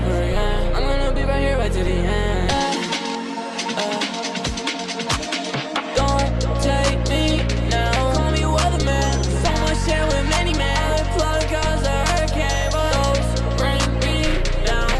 rapper again. I'm gonna be right here right to the end. Don't take me now. Call me weatherman. So much shit with many men. I plug cause a hurricane, but those bring me down.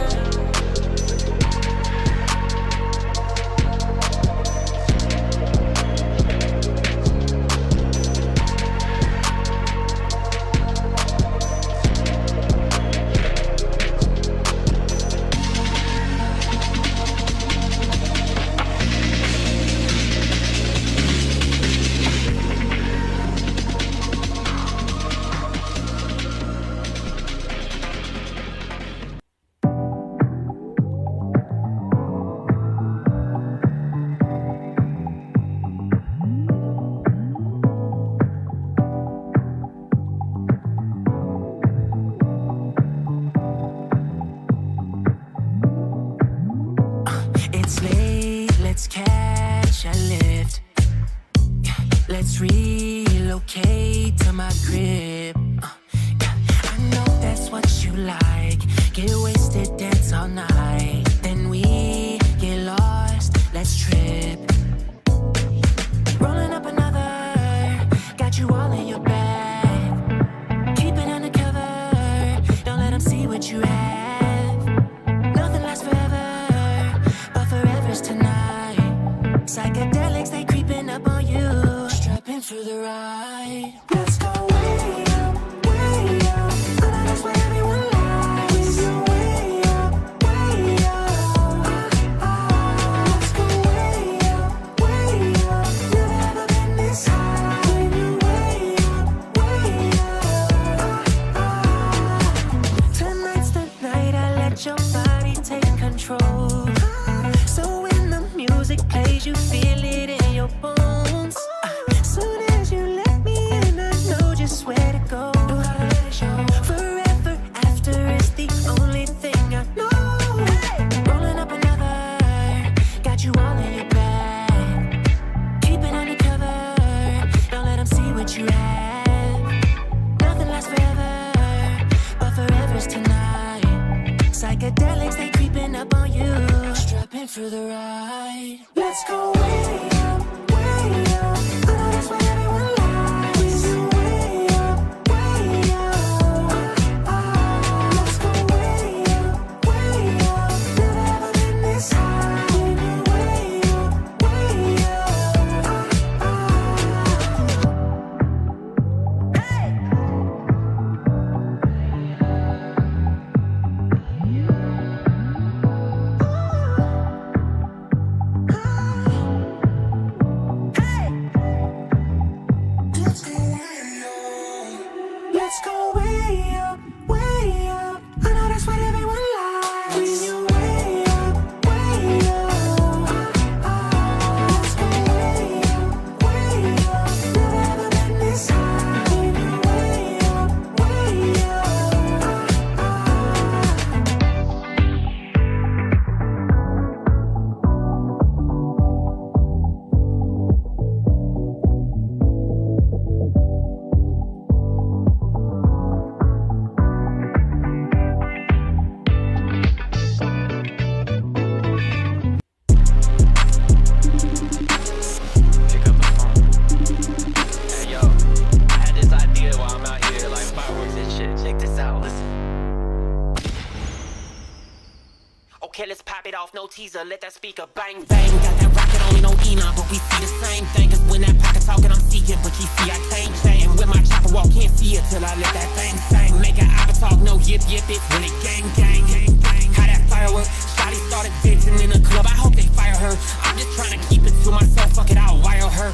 It's late, let's catch a lift. Let's relocate to my crib. I know that's what you like. Get wasted, dance all night. Then we get lost, let's trip. Rolling up another, got you all in your bag. Keep it undercover, don't let them see what you have. Nothing lasts forever, but forever's tonight. Psychedelics, they creeping up on you. Strapping for the ride. Let's go way up, way up. I know that's where everyone lies. Way up, way up. Let's go way up, way up. Never ever been this high. When you way up, way up. Tonight's the night I let your body take control. So when the music plays, you feel it in your bones. Soon as you let me in, I know just where to go. Forever after is the only thing I know. Rolling up another, got you all in your bag. Keep it undercover, don't let them see what you have. Nothing lasts forever, but forever's tonight. Psychedelics, they creeping up on you. Strapping for the ride. Let's go way up, way up. I know that's where everyone lies. Way up, way up. Let's go way up, way up. Never ever been this high. When you way up, way up. Hey! Let's go way up, way up. I know that's what everyone likes. When you way up, way up. Let's go way up, way up. Never ever been this high. When you way up, way Pick up the phone. Hey yo, I had this idea while I'm out here, like fireworks and shit. Check this out, listen. Okay, let's pop it off, no teaser, let that speaker bang bang. Got that rocket on, no Enoch, but we see the same thing. Cause when that pocket talking, I'm seeking, but you see I can't change. And when my chopper walk, can't see it till I let that thing bang. Make an eye talk, no yip yip, it's when it gang gang gang gang. How that firework, Shotty started dancing in the club, I hope they fire her. I'm just trying to keep it to myself, fuck it, I'll wire her.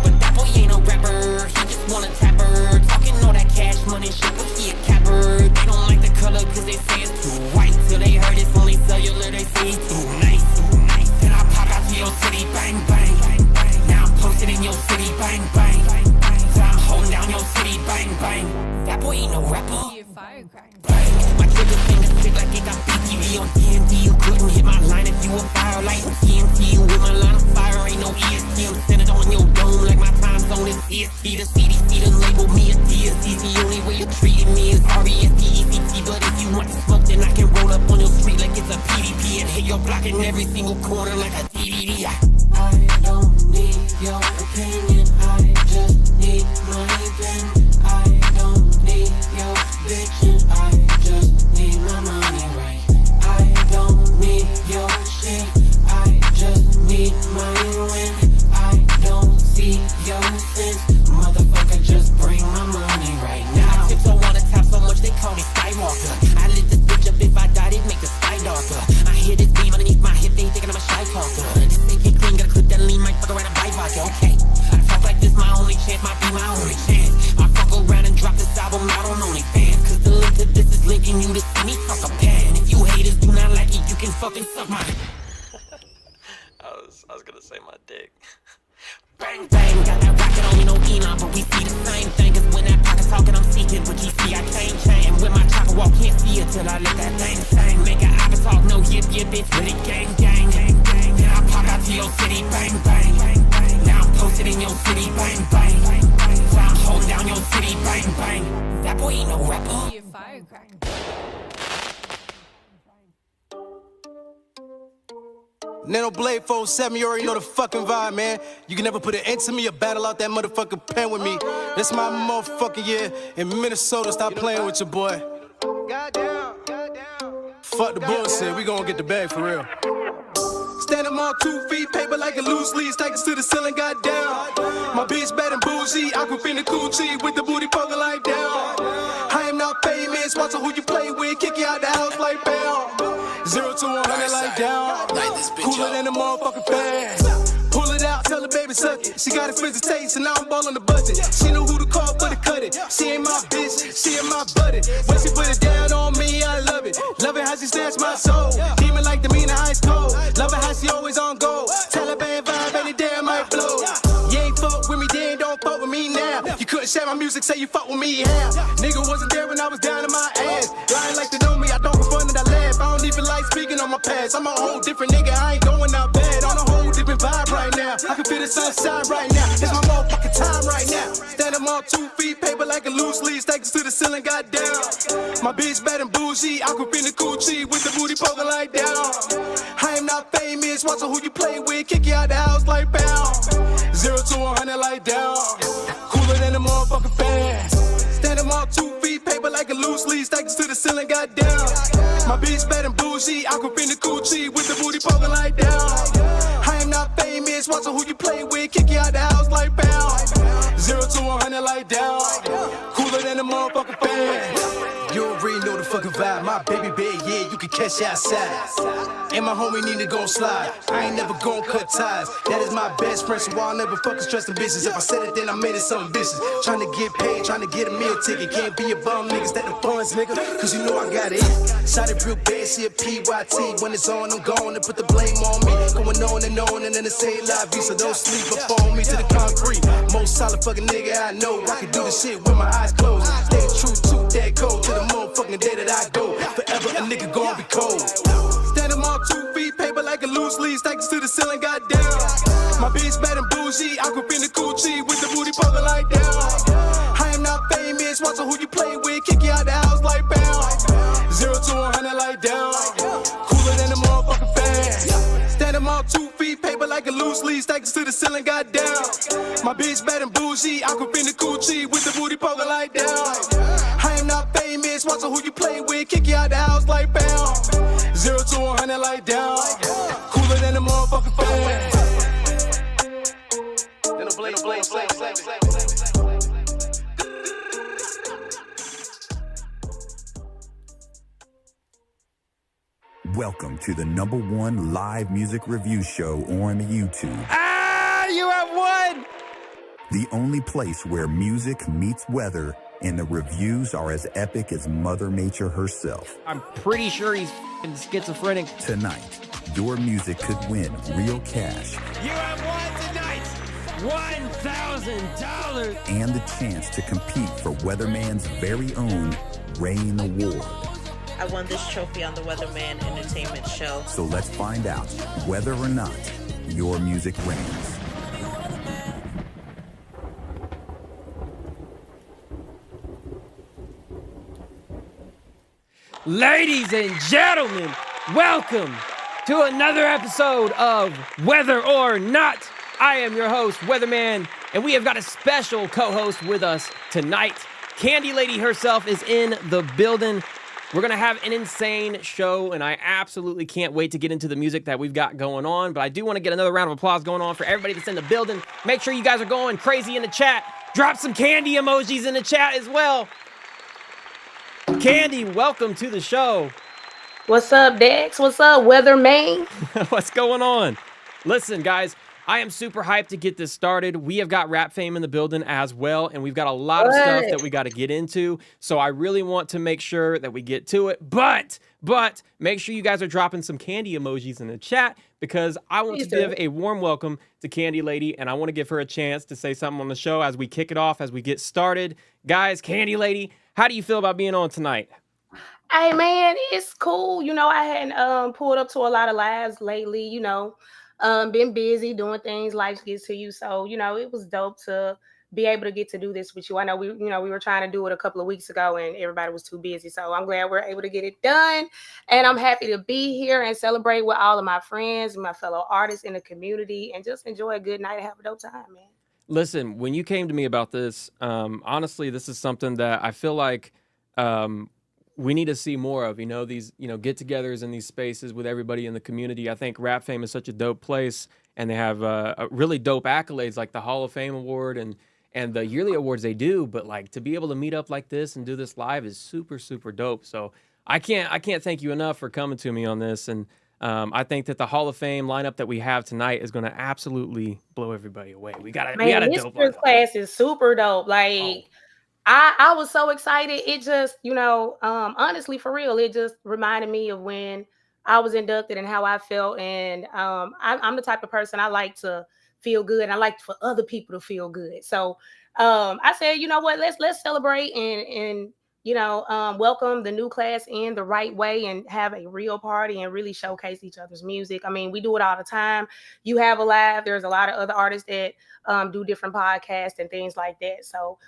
But that boy ain't a rapper, he just wanna tap her. Talking all that cash money shit, but he a capper. They don't like the color cause they say it's too white. Till they heard it's only cellular, they say it's too nice, too nice. Then I pop out to your city, bang bang, bang bang. Now I'm posted in your city, bang bang, bang bang. So I'm holding down your city, bang bang. That boy ain't no rapper. Bang, my trigger finger stick like it got BTV on TNT. You couldn't hit my line if you a fire light on TNT. You with my line of fire, ain't no EST. I'm centered on your dome like my time zone is EST. The CDC done labeled me a DST. The only way you're treating me is REST, ECT. But if you want to smoke, then I can roll up in every single corner like a DVD. I don't need your opinion, I just need money, then I don't need your bitchin', I just need my money right. I don't need your shit, I just need money when I don't see your sense. Motherfucker, just bring my money right now. I tiptoe on the top so much they call me Skywalker. I lit this bitch up, if I died it'd make the sky darker. I hear this beam underneath my hip, they thinking I'm a shy talker. This ain't get clean, gotta clip that lean, might fuck around and bite vodka, okay. I talk like this, my only chance, might be my only chance. I fuck around and drop this album out on OnlyFans, cause the link to this is linking you to see me fuck a pan. If you haters do not like it, you can fucking suck my I was gonna say my dick. bang bang, got that rocket on me, no Elon, but we see the same thing. Cause when that pocket talking, I'm seeking, but you see I can't change. And when my chopper walk, can't see it till I let that thing sing. Make an oppa talk, no yip yip, it's really gang gang gang gang. Now I pop out to your city, bang bang bang bang. Now I'm posted in your city, bang bang bang bang. Now I'm holding down your city, bang bang. That boy ain't no rapper. You firecracker. Nano Blade 47, you already know the fucking vibe, man. You can never put an end to me or battle out that motherfucking pen with me. That's my motherfucking year in Minnesota. Stop playing with your boy. Fuck the bullshit, we gon' get the bag for real. Standing on 2 feet, paper like a loose leaf, stackers to the ceiling, goddamn. My bitch bad and bougie, I could the coochie with the booty poking like down. I am not famous, watch who you play with, kick you out the house like bam. 0 to 100 like down, cooler than a motherfucking fan. Pull it out, tell the baby suck it. She got expensive taste, and now I'm ballin' the budget. She know who to call for the cut it. She ain't my bitch, she ain't my buddy. When she put it down on me, I love it. Love it how she snatched my soul. Demon like the mean ice cold. Love it how she always on go. Taliban vibe, any damn might blow. You ain't fuck with me then, don't fuck with me now. You couldn't share my music, say you fuck with me, yeah. Nigga wasn't there when I was down in my ass. Lying like to know me, I don't confront it, I laugh. I don't even like speaking on my past. I'm a whole different nigga, I ain't going out bad. On a whole different vibe right now. I can feel the sunshine right now. It's my motherfucking time right now. Standing on 2 feet, paper like a loose leaf, stackers to the ceiling, goddamn. My bitch bad and bougie, I could the coochie with the booty poking like down. I am not famous, watch who you play with, kick you out the house like bound. 0 to 100 like down, cooler than a motherfucking fan. Standing on 2 feet, paper like a loose leaf, stackers to the ceiling, goddamn. My bitch bad and bougie, I could the coochie with the booty poking like down. I am not famous, watch who you play with, kick you out the house like bound. 0 to 100 like down, cooler than a motherfucking fan. You already know the fucking vibe, my baby bed, yeah, you can catch you outside. And my homie need to go slide, I ain't never gon' cut ties. That is my best friend, so I'll never fucking stress the business. If I said it, then I made it something vicious. Trying to get paid, trying to get a meal ticket. Can't be a bum, niggas, that the funds, nigga. Cause you know I got it. Shot it real bad, see a PYT. When it's on, I'm gone and put the blame on me. Going on, and then they say la vie, so don't sleep up on me to the concrete. Most solid fucking nigga I know. I can do this shit with my eyes closed. Stay true to that code to the motherfucking day that I go. Forever a nigga gon' be cold. Standing on 2 feet, paper like a loose leaf, stackers to the ceiling, goddamn. My bitch bad and bougie, I could the coochie with the booty poking like down. I am not famous, watch who you play with, kick you out the house like bound. 0 to 100 like down, cooler than a motherfucking fan. Standing on 2 feet, paper like a loose leaf, stackers to the ceiling, goddamn. My bitch bad and bougie, I could the coochie with the booty poking like down. I am not famous, watch who you play with, kick you out the house like bound. 0 to 100 like down, cooler than a motherfucking fan. Welcome to the #1 live music review show on YouTube. You have won! The only place where music meets weather and the reviews are as epic as Mother Nature herself. I'm pretty sure he's f***ing schizophrenic. Tonight, your music could win real cash. You have won tonight! $1,000! And the chance to compete for Weatherman's very own Rain Award. I won this trophy on the Weatherman Entertainment Show. So let's find out whether or not your music reigns. Ladies and gentlemen, welcome to another episode of Whether or Not. I am your host, Weatherman, and we have got a special co-host with us tonight. Candy Lady herself is in the building. We're going to have an insane show, and I absolutely can't wait to get into the music that we've got going on, but I do want to get another round of applause going on for everybody that's in the building. Make sure you guys are going crazy in the chat. Drop some candy emojis in the chat as well. Candy, welcome to the show. What's up, Dex? What's up, Weatherman? What's going on? Listen, guys, I am super hyped to get this started. We have got RAPFAME in the building as well, and we've got a lot of stuff that we got to get into. So I really want to make sure that we get to it. But make sure you guys are dropping some candy emojis in the chat, because I want to give a warm welcome to Candy Lady, and I want to give her a chance to say something on the show as we kick it off, as we get started. Guys, Candy Lady, how do you feel about being on tonight? Hey, man, it's cool. You know, I hadn't pulled up to a lot of lives lately, you know. Been busy doing things, life gets to you. So, you know, it was dope to be able to get to do this with you. I know we were trying to do it a couple of weeks ago and everybody was too busy. So I'm glad we're able to get it done. And I'm happy to be here and celebrate with all of my friends and my fellow artists in the community and just enjoy a good night and have a dope time, man. Listen, when you came to me about this, honestly, this is something that I feel like we need to see more of, these, get-togethers in these spaces with everybody in the community. I think RAPFAME is such a dope place, and they have really dope accolades like the Hall of Fame Award and the yearly awards they do. But like to be able to meet up like this and do this live is super, super dope. So I can't thank you enough for coming to me on this. And I think that the Hall of Fame lineup that we have tonight is going to absolutely blow everybody away. We got a dope lineup. Class is super dope. Like. I was so excited. It just, honestly, for real, it just reminded me of when I was inducted and how I felt. And I'm the type of person, I like to feel good. And I like for other people to feel good. So I said, you know what, let's celebrate and welcome the new class in the right way and have a real party and really showcase each other's music. I mean, we do it all the time. You have a live. There's a lot of other artists that do different podcasts and things like that. So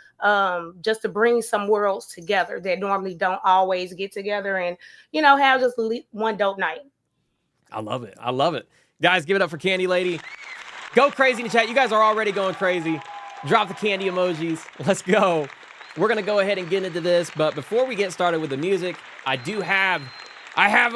just to bring some worlds together that normally don't always get together and, have just one dope night. I love it. I love it. Guys, give it up for Candy Lady. Go crazy in the chat. You guys are already going crazy. Drop the candy emojis. Let's go. We're going to go ahead and get into this, but before we get started with the music, I have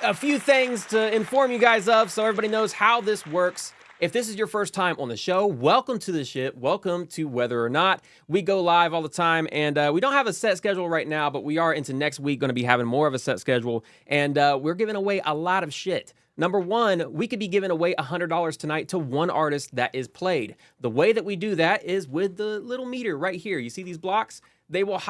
a few things to inform you guys of so everybody knows how this works. If this is your first time on the show, welcome to the shit. Welcome to Whether or Not. We go live all the time, and we don't have a set schedule right now, but we are into next week going to be having more of a set schedule, and we're giving away a lot of shit. Number one, we could be giving away $100 tonight to one artist that is played. The way that we do that is with the little meter right here. You see these blocks? They will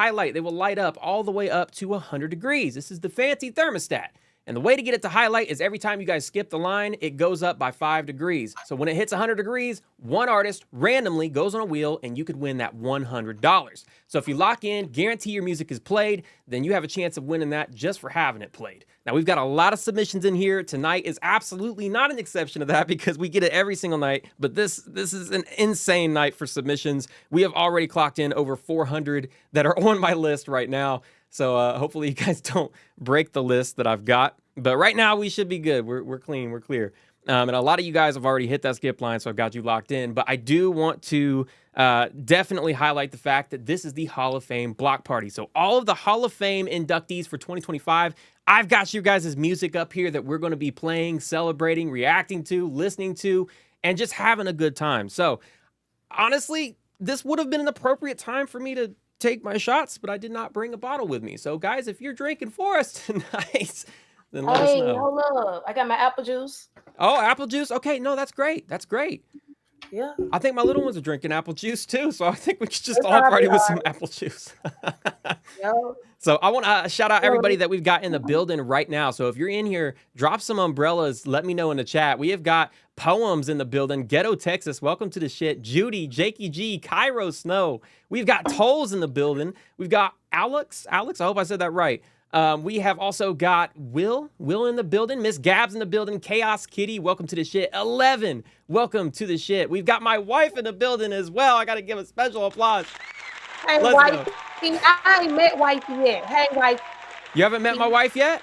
light up all the way up to 100 degrees. This is the fancy thermostat. And the way to get it to highlight is every time you guys skip the line, it goes up by 5 degrees. So when it hits 100 degrees, one artist randomly goes on a wheel and you could win that $100. So if you lock in, guarantee your music is played, then you have a chance of winning that just for having it played. Now we've got a lot of submissions in here. Tonight is absolutely not an exception to that because we get it every single night, but this is an insane night for submissions. We have already clocked in over 400 that are on my list right now. So hopefully you guys don't break the list that I've got. But right now we should be good. We're clean. We're clear. And a lot of you guys have already hit that skip line, so I've got you locked in. But I do want to definitely highlight the fact that this is the Hall of Fame block party. So all of the Hall of Fame inductees for 2025, I've got you guys' music up here that we're going to be playing, celebrating, reacting to, listening to, and just having a good time. So honestly, this would have been an appropriate time for me to take my shots, but I did not bring a bottle with me. So guys, if you're drinking for us tonight, then let us know. Hold up. I got my apple juice. Oh, apple juice. Okay, no, that's great. That's great. Yeah. I think my little ones are drinking apple juice too, so I think we should just all party with some apple juice. Yo. So I want to shout out everybody that we've got in the building right now. So if you're in here, drop some umbrellas. Let me know in the chat. We have got Poems in the building. Ghetto, Texas. Welcome to the shit. Judy, Jakey G, Cairo Snow. We've got Tolls in the building. We've got Alex. I hope I said that right. We have also got Will in the building, Miss Gabs in the building, Chaos Kitty, welcome to the shit. 11, welcome to the shit. We've got my wife in the building as well. I got to give a special applause. Hey, wifey, I ain't met wifey yet. Hey, wife. You haven't met my wife yet?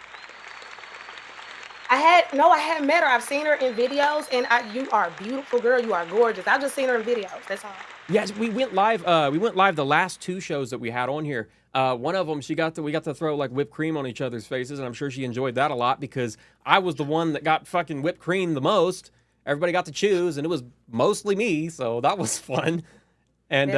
I hadn't met her. I've seen her in videos, and you are a beautiful girl. You are gorgeous. I've just seen her in videos. That's all. Yes, we went live. We went live the last 2 shows that we had on here. One of them, we got to throw like whipped cream on each other's faces, and I'm sure she enjoyed that a lot because I was the one that got fucking whipped cream the most. Everybody got to choose, and it was mostly me, so that was fun. And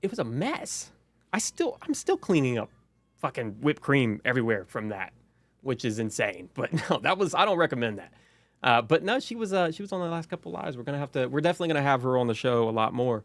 it was a mess. I'm still cleaning up fucking whipped cream everywhere from that, which is insane. But no, I don't recommend that. But no, she was on the last couple lives. We're definitely gonna have her on the show a lot more.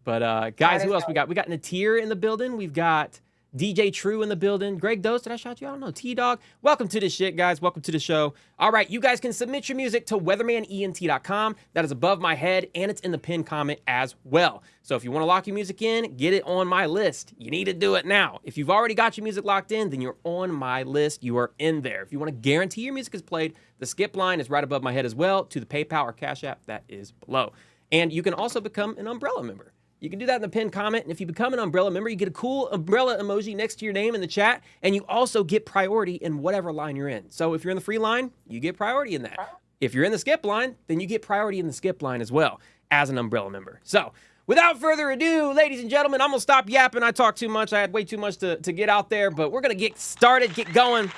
But guys, who else we got? We got Natir in the building. We've got DJ True in the building. Greg Dose, did I shout you? I don't know. T-Dog. Welcome to this shit, guys. Welcome to the show. All right, you guys can submit your music to WeathermanENT.com. That is above my head, and it's in the pinned comment as well. So if you want to lock your music in, get it on my list. You need to do it now. If you've already got your music locked in, then you're on my list. You are in there. If you want to guarantee your music is played, the skip line is right above my head as well to the PayPal or Cash App that is below. And you can also become an Umbrella member. You can do that in the pinned comment, and if you become an Umbrella member, you get a cool umbrella emoji next to your name in the chat, and you also get priority in whatever line you're in. So if you're in the free line, you get priority in that. If you're in the skip line, then you get priority in the skip line as well as an Umbrella member. So without further ado, ladies and gentlemen, I'm going to stop yapping. I talk too much. I had way too much to get out there, but we're going to get started, get going.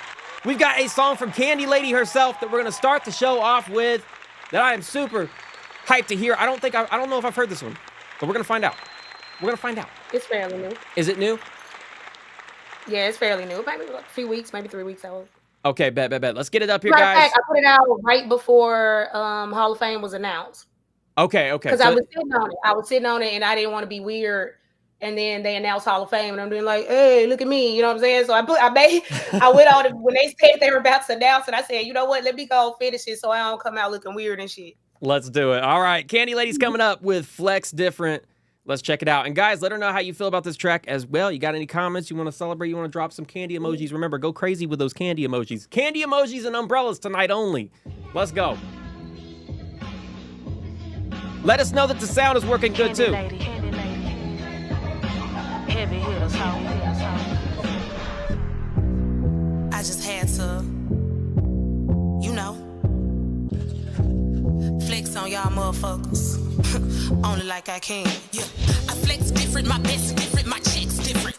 We've got a song from Candy Lady herself that we're going to start the show off with that I am super hyped to hear. I don't know if I've heard this one. But we're going to find out. We're going to find out. It's fairly new. Is it new? Yeah, it's fairly new. Maybe a few weeks, maybe 3 weeks old. Okay, bet. Let's get it up here, Matter guys. of fact, I put it out right before Hall of Fame was announced. Okay. Because I was sitting on it, and I didn't want to be weird. And then they announced Hall of Fame, and I'm doing like, hey, look at me. You know what I'm saying? So I went on it when they said they were about to announce it. I said, you know what? Let me go finish it so I don't come out looking weird and shit. Let's do it. All right. Candy Lady's coming up with Flex Different. Let's check it out. And guys, let her know how you feel about this track as well. You got any comments? You want to celebrate? You want to drop some candy emojis? Remember, go crazy with those candy emojis. Candy emojis and umbrellas tonight only. Let's go. Let us know that the sound is working good too. Candy lady. Heavy hitters, I just had to, flex on y'all motherfuckers. Only like I can. Yeah, I flex different, my best different, my checks different.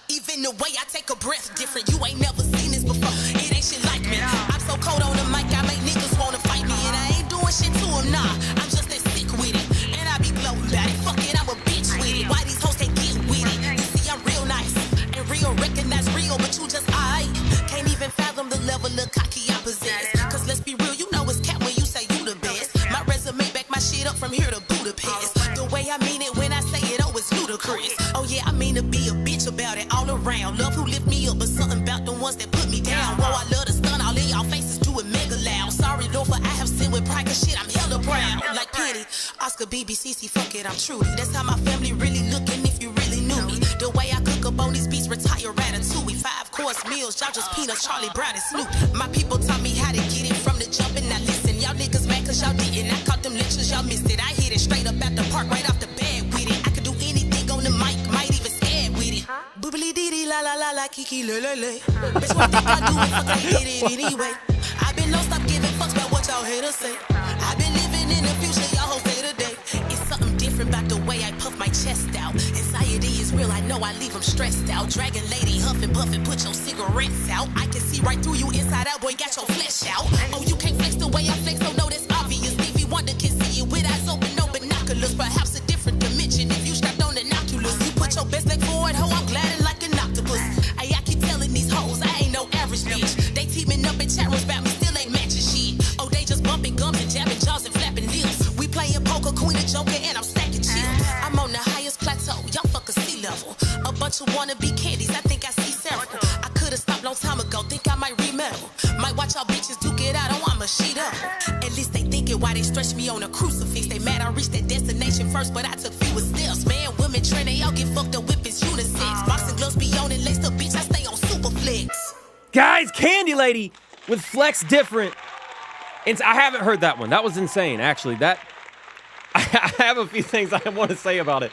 Even the way I take a breath different. You ain't never seen this before. It ain't shit like me. I'm so cold on the mic, I make niggas wanna fight me, and I ain't doing shit to them. Nah, I'm just that sick with it, and I be gloating about it. Fuck it, I'm a bitch with it. Why these hoes they get with it? You see, I'm real nice and real, recognize real, but you just aight. Can't even fathom the level of cocky I possess. Cause let's be real, you know it's cat when you say you the best. My resume back my shit up from here to Budapest. The way I mean it when I say it, oh, it's ludicrous. Oh yeah, I mean to be a bitch about it all around. Love who lift me up, but something about the ones that put me down. Whoa, I love to stun all in y'all faces, do it mega loud. Sorry, Lord, for I have sinned with pride, cause shit, I'm hella proud. Like Penny, Oscar, BBCC, fuck it, I'm Trudy. That's how my family really looking if you really knew me. The way I cook up on these beats, retire ratatouille. 5-course meals, y'all just peanuts, Charlie Brown and Snoop. My people taught me how to get it from the jump, and now listen, y'all niggas mad cause y'all didn't. I caught them lectures, y'all missed it. I hit it straight up at the park, right off the bed with it. I could do anything on the mic, might even scared with it. Boobly dee dee la la la la kiki le le le. Bitch, what think I do it? Fuck, I did it anyway. I've been no stop giving fucks about what y'all haters say. I've been living in the future, y'all hoes say today. It's something different about the way I puff my chest out. Anxiety is real, I know I leave them stressed out. Dragon lady, huffing, puffing, put your cigarettes out. I can see right through you inside out, boy, got your flesh out. Oh, you can't flex the way I flex, don't know that's obvious. Stevie Wonder can see it with eyes open, no binoculars. Perhaps a different dimension if you strapped on an Oculus. You put your best leg forward, ho, I'm gliding like an octopus. Ay, I keep telling these hoes, I ain't no average bitch. They teaming up in chat rooms about me, still ain't matching shit. Oh, they just bumping gums and jabbing jaws and flapping lips. We playing poker, queen and joker, and I'm stacking chips. I'm on the highest plateau, y'all fuck a sea level. A bunch of wannabe candies, I think I see several. I could've stopped long time ago, think I might remember. Might watch y'all bitches duke it out, oh, I'm a sheet up. At least they thinking why they stretch me on a crucifix. They mad I reached that destination first, but I took fewer steps. Man, women, trend, they all get fucked up with his unisex. Boxing gloves be on and laced up, bitch, I stay on super flex. Guys, Candy Lady with Flex Different. And I haven't heard that one. That was insane, actually. I have a few things I want to say about it.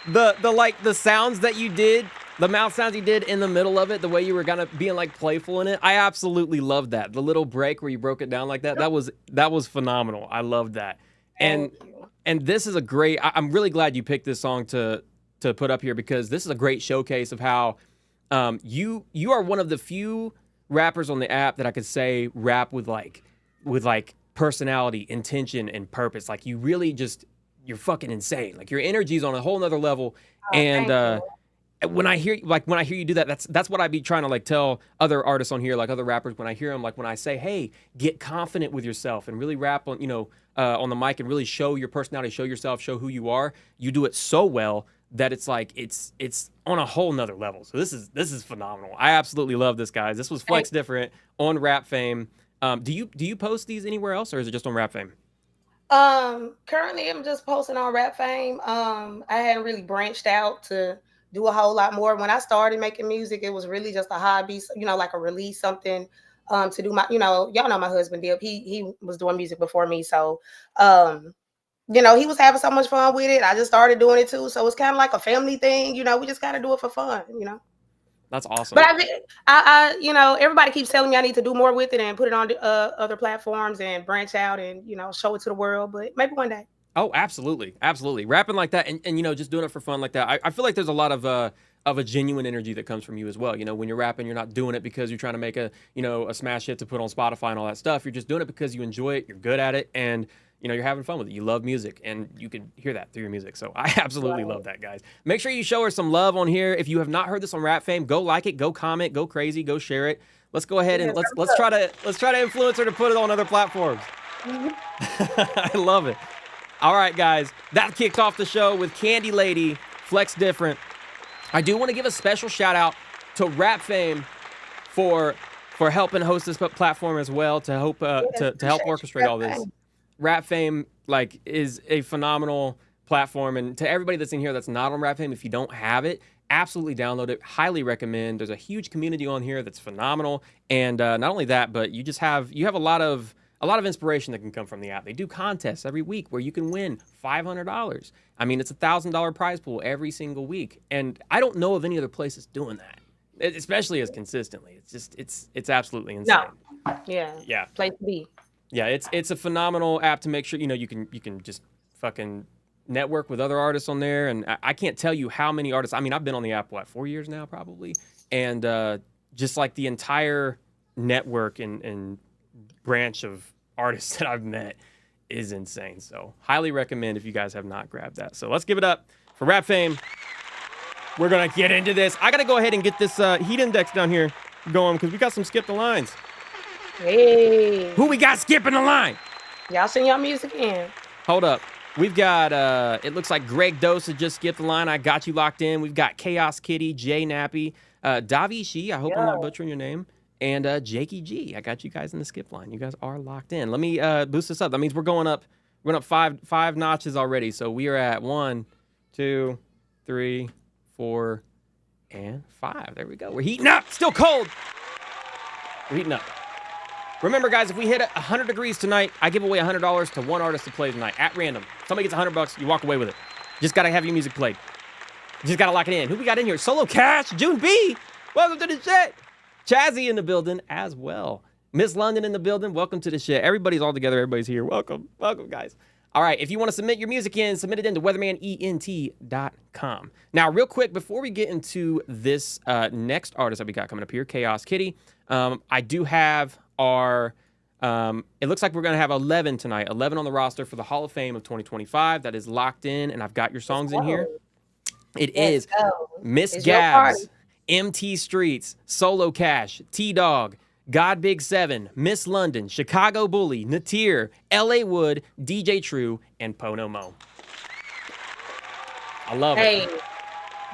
The sounds that you did The mouth sounds you did in the middle of it, the way you were kind of being like playful in it, I absolutely loved that. The little break where you broke it down like that, that was phenomenal. I loved that. And this is a great. I'm really glad you picked this song to put up here, because this is a great showcase of how you are one of the few rappers on the app that I could say rap with personality, intention, and purpose. Like, you really just, you're fucking insane. Like, your energy's on a whole nother level. And when I hear you do that, that's what I be trying to like tell other artists on here, like other rappers, when I hear them, like when I say, hey, get confident with yourself and really rap on, on the mic and really show your personality, show yourself, show who you are. You do it so well that it's like, it's on a whole nother level. So this is phenomenal. I absolutely love this, guys. This was Flex Different on RapFame. Do you post these anywhere else, or is it just on RapFame? Currently I'm just posting on RapFame. I hadn't really branched out to do a whole lot more. When I started making music, it was really just a hobby, like a release, something to do my, y'all know my husband Dip. He was doing music before me. So he was having so much fun with it. I just started doing it too. So it's kind of like a family thing, we just gotta do it for fun, That's awesome. But I everybody keeps telling me I need to do more with it and put it on other platforms and branch out and, show it to the world, but maybe one day. Oh, absolutely. Absolutely. Rapping like that and just doing it for fun like that. I feel like there's a lot of a genuine energy that comes from you as well. When you're rapping, you're not doing it because you're trying to make a smash hit to put on Spotify and all that stuff. You're just doing it because you enjoy it, you're good at it, and you're having fun with it. You love music, and you can hear that through your music. So I absolutely love that, guys. Make sure you show her some love on here. If you have not heard this on RapFame, go like it, go comment, go crazy, go share it. Let's go ahead and let's try to influence her to put it on other platforms. I love it. All right, guys, that kicked off the show with Candy Lady, Flex Different. I do want to give a special shout out to RapFame for helping host this platform as well, to help orchestrate all this. RapFame is a phenomenal platform, and to everybody that's in here that's not on RapFame, if you don't have it, absolutely download it. Highly recommend. There's a huge community on here that's phenomenal, and not only that, but you have a lot of inspiration that can come from the app. They do contests every week where you can win $500. I mean, it's a $1,000 prize pool every single week. And I don't know of any other places doing that, especially as consistently. It's absolutely insane. No. Yeah. Place to be. Yeah, it's a phenomenal app to make sure, you can just fucking network with other artists on there. And I can't tell you how many artists. I mean, I've been on the app, 4 years now, probably. And just like the entire network and branch of artists that I've met is insane. So highly recommend if you guys have not grabbed that. So let's give it up for RapFame. We're going to get into this. I got to go ahead and get this heat index down here going because we got some skip the lines. Hey. Who we got skipping the line? Y'all sing y'all music in. Hold up. We've got, it looks like Greg Dosa just skipped the line. I got you locked in. We've got Chaos Kitty, Jay Nappy, Davi Shi. I hope I'm not butchering your name. And Jakey G. I got you guys in the skip line. You guys are locked in. Let me boost this up. That means we're going up five notches already. So we are at 1, 2, 3, 4, and 5. There we go. We're heating up. Still cold. We're heating up. Remember, guys, if we hit 100 degrees tonight, I give away $100 to one artist to play tonight at random. Somebody gets $100, you walk away with it. Just got to have your music played. You just got to lock it in. Who we got in here? Solo Cash, June B. Welcome to the shit. Chazzy in the building as well. Miss London in the building. Welcome to the shit. Everybody's all together. Everybody's here. Welcome. Welcome, guys. All right. If you want to submit your music in, submit it into WeathermanENT.com. Now, real quick, before we get into this next artist that we got coming up here, Chaos Kitty, I do have our, it looks like we're going to have 11 tonight. 11 on the roster for the Hall of Fame of 2025. That is locked in, and I've got your songs in here. It is Miss Gabs, MT Streets, Solo Cash, T-Dog, God Big 7, Miss London, Chicago Bully, Natir, LA Wood, DJ True, and Pono Mo. I love it.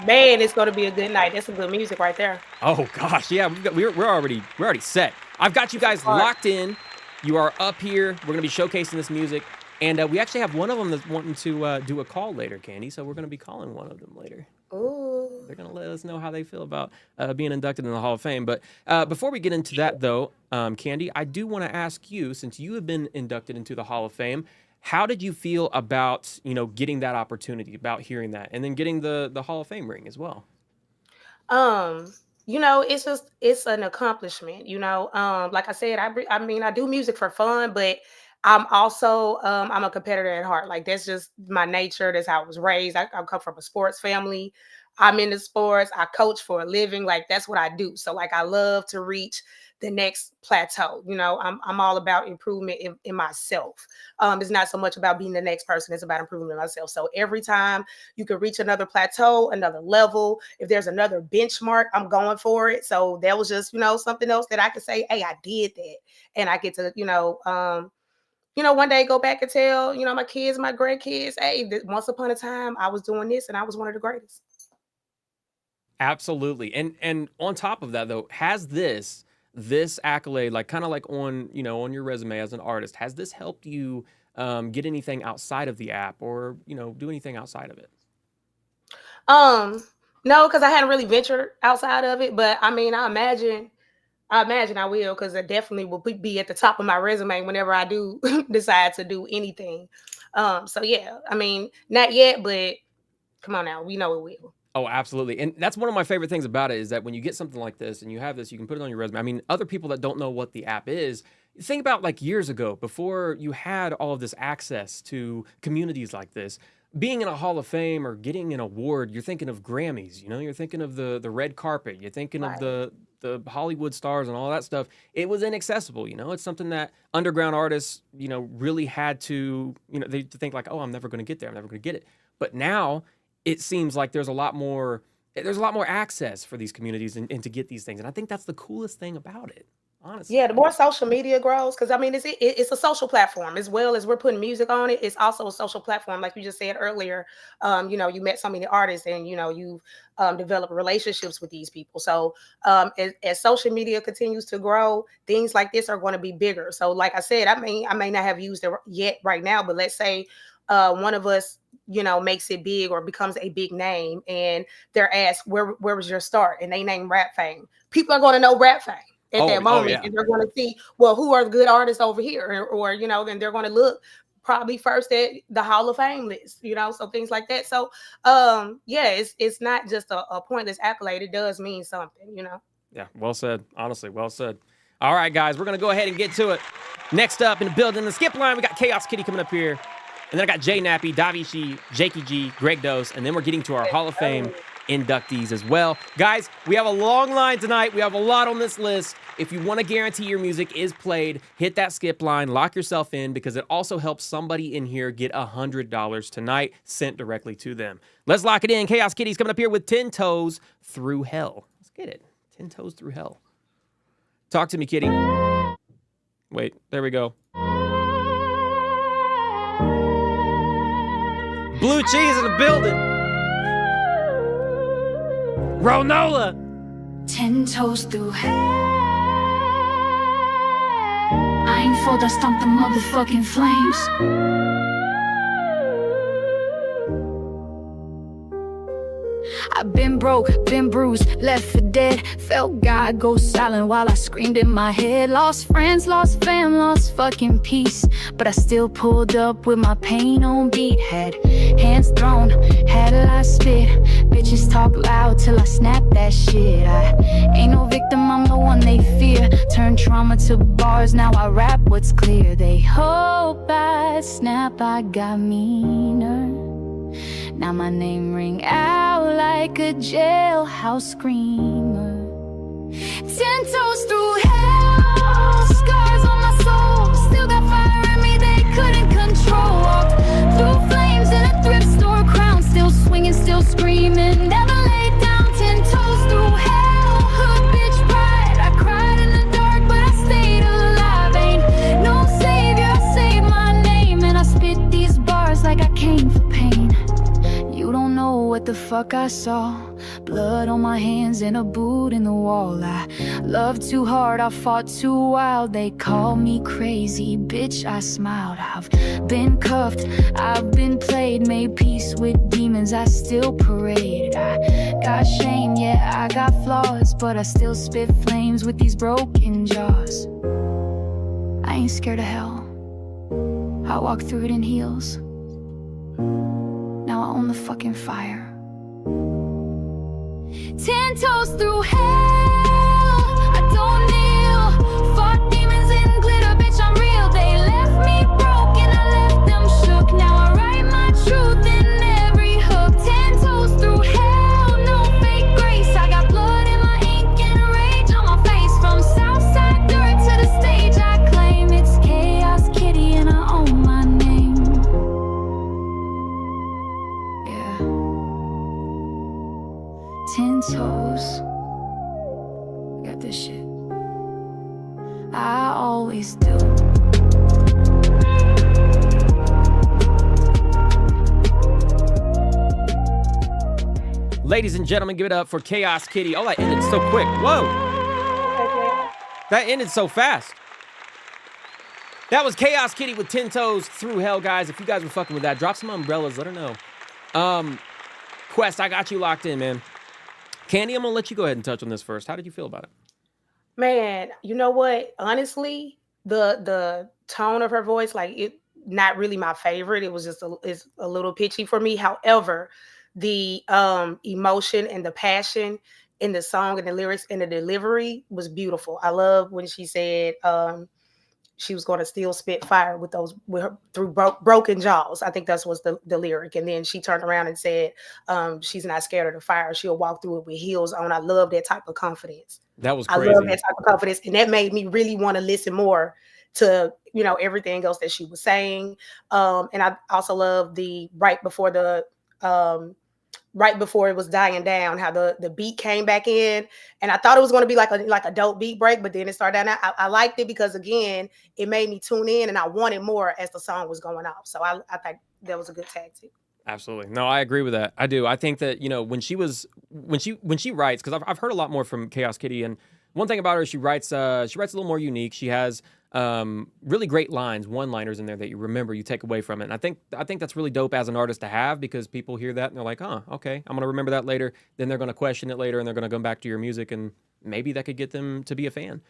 Man, it's going to be a good night. That's some good music right there. Oh gosh, yeah, we're already set. I've got you guys locked in. You are up here. We're going to be showcasing this music, and we actually have one of them that's wanting to do a call later, Candy. So we're going to be calling one of them later. Ooh. They're going to let us know how they feel about being inducted in the Hall of Fame. But before we get into that, though, Candy, I do want to ask you, since you have been inducted into the Hall of Fame, how did you feel about, getting that opportunity, about hearing that, and then getting the Hall of Fame ring as well? Um, it's an accomplishment, Like I said, I mean, I do music for fun, but I'm also I'm a competitor at heart. Like that's just my nature. That's how I was raised. I come from a sports family. I'm into sports. I coach for a living. Like that's what I do. So like I love to reach the next plateau. I'm all about improvement in myself. It's not so much about being the next person, it's about improving myself. So every time you can reach another plateau, another level, if there's another benchmark, I'm going for it. So that was just, something else that I could say, hey, I did that. And I get to, one day go back and tell, my kids, my grandkids, hey, once upon a time I was doing this and I was one of the greatest. Absolutely. And on top of that though, has this accolade, like kind of like on your resume as an artist, has this helped you get anything outside of the app or, do anything outside of it? No, because I hadn't really ventured outside of it, but I mean, I imagine I will, because it definitely will be at the top of my resume whenever I do decide to do anything. So yeah, I mean, not yet, but come on now, we know it will. Oh, absolutely. And that's one of my favorite things about it is that when you get something like this and you have this, you can put it on your resume. I mean, other people that don't know what the app is, think about like years ago, before you had all of this access to communities like this, being in a Hall of Fame or getting an award, you're thinking of Grammys, you're thinking of the red carpet, you're thinking of the Hollywood stars and all that stuff. It was inaccessible, it's something that underground artists, really had to, they think like, oh, I'm never going to get there. I'm never going to get it. But now it seems like there's a lot more access for these communities and to get these things. And I think that's the coolest thing about it, honestly. Yeah, the more social media grows, because I mean, it's a social platform as well as we're putting music on it. It's also a social platform, like you just said earlier. You met so many artists, and you've developed relationships with these people. So as social media continues to grow, things like this are going to be bigger. So, like I said, I may not have used it yet right now, but let's say one of us makes it big or becomes a big name, and they're asked, where was your start? And they name RAPFAME. People are going to know RAPFAME at that moment. Yeah. And they're going to see, well, who are the good artists over here? Or then they're going to look probably first at the Hall of Fame list, so things like that. So, it's not just a pointless accolade. It does mean something, Yeah, well said. Honestly, well said. All right, guys, we're going to go ahead and get to it. Next up in the building, the skip line, we got Chaos Kitty coming up here. And then I got Jay Nappy, Davishi, Jakey G, Greg Dose, and then we're getting to our Hall of Fame inductees as well. Guys, we have a long line tonight. We have a lot on this list. If you want to guarantee your music is played, hit that skip line, lock yourself in, because it also helps somebody in here get $100 tonight sent directly to them. Let's lock it in. Chaos Kitty's coming up here with 10 Toes Through Hell. Let's get it. 10 Toes Through Hell. Talk to me, Kitty. Wait, there we go. Blue cheese in the building. Ronola. 10 toes through hell. I ain't full, I stomp the motherfucking flames. I've been broke, been bruised, left for dead. Felt God go silent while I screamed in my head. Lost friends, lost fam, lost fucking peace. But I still pulled up with my pain on beat. Had hands thrown, had a lot spit. Bitches talk loud till I snap that shit. I ain't no victim, I'm the one they fear. Turn trauma to bars, now I rap what's clear. They hope I snap, I got meaner. Now my name ring out like a jailhouse screamer. 10 toes through hell, scars on my soul. Still got fire in me they couldn't control. Walked through flames in a thrift store crown. Still swinging, still screaming. Never laid down, 10 toes through hell. Hood bitch pride, I cried in the dark but I stayed alive. Ain't no savior, I saved my name. And I spit these bars like I came for pain. You don't know what the fuck I saw. Blood on my hands and a boot in the wall. I loved too hard, I fought too wild. They called me crazy, bitch, I smiled. I've been cuffed, I've been played. Made peace with demons, I still parade. I got shame, yeah, I got flaws. But I still spit flames with these broken jaws. I ain't scared of hell, I walk through it in heels. Now I own the fucking fire. 10 toes through hell. I don't kneel. Fuck demons and glitter, bitch, I'm real. They left me broke and I left them shook. Now I write my truth in every hook. 10 toes through hell, no fake grace. I got blood in my ink and rage on my face. From Southside dirt to the stage, I claim it's Chaos Kitty and I own my name. Yeah. 10 toes. I got this shit. I always do. Ladies and gentlemen, give it up for Chaos Kitty. Oh, that ended so quick. Whoa. That ended so fast. That was Chaos Kitty with 10 Toes Through Hell, guys. If you guys were fucking with that, drop some umbrellas. Let her know. Quest, I got you locked in, man. Candy, I'm going to let you go ahead and touch on this first. How did you feel about it? Man, you know what? Honestly, the tone of her voice, like it, not really my favorite. It was just it's a little pitchy for me. However, the emotion and the passion in the song and the lyrics and the delivery was beautiful. I love when she said she was going to still spit fire with her through broken jaws. I think that was the lyric. And then she turned around and said she's not scared of the fire. She'll walk through it with heels on. I love that type of confidence. That was crazy. I love that type of confidence. And that made me really want to listen more to, you know, everything else that she was saying. And I also love the right before it was dying down, how the beat came back in. And I thought it was going to be like a dope beat break, but then it started down. I liked it because, again, it made me tune in and I wanted more as the song was going off. So I think that was a good tactic. Absolutely. No, I agree with that. I do. I think that, you know, when she writes, because I've heard a lot more from Chaos Kitty, and one thing about her, she writes a little more unique. She has really great lines, one-liners in there that you remember, you take away from it. And I think that's really dope as an artist to have, because people hear that and they're like, oh, okay, I'm going to remember that later. Then they're going to question it later and they're going to come back to your music, and maybe that could get them to be a fan.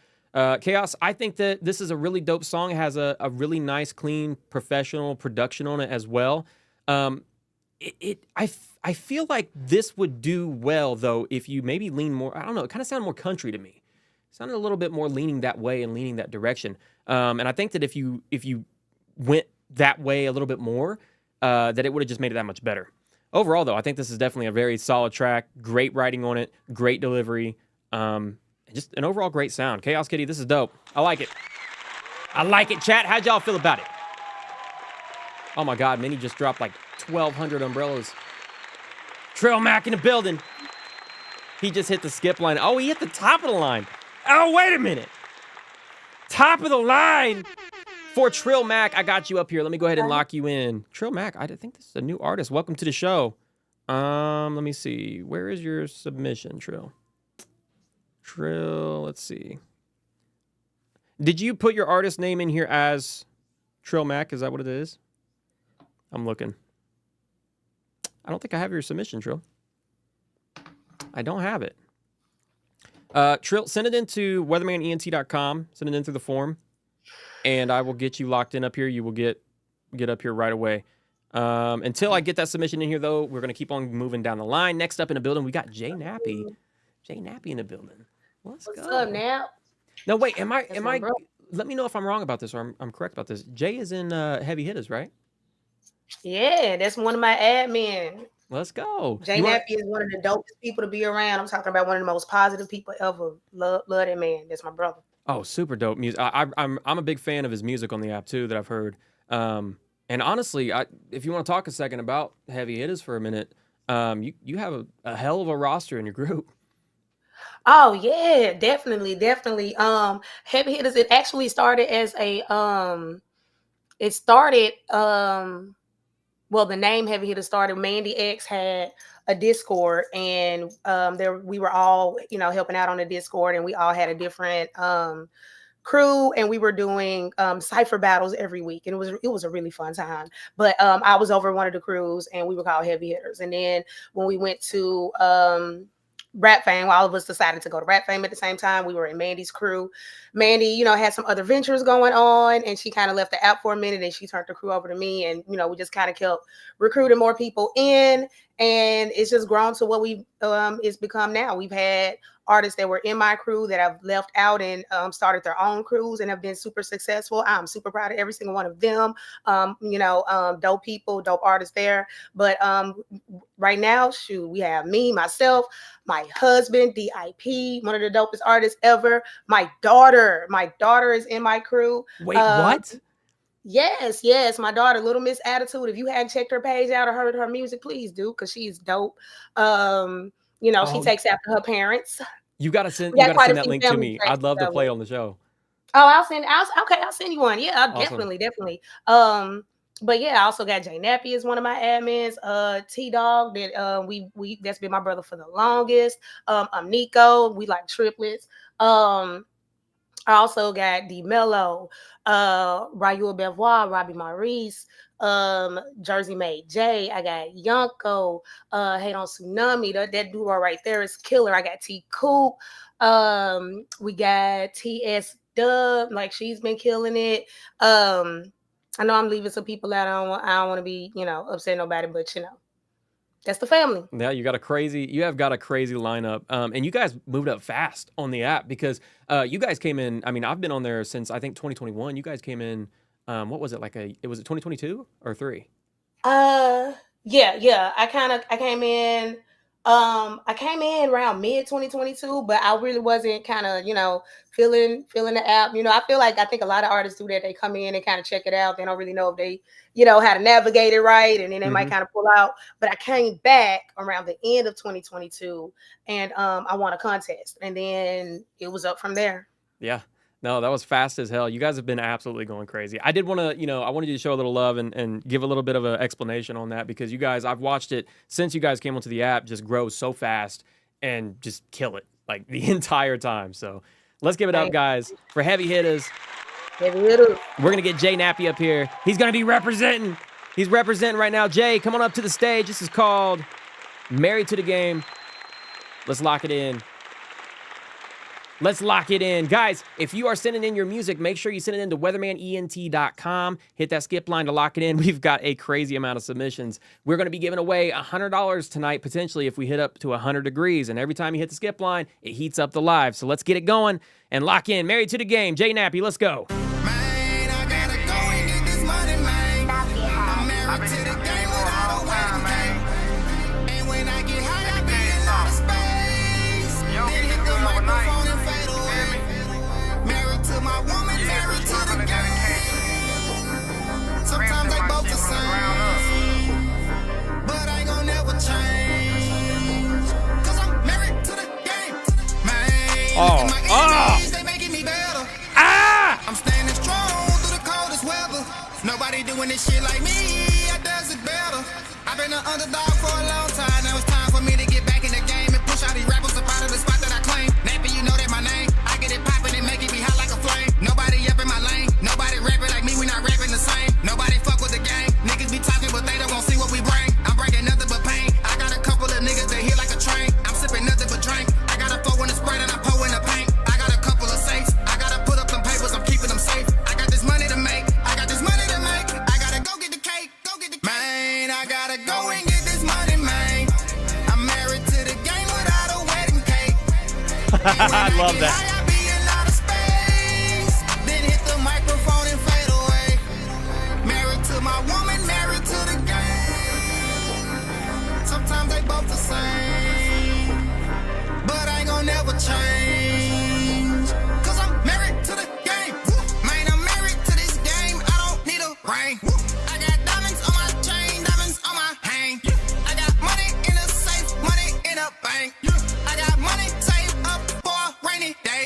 Chaos, I think that this is a really dope song. It has a really nice, clean, professional production on it as well. I feel like this would do well, though, if you maybe lean more, I don't know, it kind of sounded more country to me. It sounded a little bit more leaning that way and leaning that direction. And I think that if you went that way a little bit more, that it would have just made it that much better. Overall, though, I think this is definitely a very solid track. Great writing on it, great delivery, and just an overall great sound. Chaos Kitty, this is dope. I like it. I like it, chat. How'd y'all feel about it? Oh my God, Minnie just dropped like 1,200 umbrellas. Trail Mac in the building. He just hit the skip line. Oh, he hit the top of the line. Oh, wait a minute. Top of the line for Trill Mac. I got you up here. Let me go ahead and lock you in. Trill Mac, I think this is a new artist. Welcome to the show. Let me see. Where is your submission, Trill? Trill, let's see. Did you put your artist name in here as Trill Mac? Is that what it is? I'm looking. I don't think I have your submission, Trill. I don't have it. Trill, send it into WeathermanENT.com. Send it in through the form, and I will get you locked in up here. You will get up here right away. Until I get that submission in here, though, we're going to keep on moving down the line. Next up in the building, we got Jay Nappy. Jay Nappy in the building. What's go. Up, Nap? No, wait. Am I? Let me know if I'm wrong about this or I'm correct about this. Jay is in Heavy Hitters, right? Yeah, that's one of my admin. Let's go. Jay Nappy is one of the dopest people to be around. I'm talking about one of the most positive people ever. Love that man. That's my brother. Oh, super dope music. I'm a big fan of his music on the app too that I've heard. And honestly, if you want to talk a second about Heavy Hitters for a minute, you have a hell of a roster in your group. Oh yeah, definitely. Heavy Hitters. It actually started as a well, the name Heavy Hitters started. Mandy X had a Discord, and we were all, helping out on the Discord, and we all had a different crew, and we were doing cypher battles every week, and it was a really fun time. But I was over one of the crews, and we were called Heavy Hitters. And then when we went to RAPFAME. All of us decided to go to RAPFAME at the same time. We were in Mandy's crew. Mandy, you know, had some other ventures going on, and she kind of left the app for a minute, and she turned the crew over to me, and you know, we just kind of kept recruiting more people in, and it's just grown to what we it's become now. We've had artists that were in my crew that have left out and started their own crews and have been super successful. I'm super proud of every single one of them. You know, dope people, dope artists there. But right now, shoot, we have me, myself, my husband, DIP, one of the dopest artists ever. My daughter is in my crew. Wait, what? Yes, my daughter, Little Miss Attitude. If you hadn't checked her page out or heard her music, please do, because she's dope. You know, she takes after her parents. You gotta send that link to me. I'd love to play on the show. Oh, I'll send you one. Yeah, awesome. Definitely. But yeah, I also got Jay Nappy as one of my admins. T-Dog, that we that's been my brother for the longest. I'm Nico, we like triplets. I also got D Mello, Rayul Bevois, Robbie Maurice, Jersey Made J. I got Yonko, Hate on Tsunami. That duo right there is killer. I got T Coop. We got TS Dub, like she's been killing it. I know I'm leaving some people out. I don't want to be, you know, upset nobody, but you know, that's the family. Yeah, you have got a crazy lineup. And you guys moved up fast on the app because you guys came in. I mean, I've been on there since I think 2021. You guys came in, what was it, was it 2022 or 3? Yeah. I came in around mid 2022, but I really wasn't kind of, you know, feeling the app. You know, I think a lot of artists do that. They come in and kind of check it out. They don't really know if they, you know, how to navigate it right, and then they might kind of pull out. But I came back around the end of 2022, and I won a contest, and then it was up from there. Yeah. No, that was fast as hell. You guys have been absolutely going crazy. I did want to, you know, I wanted you to show a little love and give a little bit of an explanation on that, because you guys, I've watched it since you guys came onto the app, just grow so fast and just kill it like the entire time. So let's give it up, guys, for Heavy Hitters. Heavy Hitters. We're going to get Jay Nappy up here. He's going to be representing. He's representing right now. Jay, come on up to the stage. This is called Married to the Game. Let's lock it in. Let's lock it in. Guys, if you are sending in your music, make sure you send it in to WeathermanENT.com. Hit that skip line to lock it in. We've got a crazy amount of submissions. We're going to be giving away $100 tonight, potentially, if we hit up to 100 degrees. And every time you hit the skip line, it heats up the live. So let's get it going and lock in. Married to the Game. Jay Nappy, let's go. Sometimes they both the same, but I ain't gonna never change, 'cause I'm married to the game. Man, they making me better. I'm standing strong through the coldest weather. Nobody doing this shit like me, I does it better. I've been an underdog for a long time. Now it's time for me to get back in the game and push all these rappers up out of the spot that I claim. Nappy, you know that my name. I get it poppin' and make it be hot like a flame. Nobody up in my lane. Nobody rapping like me, we not rapping the same. Nobody fuck with the gang. Niggas be talking, but they don't want to see what we bring. I'm bringing nothing but pain. I got a couple of niggas that hit like a train. I'm sipping nothing but drink. I got a 4 in the spread and I'm pouring the paint. I got a couple of safes. I gotta put up some papers, I'm keeping them safe. I got this money to make. I gotta go get the cake. Man, I gotta go and get this money, man. I'm married to the game without a wedding cake. I love that. My woman married to the game. Sometimes they both the same, but I ain't gonna never change, 'cause I'm married to the game. Man, I'm married to this game. I don't need a ring. I got diamonds on my chain, diamonds on my hang. I got money in a safe, money in a bank. I got money saved up for a rainy day.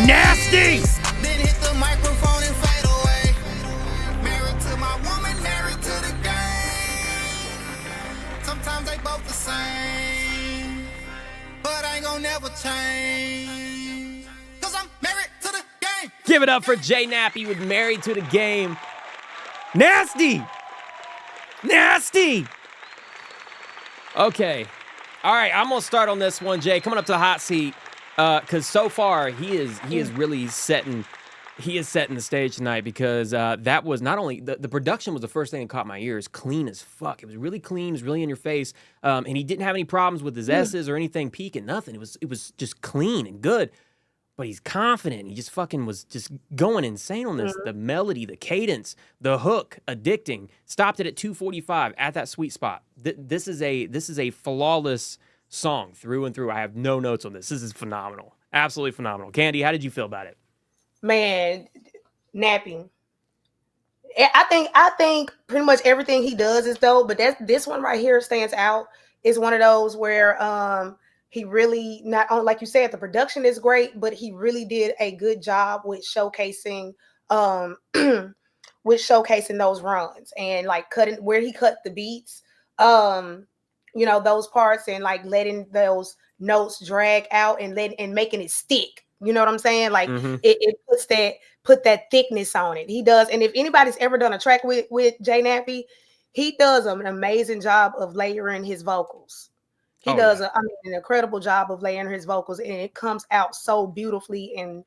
Nasty! Then hit the microphone and fade away. Married to my woman, married to the game. Sometimes they both the same, but I ain't gonna never change. Cause I'm married to the game. Give it up for Jay Nappy with Married to the Game. Nasty! Nasty! Okay. All right, I'm gonna start on this one, Jay. Coming up to the hot seat, because so far he is really setting the stage tonight, because that was not only the production was the first thing that caught my ears, clean as fuck. It was really clean, it was really in your face, and he didn't have any problems with his S's or anything peaking, nothing. It was just clean and good. But he's confident. He just fucking was just going insane on this. The melody, the cadence, the hook, addicting. Stopped it at 245 at that sweet spot. This is a flawless song through and through. I have no notes on this. This is phenomenal. Absolutely phenomenal. Candy, how did you feel about it? Man, napping. I think pretty much everything he does is dope, but this one right here stands out. It's one of those where he really, not only, like you said, the production is great, but he really did a good job with showcasing those runs and like cutting where he cut the beats, those parts, and like letting those notes drag out and making it stick. You know what I'm saying? Like it put that thickness on it. He does. And if anybody's ever done a track with Jay Nappy, he does an amazing job of layering his vocals. He does an incredible job of layering his vocals, and it comes out so beautifully, and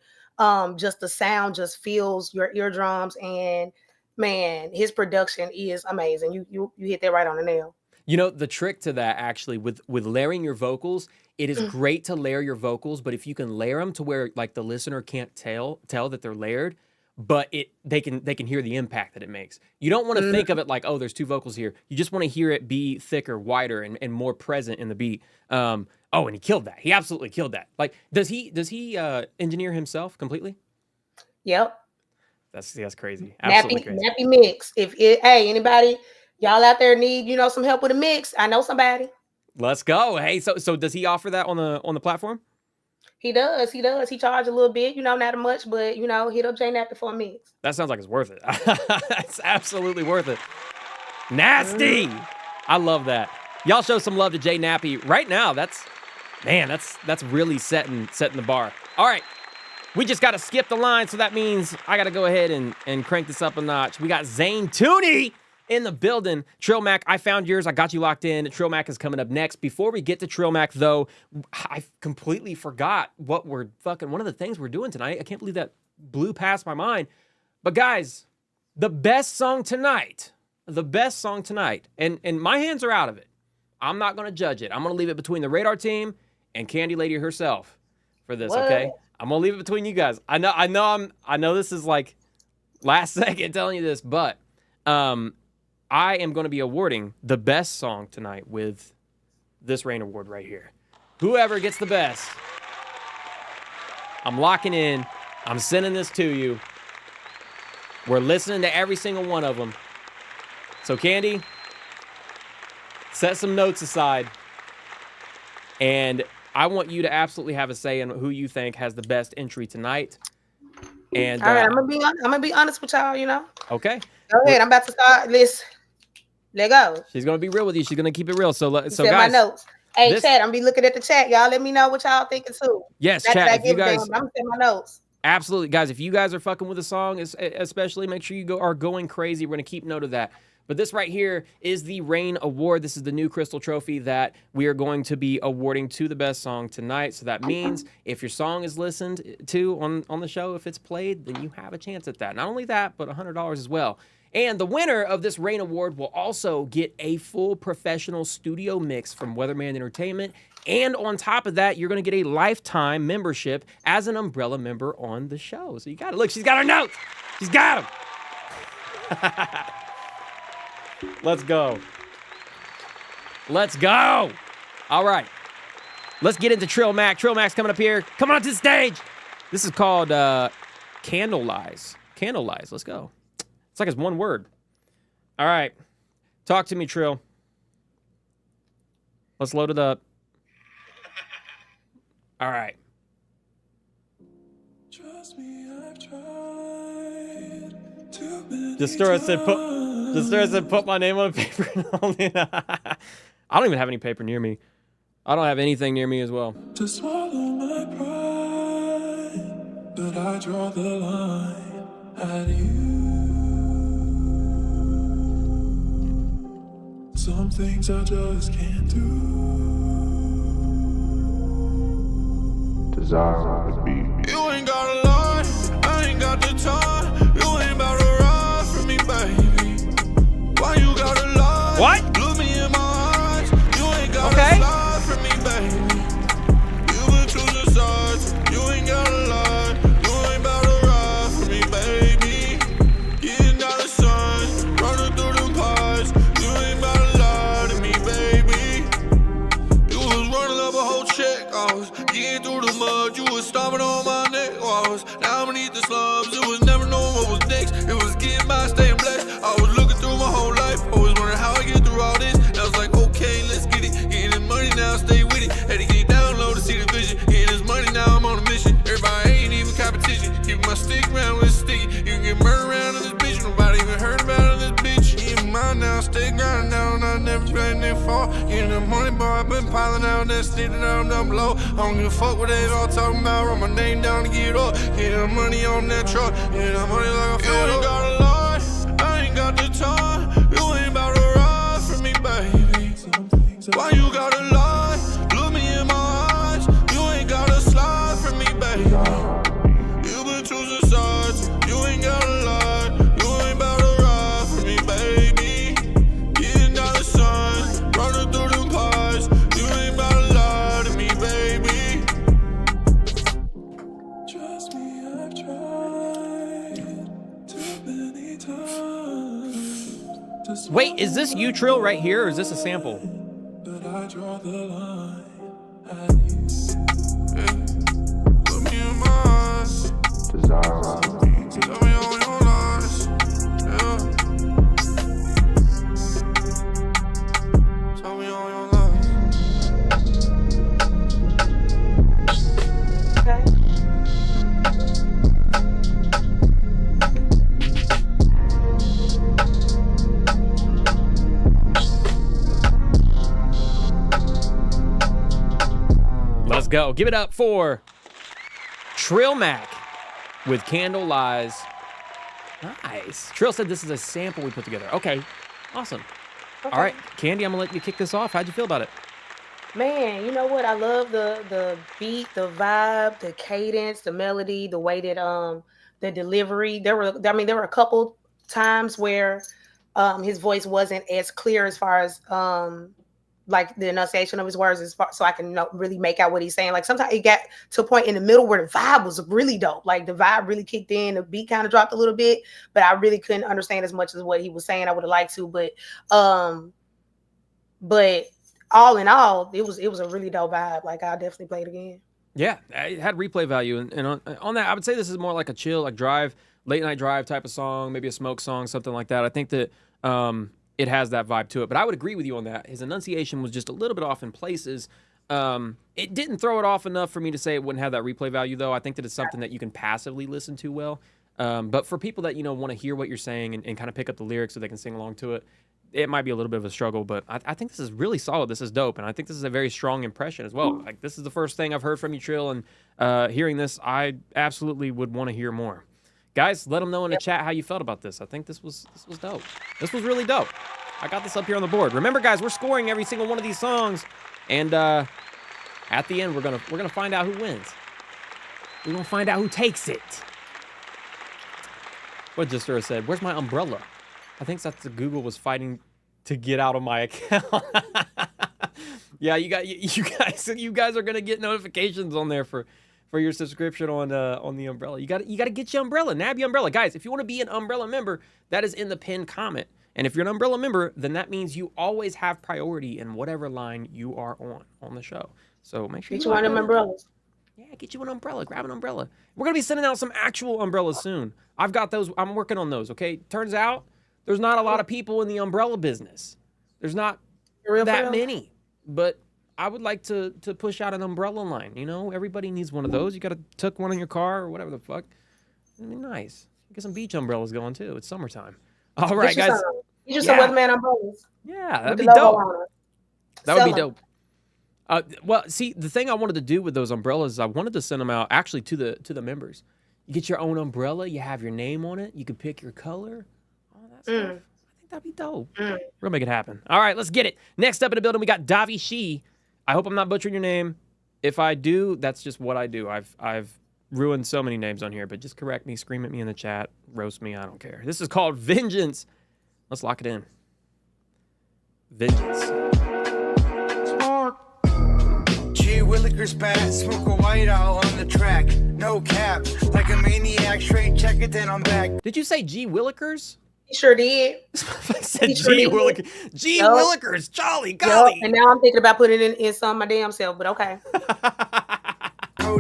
just the sound just fills your eardrums, and man, his production is amazing. You hit that right on the nail. You know, the trick to that actually with layering your vocals, it is great to layer your vocals, but if you can layer them to where like the listener can't tell that they're layered, but they can hear the impact that it makes. You don't want to think of it like, oh, there's two vocals here. You just want to hear it be thicker, wider, and more present in the beat. And he killed that. He absolutely killed that. Like, does he engineer himself completely? Yep. That's crazy. Absolutely crazy. Nappy mix. Anybody, y'all out there need some help with a mix? I know somebody. Let's go. Hey, so does he offer that on the platform? He does. He charges a little bit, not much, but hit up Jay Nappy for a mix. That sounds like it's worth it. It's absolutely worth it. Nasty. I love that. Y'all show some love to Jay Nappy right now. That's really setting the bar. All right. We just got to skip the line, so that means I got to go ahead and crank this up a notch. We got Zane Tooney in the building. Trill Mac, I found yours. I got you locked in. Trill Mac is coming up next. Before we get to Trill Mac, though, I completely forgot one of the things we're doing tonight. I can't believe that blew past my mind. But guys, the best song tonight, and my hands are out of it. I'm not going to judge it. I'm going to leave it between the Radar team and Candy Lady herself for this, okay? I'm going to leave it between you guys. I know this is like last second telling you this, but I am going to be awarding the best song tonight with this Rain Award right here. Whoever gets the best, I'm locking in. I'm sending this to you. We're listening to every single one of them. So, Candy, set some notes aside. And I want you to absolutely have a say in who you think has the best entry tonight. And all right, I'm gonna be honest with y'all. Okay. Go ahead. I'm about to start this. Let go. She's gonna be real with you. She's gonna keep it real. So guys, my notes. Hey, chat. I'm gonna be looking at the chat. Y'all, let me know what y'all thinking too. Yes, chat. If you guys, I'm gonna send my notes. Absolutely, guys. If you guys are fucking with a song, especially make sure you are going crazy. We're gonna keep note of that. But this right here is the Rain Award. This is the new Crystal Trophy that we are going to be awarding to the best song tonight. So that means if your song is listened to on the show, if it's played, then you have a chance at that. Not only that, but $100 as well. And the winner of this Rain Award will also get a full professional studio mix from Weatherman Entertainment. And on top of that, you're going to get a lifetime membership as an umbrella member on the show. So you got to look. She's got her notes. She's got them. Let's go. Let's go. All right. Let's get into Trill Mac. Trill Mac's coming up here. Come on to the stage. This is called Candle Lies. Candle Lies. Let's go. It's like it's one word. All right. Talk to me, Trill. Let's load it up. All right. Try Justura said, put my name on a paper. I don't even have any paper near me. I don't have anything near me as well. To swallow my pride, but I draw the line at you. Some things I just can't do. Desire on the beat. You ain't got a lie, I ain't got the time. You ain't about to ride for me, baby. Why you gotta lie? What? Look me in my eyes. You ain't gotta Okay. slide for me, baby. You been choosing sides. You ain't gotta lie. You ain't about to ride for me, baby. Getting out of signs, running through them pies. You ain't about to lie to me, baby. You was running up a whole check. I was getting through the mud. You was stomping on my neck. I was down beneath the slums. It was never knowing what was next. It was getting by, staying blessed. I was looking through my whole life. Always wondering how I get through all this. And I was like, okay, let's get it. Getting this money now, stay with it. Had to get down low to see the vision. Getting this money now, I'm on a mission. Everybody ain't even competition. Keep my stick around with sticky. You can get murdered around in this bitch. Nobody even heard about this bitch. Getting mine now, stay grinding down. I never playing that far. Getting the money, boy, I've been piling out that stick down below. I don't give a fuck what they all talking about. Run my name down to get up. Getting the money on that truck. Getting the money like a fed up. You ain't got a lie, I ain't got the time. You ain't about to ride for me, baby. Why you gotta lie? Look me in my eyes. You ain't gotta slide for me, baby. You been choosing sides. You ain't gotta lie. You ain't about to ride for me, baby. Getting out of signs, running through them pies. You ain't about to lie to me, baby. Trust me, I've tried too many times. Wait, is this you trill right here, or is this a sample? But I draw the line at you. Yeah. Look me in my eyes. Desire on the beat. Tell me all your lies. Yeah. Tell me all your lies. Okay. Let's go. Give it up for Trill Mac with Candle Lies. Nice. Trill said this is a sample we put together. Okay. Awesome. Okay. All right, Candy, I'm going to let you kick this off. How'd you feel about it? Man, you know what? I love the beat, the vibe, the cadence, the melody, the way that the delivery. There were a couple times where his voice wasn't as clear as far as like the enunciation of his words, so I can really make out what he's saying. Like sometimes it got to a point in the middle where the vibe was really dope. Like the vibe really kicked in, the beat kind of dropped a little bit, but I really couldn't understand as much as what he was saying. I would have liked to, but all in all, it was a really dope vibe. Like I'll definitely play it again. Yeah, it had replay value, and on that, I would say this is more like a chill, like drive, late night drive type of song, maybe a smoke song, something like that. I think that it has that vibe to it. But I would agree with you on that. His enunciation was just a little bit off in places. It didn't throw it off enough for me to say it wouldn't have that replay value, though. I think that it's something that you can passively listen to well. But for people that want to hear what you're saying and kind of pick up the lyrics so they can sing along to it, it might be a little bit of a struggle. But I think this is really solid. This is dope, and I think this is a very strong impression as well. Like this is the first thing I've heard from you, Trill, and hearing this, I absolutely would want to hear more. Guys, let them know in the chat how you felt about this. I think this was dope. This was really dope. I got this up here on the board. Remember, guys, we're scoring every single one of these songs, and at the end, we're gonna find out who wins. We're gonna find out who takes it. What Justura said? Where's my umbrella? I think that's the Google was fighting to get out of my account. Yeah, you guys are gonna get notifications on there for your subscription on the umbrella. You got to get your umbrella. Nab your umbrella, guys. If you want to be an umbrella member, that is in the pinned comment. And if you're an umbrella member, then that means you always have priority in whatever line you are on the show. So make sure you want them umbrellas. Yeah, get you an umbrella. Grab an umbrella. We're gonna be sending out some actual umbrellas soon. I've got those. I'm working on those. Okay. Turns out there's not a lot of people in the umbrella business. There's not that many, but I would like to push out an umbrella line. Everybody needs one of those. You got to tuck one in your car or whatever the fuck. It'd be nice. Get some beach umbrellas going too. It's summertime. All right, guys. You just some Weatherman umbrellas. Yeah, that'd with be the logo dope. on it. That would be Sell 'em. dope. Well, see, the thing I wanted to do with those umbrellas is I wanted to send them out actually to the members. You get your own umbrella. You have your name on it. You can pick your color. All that stuff. I think that'd be dope. We'll make it happen. All right, let's get it. Next up in the building, we got Davi Shi. I hope I'm not butchering your name. If I do, that's just what I do. I've ruined so many names on here, but just correct me, scream at me in the chat, roast me. I don't care. This is called Vengeance. Let's lock it in. Vengeance. G Willikers bat, smoke a white owl on the track. No cap, like a maniac, straight check it, then I'm back. Did you say G Willikers? He sure did. I said G Willikers. G Willikers, Charlie, golly. And now I'm thinking about putting it in some of my damn self, but okay.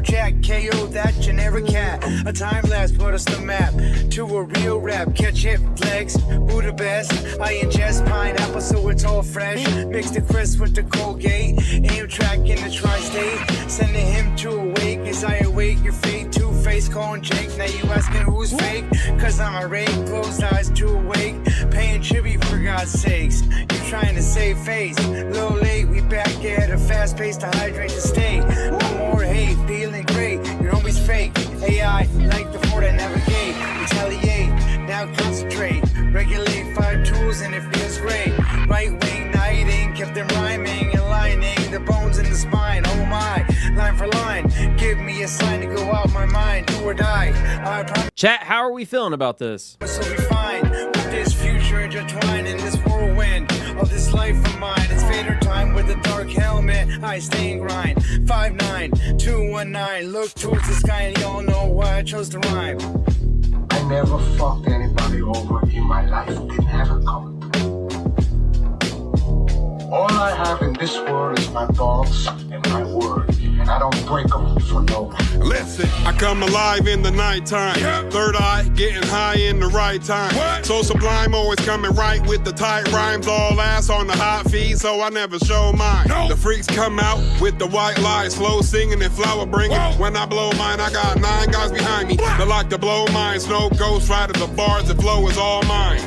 Jack, KO that generic cat. A time lapse put us the map to a real rap. Catch hip legs, who the best? I ingest pineapple so it's all fresh. Mix the crisp with the Colgate. Aim track in the tri-state. Sending him to awake as I await your fate. Two-face calling Jake. Now you asking who's fake? Cause I'm irate, closed eyes too awake. Paying tribute for God's sakes. You trying to save face. Little late, we back at a fast pace to hydrate the state. No more hate, feeling great. Your homies fake. AI, like the fort I navigate. Retaliate, now concentrate. Regulate 5 tools and it feels great. Right wing, nighting, kept them rhyming and lining. The bones in the spine, oh my. Line for line, give me a sign to go out my mind. Do or die. I promise. Chat, how are we feeling about this? So be fine with this future intertwined in this whirlwind of this life of mine. It's fader time with a dark helmet. I stay and grind. 5'9", 219. Look towards the sky and y'all know why I chose to rhyme. I never fucked anybody over in my life. Didn't have a comment. All I have in this world is my thoughts and my word, and I don't break them for no one. Listen, I come alive in the nighttime. Third eye, getting high in the right time. So sublime, always coming right with the tight rhymes. All ass on the hot feed, so I never show mine. The freaks come out with the white lies, slow singing and flower bringing. When I blow mine, I got 9 guys behind me. They like to blow mine. Snow Ghost Rider, the bars, the flow is all mine.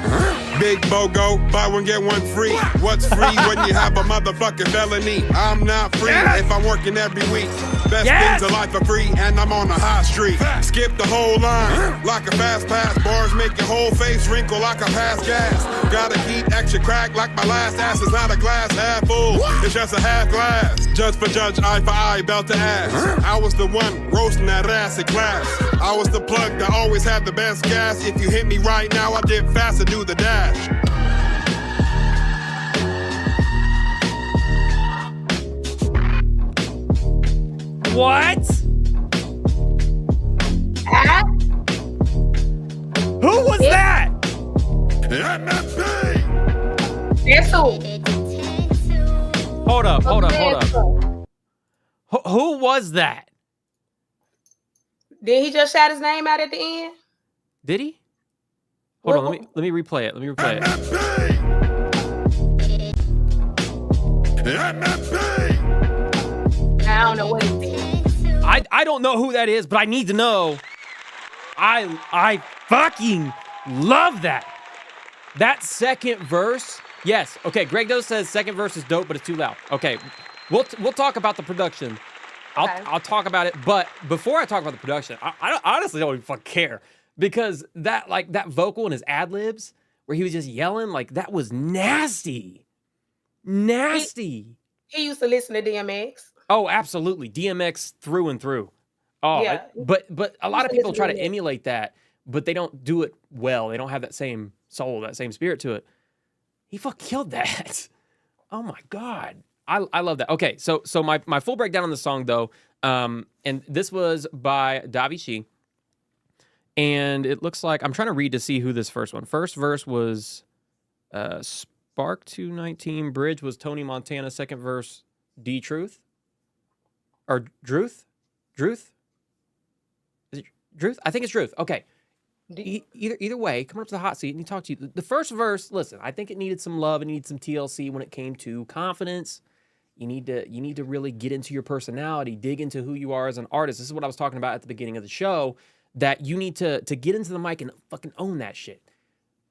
Big BOGO, buy one get one free. What's free when you have a motherfucking felony? I'm not free if I'm working every week. Best things of life are free, and I'm on a hot streak. Skip the whole line like a fast pass. Bars make your whole face wrinkle like a past gas. Gotta keep extra crack like my last ass is not a glass half full. It's just a half glass. Judge for judge, eye for eye, belt to ass. I was the one roasting that ass in class. I was the plug that always had the best gas. If you hit me right now, I dip fast and do the dash. What? Who was that? That's who. Hold up. Who was that? Did he just shout his name out at the end? Did he? Hold on, let me replay it. I don't know what he did. I don't know who that is, but I need to know. I fucking love that. That second verse. Yes. Okay. Greg Doe says second verse is dope, but it's too loud. Okay. We'll talk about the production. I'll talk about it. But before I talk about the production, I honestly don't even fucking care, because that vocal and his ad libs where he was just yelling, like, that was nasty. Nasty. He used to listen to DMX. Oh, absolutely. DMX through and through. Oh, Yeah. but a lot of people try to emulate that, but they don't do it well. They don't have that same soul, that same spirit to it. He fucking killed that. Oh my God. I love that. Okay, so my full breakdown on the song though, and this was by Davi Shi. And it looks like, I'm trying to read to see who this first verse was Spark 219, bridge was Tony Montana, second verse D Truth. Or Druth? Is it Druth? I think it's Druth. Okay. Either way, come up to the hot seat and he talked to you. The first verse, listen, I think it needed some love. It needed some TLC when it came to confidence. You need to really get into your personality, dig into who you are as an artist. This is what I was talking about at the beginning of the show, that you need to get into the mic and fucking own that shit.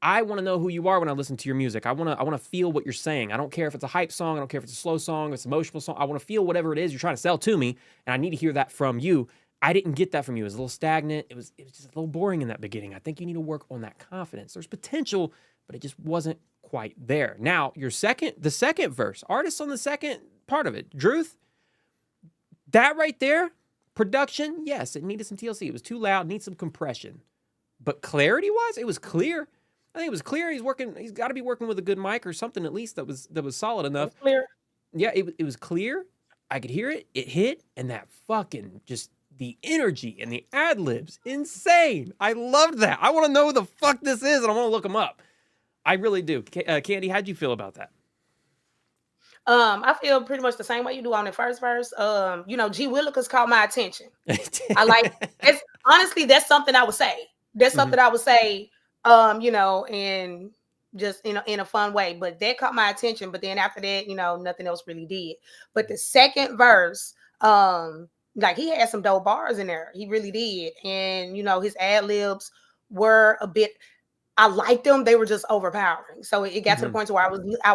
I want to know who you are when I listen to your music. I want to feel what you're saying. I don't care if it's a hype song. I don't care if it's a slow song, it's an emotional song. I want to feel whatever it is you're trying to sell to me, and I need to hear that from you. I didn't get that from you. It was a little stagnant. It was just a little boring in that beginning. I think you need to work on that confidence. There's potential, but it just wasn't quite there. Now, the second verse, artists on the second part of it, Druth, that right there, production, yes, it needed some TLC. It was too loud, needs some compression. But clarity-wise, it was clear. I think it was clear. He's got to be working with a good mic or something at least that was solid enough. Clear. Yeah, it was clear. I could hear it. It hit, and that fucking just the energy and the ad-libs, insane. I loved that. I want to know who the fuck this is, and I want to look him up. I really do. Candy, how'd you feel about that? I feel pretty much the same way you do on the first verse. G Willikers caught my attention. I like it's honestly that's something I would say. That's something I would say, and just in a fun way. But that caught my attention. But then after that, nothing else really did. But the second verse, like he had some dope bars in there. He really did. And his ad-libs were a bit, I liked them. They were just overpowering. So it got to the point where I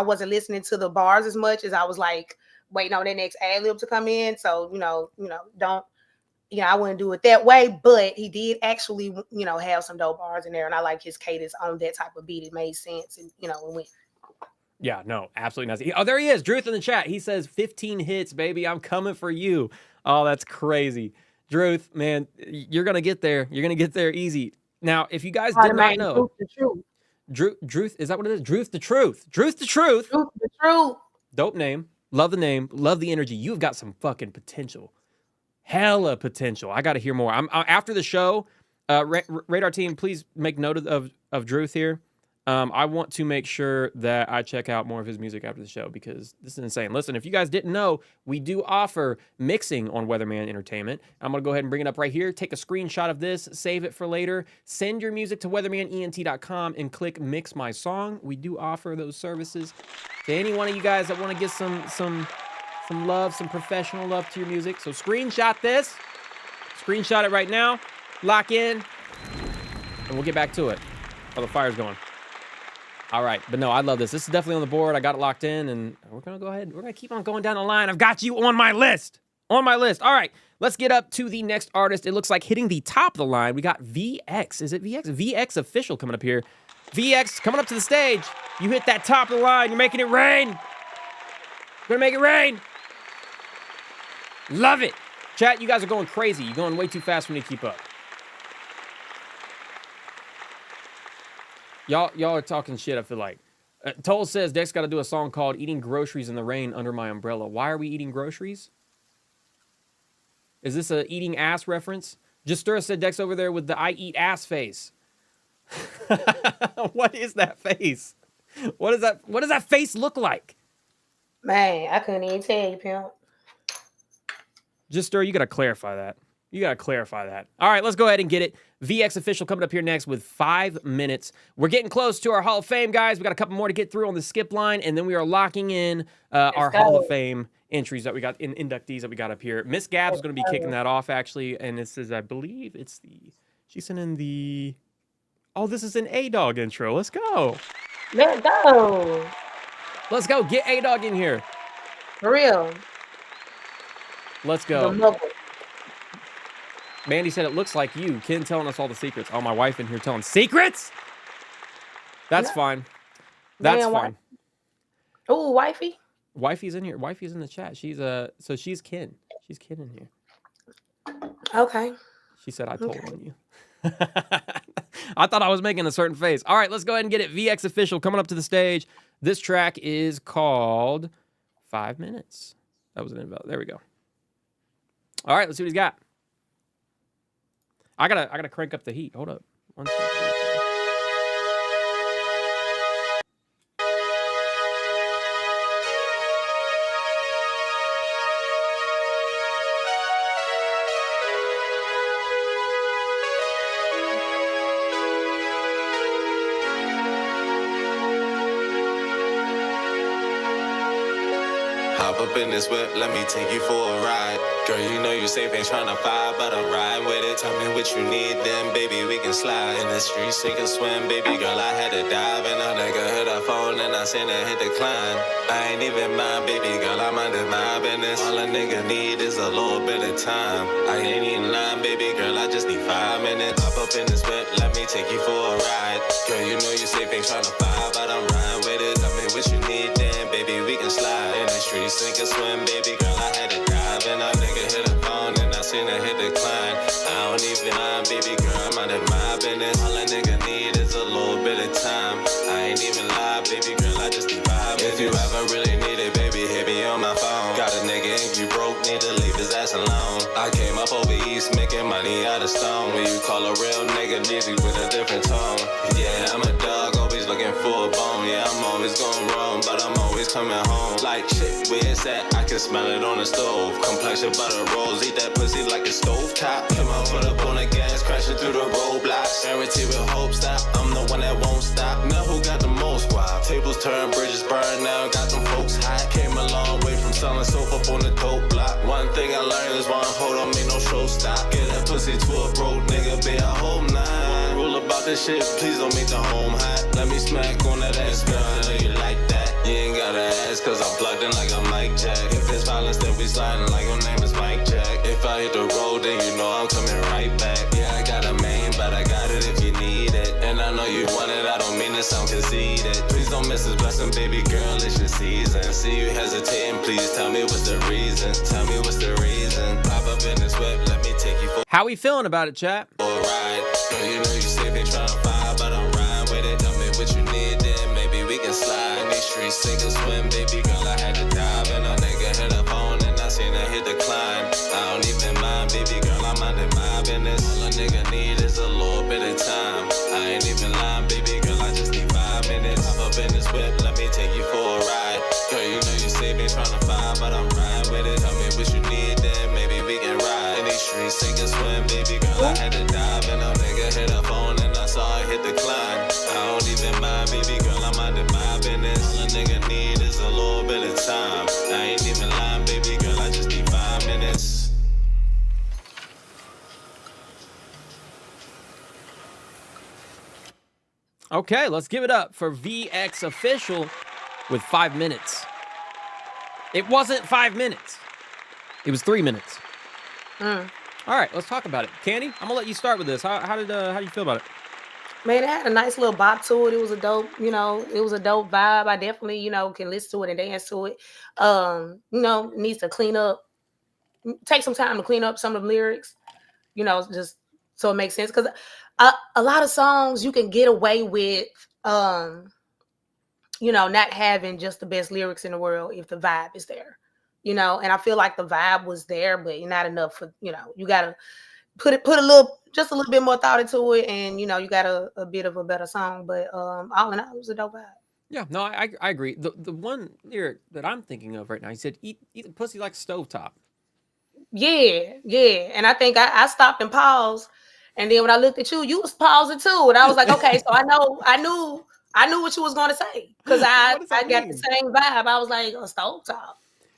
wasn't listening to the bars as much as I was like waiting on that next ad-lib to come in. So, I wouldn't do it that way, but he did actually, have some dope bars in there. And I like his cadence on that type of beat. It made sense. And, it went. Yeah, no, absolutely not. Oh, there he is. Druth in the chat. He says 15 hits, baby. I'm coming for you. Oh, that's crazy. Druth, man, you're going to get there. You're going to get there easy. Now, if you guys did not know, Druth, is that what it is? Druth the Truth. Druth the Truth. Druth the Truth. Dope name. Love the name. Love the energy. You've got some fucking potential. Hella potential. I got to hear more. After the show, Radar team, please make note of Druth here. I want to make sure that I check out more of his music after the show because this is insane. Listen, if you guys didn't know, we do offer mixing on Weatherman Entertainment. I'm going to go ahead and bring it up right here. Take a screenshot of this, save it for later. Send your music to WeathermanENT.com and click Mix My Song. We do offer those services to any one of you guys that want to get some love, some professional love to your music. So screenshot this. Screenshot it right now. Lock in. And we'll get back to it. Oh, the fire's going. All right, but no, I love this. This is definitely on the board. I got it locked in, and we're going to go ahead. We're going to keep on going down the line. I've got you on my list. On my list. All right, let's get up to the next artist. It looks like hitting the top of the line. We got VX. Is it VX? VX Official coming up here. VX coming up to the stage. You hit that top of the line. You're making it rain. You're going to make it rain. Love it. Chat, you guys are going crazy. You're going way too fast for me to keep up. Y'all are talking shit, I feel like. Toll says Dex got to do a song called Eating Groceries in the Rain Under My Umbrella. Why are we eating groceries? Is this a eating ass reference? Justura said Dex over there with the I eat ass face. What is that face? What does that face look like? Man, I couldn't even tell you, pimp. Justura, you got to clarify that. You got to clarify that. All right, let's go ahead and get it. VX Official coming up here next with 5 minutes. We're getting close to our Hall of Fame, guys. We got a couple more to get through on the skip line, and then we are locking in our Hall of Fame entries that we got, inductees that we got up here. Miss Gab's going to be kicking that off, actually, and this is, I believe, she sent in the, this is an A-Dog intro. Let's go. Let's go. Let's go. Get A-Dog in here. For real. Let's go. Mandy said, it looks like you. Ken telling us all the secrets. Oh, my wife in here telling secrets? That's fine. That's fine. Oh, wifey? Wifey's in here. Wifey's in the chat. She's she's Ken. She's Ken in here. Okay. She said, I told on you. I thought I was making a certain face. All right, let's go ahead and get it. VX Official coming up to the stage. This track is called 5 Minutes. That was an invalid. There we go. All right, let's see what he's got. I gotta crank up the heat. Hold up. 1 second. Hop up up in this whip, let me take you for a ride. Girl, you know you safe, ain't tryna fight, but I'm riding with it. Tell me what you need, then baby, we can slide. In the streets, sink or swim, baby girl, I had to dive. And a nigga hit her phone, and I seen her hit decline. I ain't even mind, baby girl, I'm under my business. All a nigga need is a little bit of time. I ain't even lying, baby girl, I just need 5 minutes. Hop up in this whip, let me take you for a ride. Girl, you know you safe, ain't tryna fight, but I'm riding with it. Tell me what you need, then baby, we can slide. In the streets, sink or swim, baby girl, I had to dive. And a nigga hit her phone, and I seen her hit decline. I don't even mind, baby girl, I'm under my business. All a nigga need is a little bit of time. I ain't even lie, baby girl, I just need 5 minutes. If you ever really need it, baby, hit me on my phone. Got a nigga and you broke, need to leave his ass alone. I came up over east, making money out of stone. When you call a real nigga, Dizzy with a different tone. Yeah, I'm a dog, always looking for a bone. Yeah, I'm always going wrong, but I'm always coming home. Like shit, where it's at, I can smell it on the stove. Complexion butter rolls, eat that pussy like a stove top. Come on, put up on the gas, crashing through the roadblocks. Guarantee with hope stop, I'm the one that won't stop. Now who got the most guap? Tables turn, bridges burn, now got them folks hot. Came a long way from selling soap up on the dope block. One thing I learned is one hold on, make no show stop. Get that pussy to a broke nigga, be a whole nine. Rule about this shit, please don't make the home hot. Let me smack on that ass, girl, I know you like that. You ain't gotta ask, cause I'm plugged in like a mic jack. If it's violence, then we sliding like your name is Mike Jack. If I hit the road, then you know I'm coming right back. Yeah, I got a main, but I got it if you need it. And I know you want it, I don't mean to sound conceited. Please don't miss this blessing, baby girl, it's your season. See you hesitating, please tell me what's the reason. Tell me what's the reason. Pop up in this whip, let me take you for How we feeling about it, chat? a ride. Girl, you know you safe, ain't tryna fight, but I'm riding with it. Tell me what you need, then maybe we can slide. In these streets, sink or swim, baby girl, I had to dive. And a nigga hit her phone, and I seen her hit decline. I don't even mind, baby girl, I'm under my business. All a nigga need is a little bit of time. I ain't even lying, baby girl, I just need 5 minutes. Hop up in this whip, let me take you for a ride. Girl, you know you safe, ain't tryna fight, but I'm riding with it. Tell me what you need, then maybe we can ride. In these streets, sink or swim, baby girl, I had to dive. And a nigga hit her phone, and I saw her hit decline. I don't even mind, baby girl, I'm under my business. All a nigga need is a little bit of time. I ain't even lying, baby girl, I just need 5 minutes. Okay, let's give it up for VX Official with 5 minutes. It wasn't 5 minutes. It was 3 minutes. All right, let's talk about it. Candy, I'm gonna let you start with this. How do you feel about it? Man, it had a nice little bop to it. It was a dope, it was a dope vibe. I definitely, can listen to it and dance to it. Needs to take some time to clean up some of the lyrics, just so it makes sense. Because a lot of songs you can get away with, not having just the best lyrics in the world if the vibe is there, and I feel like the vibe was there, but not enough for, you gotta put just a little bit more thought into it, and you got a bit of a better song. But all in all, it was a dope vibe. Yeah, no, I agree. The one lyric that I'm thinking of right now, he said, "Eat the pussy like a stovetop." Yeah, and I think I stopped and paused, and then when I looked at you, you was pausing too, and I was like, okay, so I knew what you was going to say, because I got the same vibe. I was like, a stovetop.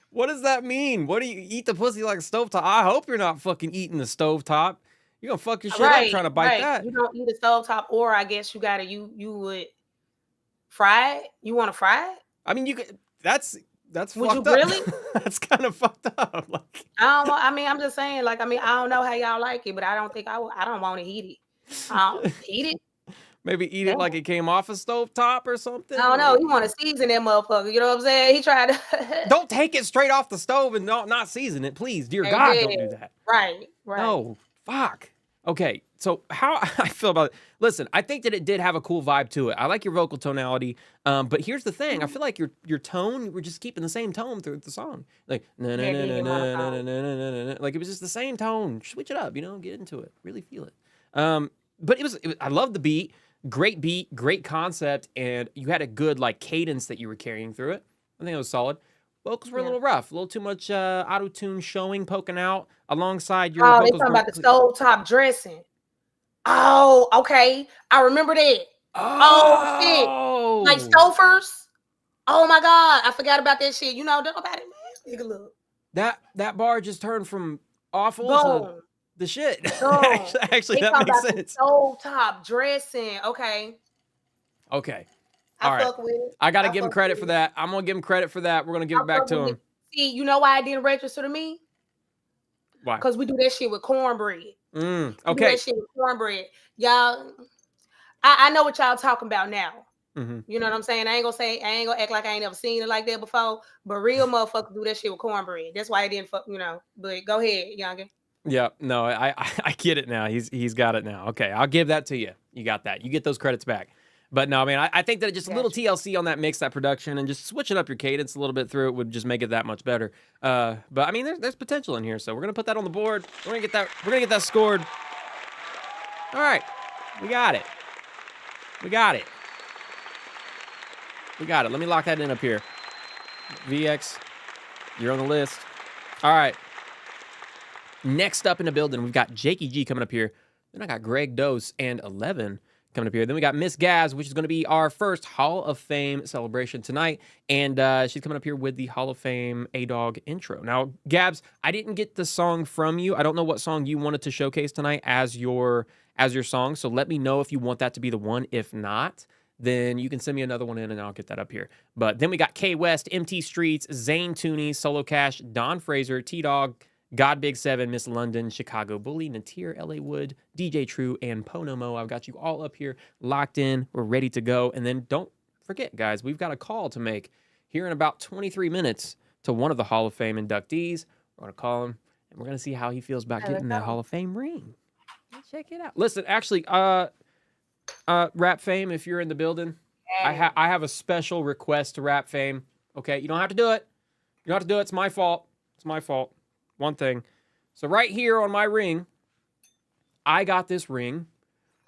What does that mean? What do you eat the pussy like a stovetop? I hope you're not fucking eating the stovetop. You're gonna fuck your shit up trying to bite that. You don't eat a stovetop, or I guess you would fry it. You want to fry it? I mean, you could. That's would fucked you up. really? That's kind of fucked up. Like, I don't know. I mean, I'm just saying. Like, I mean, I don't know how y'all like it, but I don't think I don't want to eat it. Eat it. Maybe eat it like it came off a stovetop or something. I don't know. He want to season that motherfucker. You know what I'm saying? He tried to. Don't take it straight off the stove and not season it, please. Dear God, don't do that. Right. No, fuck. Okay, so how I feel about it. Listen, I think that it did have a cool vibe to it. I like your vocal tonality, but here's the thing. I feel like your tone, we're just keeping the same tone through the song. Like, like it was just the same tone. Switch it up, get into it. Really feel it. But it was I love the beat. Great beat, great concept, and you had a good cadence that you were carrying through it. I think it was solid. Vocals were a little rough, a little too much auto-tune poking out alongside your vocals. They talking about the stovetop dressing. Oh, okay. I remember that. Oh shit. Like Stofers. Oh my God. I forgot about that shit. Nobody, Nigga, look. That bar just turned from awful to the shit. Actually, that makes sense. So top dressing. Okay. Okay. I All right. fuck with it. I got to give him credit for that. I'm going to give him credit for that. We're going to give it back to him. See, you know why it didn't register to me? Why? Because we do that shit with cornbread. Okay. We do that shit with cornbread. Y'all, I know what y'all talking about now. You know what I'm saying? I ain't gonna act like I ain't never seen it like that before. But real motherfuckers do that shit with cornbread. That's why it didn't fuck, you know. But go ahead, youngin. Yeah, no, I get it now. He's got it now. Okay, I'll give that to you. You got that. You get those credits back. But no, man, I think that just a little TLC on that mix, that production, and just switching up your cadence a little bit through it would just make it that much better. But I mean, there's potential in here, so we're gonna put that on the board. We're gonna get that scored. All right, we got it. We got it. We got it. Let me lock that in up here. VX, you're on the list. All right. Next up in the building, we've got Jakey G coming up here. Then I got Greg Dose and 11 coming up here. Then we got Miss Gaz, which is going to be our first Hall of Fame celebration tonight. And she's coming up here with the Hall of Fame A-Dog intro. Now, Gabs, I didn't get the song from you. I don't know what song you wanted to showcase tonight as your song. So let me know if you want that to be the one. If not, then you can send me another one in and I'll get that up here. But then we got K West, MT Streets, Zane Tooney, Solo Cash, Don Fraser, T-Dog, God Big 7, Miss London, Chicago Bully, Natir, LA Wood, DJ True, and Ponomo. I've got you all up here locked in. We're ready to go. And then don't forget, guys, we've got a call to make here in about 23 minutes to one of the Hall of Fame inductees. We're going to call him, and we're going to see how he feels about getting that Hall of Fame ring. Let's check it out. Listen, actually, RAPFAME, if you're in the building, I have a special request to RAPFAME. Okay, you don't have to do it. You don't have to do it. It's my fault. It's my fault. One thing. So right here on my ring, I got this ring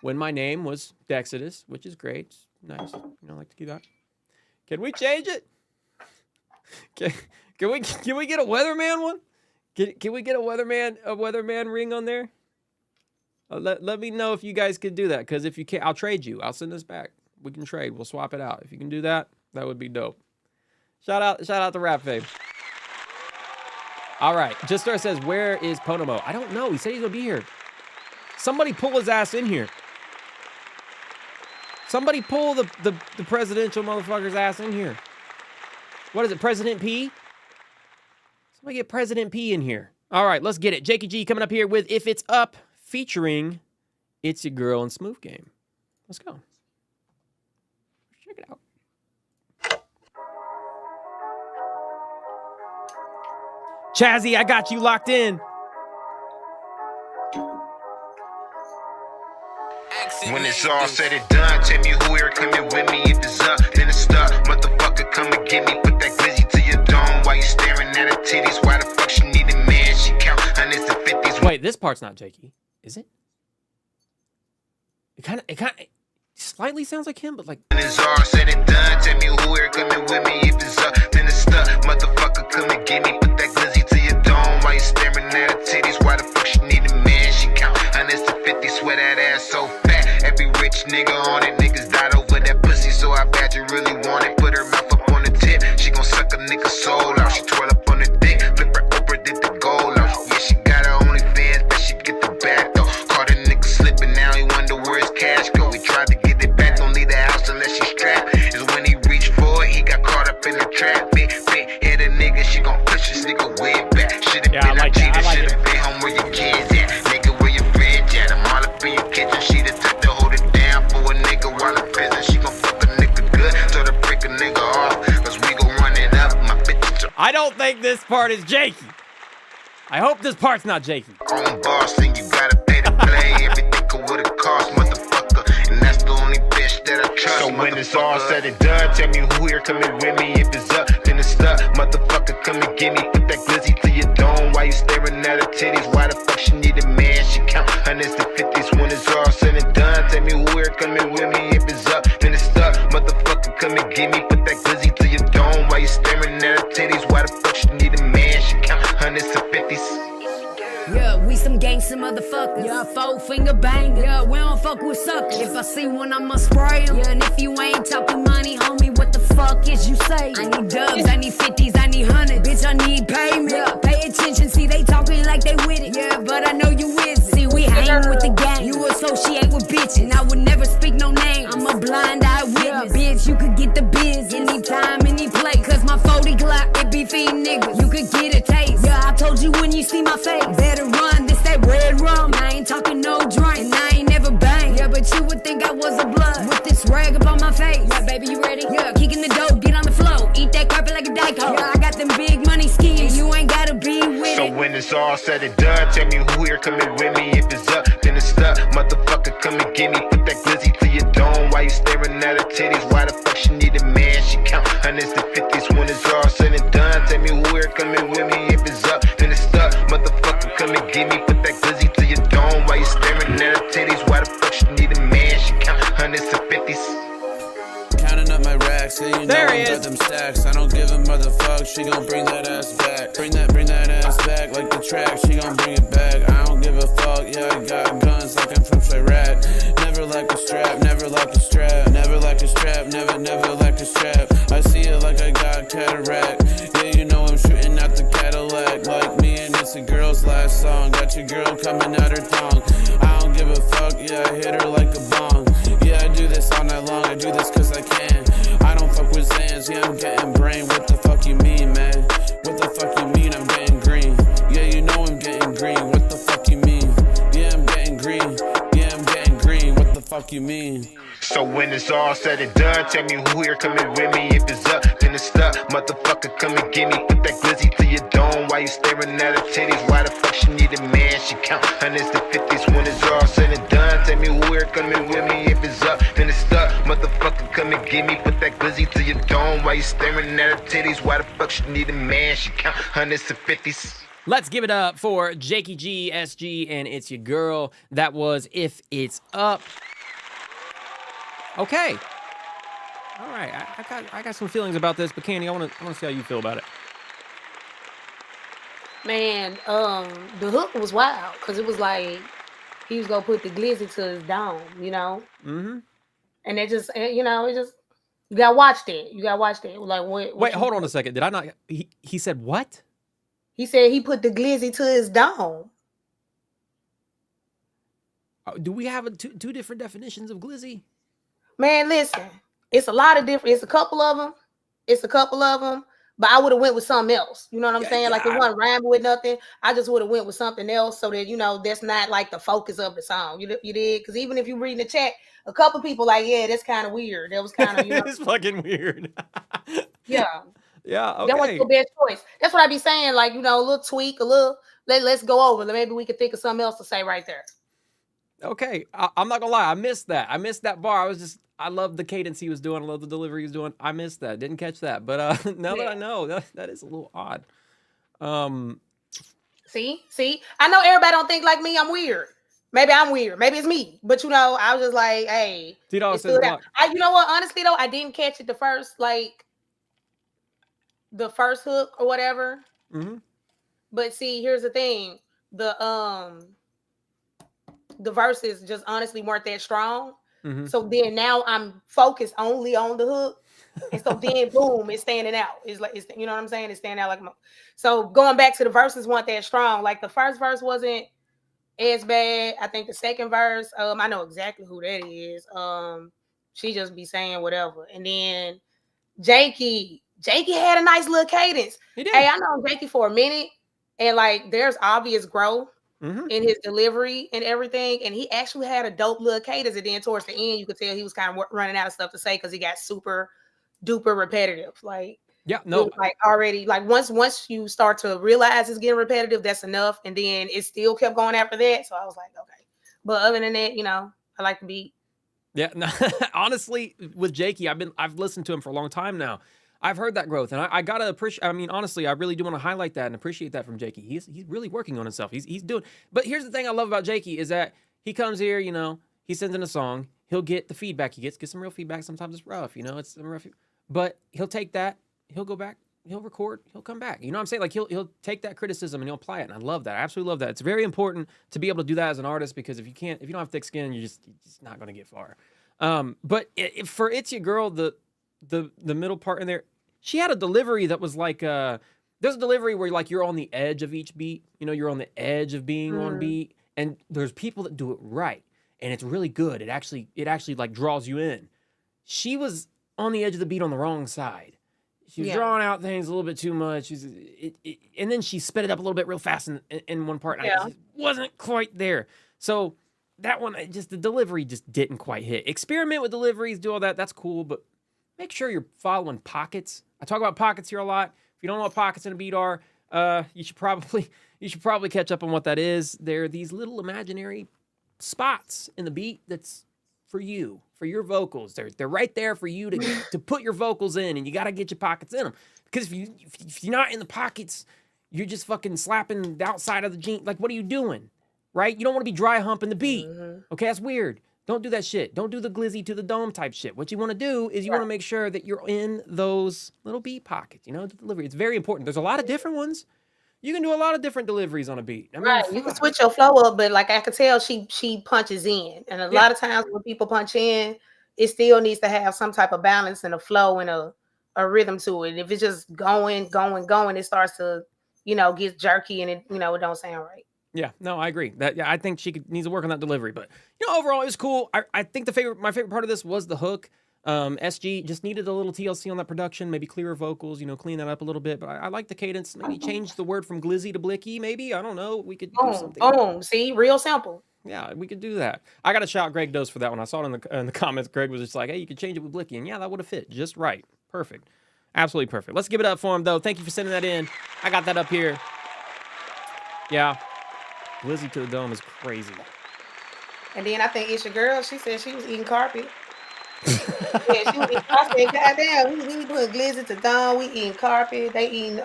when my name was Dexodus, which is great. It's nice. You know, I like to keep that. Can we change it? Can we get a Weatherman one? Can we get a Weatherman ring on there? Let me know if you guys could do that, because if you can't, I'll trade you. I'll send this back. We can trade. We'll swap it out. If you can do that, that would be dope. Shout out to RAPFAME. All right. Justar says, where is Ponomo? I don't know. He said he's going to be here. Somebody pull his ass in here. Somebody pull the presidential motherfucker's ass in here. What is it, President P? Somebody get President P in here. All right, let's get it. Jakey G coming up here with If It's Up, featuring It's Your Girl and Smooth Game. Let's go. Check it out. Chazzy, I got you locked in. When it's all said and done, tell me who here coming with me. If it's up, then it's stuck. Motherfucker, come and get me. Put that glizzy to your dome while you staring at her titties. Why the fuck she need a man? She count hundreds and fifties. Wait, this part's not Jakey, is it? It kind of slightly sounds like him, but like. When it's all said and done, tell me who here coming with me. If it's up, then it's stuck. Motherfucker, come and get me. Put that glizzy to your dome while you staring at her titties. Why the fuck she need a man? She count hundreds and fifties. Swear that ass so fat. Every rich nigga on it. Niggas died over that pussy, so I bet you really want it. Put her mouth up on the tip. She gon' suck a nigga soul out. She twirl up on the dick. Flip her over, did the goal out. Yeah, she got her OnlyFans, but she get the back though. Caught a nigga slipping, now he wonder where his cash go. He tried to get it back, don't leave the house unless she strapped. Is when he reached for it, he got caught up in the trap. Big head a nigga, she gon' push this nigga way back. Should've been a cheater, should've been home where your kids at. Nigga, where your friends at? I'm all up in your kitchen, she the type to hold it down for a nigga while in prison. She gon' fuck a nigga good, so to break a nigga off, cause we gon' run it up. My bitch. I don't think this part is Jakey. I hope this part's not Jakey. On boss, and you gotta pay to play. Everything could would've cost, motherfucker. And that's the only bitch that I trust. So when it's all said and done, tell me who here coming with me. If it's up, then it's stuck. Motherfucker, come and get me. Put that glizzy to your dome while you staring at her titties. Why the fuck she need a man? She count hundreds and fifties. When it's all said and done, tell me who here coming with me. If it's up, then it's stuck. Motherfucker, come and get me. Put that glizzy to your dome while you staring at her titties. Why the fuck she need a man? She count hundreds and fifties. Yeah, we some gangsta motherfuckers. Yeah, 4-finger banger. Yeah, we don't fuck with suckers. If I see one, I'ma spray 'em. Yeah, and if you ain't talking money, homie, what the fuck fuck is you say? I need dubs, I need 50s, I need hundreds. Bitch, I need payment. Yeah, pay attention, see they talking like they with it. Yeah, but I know you with it. See, we hang with the gang. You associate with bitches. And I would never speak no name. I'm a blind eye witness. Yeah, bitch, you could get the biz anytime, any place. Cause my 40 Glock, it be feeding niggas. You could get a taste. Yeah, I told you when you see my face. Better run, this that red rum. I ain't talking no drink, and I ain't never bang. Yeah, but you would think I was a blood with this rag up on my face. Yeah, baby, you ready? Yeah, kicking the dope, get on the floor. Eat that carpet like a dyke-ho. Yeah, I got them big money skis. You ain't gotta be with So it. when it's all said and done, tell me who here coming with me. If it's up, then it's stuck. Motherfucker, come and get me. Put that glizzy to your dome. Why you staring at her titties? Why the fuck she need a man? She count hundreds to 50s when it's all said and done. Tell me who here coming with me. If it's up, then it's stuck. Motherfucker, come and get me. Put that glizzy to your dome. Why you staring at her titties? Why the fuck she need a man? She count hundreds to 50s. Counting up my racks, yeah, you There know he I got is. them stacks. I don't give a motherfuck, she gon' bring that ass back. Bring that ass back like the track, she gon' bring it back. I don't give a fuck, yeah, I got guns like I'm from Chirac. Never like a strap, never like a strap. Never like a strap, never like a strap. I see it like I got cataract. Yeah, you know I'm shooting out the Cadillac. Like me and it's a girl's last song. Got your girl coming out her tongue. I don't give a fuck, yeah, I hit her like a bong. Yeah, I do this all night long, I do this cause I can. I don't fuck with Zans, yeah, I'm getting brain. What the fuck you mean, man? What the fuck you mean I'm getting green? Yeah, you know I'm getting green. What the fuck you mean? Yeah, I'm getting green. Yeah, I'm getting green. What the fuck you mean? So when it's all said and done, tell me who here coming with me. If it's up, then it's stuck. Motherfucker, come and get me. Put that glizzy to your dome. Why you staring at her titties? Why the fuck she need a man? She count hundreds to 50s when it's all said and done. Tell me who here coming with me. If it's up, then it's stuck. Motherfucker, come and get me. Put that glizzy to your dome. Why you staring at her titties? Why the fuck she need a man? She count hundreds to 50s. Let's give it up for Jakey G, SG, and It's Your Girl. That was If It's Up. Okay. All right. I got some feelings about this, but Candy, I want to see how you feel about it. Man, the hook was wild because it was like he was gonna put the glizzy to his dome, you know. Mm-hmm. And it just, you know, it just you gotta watch that. You gotta watch that. Like what? Wait, hold on a second. Did I not? He said what? He said he put the glizzy to his dome. Do we have two different definitions of glizzy? Man, listen, it's a lot of different. It's a couple of them. But I would have went with something else. You know what I'm saying? yeah. Like it wasn't rhyming with nothing. I just would have went with something else so that, you know, that's not like the focus of the song. You did? Because even if you read in the chat, a couple people like, yeah, that's kind of weird. That was kind of, you know. It's fucking weird. Yeah. Yeah, okay. That was your best choice. That's what I be saying. Like, you know, a little tweak, let's go over. Maybe we could think of something else to say right there. Okay. I'm not gonna lie. I missed that. I missed that bar. I love the cadence he was doing. I love the delivery he was doing. I missed that. Didn't catch that. But now that I know, that is a little odd. See? I know everybody don't think like me. I'm weird. Maybe I'm weird. Maybe it's me. But, you know, I was just like, hey. You know what? Honestly, though, I didn't catch it the first hook or whatever. Mm-hmm. But see, here's the thing. The verses just honestly weren't that strong. Mm-hmm. So then now I'm focused only on the hook. And so then boom, it's standing out. It's like, you know what I'm saying? It's standing out like so going back to the verses weren't that strong. Like the first verse wasn't as bad. I think the second verse, I know exactly who that is. She just be saying whatever. And then Jakey had a nice little cadence. He did. Hey, I know Jakey for a minute, and like there's obvious growth. Mm-hmm. In his delivery and everything, and he actually had a dope little cadence. And then towards the end, you could tell he was kind of running out of stuff to say because he got super duper repetitive. Like, yeah, no, like already, like once you start to realize it's getting repetitive, that's enough. And then it still kept going after that. So I was like, okay. But other than that, you know, I like the beat. Yeah, no, honestly, with Jakey, I've listened to him for a long time now. I've heard that growth, and I gotta appreciate. I mean, honestly, I really do want to highlight that and appreciate that from Jakey. He's really working on himself. He's doing. But here's the thing I love about Jakey is that he comes here, you know, he sends in a song, he'll get the feedback he gets some real feedback. Sometimes it's rough, you know, it's some rough, but he'll take that, he'll go back, he'll record, he'll come back. You know what I'm saying? Like he'll take that criticism and he'll apply it, and I love that. I absolutely love that. It's very important to be able to do that as an artist because if you don't have thick skin, you're just not gonna get far. But for It's Your Girl, the middle part in there. She had a delivery that was like there's a delivery where like you're on the edge of each beat. You know, you're on the edge of being on beat, and there's people that do it right, and it's really good. It actually like draws you in. She was on the edge of the beat on the wrong side. She was drawing out things a little bit too much. And then she sped it up a little bit real fast in one part. Yeah. I wasn't quite there. So that one, the delivery just didn't quite hit. Experiment with deliveries, do all that. That's cool, but make sure you're following pockets. I talk about pockets here a lot. If you don't know what pockets in a beat are, you should probably catch up on what that is. They're these little imaginary spots in the beat that's for you, for your vocals. They're right there for you to put your vocals in, and you got to get your pockets in them. Because if you're not in the pockets, you're just fucking slapping the outside of the jean. Like, what are you doing? Right? You don't want to be dry humping the beat. Okay, that's weird. Don't do that shit. Don't do the glizzy to the dome type shit. What you want to do is you want to make sure that you're in those little beat pockets, the delivery. It's very important. There's a lot of different ones. You can do a lot of different deliveries on a beat. I mean, you can switch your flow up, but like I could tell she punches in. And a lot of times when people punch in, it still needs to have some type of balance and a flow and a rhythm to it. If it's just going, it starts to, get jerky and it don't sound right. Yeah, no, I agree. I think she needs to work on that delivery. But overall, it was cool. I think my favorite part of this was the hook. SG just needed a little TLC on that production, maybe clearer vocals, clean that up a little bit. But I like the cadence. Maybe change the word from glizzy to blicky. Maybe, I don't know. We could do something. See, real simple. Yeah, we could do that. I got to shout Greg Dose for that one. I saw it in the comments. Greg was just like, hey, you could change it with blicky. And yeah, that would have fit just right. Perfect. Absolutely perfect. Let's give it up for him, though. Thank you for sending that in. I got that up here. Yeah. Glizzy to the dome is crazy. And then I think it's your girl. She said she was eating carpet. I said, goddamn, we doing glizzy to dome. We eating carpet. They eating,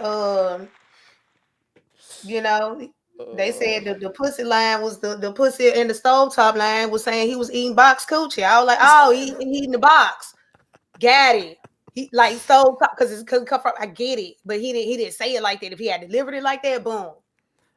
they said the pussy line was the pussy in the stovetop line was saying he was eating box coochie. I was like, oh, he eating the box. Got it. He like stove because it couldn't come from. I get it, but he didn't say it like that. If he had delivered it like that, boom.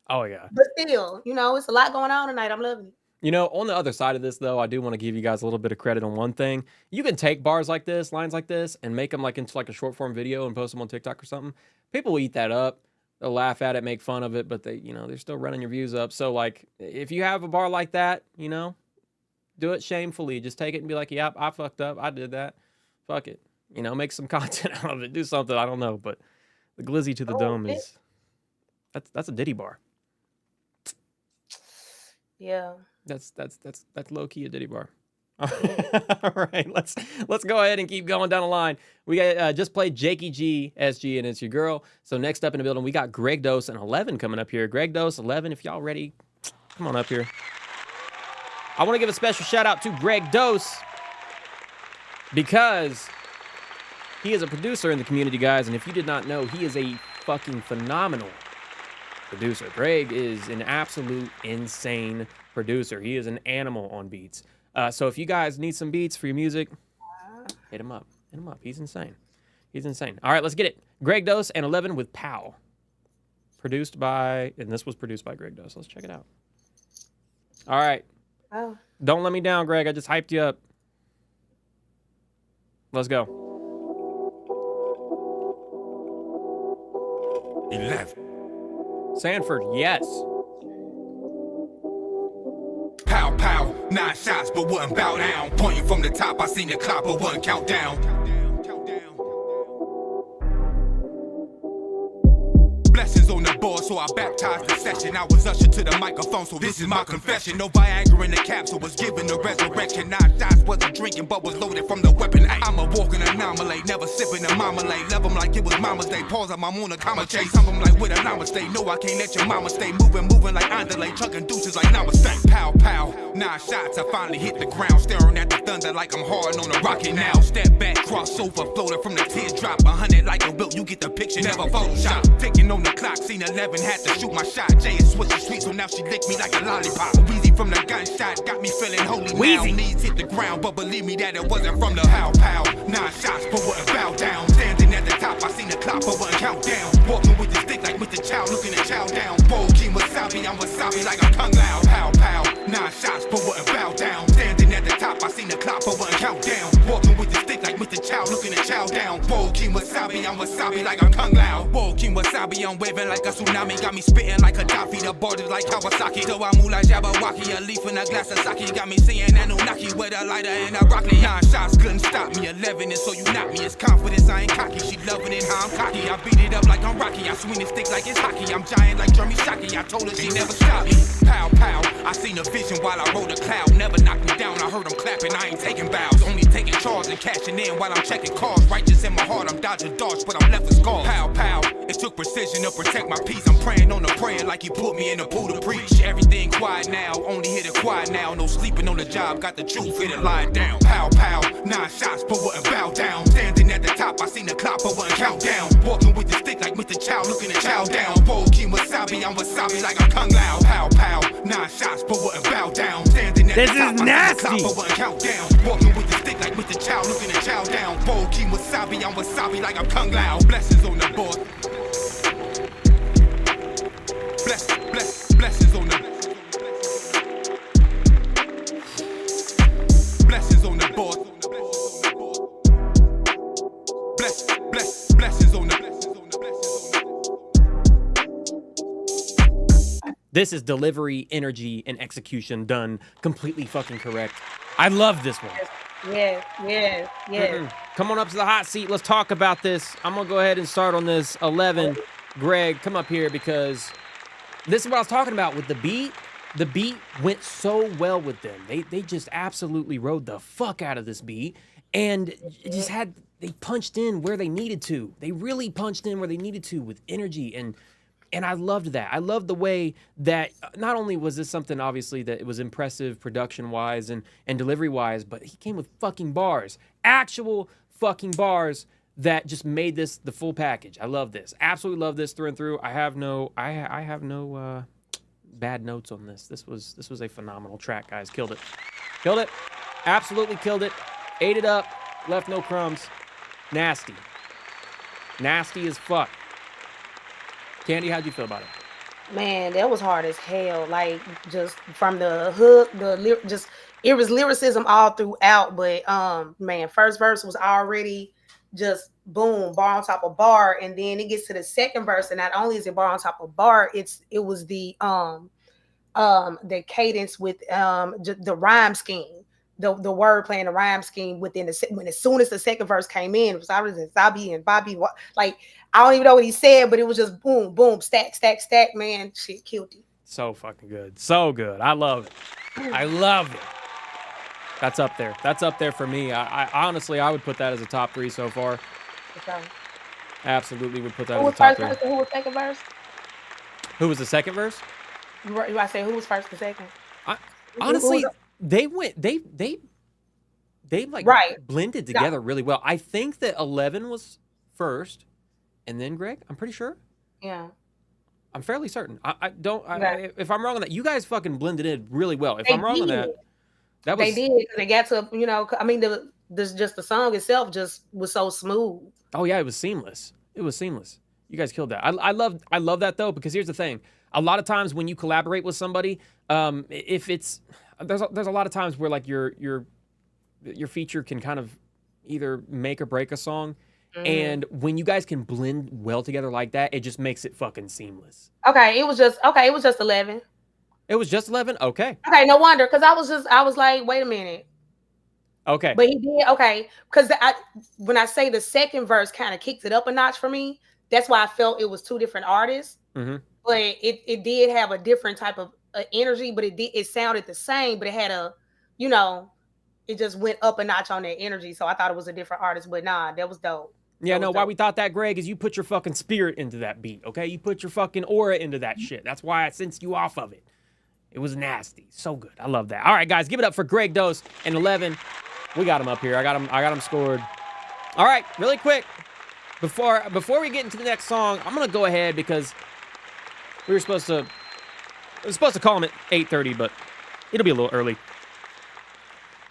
Oh yeah. But still, it's a lot going on tonight. I'm loving it. On the other side of this, though, I do want to give you guys a little bit of credit on one thing. You can take bars like this, lines like this, and make them into a short form video and post them on TikTok or something. People will eat that up. They'll laugh at it, make fun of it, but they're still running your views up. So if you have a bar like that, do it shamefully. Just take it and be like, yep, I fucked up. I did that. Fuck it. Make some content out of it. Do something. I don't know, but the glizzy to the dome is that's a Diddy bar. Yeah. That's low key a Diddy bar. All right, let's go ahead and keep going down the line. We got just played Jakey G, SG, and it's your girl. So next up in the building, we got Greg Dose and 11 coming up here. Greg Dose, 11, if y'all ready, come on up here. I want to give a special shout out to Greg Dose because he is a producer in the community, guys. And if you did not know, he is a fucking phenomenal producer. Greg is an absolute insane producer. He is an animal on beats. So if you guys need some beats for your music, hit him up. Hit him up. He's insane. He's insane. All right, let's get it. Greg Dose and 11 with Pow. And this was produced by Greg Dose. Let's check it out. All right. Oh. Don't let me down, Greg. I just hyped you up. Let's go. 11. Sanford, yes. Pow, pow, 9 shots, but wouldn't bow down. Pointing from the top, I seen the clock, but wouldn't count down. Blessings on the board, so I baptized the session. I was ushered to the microphone, so this is my confession. No Viagra in the capsule, was given the resurrection. 9 shots, wasn't drinking, but was loaded from the weapon. I'm a walking anomaly, never sipping a marmalade. Love them like it was mama's day. Pause, I'm on a comma chase. Some of them like with a namaste. No, I can't let your mama stay moving like Andale. Chucking deuces like namaste. Pow, pow, 9 shots, I finally hit the ground. Staring at the thunder like I'm hard on a rocket now. Step back, crossover, floating from the teardrop. 100 like a wilt, you get the picture, never Photoshop. Ticking on the clock, seen 11, had to shoot my shot. Jay is switching streets, so now she licked me like a lollipop. Weezy from the gunshot, got me feeling holy now. Knees hit the ground, but believe me that it wasn't from the pow pow. 9 shots, but wouldn't bow down. Standing at the top, I seen the clock, but wouldn't count down. Walking with the stick like Mr. Chow, looking at Chow down. Bold king wasabi, I'm wasabi like I'm tongue loud. Pow pow, 9 shots, but wouldn't bow down. Standing at the top, I seen the clock, but wouldn't count down. Walking with the stick like Mr. chow, looking at chow down. Whoa, King Wasabi, I'm wasabi like I'm Kung Lao. Whoa, King Wasabi, I'm waving like a tsunami. Got me spitting like a Daffy, the borders like Kawasaki. So I move like Jabberwocky, a leaf in a glass of sake. Got me seeing Anunnaki with a lighter and a rocky. 9 shots couldn't stop me, 11 and so you knock me. It's confidence, I ain't cocky. She loving it how I'm cocky. I beat it up like I'm Rocky. I swing the stick like it's hockey. I'm giant like Jeremy Shockey. I told her she never stopped me. Pow, pow. I seen a vision while I rode a cloud. Never knocked me down. I heard them clapping. I ain't taking bows. Only taking charge and cashing in while I'm checking cars. Righteous in my heart. I'm dodging darts, but I'm left with scars. Pow, pow. It took precision to protect my peace. I'm praying on the prayer like he put me in a pool to preach. Everything quiet now. Only hit it quiet now. No sleeping on the job. Got the truth. Hit it lying down. Pow, pow. 9 shots, but wouldn't bow down. Standing at the top. I seen the clock, but wouldn't count down. Walking with the stick like Mr. Chow. Looking at chow down. Whoa, King Wasabi. I'm wasabi like I'm Kung Lao. Pow, pow. 9 shots, but wouldn't bow down. Standing at This the top. is nasty. I seen the clock, but wouldn't count down. Walking with the stick like Mr. Chow. Looking at chow down. Whoa, King Wasabi. I'm wasabi like I'm Kung Lao. Blessings on the board. Blessings on the blessings on the board. Blessings on the. This is delivery, energy, and execution done completely fucking correct. I love this one. Yes. Come on up to the hot seat. Let's talk about this. I'm going to go ahead and start on this 11. Greg, come up here because this is what I was talking about with the beat. The beat went so well with them. They just absolutely rode the fuck out of this beat and just they punched in where they needed to. They really punched in where they needed to with energy and I loved that. I loved the way that not only was this something obviously that it was impressive production-wise and delivery-wise, but he came with fucking bars. Actual fucking bars that just made this the full package. I love this. Absolutely love this through and through. I have no bad notes on this. This was a phenomenal track, guys. Killed it. Killed it. Absolutely killed it. Ate it up. Left no crumbs. Nasty. Nasty as fuck. Candy, how'd you feel about it? Man, that was hard as hell. Like just from the hook, it was lyricism all throughout. But man, first verse was already just boom, bar on top of bar, and then it gets to the second verse, and not only is it bar on top of bar, it was the cadence with the rhyme scheme. The word playing the rhyme scheme within as soon as the second verse came in, it was obviously Zabi and Bobby. Like I don't even know what he said, but it was just boom, boom, stack, stack, stack. Man, shit killed it. So fucking good, so good. I love it. I love it. That's up there. That's up there for me. I honestly, I would put that as a top 3 so far. Okay. Absolutely would put that Who as a top 3. Verse, who was second verse? Who was the second verse? I say who was first and second? Honestly, they like blended together really well. I think that 11 was first, and then Greg. I'm pretty sure. Yeah. I'm fairly certain. If I'm wrong on that, you guys fucking blended in really well. If I'm wrong on that, they did. They got to, I mean, the song itself just was so smooth. Oh yeah, it was seamless. It was seamless. You guys killed that. I love that though, because here's the thing. A lot of times when you collaborate with somebody, if it's there's a lot of times where like your feature can kind of either make or break a song. And when you guys can blend well together like that, it just makes it fucking seamless. Okay, it was just 11. It was just 11? Okay. Okay, no wonder, because I was like, wait a minute. Okay. But he did, okay. Because when I say the second verse kind of kicked it up a notch for me, that's why I felt it was 2 different artists. Mm-hmm. But it did have a different type of energy, but it sounded the same, but it had it just went up a notch on that energy. So I thought it was a different artist, but nah, that was dope. Yeah, no, why we thought that, Greg, is you put your fucking spirit into that beat, okay? You put your fucking aura into that shit. That's why I sensed you off of it. It was nasty. So good. I love that. All right, guys, give it up for Greg Dose and 11. We got him up here. I got him scored. All right, really quick. Before we get into the next song, I'm going to go ahead because we were supposed to call him at 8:30, but it'll be a little early.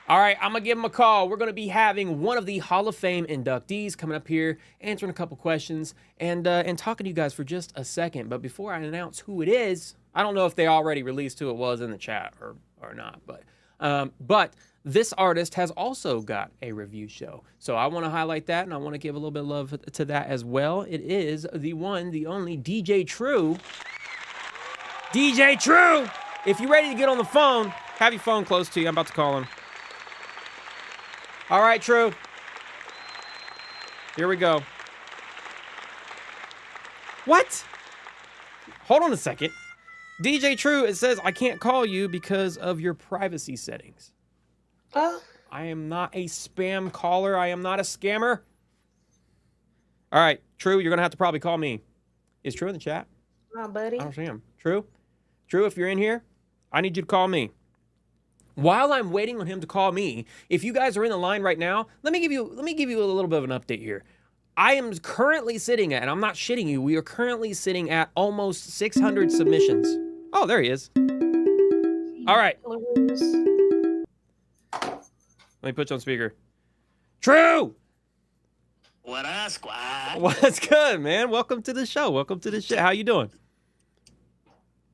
All right, I'm going to give him a call. We're going to be having one of the Hall of Fame inductees coming up here, answering a couple questions, and talking to you guys for just a second. But before I announce who it is, I don't know if they already released who it was in the chat or not, but But this artist has also got a review show. So I want to highlight that, and I want to give a little bit of love to that as well. It is the one, the only DJ True. DJ True! If you're ready to get on the phone, have your phone close to you. I'm about to call him. All right, True. Here we go. What? Hold on a second. DJ True, it says I can't call you because of your privacy settings. I am not a spam caller. I am not a scammer. All right, True, you're going to have to probably call me. Is True in the chat? Oh, buddy. I don't see him. True? True, if you're in here, I need you to call me. While I'm waiting on him to call me, if you guys are in the line right now, let me give you a little bit of an update here. I am currently sitting at, and I'm not shitting you, we are currently sitting at almost 600 submissions. Oh, there he is. All right. Let me put you on speaker. True! What up, squad? What's good, man? Welcome to the show. Welcome to the show. How you doing?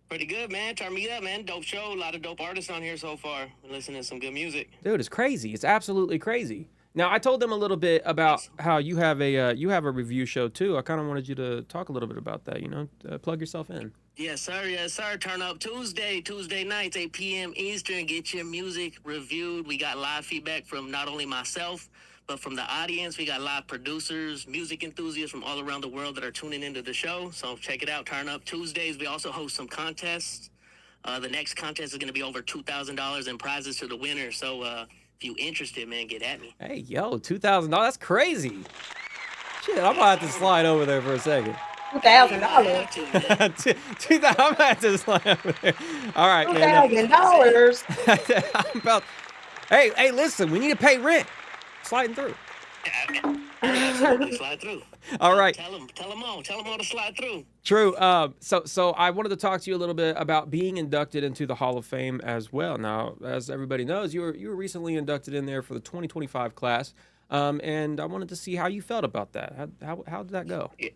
Pretty good, man. Turn me up, man. Dope show. A lot of dope artists on here so far. Been listening to some good music. Dude, it's crazy. It's absolutely crazy. Now, I told them a little bit about how you have a review show too. I kind of wanted you to talk a little bit about that. You know, plug yourself in. Yes, sir. Yes, sir. Turn up Tuesday nights, 8 p.m. Eastern. Get your music reviewed. We got live feedback from not only myself, but from the audience. We got live producers, music enthusiasts from all around the world that are tuning into the show. So check it out. Turn up Tuesdays. We also host some contests. The next contest is going to be over $2,000 in prizes to the winner. So if you interested, man, get at me. Hey, yo, $2,000. That's crazy. Shit, I'm gonna have to slide over there for a second. $2,000. $2,000. I'm gonna have to slide over there. All right, man. $2,000. I'm about. Hey, listen. We need to pay rent. Sliding through. Slide through. All right. Tell them all to slide through. True. So I wanted to talk to you a little bit about being inducted into the Hall of Fame as well. Now, as everybody knows, you were recently inducted in there for the 2025 class, and I wanted to see how you felt about that. How did that go? Yeah.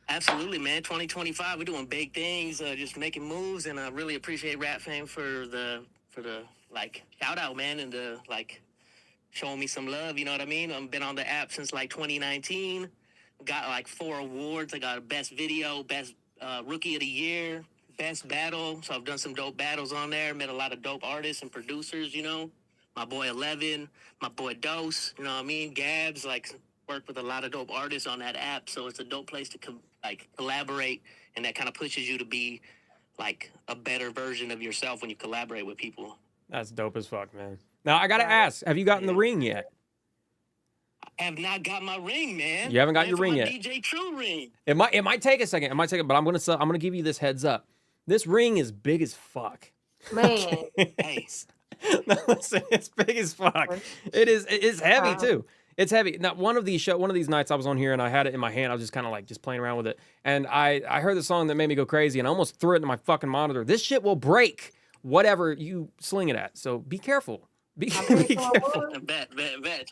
Absolutely, man. 2025, we're doing big things, just making moves, and I really appreciate RAPFAME for the like shout out, man, and the like showing me some love. You know what I mean? I've been on the app since like 2019. Got like 4 awards. I got best video, best rookie of the year, best battle. So I've done some dope battles on there. Met a lot of dope artists and producers. You know, my boy 11, my boy Dose. You know what I mean? Gabs, like worked with a lot of dope artists on that app. So it's a dope place to collaborate, and that kind of pushes you to be like a better version of yourself when you collaborate with people. That's dope as fuck, man. Now I gotta ask: have you gotten the ring yet? I have not got my ring, man. You haven't got your ring yet. DJ True ring. It might take a second. But I'm gonna give you this heads up. This ring is big as fuck. Man. Hey. No, listen, it's big as fuck. It's heavy too. It's heavy. Now, one of these nights I was on here and I had it in my hand. I was just kind of like just playing around with it, and I heard the song that made me go crazy, and I almost threw it into my fucking monitor. This shit will break whatever you sling it at. So be careful. Be careful. Bet.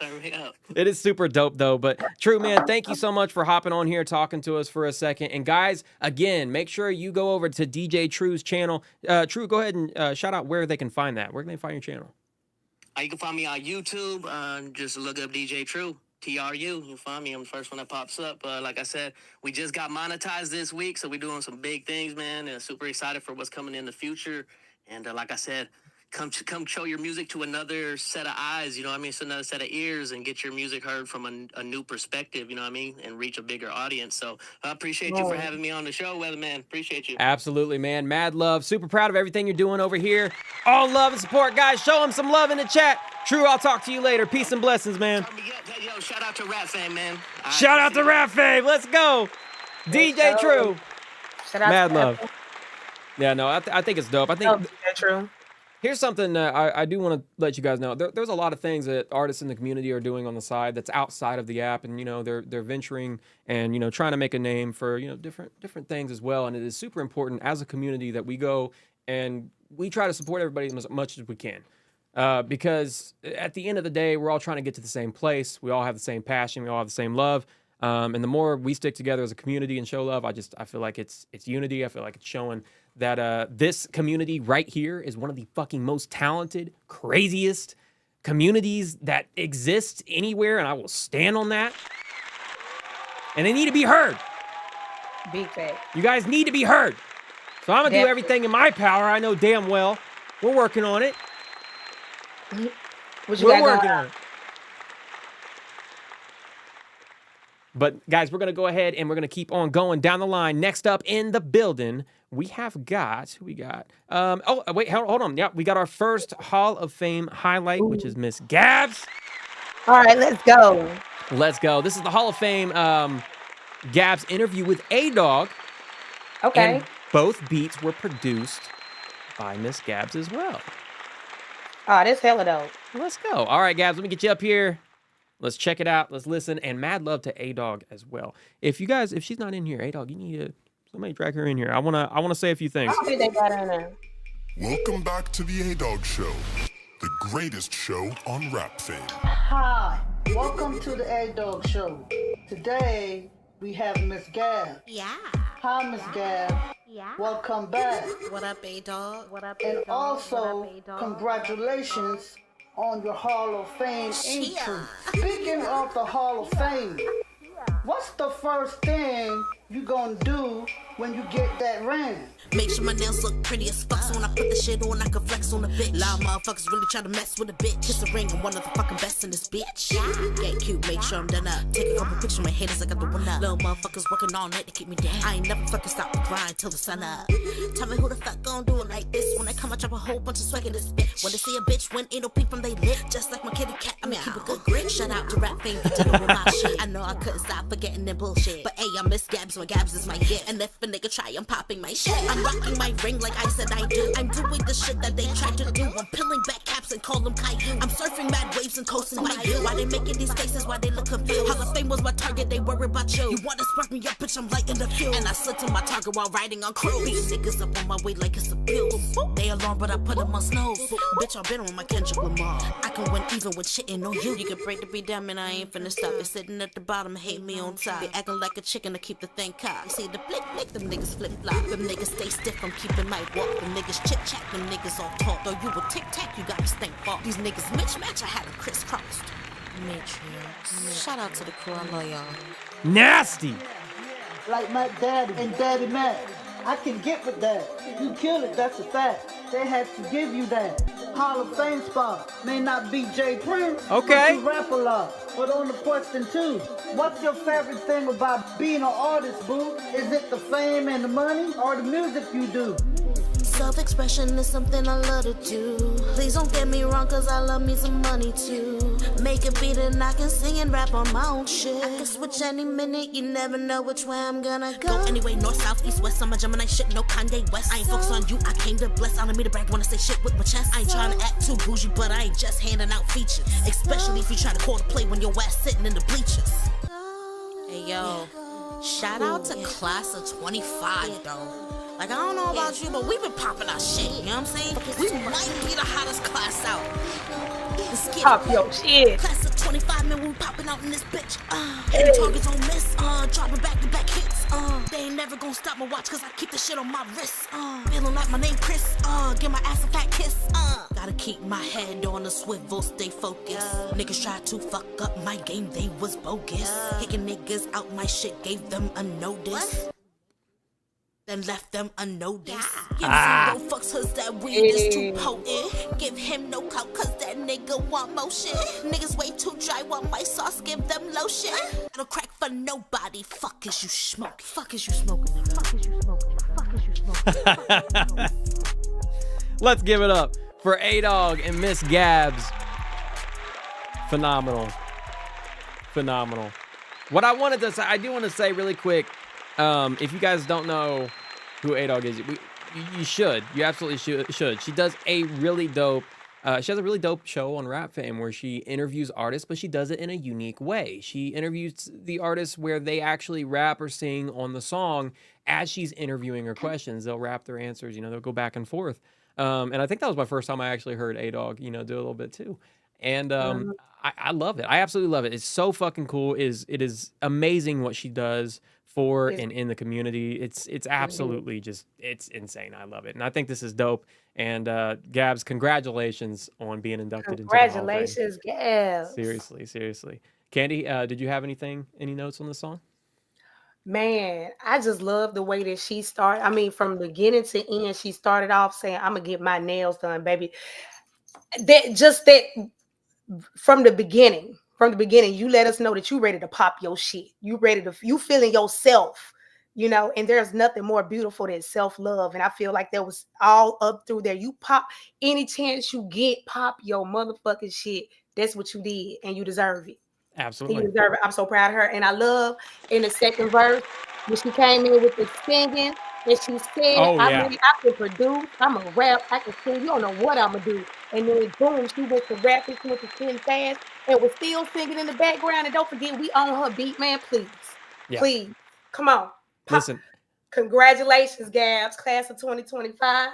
Turn me up. It is super dope though. But True, man, thank you so much for hopping on here, talking to us for a second. And guys, again, make sure you go over to DJ True's channel. True, go ahead and shout out where they can find that. Where can they find your channel? You can find me on YouTube. Just look up DJ True, TRU. You'll find me. I'm the first one that pops up. Like I said, we just got monetized this week, so we're doing some big things, man. And super excited for what's coming in the future. And like I said, come show your music to another set of eyes, you know what I mean? It's another set of ears, and get your music heard from a new perspective, you know what I mean? And reach a bigger audience. So I appreciate you for having me on the show, Weatherman. Appreciate you. Absolutely, man. Mad love. Super proud of everything you're doing over here. All love and support, guys. Show them some love in the chat. True, I'll talk to you later. Peace and blessings, man. Yo, shout out to RAPFAME, man. Shout out to RAPFAME. Let's go. DJ True. Mad love. Yeah, no, I think it's dope. I think DJ True. Here's something I do want to let you guys know. There's a lot of things that artists in the community are doing on the side that's outside of the app, and they're venturing and trying to make a name for different things as well. And it is super important as a community that we go and we try to support everybody as much as we can, because at the end of the day, we're all trying to get to the same place. We all have the same passion. We all have the same love. And the more we stick together as a community and show love, I feel like it's unity. I feel like it's showing that this community right here is one of the fucking most talented, craziest communities that exists anywhere, and I will stand on that. And they need to be heard. Big fact. You guys need to be heard. So I'm gonna do everything in my power. I know damn well. We're working on it. We're working on it. But guys, we're gonna go ahead and we're gonna keep on going down the line. Next up in the building, we have got who we got. Oh wait, hold on. Yeah, we got our first Hall of Fame highlight, which is Miss Gabs. All right, let's go. Let's go. This is the Hall of Fame Gabs interview with A-Dog. Okay. And both beats were produced by Miss Gabs as well. Oh, this hella dope. Let's go. All right, Gabs, let me get you up here. Let's check it out. Let's listen. And mad love to A-Dog as well. If she's not in here, A-Dog, you need to somebody drag her in here. I wanna say a few things. I think they got her in there. Welcome back to the A-Dog Show, the greatest show on RAPFAME. Hi, welcome to the A-Dog Show. Today we have Miss Gab. Yeah. Hi, Miss Gab. Yeah. Welcome back. What up, A-Dog? What up, And A-Dog? also, What up, A-Dog? congratulations on your Hall of Fame entry. Speaking of the Hall of Fame, what's the first thing you gonna do when you get that ring? Make sure my nails look pretty as fuck. So when I put the shit on, I can flex on a bitch. Loud motherfuckers really try to mess with a bitch. Kiss a ring, I'm one of the fucking best in this bitch. Get cute, make sure I'm done up. Take a couple pictures of my haters, I got the one up. Little motherfuckers working all night to keep me down. I ain't never fucking stop the grind till the sun up. Tell me who the fuck gon' do it like this. When I come, I drop a whole bunch of swag in this bitch. When they see a bitch, when ain't no peek from they lip. Just like my kitty cat, I mean, keep a good grip. Shout out to RAPFAME for dealing with my shit. I know I couldn't stop forgetting the bullshit. But hey, I miss Gabs when Gabs is my gift. And if a nigga try, I'm popping my shit. I'm rocking my ring like I said I do. I'm doing the shit that they tried to do. I'm peeling back caps and call them Caillou. I'm surfing mad waves and coasting my view. Why they making these faces? Why they look confused? Hall of Fame was my target, they worry about you. You wanna spark me up, bitch, I'm lighting the fuel. And I slid to my target while riding on cruise. These niggas up on my way like it's a bill. They alarm, but I put them on snooze. Bitch, I've been on my Kendrick Lamar. I can win even with shitting on you. You can break the beat down, man, I ain't finna stop. They sitting at the bottom, hate me on top. They acting like a chicken to keep the thing cocked. See the flick, them niggas flip flop. Them niggas stay stiff, I'm keeping my walk. Them niggas chit chat, them niggas all talk. Though you a tic tac, you got me stink fault. These niggas mismatch, I had them crisscrossed. Matrix. Shout out to the crew, I love y'all. Nasty. Like my daddy and Daddy Matt. I can get with that. You kill it, that's a fact. They had to give you that. Hall of Fame spot. May not be Jay Prince. Okay. But you rap a lot. But on the question too, what's your favorite thing about being an artist, boo? Is it the fame and the money or the music you do? Self-expression is something I love to do. Please don't get me wrong, cause I love me some money too. Make a beat and I can sing and rap on my own shit. I can switch any minute, you never know which way I'm gonna go. Go anyway, north, south, east, west, I'm a Gemini shit, no Kanye West. I ain't focused on you, I came to bless. I don't mean to brag, wanna say shit with my chest. I ain't trying to act too bougie, but I ain't just handing out features. Especially if you try to call the play when your ass sitting in the bleachers. Hey yo, shout out to class of 25 though. Like, I don't know about you, but we've been popping our shit, you know what I'm saying? We might be the hottest class out. Pop your shit. Class of 25, man, we popping out in this bitch. Any targets on miss, dropping back-to-back hits. They ain't never gonna stop my watch, cause I keep the shit on my wrist. Feeling like my name Chris, give my ass a fat kiss. Gotta keep my head on a swivel, stay focused. Niggas try to fuck up my game, they was bogus. Kicking niggas out my shit, gave them a notice. Then left them unnoticed. Give zero fucks cause that weed is too potent. Give him no clout cause that nigga want motion. Niggas way too dry, want my sauce, give them lotion. I don't crack for nobody, fuck is you smoking. Fuck is you smoking, nigga. Fuck is you smoking, nigga. Fuck is you smoking. Let's give it up for A-Dog and Miss Gabs. Phenomenal. Phenomenal. What I wanted to say, I do want to say really quick, if you guys don't know who A-Dog is, you should. You absolutely should. She does a really dope, she has a really dope show on RAPFAME where she interviews artists, but she does it in a unique way. She interviews the artists where they actually rap or sing on the song as she's interviewing her questions. They'll rap their answers, they'll go back and forth. And I think that was my first time I actually heard A-Dog, do a little bit too. And I love it. I absolutely love it. It's so fucking cool. It is amazing what she does for and in the community. It's absolutely just, it's insane. I love it. And I think this is dope. And Gabs, congratulations on being inducted into the Hall of Fame. Congratulations, Gabs. Seriously. Candy, did you have any notes on this song? Man, I just love the way that she started. I mean, from beginning to end, she started off saying, "I'm gonna get my nails done, baby." That from the beginning, you let us know that you ready to pop your shit. You feeling yourself, and there's nothing more beautiful than self-love. And I feel like that was all up through there. You pop any chance you get, pop your motherfucking shit. That's what you did, and you deserve it. Absolutely. You deserve it. I'm so proud of her. And I love in the second verse when she came in with the singing and she said, I can produce, I'm a rap, I can sing, you don't know what I'm gonna do. And then boom, she went to rapping, she went to sing fast, and was still singing in the background. And don't forget, we on her beat, man. Please. Come on. Listen. Congratulations, Gabs, class of 2025,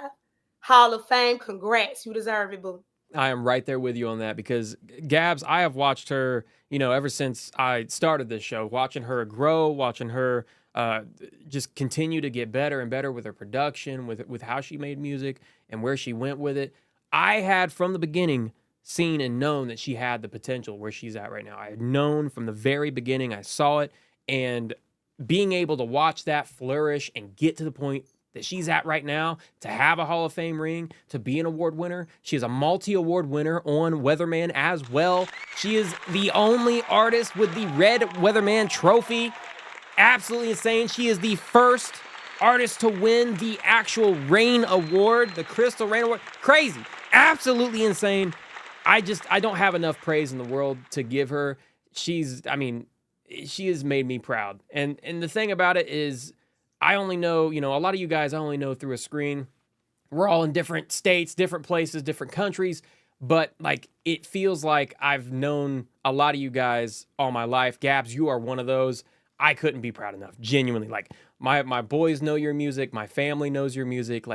Hall of Fame. Congrats. You deserve it, boo. I am right there with you on that because Gabs, I have watched her, ever since I started this show, watching her grow, watching her just continue to get better and better with her production, with how she made music and where she went with it. I had from the beginning seen and known that she had the potential where she's at right now. I had known from the very beginning, I saw it, and being able to watch that flourish and get to the point that she's at right now, to have a Hall of Fame ring, to be an award winner. She is a multi-award winner on Weatherman as well. She is the only artist with the red Weatherman trophy. Absolutely insane. She is the first artist to win the actual Rain Award, the Crystal Rain Award. Crazy. Absolutely insane. I don't have enough praise in the world to give her. She has made me proud. And the thing about it is, I only know, a lot of you guys I only know through a screen. We're all in different states, different places, different countries, but it feels like I've known a lot of you guys all my life. Gabs, you are one of those. I couldn't be proud enough. Genuinely. My boys know your music, my family knows your music.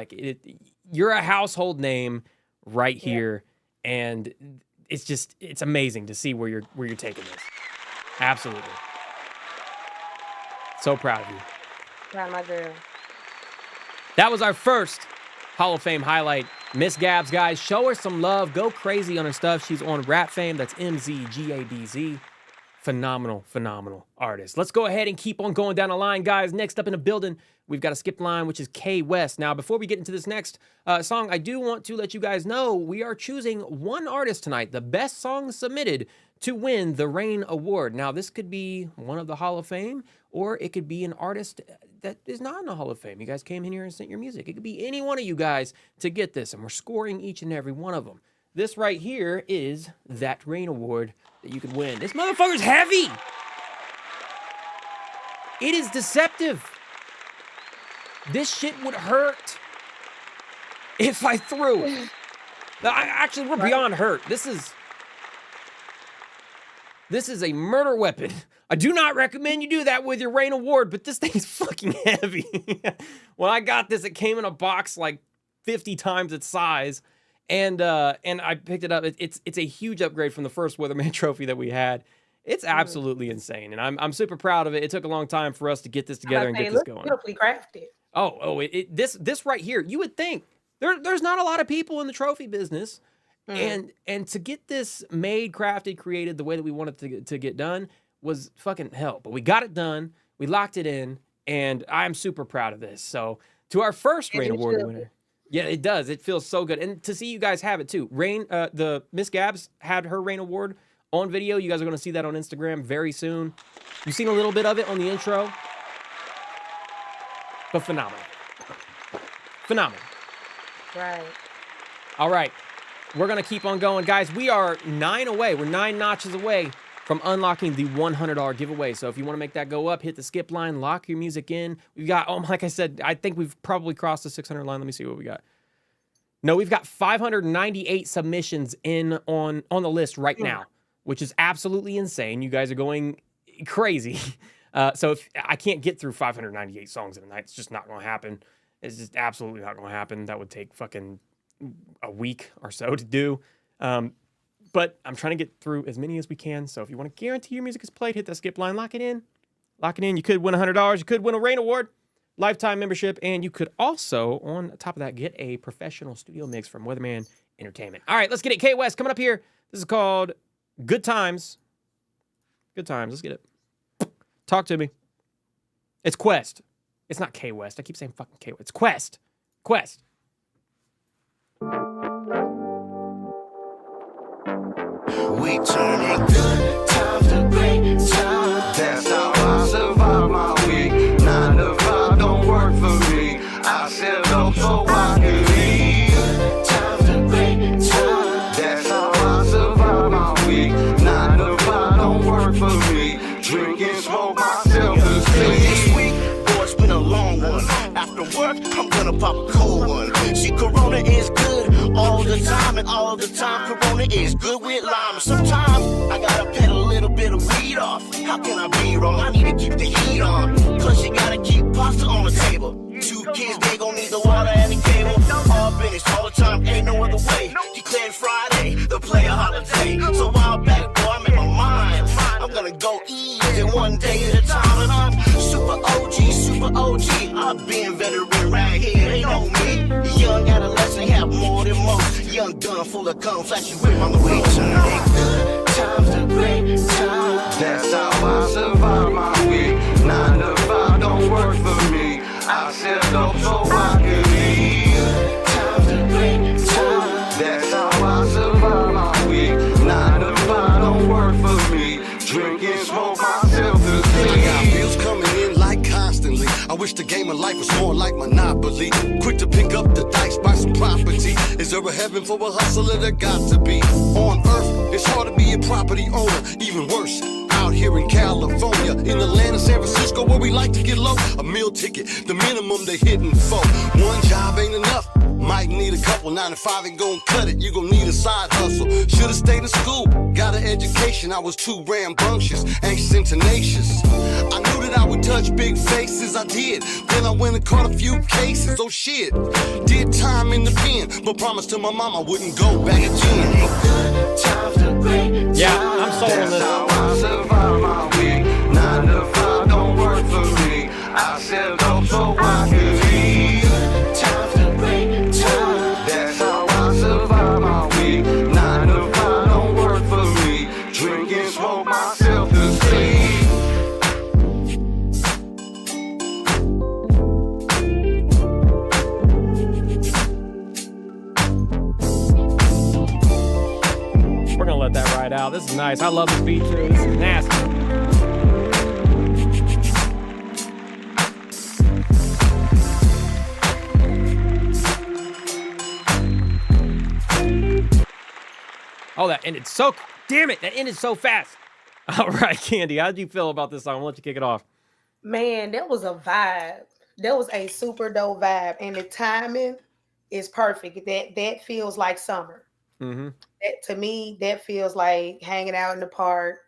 You're a household name right here, and it's amazing to see where you're taking this. Absolutely. So proud of you. Proud of my girl. That was our first Hall of Fame highlight. Miss Gabs, guys, show her some love. Go crazy on her stuff. She's on RAPFAME. That's MZGABZ. Phenomenal artist. Let's go ahead and keep on going down the line, guys. Next up in the building, we've got a skip line, which is K West. Now, before we get into this next song, I do want to let you guys know we are choosing one artist tonight, the best song submitted, to win the Rain Award. Now, this could be one of the Hall of Fame, or it could be an artist that is not in the Hall of Fame. You guys came in here and sent your music. It could be any one of you guys to get this, and we're scoring each and every one of them. This right here is that Rain Award that you could win. This motherfucker's heavy. It is deceptive. This shit would hurt if I threw. Actually, we're beyond hurt. This is a murder weapon. I do not recommend you do that with your Rain Award, but this thing's fucking heavy. When I got this, it came in a box 50 times its size. And I picked it up. It's a huge upgrade from the first Weatherman trophy that we had. It's absolutely insane, and I'm super proud of it. It took a long time for us to get this together and get this going. Beautifully crafted. This right here, you would think there's not a lot of people in the trophy business, and to get this made, crafted, created the way that we wanted to get done was fucking hell. But we got it done. We locked it in, and I'm super proud of this. So to our first Rain Award winner. Yeah, it does. It feels so good. And to see you guys have it too. The Miss Gabs had her Rain Award on video. You guys are going to see that on Instagram very soon. You've seen a little bit of it on the intro. But phenomenal. Right. All right. We're going to keep on going. Guys, we are 9 away. We're 9 notches away from unlocking the $100 giveaway. So if you want to make that go up, hit the skip line, lock your music in. We've got, like I said, I think we've probably crossed the 600 line. Let me see what we got. No, we've got 598 submissions in on the list right now, which is absolutely insane. You guys are going crazy. So if I can't get through 598 songs in a night, it's just not going to happen. It's just absolutely not going to happen. That would take fucking a week or so to do. But I'm trying to get through as many as we can. So if you want to guarantee your music is played, hit that skip line, lock it in. Lock it in. You could win $100. You could win a Rain Award, lifetime membership, and you could also, on top of that, get a professional studio mix from Weatherman Entertainment. All right, let's get it. K West coming up here. This is called Good Times. Good Times. Let's get it. Talk to me. It's Quest. It's not K West. I keep saying fucking K West. It's Quest. Quest. We turning good times to great times. That's how I survive my week. 9 to 5 don't work for me. I sell dope so I can leave. Good times to great times. That's how I survive my week. 9 to 5 don't work for me. Drink and smoke myself to sleep. This week, boy, it's been a long one. After work, I'm gonna pop a cold one. See, Corona is good all the time, and all the time Corona is good with lime. Sometimes I gotta pet a little bit of weed off. How can I be wrong? I need to keep the heat on. Plus you gotta keep pasta on the table. 2 kids, they gon' need the water and the cable. All business, all the time, ain't no other way. Declared Friday, the player holiday. So while back, boy, I'm in my mind. I'm gonna go easy one day at a time. And I'm super OG, super OG. I've been veteran right here, they know me. Young adolescent, have more than most. Young gun full of guns, flashing whip on the way. Turning good times to great times. That's how I survive my week. 9 to 5 don't work for me. I sell dope so I can leave. Good times to great times. That's how I survive my week. 9 to 5 don't work for me. Drink and smoke myself to sleep. I got bills coming in like constantly. I wish the game of life was more like Monopoly. Quick to pick up the dice, buy some property. Is there a heaven for a hustler? There got to be. On earth, it's hard to be a property owner. Even worse, out here in California, in Atlanta, San Francisco, where we like to get low. A meal ticket, the minimum they hitting for. One job ain't enough. Might need a couple. 9 to 5 ain't gonna cut it. You gon' need a side hustle. Should've stayed in school. Got an education. I was too rambunctious, anxious and tenacious. I knew that I would touch big faces. I did. Then I went and caught a few cases. Oh shit. Did time in the pen, but promised to my mom I wouldn't go back again. Good times to great. Yeah, I'm sold on this. That's how I survive my week. 9 to 5 don't work for me. I sell dope so I can leave. Good times to great times. That's how I survive my week. 9 to 5 don't work for me. Drink and smoke myself to sleep. We're going to let that ride out. This is nice. I love this beat, too. This is nasty. Oh, that ended so... Damn it, that ended so fast. All right, Candy, how did you feel about this song? I'll let you kick it off. Man, that was a vibe. That was a super dope vibe. And the timing is perfect. That feels like summer. Mm-hmm. To me, that feels like hanging out in the park,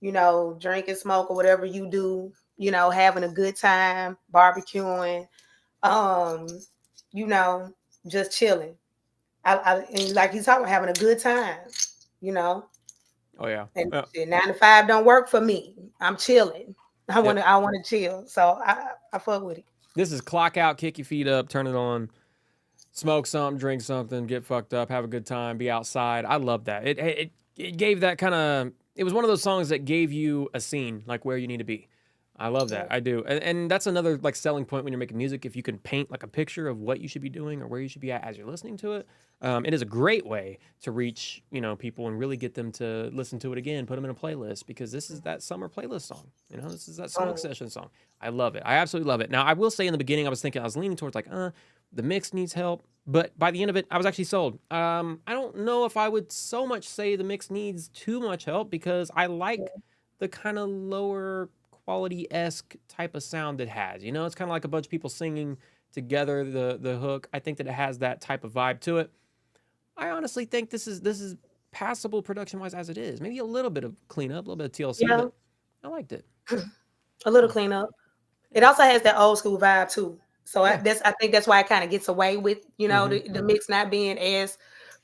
you know, drinking, smoke, or whatever you do, you know, having a good time, barbecuing, you know, just chilling. And like he's talking about having a good time, you know. Oh yeah. And 9 to 5 don't work for me. I'm chilling. I want to chill. So I fuck with it. This is clock out, kick your feet up, turn it on, smoke something, drink something, get fucked up, have a good time, be outside. I love that. It gave that kind of, it was one of those songs that gave you a scene, like where you need to be. I love that. I do. And that's another like selling point when you're making music. If you can paint like a picture of what you should be doing or where you should be at as you're listening to it, it is a great way to reach, you know, people and really get them to listen to it again, put them in a playlist, because this is that summer playlist song. You know, this is that smoke session song. I love it. I absolutely love it. Now, I will say in the beginning, I was leaning towards like, the mix needs help. But by the end of it, I was actually sold. I don't know if I would so much say the mix needs too much help, because I like the kind of lower quality-esque type of sound it has. You know, it's kind of like a bunch of people singing together the hook. I think that it has that type of vibe to it. I honestly think this is passable production-wise as it is. Maybe a little bit of cleanup, a little bit of TLC, but I liked it. A little cleanup. It also has that old school vibe too. So I think that's why it kind of gets away with, you know, the mix not being as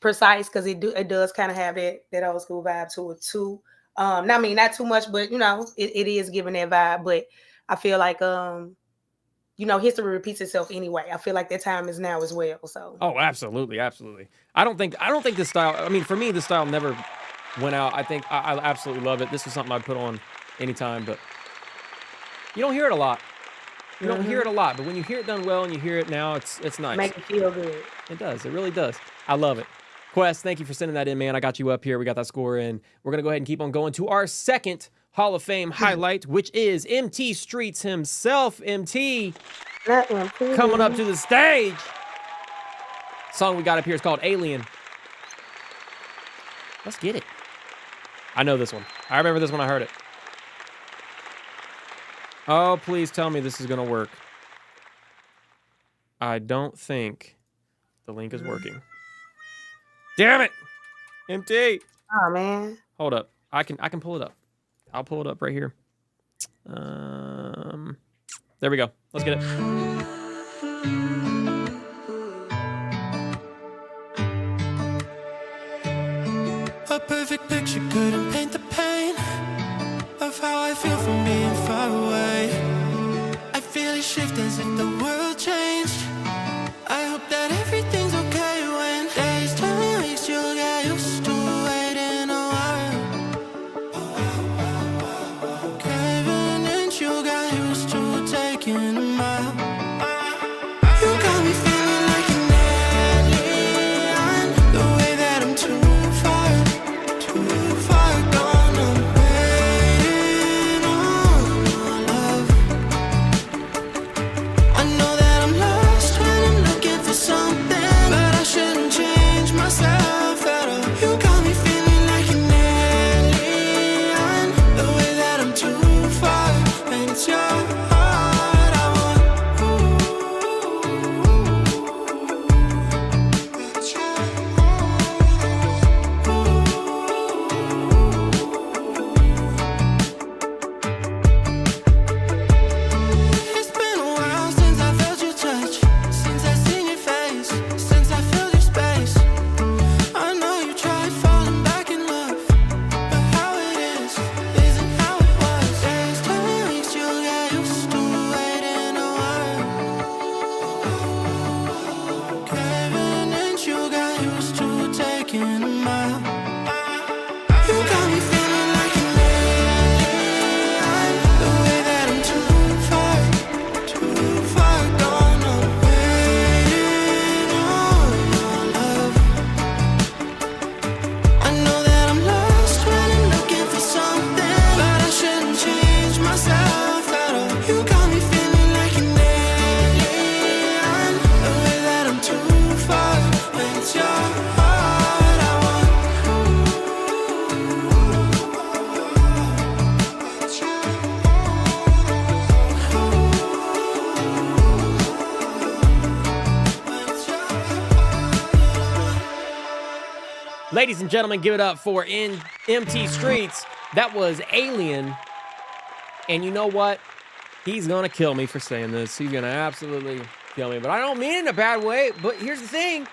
precise because it does kind of have that old school vibe to it too. I mean, not too much, but it is giving that vibe. But I feel like history repeats itself anyway. I feel like that time is now as well. So Oh, absolutely, absolutely. I don't think this style. I mean, for me, this style never went out. I think I absolutely love it. This is something I'd put on anytime, but you don't hear it a lot. You don't hear it a lot, but when you hear it done well and you hear it now, it's nice. Make it feel good. It does. It really does. I love it. Quest, thank you for sending that in, man. I got you up here. We got that score in. We're going to go ahead and keep on going to our second Hall of Fame highlight, which is MT Streets himself. MT coming up to the stage. Song we got up here is called Alien. Let's get it. I know this one. I remember this when I heard it. Oh, please tell me this is going to work. I don't think the link is working. Damn it! MT. Oh man. Hold up. I can pull it up. I'll pull it up right here. There we go. Let's get it. A perfect picture couldn't paint the pain of how I feel from being far away. I feel a shift as if the world changed. I hope that everything's okay when days turn weeks. You'll get used to waiting a while. Craving and you got used to taking a mile. You got me feeling like an alien. The way that I'm too far gone. I'm waiting on your love. I know that I'm lost when I'm looking for something, but I shouldn't change myself at all. You got me feeling like an alien. The way that I'm too far, and it's your heart I want. It's your It's been a while since I felt your touch, since I seen your face, since I filled your space. I know you tried falling back in love, but how it is isn't how it was. Days turn weeks, you'll get used to waiting a while. Craving and you got used to taking a mile. You got me feeling like an alien. The way that I'm too far gone. I'm waiting on your love. I know that I'm lost when I'm looking for something, but I shouldn't change myself at all. You got me feeling like an alien. The way that I'm too far, and it's your heart I want. It's your Ladies and gentlemen, give it up for MT Streets. That was Alien. And you know what? He's going to kill me for saying this. He's going to absolutely kill me. But I don't mean it in a bad way. But here's the thing.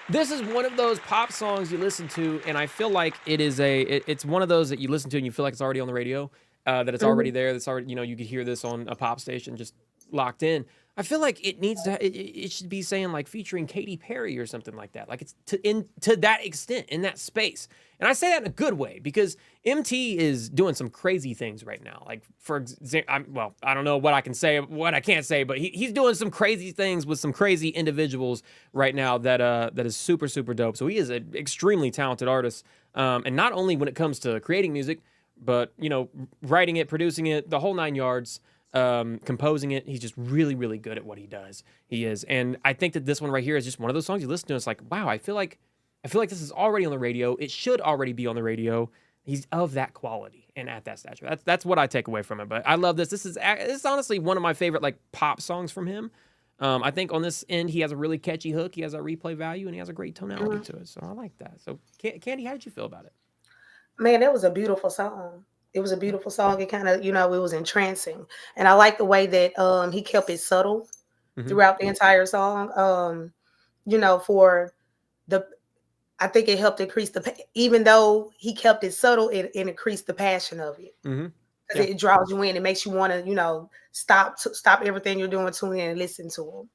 This is one of those pop songs you listen to, and I feel like it's one of those that you listen to and you feel like it's already on the radio, that it's already there. That's already, you could hear this on a pop station just locked in. I feel like it needs to, it should be saying like featuring Katy Perry or something like that. Like it's to that extent, in that space. And I say that in a good way because MT is doing some crazy things right now. Like for example, I don't know what I can say, what I can't say, but he's doing some crazy things with some crazy individuals right now that is super, super dope. So he is an extremely talented artist. And not only when it comes to creating music, but, writing it, producing it, the whole 9 yards. Composing it. He's just really, really good at what he does. He is. And I think that this one right here is just one of those songs you listen to and it's like, wow, I feel like this is already on the radio. It should already be on the radio. He's of that quality and at that stature. That's what I take away from it. But I love this. This is honestly one of my favorite like pop songs from him. I think on this end, he has a really catchy hook. He has a replay value and he has a great tonality to it. So I like that. So Candy, how did you feel about it? Man, it was a beautiful song. It was a beautiful song. It kind of, it was entrancing. And I like the way that he kept it subtle throughout the entire song. For I think it helped increase even though he kept it subtle, it increased the passion of it. Because it draws you in. It makes you want to, you know, stop everything you're doing, tune in and listen to him.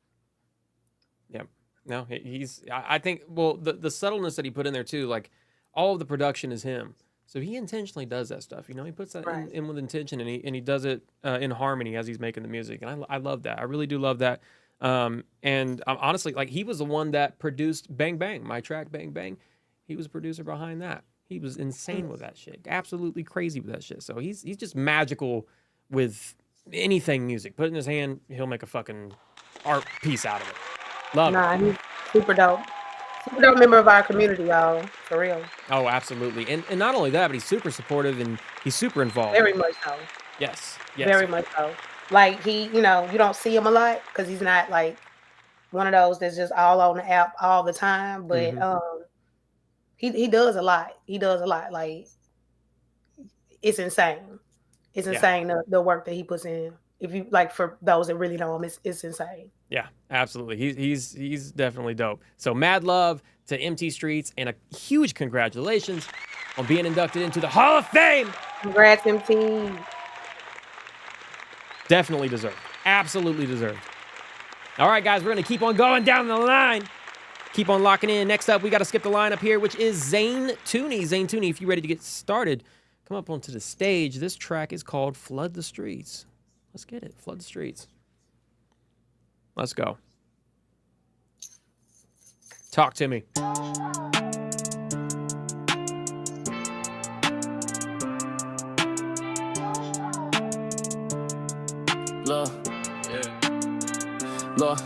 Yeah. No, I think, well, the subtleness that he put in there too, like all of the production is him. So he intentionally does that stuff. You know, he puts that in with intention, and he does it in harmony as he's making the music. And I love that. I really do love that. And honestly, like, he was the one that produced Bang Bang, my track Bang Bang. He was a producer behind that. He was insane with that shit. Absolutely crazy with that shit. So he's just magical with anything music. Put it in his hand, he'll make a fucking art piece out of it. Love it. He's super dope. Super dope member of our community, y'all. For real. Oh, absolutely. And not only that, but he's super supportive and he's super involved. Very much so. Yes. Very much so. Like, he, you know, you don't see him a lot because he's not like one of those that's just all on the app all the time. But he does a lot. He does a lot. Like, it's insane. It's insane the work that he puts in. If you, like, for those that really know him, it's insane. Yeah, absolutely. He's definitely dope. So mad love to MT Streets, and a huge congratulations on being inducted into the Hall of Fame. Congrats, MT. Definitely deserved. Absolutely deserved. All right, guys, we're going to keep on going down the line. Keep on locking in. Next up, we got to skip the line up here, which is Zane Tooney. Zane Tooney, if you're ready to get started, come up onto the stage. This track is called Flood the Streets. Let's get it. Flood the Streets. Let's go. Talk to me. Look, look,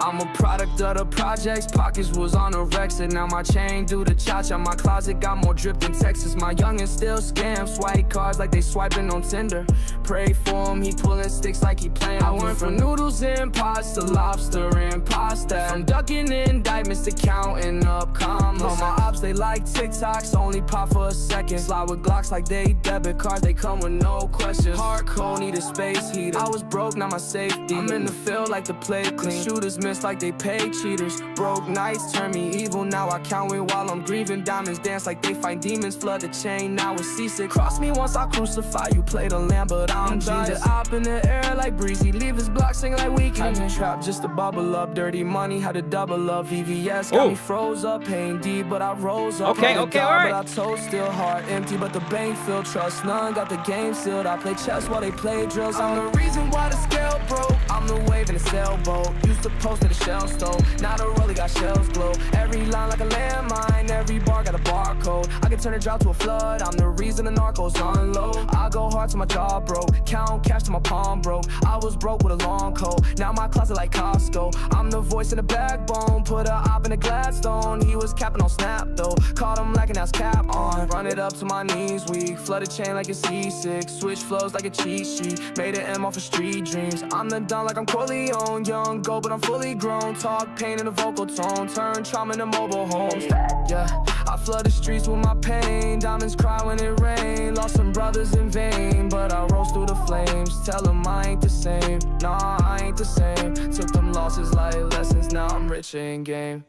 I'm a product of the projects. Pockets was on a Rex, and now my chain do the cha-cha. My closet got more drip than Texas. My youngin' still scam, swipe cards like they swiping on Tinder. Pray for him, he pulling sticks like he playing. I went from noodles and pasta, lobster and pasta. From ducking indictments to counting up commas. All my ops, they like TikToks, only pop for a second. Slide with Glocks like they debit cards, they come with no questions. Hardcore, need a space heater. I was broke, now my safety. I'm in the field like the play clean. Shooters miss like they pay cheaters. Broke nights turn me evil, now I count it while I'm grieving. Diamonds dance like they fight demons, flood the chain, now it's seasick. Cross me once I crucify you, play the lamb, but I'm Jesus. Up in the air like breezy, leave his block sing like weekend. I trap just to bubble up, dirty money, had to double up. VVS got me froze up, pain deep, but I rose up. Okay, all right. But I told still heart empty, but the bank filled, trust none, got the game sealed. I play chess while they play drills. I'm the reason why the scale broke. I'm the wave in the sailboat. Used to post at the shell stove, now the rollie got shells glow. Every line like a landmine, every bar got a barcode. I can turn a drought to a flood, I'm the reason the narcos unload. I go hard till my jaw broke, count cash till my palm broke. I was broke with a long coat, now my closet like Costco. I'm the voice in the backbone, put a op in a Gladstone. He was capping on Snap though, caught him lacking, now it's cap on. Run it up to my knees weak, flooded chain like a C6. Switch flows like a cheat sheet, made an M off of street dreams. I'm the Don like I'm Corleone, young go but I'm fully grown. Talk pain in a vocal tone, turn trauma into mobile homes. Yeah, I flood the streets with my pain. Diamonds cry when it rain. Lost some brothers in vain, but I rose through the flames. Tell them I ain't the same, nah, I ain't the same. Took them losses like lessons, now I'm rich in game.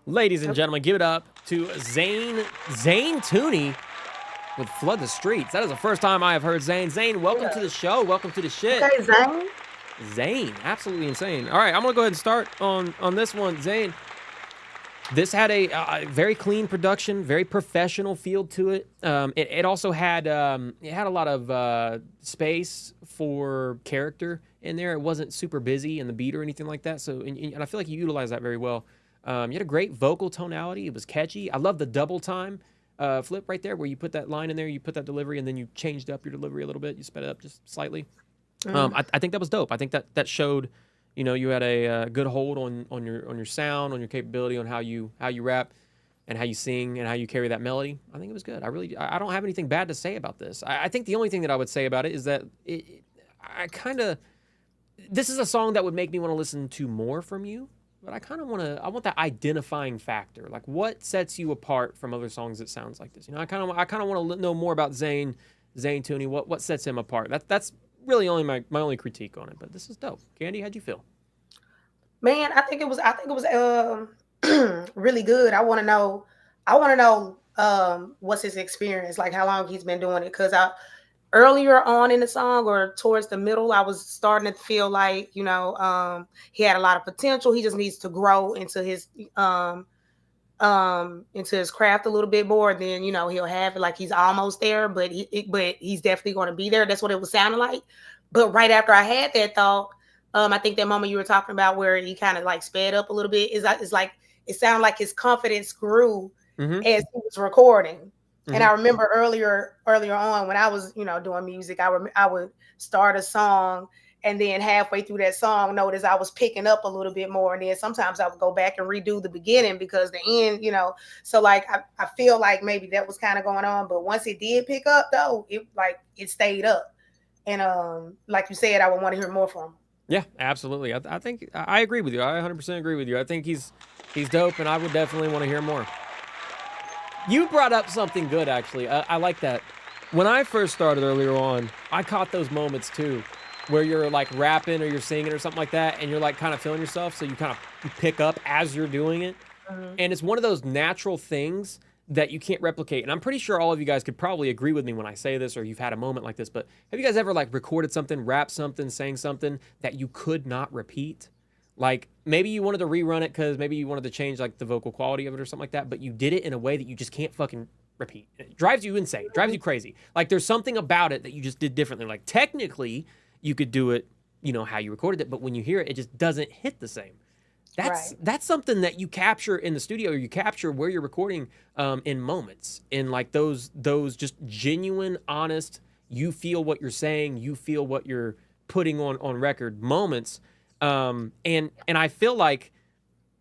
Ladies and gentlemen, give it up to Zane Tooney with Flood the Streets. That is the first time I have heard Zane. Zane, welcome to the show. Welcome to the shit. Okay, Zane. Zane, absolutely insane. All right, I'm gonna go ahead and start on this one. Zane, this had a very clean production, very professional feel to it. It also had a lot of space for character in there. It wasn't super busy in the beat or anything like that. So, and I feel like you utilized that very well. You had a great vocal tonality. It was catchy. I love the double time flip right there, where you put that line in there, you put that delivery, and then you changed up your delivery a little bit. You sped it up just slightly. I think that was dope. I think that showed, you know, you had a good hold on your sound, on your capability, on how you rap and how you sing and how you carry that melody. I think it was good. I don't have anything bad to say about this. I think the only thing that I would say about it is that this is a song that would make me want to listen to more from you, but I want that identifying factor. Like, what sets you apart from other songs that sounds like this? You know, I kind of want to know more about Zane Tooney. What sets him apart? That's really only my only critique on it, but this is dope. Candy, how'd you feel? Man, I think it was really good. I want to know. I want to know what's his experience, like how long he's been doing it. Because earlier on in the song or towards the middle, I was starting to feel like, you know, he had a lot of potential. He just needs to grow into his craft a little bit more. Then, you know, he'll have it, like he's almost there, but he's definitely going to be there. That's what it was sounding like. But right after I had that thought, I think that moment you were talking about where he kind of like sped up a little bit is like it sounded like his confidence grew as he was recording. And I remember earlier on when I was, you know, doing music, I would start a song, and then halfway through that song, notice I was picking up a little bit more. And then sometimes I would go back and redo the beginning because the end, you know, so like I feel like maybe that was kind of going on. But once it did pick up though, it stayed up. And like you said, I would want to hear more from him. Yeah, absolutely. I think I agree with you. I 100% agree with you. I think he's dope, and I would definitely want to hear more. You brought up something good, actually. I like that. When I first started earlier on, I caught those moments too, where you're like rapping or you're singing or something like that, and you're like kind of feeling yourself, so you kind of pick up as you're doing it. And it's one of those natural things that you can't replicate. And I'm pretty sure all of you guys could probably agree with me when I say this, or you've had a moment like this, but have you guys ever like recorded something, rapped something, sang something that you could not repeat? Like maybe you wanted to rerun it because maybe you wanted to change like the vocal quality of it or something like that, but you did it in a way that you just can't fucking repeat. It drives you insane, drives you crazy. Like there's something about it that you just did differently. Like technically you could do it, you know, how you recorded it, but when you hear it, it just doesn't hit the same. That's something that you capture in the studio, or you capture where you're recording in moments, in like those just genuine, honest, you feel what you're saying, you feel what you're putting on record moments. And I feel like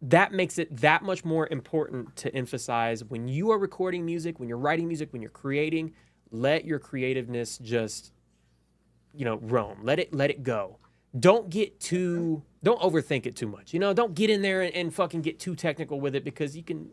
that makes it that much more important to emphasize when you are recording music, when you're writing music, when you're creating. Let your creativeness just, you know, roam. Let it go. Don't overthink it too much. You know, don't get in there and fucking get too technical with it, because you can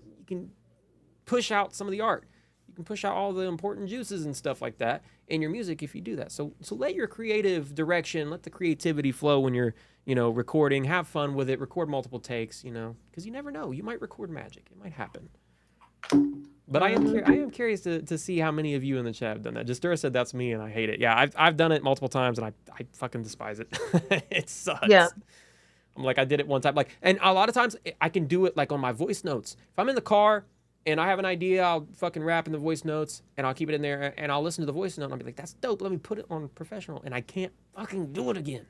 push out some of the art. You can push out all the important juices and stuff like that in your music if you do that. So let your creative direction, let the creativity flow when you're, you know, recording. Have fun with it. Record multiple takes, you know, because you never know. You might record magic. It might happen. But I am curious to see how many of you in the chat have done that. Justura said that's me, and I hate it. Yeah, I've done it multiple times, and I fucking despise it. It sucks. Yeah. I'm like, I did it one time. Like, and a lot of times I can do it like on my voice notes. If I'm in the car and I have an idea, I'll fucking rap in the voice notes, and I'll keep it in there, and I'll listen to the voice note, and I'll be like, that's dope. Let me put it on professional, and I can't fucking do it again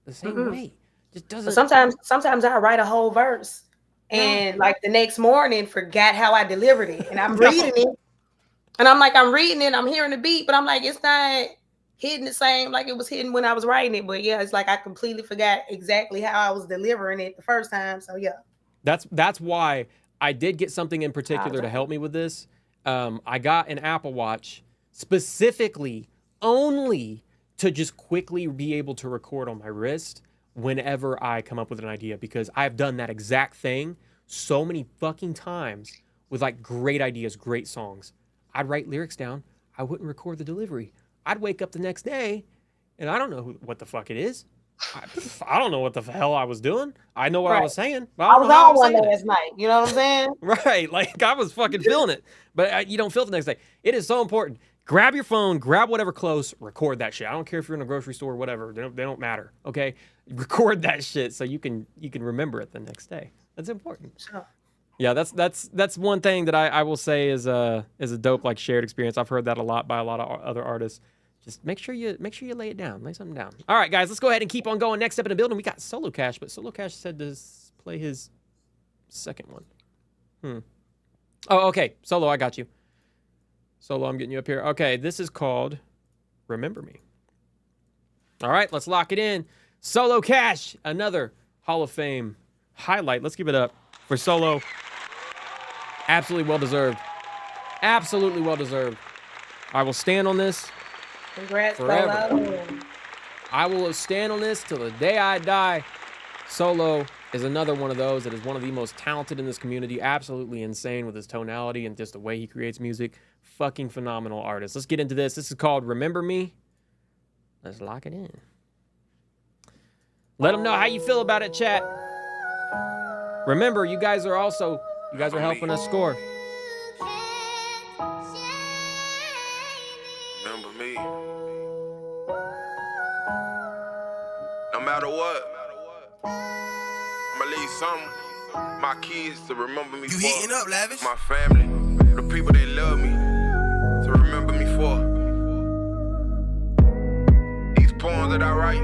the same way. Just doesn't. Sometimes I write a whole verse, and like the next morning forgot how I delivered it, and I'm reading it, and I'm reading it, I'm hearing the beat, but I'm like, it's not hitting the same like it was hitting when I was writing it. But yeah, it's like I completely forgot exactly how I was delivering it the first time. So yeah, that's why I did get something in particular to help me with this. I got an Apple Watch specifically only to just quickly be able to record on my wrist whenever I come up with an idea, because I've done that exact thing so many fucking times with like great ideas, great songs. I'd write lyrics down. I wouldn't record the delivery. I'd wake up the next day and I don't know what the fuck it is. I don't know what the hell I was doing. I know what I was saying. But I was on one last night. You know what I'm saying? Right. Like I was fucking feeling it, but you don't feel it the next day. It is so important. Grab your phone, grab whatever close, record that shit. I don't care if you're in a grocery store or whatever. They don't matter. Okay. Record that shit so you can remember it the next day. That's important. Sure. Yeah, that's one thing that I will say is a dope like shared experience. I've heard that a lot by a lot of other artists. Just make sure you lay it down, lay something down. All right, guys, let's go ahead and keep on going. Next up in the building, we got Solo Cash, but Solo Cash said to play his second one. Oh, okay, Solo, I got you. Solo, I'm getting you up here. Okay, this is called Remember Me. All right, let's lock it in. Solo Cash, another Hall of Fame highlight. Let's give it up for Solo. Absolutely well-deserved. Absolutely well-deserved. I will stand on this Congrats, forever. Solo. I will stand on this till the day I die. Solo is another one of those that is one of the most talented in this community. Absolutely insane with his tonality and just the way he creates music. Fucking phenomenal artist. Let's get into this. This is called Remember Me. Let's lock it in. Let them know how you feel about it, chat. Remember, you guys are helping us score. matter what, I'ma leave something. My kids to remember me for. You heating up, Lavish? My family, the people that love me, to remember me for. These poems that I write,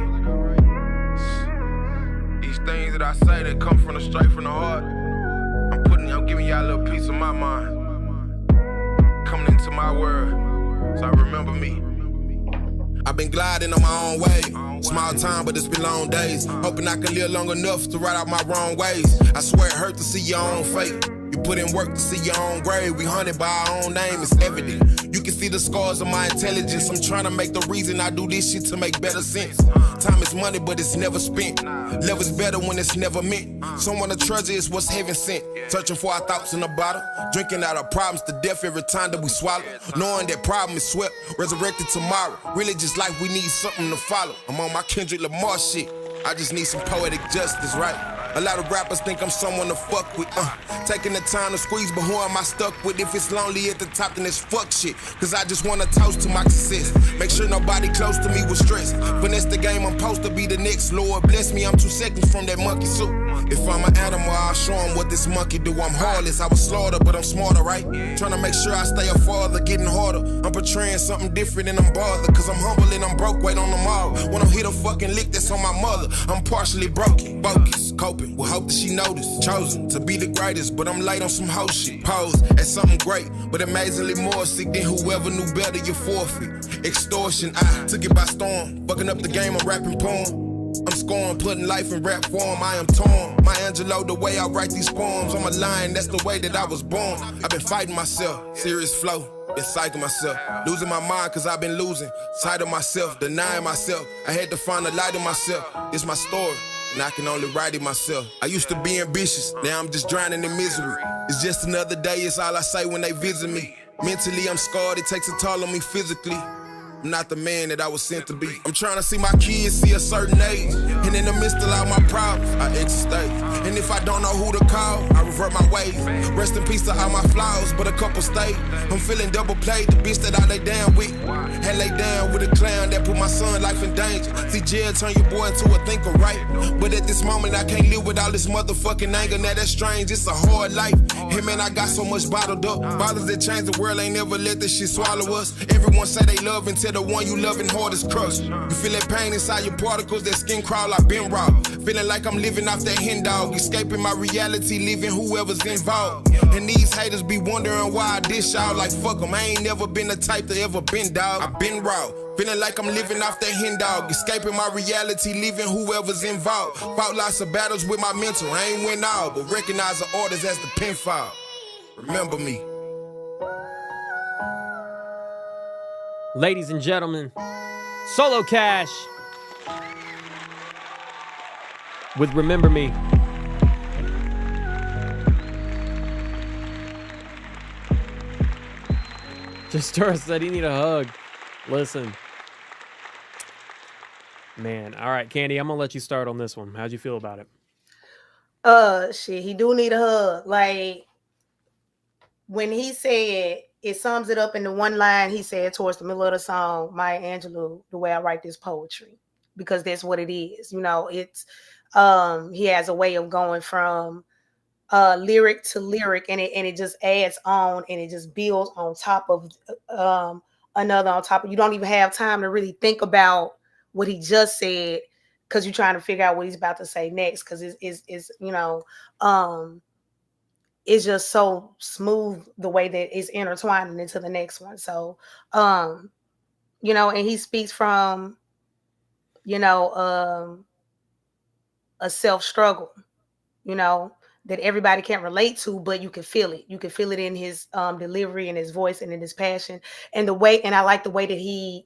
these things that I say that come from straight from the heart. I'm giving y'all a little piece of my mind, coming into my world, so I remember me. I've been gliding on my own way. Small time, but it's been long days. Hoping I can live long enough to right out my wrong ways. I swear it hurt to see your own fate. You put in work to see your own grave. We hunted by our own name, it's evident. You can see the scars of my intelligence. I'm trying to make the reason I do this shit to make better sense. Time is money, but it's never spent. Love is better when it's never meant. Someone to treasure is what's heaven sent. Searching for our thoughts in a bottle. Drinking out our problems to death every time that we swallow. Knowing that problem is swept, resurrected tomorrow. Really just like we need something to follow. I'm on my Kendrick Lamar shit. I just need some poetic justice, right? A lot of rappers think I'm someone to fuck with, taking the time to squeeze, but who am I stuck with? If it's lonely at the top, then it's fuck shit. Cause I just wanna toast to my success. Make sure nobody close to me with stress. Finesse the game, I'm supposed to be the next. Lord bless me, I'm 2 seconds from that monkey suit. If I'm an animal, I'll show him what this monkey do. I'm heartless, I was slaughtered, but I'm smarter, right? Trying to make sure I stay a father, getting harder. I'm portraying something different and I'm bothered. Cause I'm humble and I'm broke, wait on them all. When I'm hit a fucking lick, that's on my mother. I'm partially broken, focus, coping. With hope that she noticed. Chosen to be the greatest, but I'm late on some hoe shit. Pose as something great, but amazingly more sick than whoever knew better, you forfeit. Extortion, I took it by storm. Fucking up the game, I'm rapping poem. I'm scoring, putting life in rap form. I am torn. My Angelo, the way I write these poems. I'm a lion, that's the way that I was born. I've been fighting myself, serious flow. Been psyching myself, losing my mind cause I've been losing sight of myself, denying myself. I had to find a light in myself. It's my story, and I can only write it myself. I used to be ambitious, now I'm just drowning in misery. It's just another day, it's all I say when they visit me. Mentally I'm scarred, it takes a toll on me physically. I'm not the man that I was sent to be. I'm trying to see my kids see a certain age. And in the midst of all my problems, I exit stage. And if I don't know who to call, I revert my ways. Rest in peace to all my flaws, but a couple stayed. I'm feeling double played, the bitch that I lay down with. Had lay down with a clown that put my son life in danger. See, jail turn your boy into a thinker, right? But at this moment, I can't live with all this motherfucking anger. Now that's strange, it's a hard life. Hey man, I got so much bottled up. Bottles that change the world ain't never let this shit swallow us. Everyone say they love until the one you loving hard is crushed. You feel that pain inside your particles, that skin crawl, I've been raw. Feeling like I'm living off that hen dog, escaping my reality, leaving whoever's involved. And these haters be wondering why I dish out like fuck them. I ain't never been the type to ever been dog. I've been raw. Feeling like I'm living off that hen dog, escaping my reality, leaving whoever's involved. Fought lots of battles with my mental, I ain't win all, but recognize the orders as the pen file. Remember me. Ladies and gentlemen, Solo Cash with Remember Me. Just Tura said he need a hug. Listen. Man, all right, Candy, I'm gonna let you start on this one. How'd you feel about it? Shit, he do need a hug. Like, when he said, it sums it up in the one line he said towards the middle of the song, Maya Angelou, the way I write this poetry, because that's what it is. You know, it's he has a way of going from lyric to lyric, and it just adds on, and it just builds on top of another on top of. You don't even have time to really think about what he just said, because you're trying to figure out what he's about to say next, because it's you know, it's just so smooth the way that it's intertwining into the next one. So, you know, and he speaks from, you know, a self-struggle, you know, that everybody can't relate to, but you can feel it. You can feel it in his delivery and his voice and in his passion and the way, and I like the way that he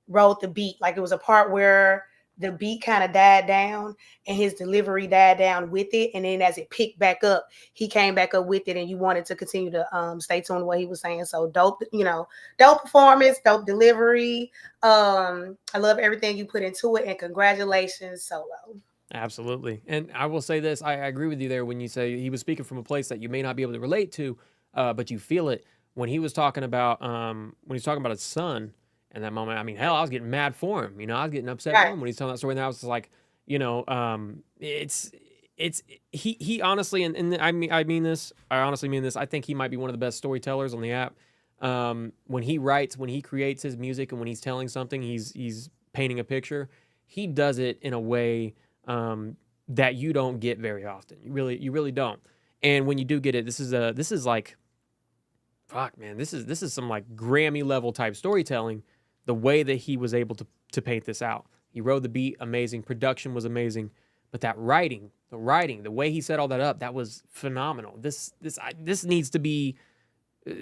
wrote the beat. Like, it was a part where the beat kind of died down and his delivery died down with it. And then as it picked back up, he came back up with it, and you wanted to continue to stay tuned to what he was saying. So dope, you know, dope performance, dope delivery. I love everything you put into it, and congratulations, Solo. Absolutely. And I will say this, I agree with you there when you say he was speaking from a place that you may not be able to relate to, but you feel it. When he was talking about his son in that moment. I mean, hell, I was getting mad for him. You know, I was getting upset for him when he's telling that story. And I was just like, you know, he honestly, and I mean this, I honestly mean this. I think he might be one of the best storytellers on the app. When he writes, when he creates his music, and when he's telling something, he's painting a picture. He does it in a way that you don't get very often. You really don't. And when you do get it, this is like, fuck, man, this is some like Grammy level type storytelling. The way that he was able to paint this out. He wrote the beat, amazing. Production was amazing, but that writing, the way he set all that up, that was phenomenal. This needs to be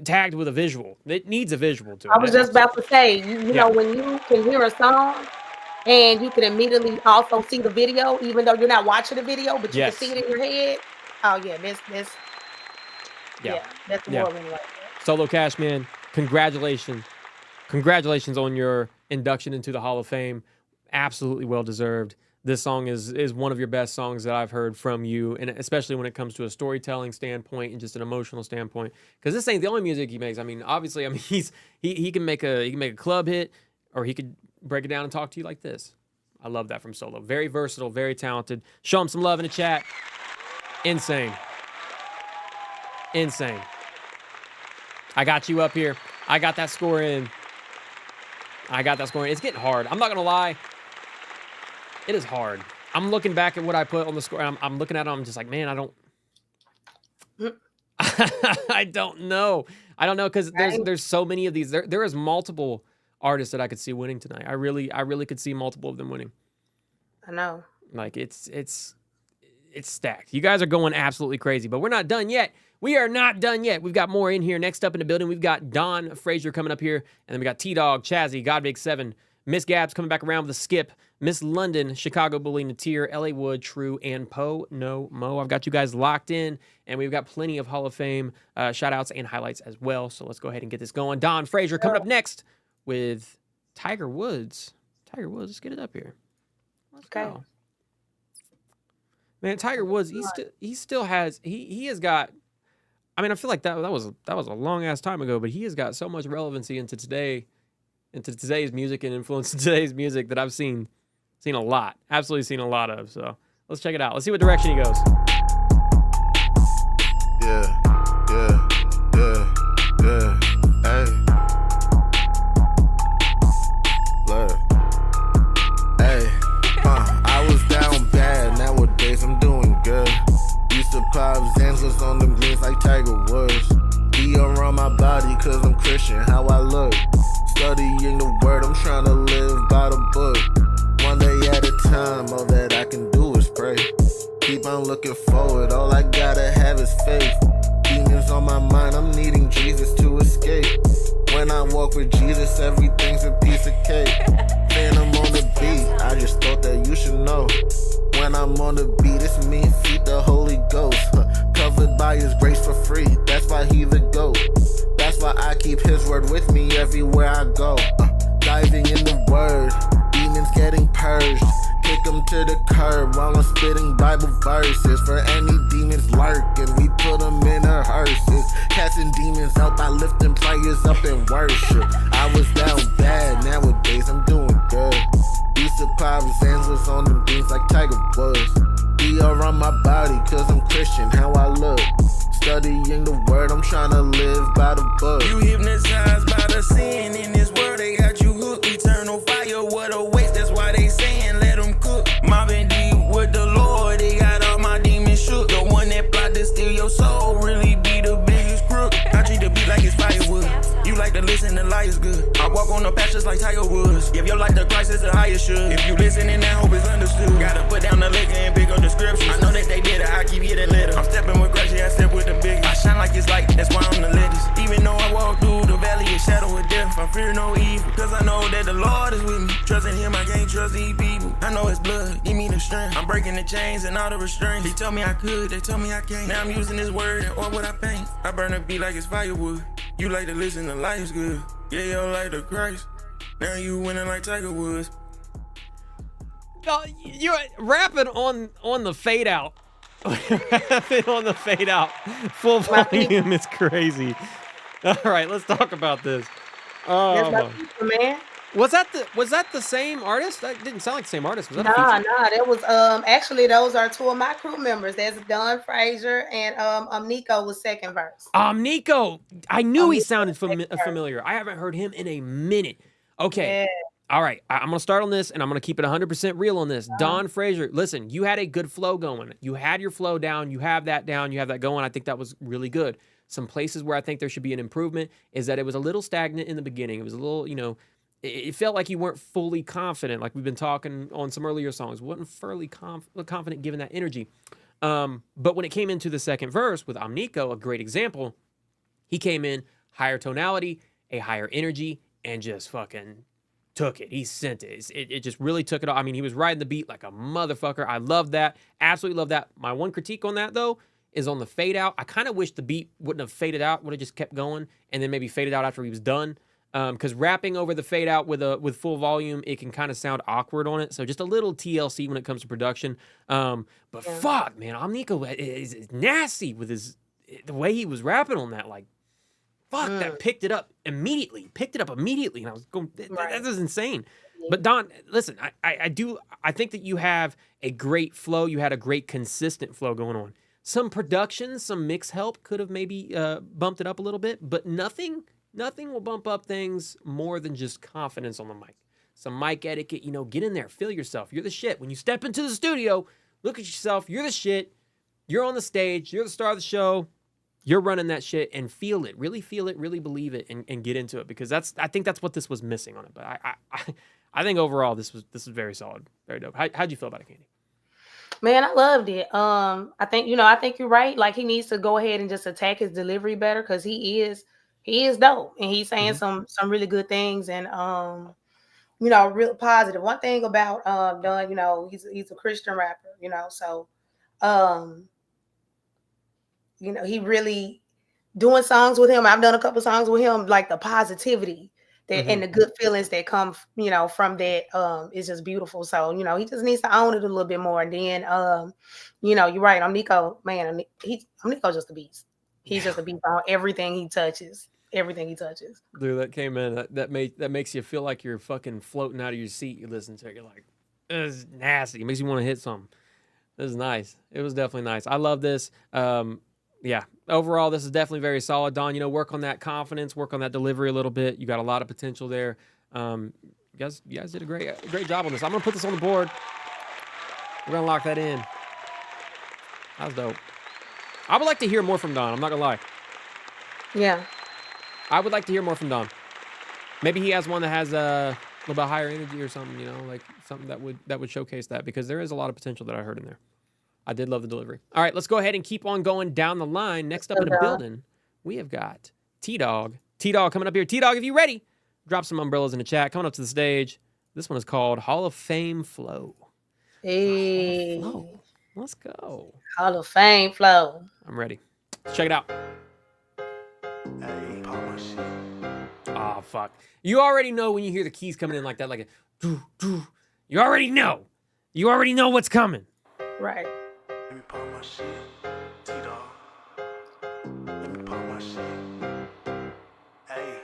tagged with a visual. It needs a visual to it. I was just about to say, you know, when you can hear a song and you can immediately also see the video, even though you're not watching the video, but you can see it in your head. Oh yeah, that's more than right there. Solo Cash, man, congratulations on your induction into the Hall of Fame. Absolutely well deserved. This song is one of your best songs that I've heard from you, and especially when it comes to a storytelling standpoint and just an emotional standpoint. Because this ain't the only music he makes. I mean, obviously, I mean he can make a club hit, or he could break it down and talk to you like this. I love that from Solo. Very versatile, very talented. Show him some love in the chat. Insane. I got you up here. I got that score in. It's getting hard. I'm not gonna lie. It is hard. I'm looking back at what I put on the score. I'm looking at it. I'm just like, man, I don't know. I don't know, because there's so many of these. There is multiple artists that I could see winning tonight. I really could see multiple of them winning. I know. Like it's stacked. You guys are going absolutely crazy, but we're not done yet. We are not done yet. We've got more in here. Next up in the building, we've got Don Frazier coming up here, and then we got T-Dog, Chazzy, Godbig7, Miss Gabs coming back around with a skip, Miss London, Chicago Bully, Natir, LA Wood, True, and Poe No Mo. I've got you guys locked in, and we've got plenty of Hall of Fame shout-outs and highlights as well, so let's go ahead and get this going. Don Frazier coming up next with Tiger Woods. Let's get it up here. Let's go. Man, Tiger Woods, he still has got. I mean, I feel like that was a long ass time ago, but he has got so much relevancy into today's music and influence in today's music that I've seen a lot, absolutely seen a lot of. So let's check it out. Let's see what direction he goes. Yeah. Hey. Look. Hey. I was down bad. Nowadays I'm doing good. Used to pop Zanzas on the greens like Tiger Woods. Be around my body cause I'm Christian, how I look. Studying the word, I'm trying to live by the book. One day at a time, all that I can do is pray. Keep on looking forward, all I gotta have is faith. Demons on my mind, I'm needing Jesus to escape. When I walk with Jesus, everything's a piece of cake. Phantom on the beat, I just thought that you should know. When I'm on the beat, it's me and feet the Holy Ghost. Covered by his grace for free, that's why he the GOAT. That's why I keep his word with me everywhere I go. Diving in the word, demons getting purged. Kick them to the curb while I'm spitting Bible verses. For any demons lurking, we put them in our hearses. Casting demons out by lifting prayers up in worship. I was down bad, nowadays I'm doing good. Used to pop Zanzas on the beats like Tiger Woods. Be around my body cause I'm Christian, how I look. Studying the word, I'm trying to live by the book. You hypnotized by the sin in this word, they got you hooked. Eternal fire, what a waste, that's why they saying let them cook. Mobbing deep with the Lord, they got all my demons shook. The one that plot to steal your soul really be the biggest crook. I treat the beat like it's firewood. You like to listen to liars good. I walk on the path just like Tiger Woods. Give your life to Christ as the highest should. If you listening, I hope it's understood. Gotta put down the liquor and pick up the scriptures. I know that they did it, I keep getting letter. I'm stepping with grace, yeah, I step with the big. I shine like it's light, that's why I'm the latest. Even though I walk through the valley of shadow of death, I fear no evil, cause I know that the Lord is with me. Trusting him, I can't trust these people. I know his blood, give me the strength. I'm breaking the chains and all the restraints. He told me I could, they told me I can't. Now I'm using his word and or what I paint. I burn a beat like it's firewood. You like to listen to life's good. Yeah, yo, like the Christ. Now you winning like Tiger Woods. You're rapping on the fade out. Rapping on the fade out. Full volume is crazy. All right, let's talk about this. Oh, man. Was that the same artist? That didn't sound like the same artist. Was that a Nah, feature? that was actually those are two of my crew members. There's Don Frazier and Nico was second verse. Nico. I knew he sounded familiar. I haven't heard him in a minute. Okay. Yeah. All right. I'm going to start on this, and I'm going to keep it 100% real on this. Don Frazier, listen, you had a good flow going. You had your flow down. You have that down. You have that going. I think that was really good. Some places where I think there should be an improvement is that it was a little stagnant in the beginning. It was a little, it felt like you weren't fully confident, like we've been talking on some earlier songs. Wasn't fully confident given that energy. But when it came into the second verse with Nico, a great example, he came in higher tonality, a higher energy, and just fucking took it. He sent it. It just really took it off. I mean, he was riding the beat like a motherfucker. I love that. Absolutely love that. My one critique on that, though, is on the fade out. I kind of wish the beat wouldn't have faded out, would have just kept going, and then maybe faded out after he was done. Because rapping over the fade out with full volume, it can kind of sound awkward on it. So just a little TLC when it comes to production. Fuck, man, Nico is nasty with the way he was rapping on that. Like, fuck, that picked it up immediately. And I was going, that is insane. But Don, listen, I think that you have a great flow. You had a great consistent flow going on. Some production, some mix help could have maybe bumped it up a little bit, but nothing will bump up things more than just confidence on the mic. Some mic etiquette, get in there, feel yourself. You're the shit. When you step into the studio, look at yourself. You're the shit. You're on the stage. You're the star of the show. You're running that shit and feel it, really believe it, and get into it, because I think that's what this was missing on it. But I think overall this was very solid, very dope. How'd you feel about it, Candy? Man, I loved it. I think you're right. Like, he needs to go ahead and just attack his delivery better, because he is dope, and he's saying some really good things, and real positive. One thing about Don, he's a Christian rapper, so he really doing songs with him. I've done a couple songs with him, like the positivity that and the good feelings that come, from that is just beautiful. So, he just needs to own it a little bit more. And then you're right. Nico, man, Nico's just a beast. He's just a beast on everything he touches. Dude, that came in. That makes you feel like you're fucking floating out of your seat. You listen to it, you're like, this is nasty. It makes you want to hit something. This is nice. It was definitely nice. I love this. Yeah. Overall, this is definitely very solid. Don, work on that confidence, work on that delivery a little bit. You got a lot of potential there. You guys did a great job on this. I'm gonna put this on the board. We're gonna lock that in. That was dope. I would like to hear more from Don. I'm not gonna lie. Yeah. I would like to hear more from Don. Maybe he has one that has a little bit higher energy or something, like something that would showcase that, because there is a lot of potential that I heard in there. I did love the delivery. All right, let's go ahead and keep on going down the line. Next up in the building, we have got T-Dog. T-Dog coming up here. T-Dog, if you ready, drop some umbrellas in the chat. Coming up to the stage. This one is called Hall of Fame Flow. Hey. Hall of Flow. Let's go. Hall of Fame Flow. I'm ready. Let's check it out. Hey, pop my shit. Oh, fuck. You already know when you hear the keys coming in like that, like a doo, doo. You already know. You already know what's coming. Right. Let me pop my shit. T-Dog. Let me pop my shit. Hey,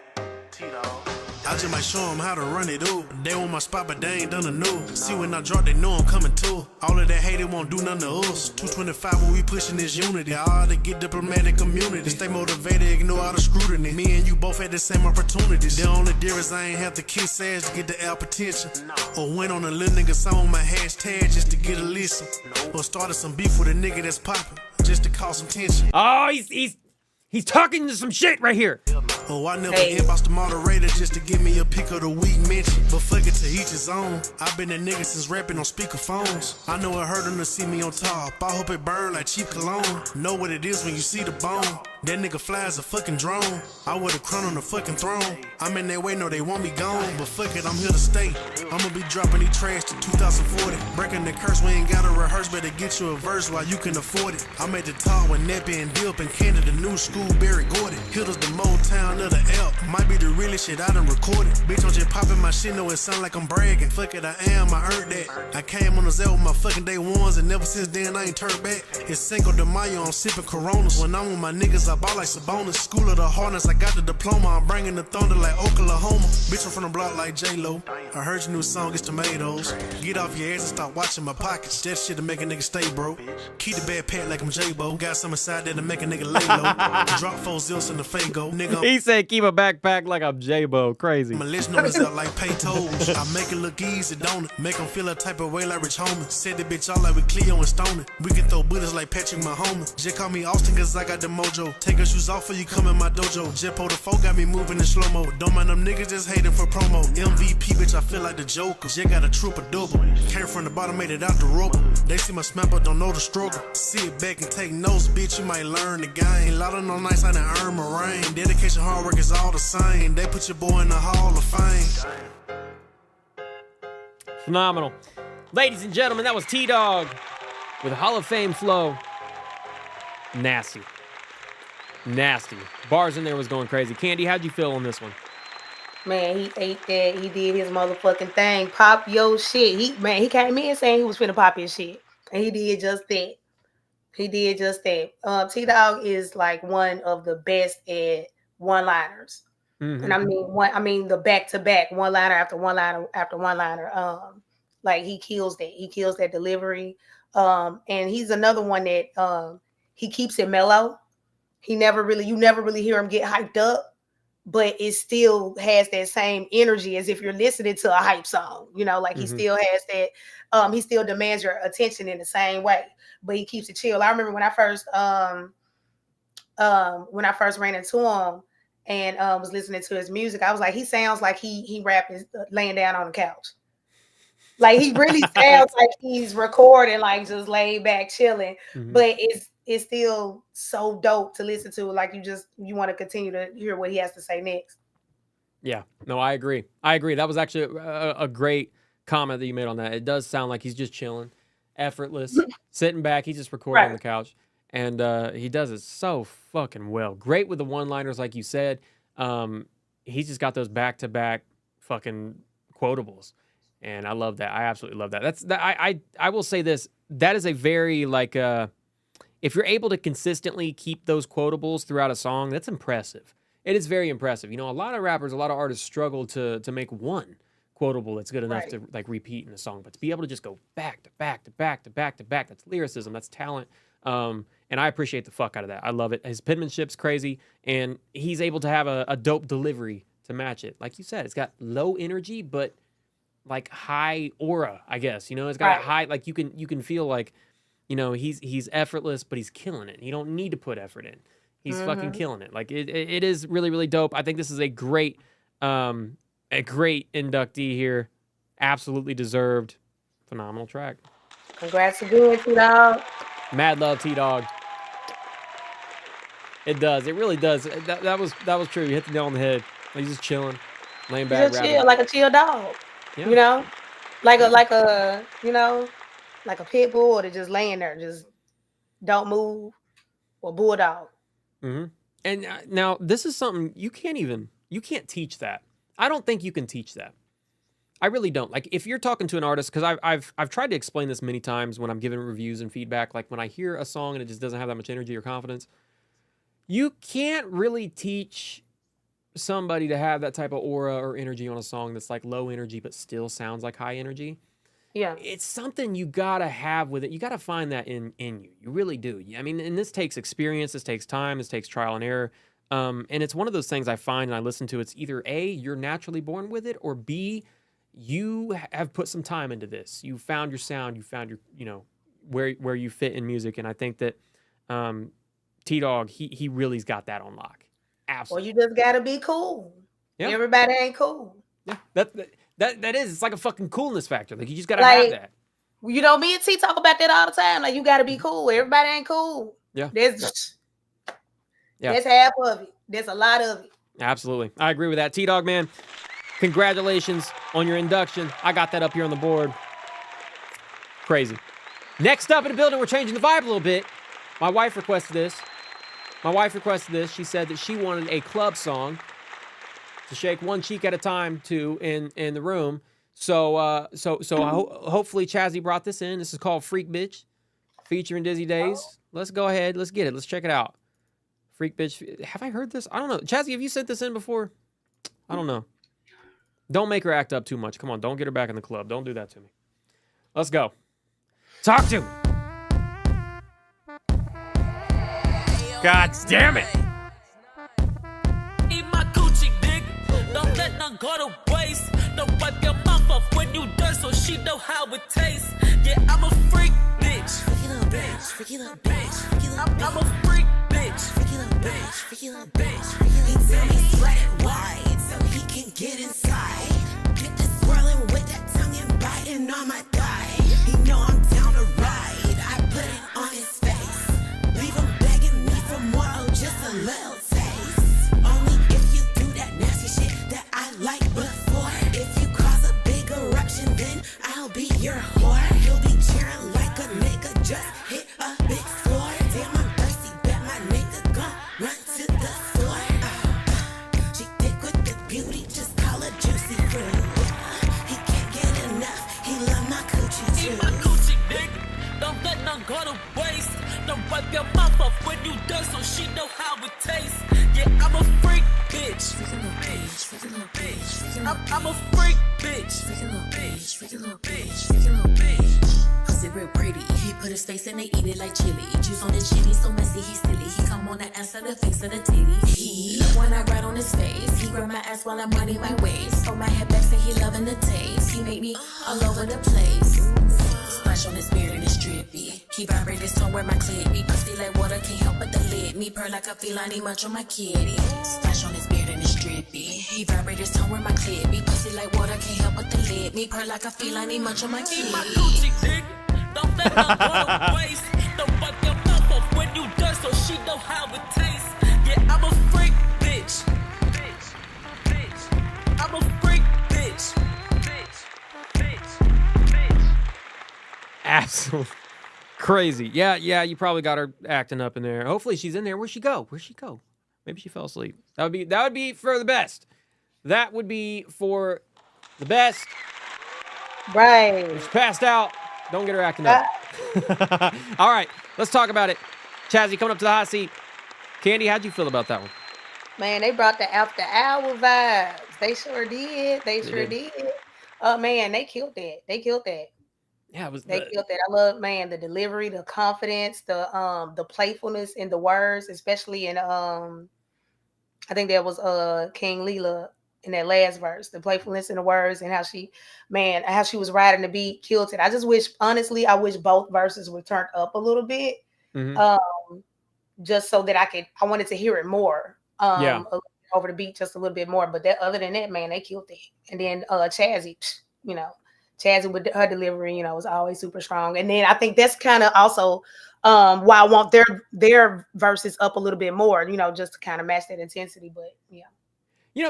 T-Dog. I just might show them how to run it, ooh. They on my spot, but they ain't done a new. See, when I drop, they know I'm coming too. All of that hate, it won't do nothing to us. 225 when we pushing this unity. I ought to get diplomatic immunity. Stay motivated, ignore all the scrutiny. Me and you both had the same opportunities. The only difference, I ain't have to kiss ass to get the L potential. Or went on a little nigga song, my hashtag just to get a listen. Or started some beef with a nigga that's popping just to cause some tension. Oh, he's talking to some shit right here. Oh, I never inboxed the moderator just to give me a pick of the week mention. But fuck it, to each his own. I've been a nigga since rapping on speakerphones. I know it hurt them to see me on top. I hope it burn like cheap cologne. Know what it is when you see the bone. That nigga flies a fucking drone. I wear the crown on the fucking throne. I'm in their way, no, they want me gone. But fuck it, I'm here to stay. I'ma be dropping these trash to 2040. Breaking the curse, we ain't gotta rehearse. Better get you a verse while you can afford it. I'm at the top with Neppy and Dip and Canada, new school, Barry Gordon. Hitters the Motown of the L. Might be the realest shit I done recorded. Bitch, I'm just popping my shit, know it sound like I'm bragging. Fuck it, I am, I earned that. I came on the Zell with my fucking day ones, and never since then I ain't turned back. It's Cinco de Mayo, I'm sipping Coronas. When I'm with my niggas, I I ball like Sabonis. School of the Hornets, I got the diploma. I'm bringing the thunder like Oklahoma. Bitch, I'm from the block like J-Lo. I heard your new song, it's tomatoes. Get off your ass and start watching my pockets. That shit to make a nigga stay broke. Keep the bad pet like I'm J-Bo. Got some inside there to make a nigga lay low. Drop 4 zills in the Fago. Nigga, He said keep a backpack like I'm J-Bo. Crazy. my list numbers up like pay tolls. I make it look easy, don't it? Make them feel a type of way like Rich Homie. Set the bitch all like with Cleo and Stoney. We can throw bullets like Patrick Mahomes. Just call me Austin cause I got the mojo. Take your shoes off or you come in my dojo. Jeppo the folk got me moving in slow-mo. Don't mind them niggas just hating for promo. MVP bitch, I feel like the Joker. Just got a triple double. Came from the bottom, made it out the rope. They see my smap but don't know the struggle. Sit back and take notes, bitch, you might learn the game. Lot of no nights I done earn my rain. Dedication, hard work is all the same. They put your boy in the Hall of Fame. Phenomenal. Ladies and gentlemen, that was T-Dog with Hall of Fame flow. Nasty. Nasty. Bars in there was going crazy. Candy, how'd you feel on this one? Man, he ate that. He did his motherfucking thing. Pop your shit. He came in saying he was finna pop his shit. And he did just that. He did just that. T-Dog is like one of the best at one-liners. Mm-hmm. And I mean the back-to-back, one-liner after one-liner after one-liner. Like he kills that. He kills that delivery. And he's another one that he keeps it mellow. You never really hear him get hyped up, but it still has that same energy as if you're listening to a hype song. You know, like he still has that. He still demands your attention in the same way, but he keeps it chill. I remember when I first ran into him and was listening to his music, I was like, he sounds like he rapping laying down on the couch. Like he really sounds like he's recording, like just laid back, chilling. But it's still so dope to listen to. Like you want to continue to hear what he has to say next. Yeah, no, I agree. That was actually a great comment that you made on that. It does sound like he's just chilling, effortless, sitting back. He's just recording on the couch, and he does it so fucking well. Great with the one-liners, like you said. He's just got those back-to-back fucking quotables. And I love that. I absolutely love that. I will say this. That is a very if you're able to consistently keep those quotables throughout a song, that's impressive. It is very impressive. You know, a lot of rappers, a lot of artists struggle to make one quotable that's good enough to like repeat in a song. But to be able to just go back to back to back to back to back, that's lyricism, that's talent. And I appreciate the fuck out of that. I love it. His penmanship's crazy, and he's able to have a dope delivery to match it. Like you said, it's got low energy, but like high aura, I guess. You know, it's got a high, like you can feel like, you know, he's effortless, but he's killing it. You don't need to put effort in. He's fucking killing it. Like it is really, really dope. I think this is a great inductee here. Absolutely deserved. Phenomenal track. Congrats again, T-Dog. Mad love, T-Dog. It does. It really does. That was true. You hit the nail on the head. Like he's just chilling, laying back, Just chill, like a chill dog. Yeah. You know, like a you know, like a pit bull, or just laying there, just don't move, or bulldog. And now this is something you can't teach that. I don't think you can teach that. I really don't. Like if you're talking to an artist, because I've tried to explain this many times when I'm giving reviews and feedback. Like when I hear a song and it just doesn't have that much energy or confidence, you can't really teach somebody to have that type of aura or energy on a song that's like low energy but still sounds like high energy. Yeah. It's something you gotta have with it. You gotta find that in you. You really do. I mean, and this takes experience, this takes time, this takes trial and error. And it's one of those things I find and I listen to. It's either A, you're naturally born with it, or B, you have put some time into this. You found your sound, you found your, you know, where you fit in music. And I think that T-Dog, he really's got that on lock. Absolutely. Well, you just gotta be cool. Yeah. Everybody ain't cool. Yeah, that is. It's like a fucking coolness factor. Like you just gotta have that. You know, me and T talk about that all the time. Like you gotta be cool. Everybody ain't cool. Yeah. That's half of it. There's a lot of it. Absolutely, I agree with that. T-Dog, man, congratulations on your induction. I got that up here on the board. Crazy. Next up in the building, we're changing the vibe a little bit. My wife requested this. She said that she wanted a club song to shake one cheek at a time to in the room. So hopefully Chazzy brought this in. This is called Freak Bitch, featuring Dizzy Days. Let's go ahead. Let's get it. Let's check it out. Freak bitch. Have I heard this? I don't know. Chazzy, have you sent this in before? I don't know. Don't make her act up too much. Come on, don't get her back in the club. Don't do that to me. Let's go. Talk to me. God damn it. Eat my Gucci, nigga. Don't let none go to waste. Don't wipe your mouth off when you done so she know how it tastes. Yeah, I'm a freak, bitch. Freaky little bitch. Freaky little bitch. Freaky little bitch. I'm a freak, bitch. Freaky little bitch. Freaky little bitch. He tell me spread it wide so he can get inside. Get to swirling with that tongue and biting on my thigh. He know I'm down to ride. I put it on his face. Leave him begging me for more, oh, just a little taste. Only if you do that nasty shit that I like before. If you cause a big eruption, then I'll be your whore. He'll be cheering like a nigga just hit a big floor. Damn, I'm thirsty, bet my nigga gon' run to the floor. She thick with the beauty, just call her juicy fruit. He can't get enough, he love my coochie too. Eat my coochie, nigga. Don't let none go to waste. Don't wipe your mouth off when you done so she know how it tastes. Yeah, I'm a freak, bitch. Freaking little bitch. Freaking little bitch. I'm a freak, bitch. Freaking little bitch. Freaking little bitch. Freaking little bitch. Pussy real pretty. He put his face and they eat it like chili. Juice on the chinny, so messy, he silly. He come on the ass of the face of the titty. He, when I ride on his face, he grab my ass while I'm running my waist. Throw my head back, say he loving the taste. He make me all over the place. Splash on his beard and it's drippy. He vibrate his tongue where my clit be. Pussy like water, can't help but the lid. Me purr like a feline, he munch on my kitty. Splash on his beard and it's drippy. He vibrate his tongue where my clit be. Pussy like water, can't help but the lid. Me purr like a feline, he munch on my kitty. Eat my Gucci, nigga. Don't let no go to waste. Don't wipe your mouth off when you done so she know how it tastes. Yeah, I'm a freak, bitch. Bitch. Bitch. I'm a freak, bitch. Bitch. Bitch. Bitch. Absolutely crazy. Yeah, you probably got her acting up in there. Hopefully she's in there. Where'd she go? Maybe she fell asleep. That would be for the best. That would be for the best. Right. If she passed out, don't get her acting up. All right, let's talk about it. Chazzy, coming up to the hot seat. Candy, how'd you feel about that one? Man, they brought the after hour vibes. They sure did. They sure did. Man, they killed that. Yeah, They killed that. I love, man, the delivery, the confidence, the playfulness in the words, especially in I think that was King Leela in that last verse, the playfulness in the words and how she was riding the beat, killed it. I just wish, honestly, both verses were turned up a little bit. Mm-hmm. Just so that I wanted to hear it more. Over the beat just a little bit more. But other than that, man, they killed it. And then Chazzy, Chazzy with her delivery, was always super strong. And then I think that's kind of also why I want their verses up a little bit more, just to kind of match that intensity. But yeah.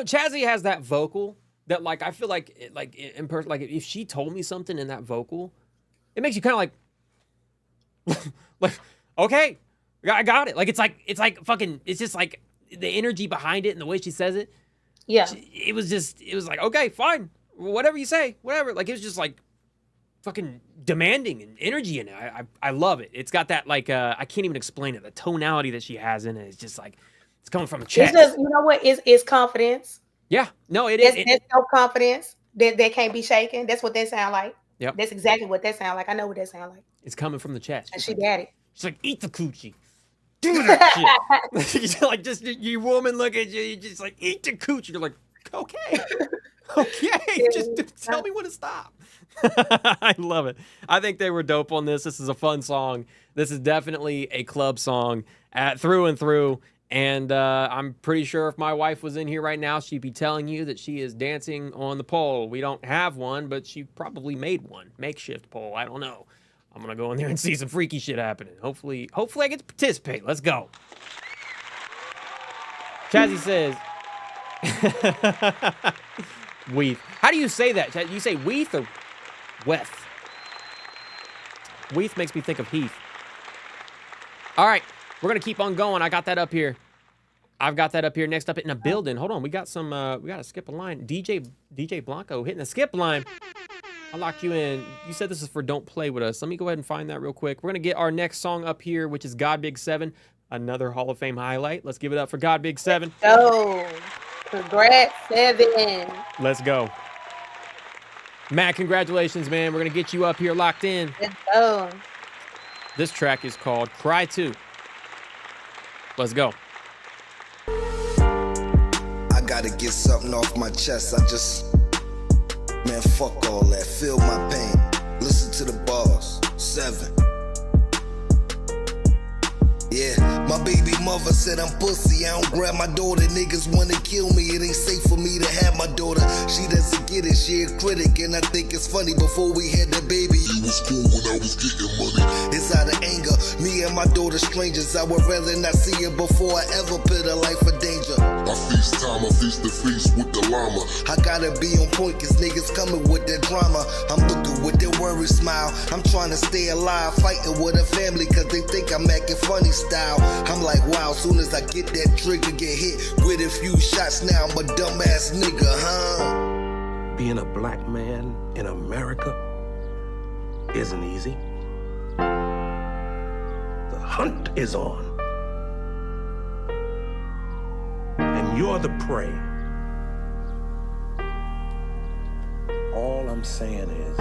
Chazzy has that vocal that, like, I feel like in person, like if she told me something in that vocal, it makes you kind of like, okay, I got it. Like it's like fucking, it's just like the energy behind it and the way she says it. Yeah. It was like, okay, fine, whatever you say, whatever. Like it was just like fucking demanding and energy in it. I love it. It's got that like I can't even explain it. The tonality that she has in it is just like. It's coming from the chest. It's just, what? It's confidence. Yeah. No, it is. It's self-confidence that can't be shaken. That's what that sound like. Yep. That's exactly what that sound like. I know what that sound like. It's coming from the chest. And she got it. She's like, eat the coochie. Do that shit. Like, just your woman look at you. You're just like, eat the coochie. You're like, okay. Okay. Just tell me when to stop. I love it. I think they were dope on this. This is a fun song. This is definitely a club song through and through. And I'm pretty sure if my wife was in here right now, she'd be telling you that she is dancing on the pole. We don't have one, but she probably made one. Makeshift pole. I don't know. I'm going to go in there and see some freaky shit happening. Hopefully I get to participate. Let's go. Chazzy says, Weath. How do you say that? You say Weath or Weth? Weath makes me think of Heath. All right. We're going to keep on going. I got that up here. I've got that up here. Next up in a building. Hold on. We got to skip a line. DJ Blanco hitting a skip line. I locked you in. You said this is for Don't Play With Us. Let me go ahead and find that real quick. We're going to get our next song up here, which is God Big 7. Another Hall of Fame highlight. Let's give it up for God Big 7. Go. Congrats, 7. Let's go. Matt, congratulations, man. We're going to get you up here locked in. Let's go. This track is called Cry 2. Let's go. I gotta get something off my chest. Man, fuck all that. Feel my pain. Listen to the bars. 7. Yeah, my baby mother said I'm pussy. I don't grab my daughter. Niggas wanna kill me. It ain't safe for me to have my daughter. She doesn't get it. She a critic, and I think it's funny. Before we had that baby, it was cool when I was getting money. It's out of anger. Me and my daughter strangers. I would rather not see her before I ever put her life in danger. I FaceTime, I face to face with the llama. I gotta be on point, cause niggas coming with that drama. I'm looking with that worried smile. I'm trying to stay alive, fighting with a family, cause they think I'm acting funny style. I'm like, wow, soon as I get that trigger, get hit with a few shots, now I'm a dumbass nigga, huh? Being a black man in America isn't easy. The hunt is on. And you're the prey. All I'm saying is,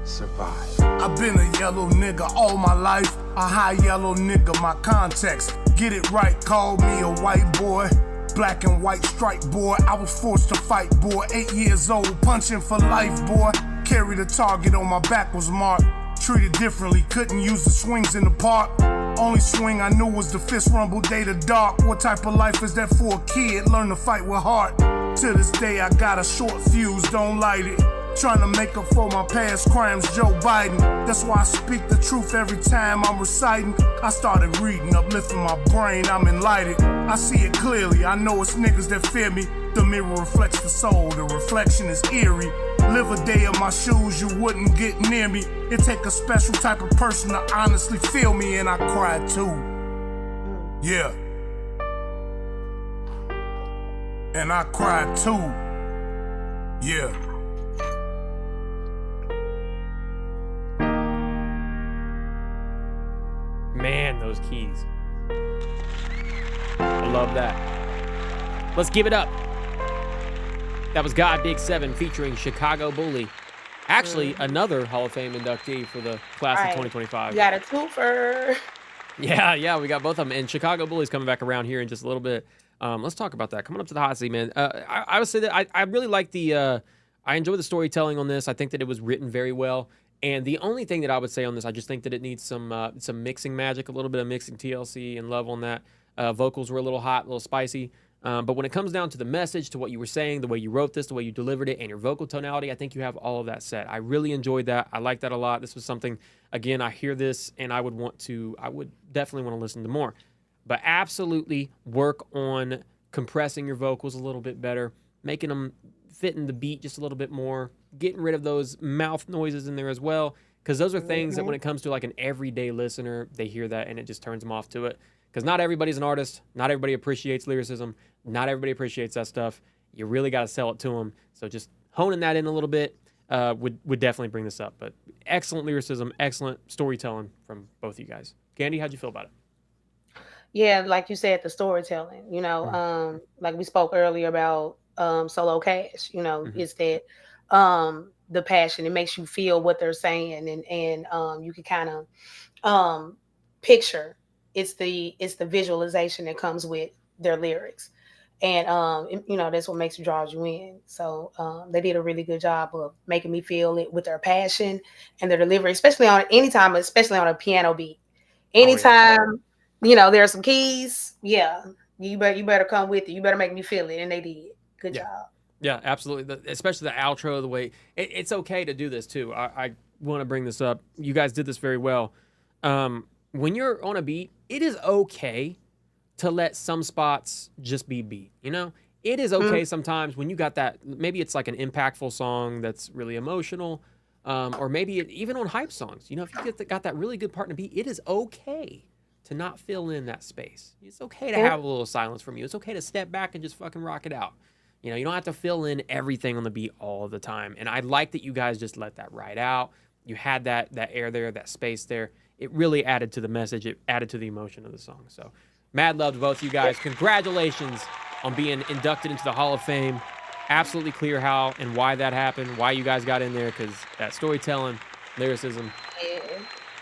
survive. I've been a yellow nigga all my life, a high yellow nigga, my context. Get it right, call me a white boy, black and white striped boy. I was forced to fight, boy, 8 years old, punching for life, boy. Carried a target on my back was marked. Treated differently, couldn't use the swings in the park. Only swing I knew was the fist rumble, day to dark. What type of life is that for a kid? Learn to fight with heart. To this day I got a short fuse, don't light it. Trying to make up for my past crimes, Joe Biden. That's why I speak the truth every time I'm reciting. I started reading, uplifting my brain, I'm enlightened. I see it clearly, I know it's niggas that fear me. The mirror reflects the soul, the reflection is eerie. Live a day in my shoes, you wouldn't get near me. It take a special type of person to honestly feel me, and I cried too. Yeah. And I cried too. Yeah. Man, those keys. I love that. Let's give it up. That was God Big 7 featuring Chicago Bully. Actually, another Hall of Fame inductee for the class of 2025. You got a twofer. Yeah, we got both of them. And Chicago Bully's coming back around here in just a little bit. Let's talk about that. Coming up to the hot seat, man. I would say that I really like I enjoy the storytelling on this. I think that it was written very well. And the only thing that I would say on this, I just think that it needs some mixing magic, a little bit of mixing TLC and love on that. Vocals were a little hot, a little spicy. But when it comes down to the message, to what you were saying, the way you wrote this, the way you delivered it, and your vocal tonality, I think you have all of that set. I really enjoyed that. I like that a lot. This was something, again, I hear this and I would definitely want to listen to more. But absolutely work on compressing your vocals a little bit better, making them fit in the beat just a little bit more, getting rid of those mouth noises in there as well, because those are things that when it comes to like an everyday listener, they hear that and it just turns them off to it. Because not everybody's an artist. Not everybody appreciates lyricism. Not everybody appreciates that stuff. You really got to sell it to them. So just honing that in a little bit would definitely bring this up. But excellent lyricism, excellent storytelling from both of you guys. Candy, how'd you feel about it? Yeah, like you said, the storytelling, like we spoke earlier about Solo Cash, is that the passion. It makes you feel what they're saying, and you can kind of picture. It's the visualization that comes with their lyrics, and that's what draws you in. So they did a really good job of making me feel it with their passion and their delivery, especially on a piano beat. Anytime there are some keys, you better come with it. You better make me feel it, and they did. Good job. Yeah, absolutely. Especially the outro, the way it's okay to do this too. I want to bring this up. You guys did this very well. When you're on a beat, it is okay to let some spots just be beat. It is okay sometimes when you got that. Maybe it's like an impactful song that's really emotional, or maybe even on hype songs. If you got that really good part in a beat, it is okay to not fill in that space. It's okay to have a little silence from you. It's okay to step back and just fucking rock it out. You don't have to fill in everything on the beat all the time. And I like that you guys just let that ride out. You had that air there, that space there. It really added to the message. It added to the emotion of the song. So mad love to both of you guys. Congratulations on being inducted into the Hall of Fame. Absolutely clear how and why that happened, why you guys got in there, because that storytelling, lyricism,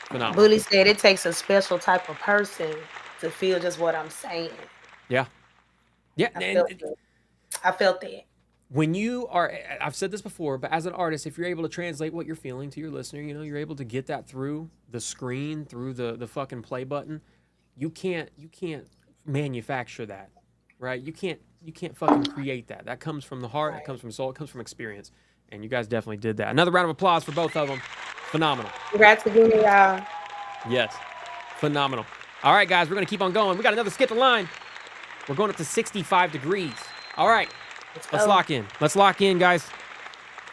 phenomenal. Bully said it takes a special type of person to feel just what I'm saying. Yeah. Yeah. I felt that. When you are, I've said this before, but as an artist, if you're able to translate what you're feeling to your listener, you know, you're able to get that through the screen, through the fucking play button. You can't manufacture that, right? You can't fucking create that. That comes from the heart. It comes from soul. It comes from experience. And you guys definitely did that. Another round of applause for both of them. Phenomenal. Congrats again, y'all. Yes. Phenomenal. All right, guys, we're going to keep on going. We got another skip the line. We're going up to 65 degrees. All right. Let's lock in. Let's lock in, guys.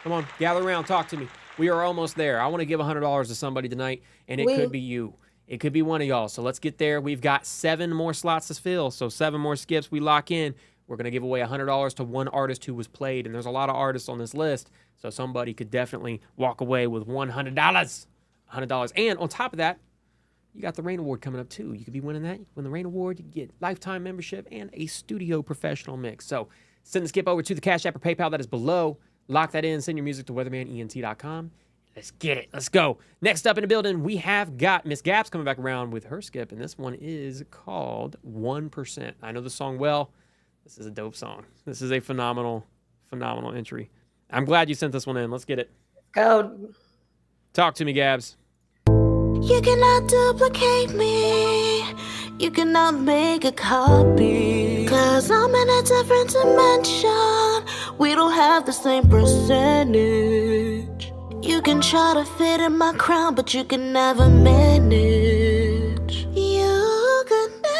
Come on. Gather around. Talk to me. We are almost there. I want to give $100 to somebody tonight, and it could be you. It could be one of y'all. So let's get there. We've got 7 more slots to fill, so 7 more skips. We lock in. We're going to give away $100 to one artist who was played, and there's a lot of artists on this list, so somebody could definitely walk away with $100. $100. And on top of that, you got the Rain Award coming up, too. You could be winning that. You win the Rain Award, you get lifetime membership and a studio professional mix. So send the skip over to the Cash App or PayPal that is below. Lock that in. Send your music to WeathermanENT.com. Let's get it. Let's go. Next up in the building, we have got Miss Gaps coming back around with her skip, and this one is called 1%. I know the song well. This is a dope song. This is a phenomenal, phenomenal entry. I'm glad you sent this one in. Let's get it. Go. Talk to me, Gabs. You cannot duplicate me. You cannot make a copy. 'Cause I'm in a different dimension. We don't have the same percentage. You can try to fit in my crown, but you can never manage. You could never.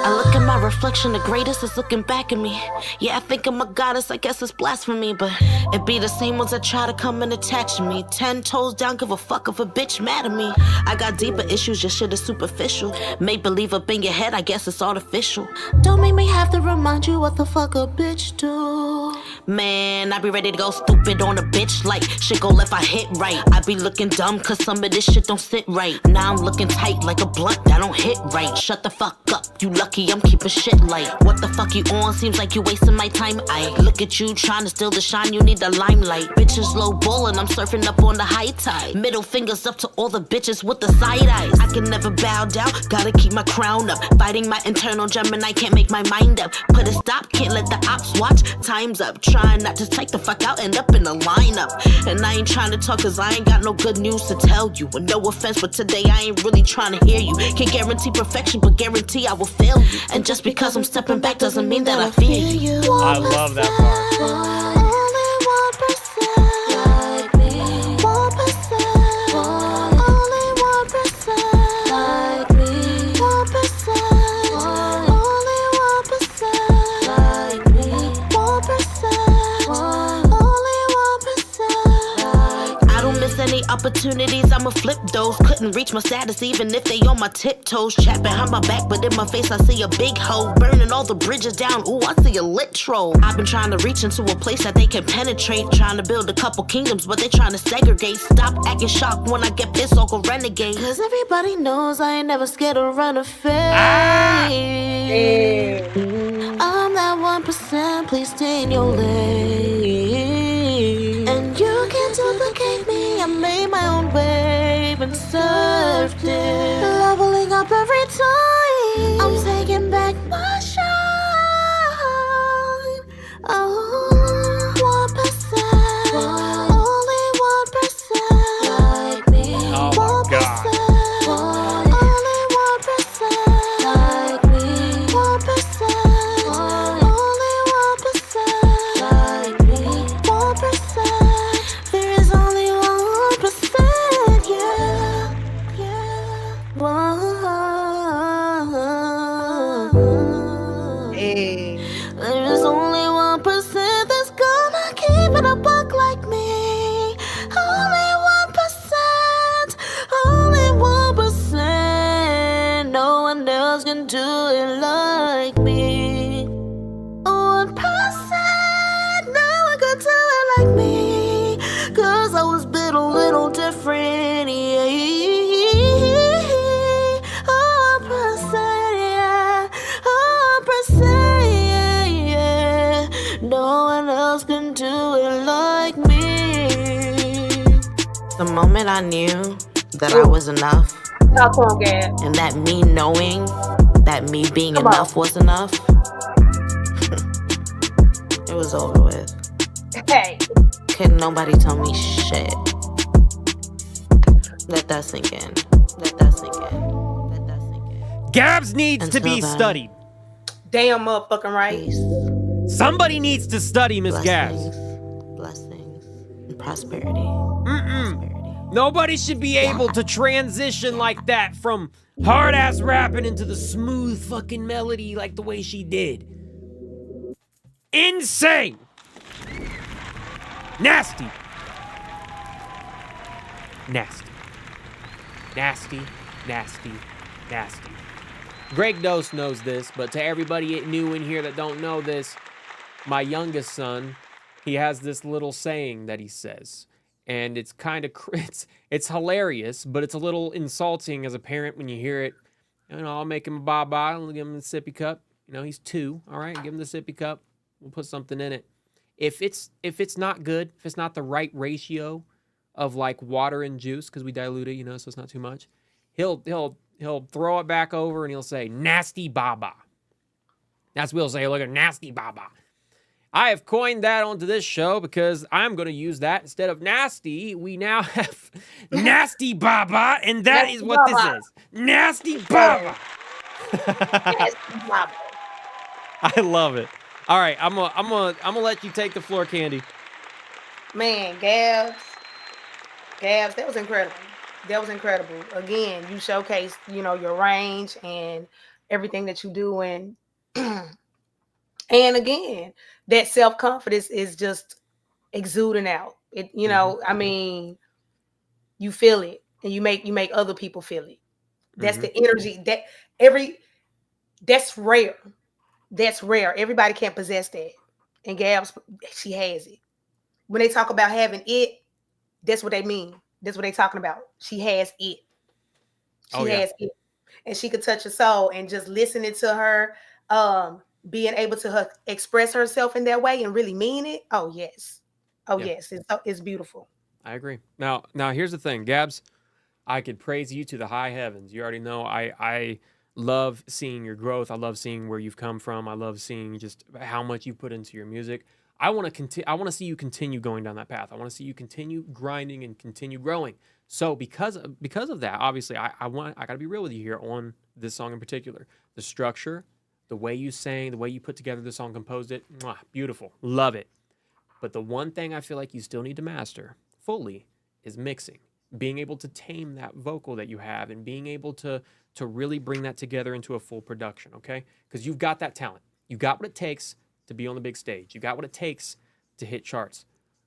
I look at my reflection, the greatest is looking back at me. Yeah, I think I'm a goddess, I guess it's blasphemy, but it be the same ones that try to come and attach to me. 10 toes down, give a fuck if a bitch mad at me. I got deeper issues, your shit is superficial. Make believe up in your head, I guess it's artificial. Don't make me have to remind you what the fuck a bitch do. Man, I be ready to go stupid on a bitch like shit go left, I hit right. I be looking dumb cause some of this shit don't sit right. Now I'm looking tight like a blunt that don't hit right. Shut the fuck up, you lucky I'm keeping shit light. What the fuck you on? Seems like you wasting my time. I look at you trying to steal the shine, you need the limelight. Bitches low ballin', I'm surfing up on the high tide. Middle fingers up to all the bitches with the side eyes. I can never bow down, gotta keep my crown up. Fighting my internal Gemini, can't make my mind up. Put a stop, can't let the ops watch. Time's up, trying not to take the fuck out, end up in the lineup. And I ain't trying to talk cause I ain't got no good news to tell you. And no offense, but today I ain't really trying to hear you. Can't guarantee perfection, but guarantee I will fail you. And just because I'm stepping back doesn't mean that I feel you. I love that part. Only 1% like me. 1%. Only 1% like me. 1%. Only 1% like me. 1%. Only 1%. I don't miss any opportunities, I'ma flip those. Couldn't reach my status even if they on my tiptoes. Chat behind my back, but in my face I see a big hole. Burning all the bridges down, ooh, I see a lit troll. I've been trying to reach into a place that they can penetrate. Trying to build a couple kingdoms, but they trying to segregate. Stop acting shocked when I get pissed, I'll go renegade. Cause everybody knows I ain't never scared to run a fade. I'm that 1%, please stay in your lane. And you can't duplicate me, I made my own wave and surfed it. Leveling up every time, I'm taking back my shine. Oh, 1%, only 1% like me. Oh my God. Only 1% like me. 1%, only 1% like me. 1%, there is only 1%, yeah, yeah. Whoa. There is only 1% that's gonna keep it a buck like me. Only 1%, only 1%. No one else can do it like me. 1%, no one can do it like me. 'Cause I was built a little different. The moment I knew that I was enough, Talk on, Gab. and that me knowing that me being enough was enough, it was over with. Hey. Couldn't nobody tell me shit. Let that sink in. Let that sink in. Let that sink in. Gabs needs to Until be then, studied. Damn motherfucking right. Somebody needs to study Miss Gabs. Blessings and prosperity. Nobody should be able to transition like that from hard-ass rapping into the smooth fucking melody like the way she did. Insane! Nasty. Nasty. Nasty, nasty, nasty. Greg Dose knows this, but to everybody new in here that don't know this, my youngest son, he has this little saying that he says. And it's kind of, it's hilarious, but it's a little insulting as a parent when you hear it. You know, I'll make him a baba, I'll give him a sippy cup. You know, he's 2, all right? Give him the sippy cup. We'll put something in it. If it's not good, if it's not the right ratio of like water and juice, because we dilute it, you know, so it's not too much, he'll throw it back over and he'll say, nasty baba. That's what he'll say, look at nasty baba. I have coined that onto this show because I'm going to use that instead of nasty. We now have nasty baba, and that is what this is. Nasty baba. Nasty baba. I love it. All right, I'm gonna let you take the floor, Candy. Man, Gabs, that was incredible. That was incredible. Again, you showcased, you know, your range and everything that you do, and again, that self-confidence is just exuding out. It, you know, I mean, you feel it, and you make other people feel it. That's the energy that's rare. That's rare. Everybody can't possess that. And Gabs, she has it. When they talk about having it, that's what they mean. That's what they're talking about. She has it. She has it. And she could touch your soul. And just listening to her, being able to express herself in that way and really mean it. Oh, yes. Oh, yes. It's beautiful. I agree. Now, here's the thing, Gabs. I could praise you to the high heavens. You already know I love seeing your growth. I love seeing where you've come from. I love seeing just how much you put into your music. I want to see you continue going down that path. I want to see you continue grinding and continue growing. So because of that, obviously, I got to be real with you here on this song in particular. The structure, the way you sang, the way you put together the song, composed it, beautiful. Love it. But the one thing I feel like you still need to master fully is mixing. Being able to tame that vocal that you have and being able to really bring that together into a full production, okay? Because you've got that talent. You got what it takes to be on the big stage. You got what it takes to hit charts.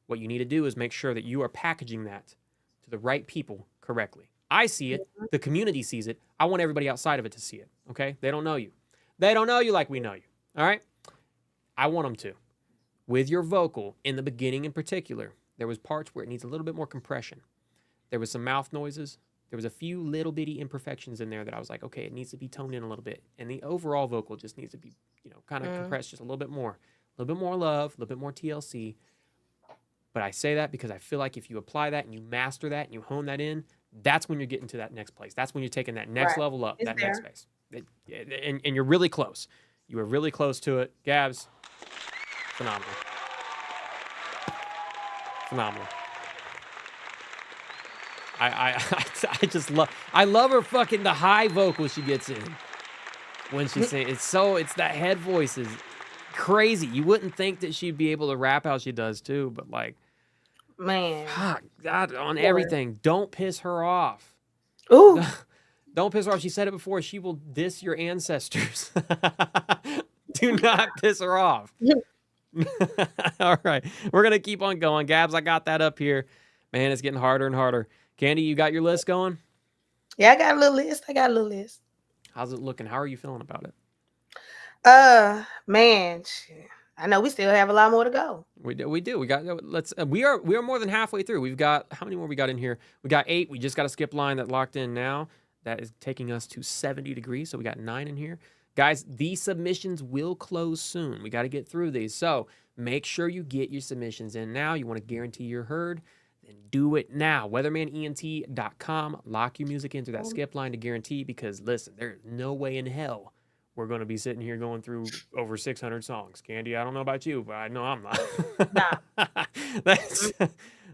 What you need to do is make sure that you are packaging that to the right people correctly. I see it. The community sees it. I want everybody outside of it to see it, okay? They don't know you. They don't know you like we know you, all right? I want them to. With your vocal, in the beginning in particular, there was parts where it needs a little bit more compression. There was some mouth noises. There was a few little bitty imperfections in there that I was like, okay, it needs to be toned in a little bit. And the overall vocal just needs to be, you know, kind of compressed just a little bit more. A little bit more love, a little bit more TLC. But I say that because I feel like if you apply that and you master that and you hone that in, that's when you're getting to that next place. That's when you're taking that next level up, that next space. And you're really close. You were really close to it. Gabs, phenomenal. Phenomenal. I just love her fucking the high vocal she gets in when she sings. It's that head voice is crazy. You wouldn't think that she'd be able to rap how she does too, but like, man, God, on everything. Don't piss her off. Ooh. Don't piss her off. She said it before. She will diss your ancestors. Do not piss her off. All right. We're going to keep on going. Gabs, I got that up here. Man, it's getting harder and harder. Candy, you got your list going? Yeah, I got a little list. How's it looking? How are you feeling about it? Man, I know we still have a lot more to go. We do. We are more than halfway through. We've got, how many more we got in here? We got 8. We just got a skip line that locked in now. That is taking us to 70 degrees. So we got 9 in here. Guys, these submissions will close soon. We got to get through these. So make sure you get your submissions in now. You want to guarantee you're heard. then do it now. WeathermanENT.com. Lock your music into that skip line to guarantee, because listen, there's no way in hell we're going to be sitting here going through over 600 songs. Candy, I don't know about you, but I know I'm not.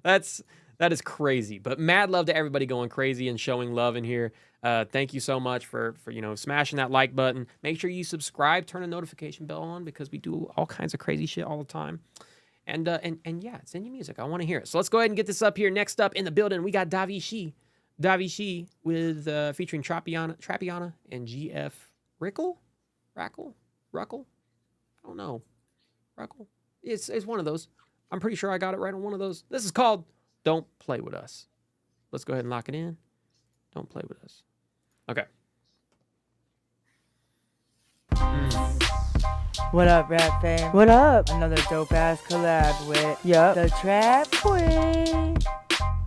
That is crazy. But mad love to everybody going crazy and showing love in here. Thank you so much for smashing that like button. Make sure you subscribe, turn a notification bell on, because we do all kinds of crazy shit all the time. And yeah, send your music. I want to hear it. So let's go ahead and get this up here. Next up in the building, we got Davichi with featuring Trapiana and GF Rackle. I don't know. Rackle. It's one of those. I'm pretty sure I got it right on one of those. This is called Don't Play With Us. Let's go ahead and lock it in. Don't play with us. Okay. What up, Rap Fame? What up? Another dope ass collab with the Trap Queen.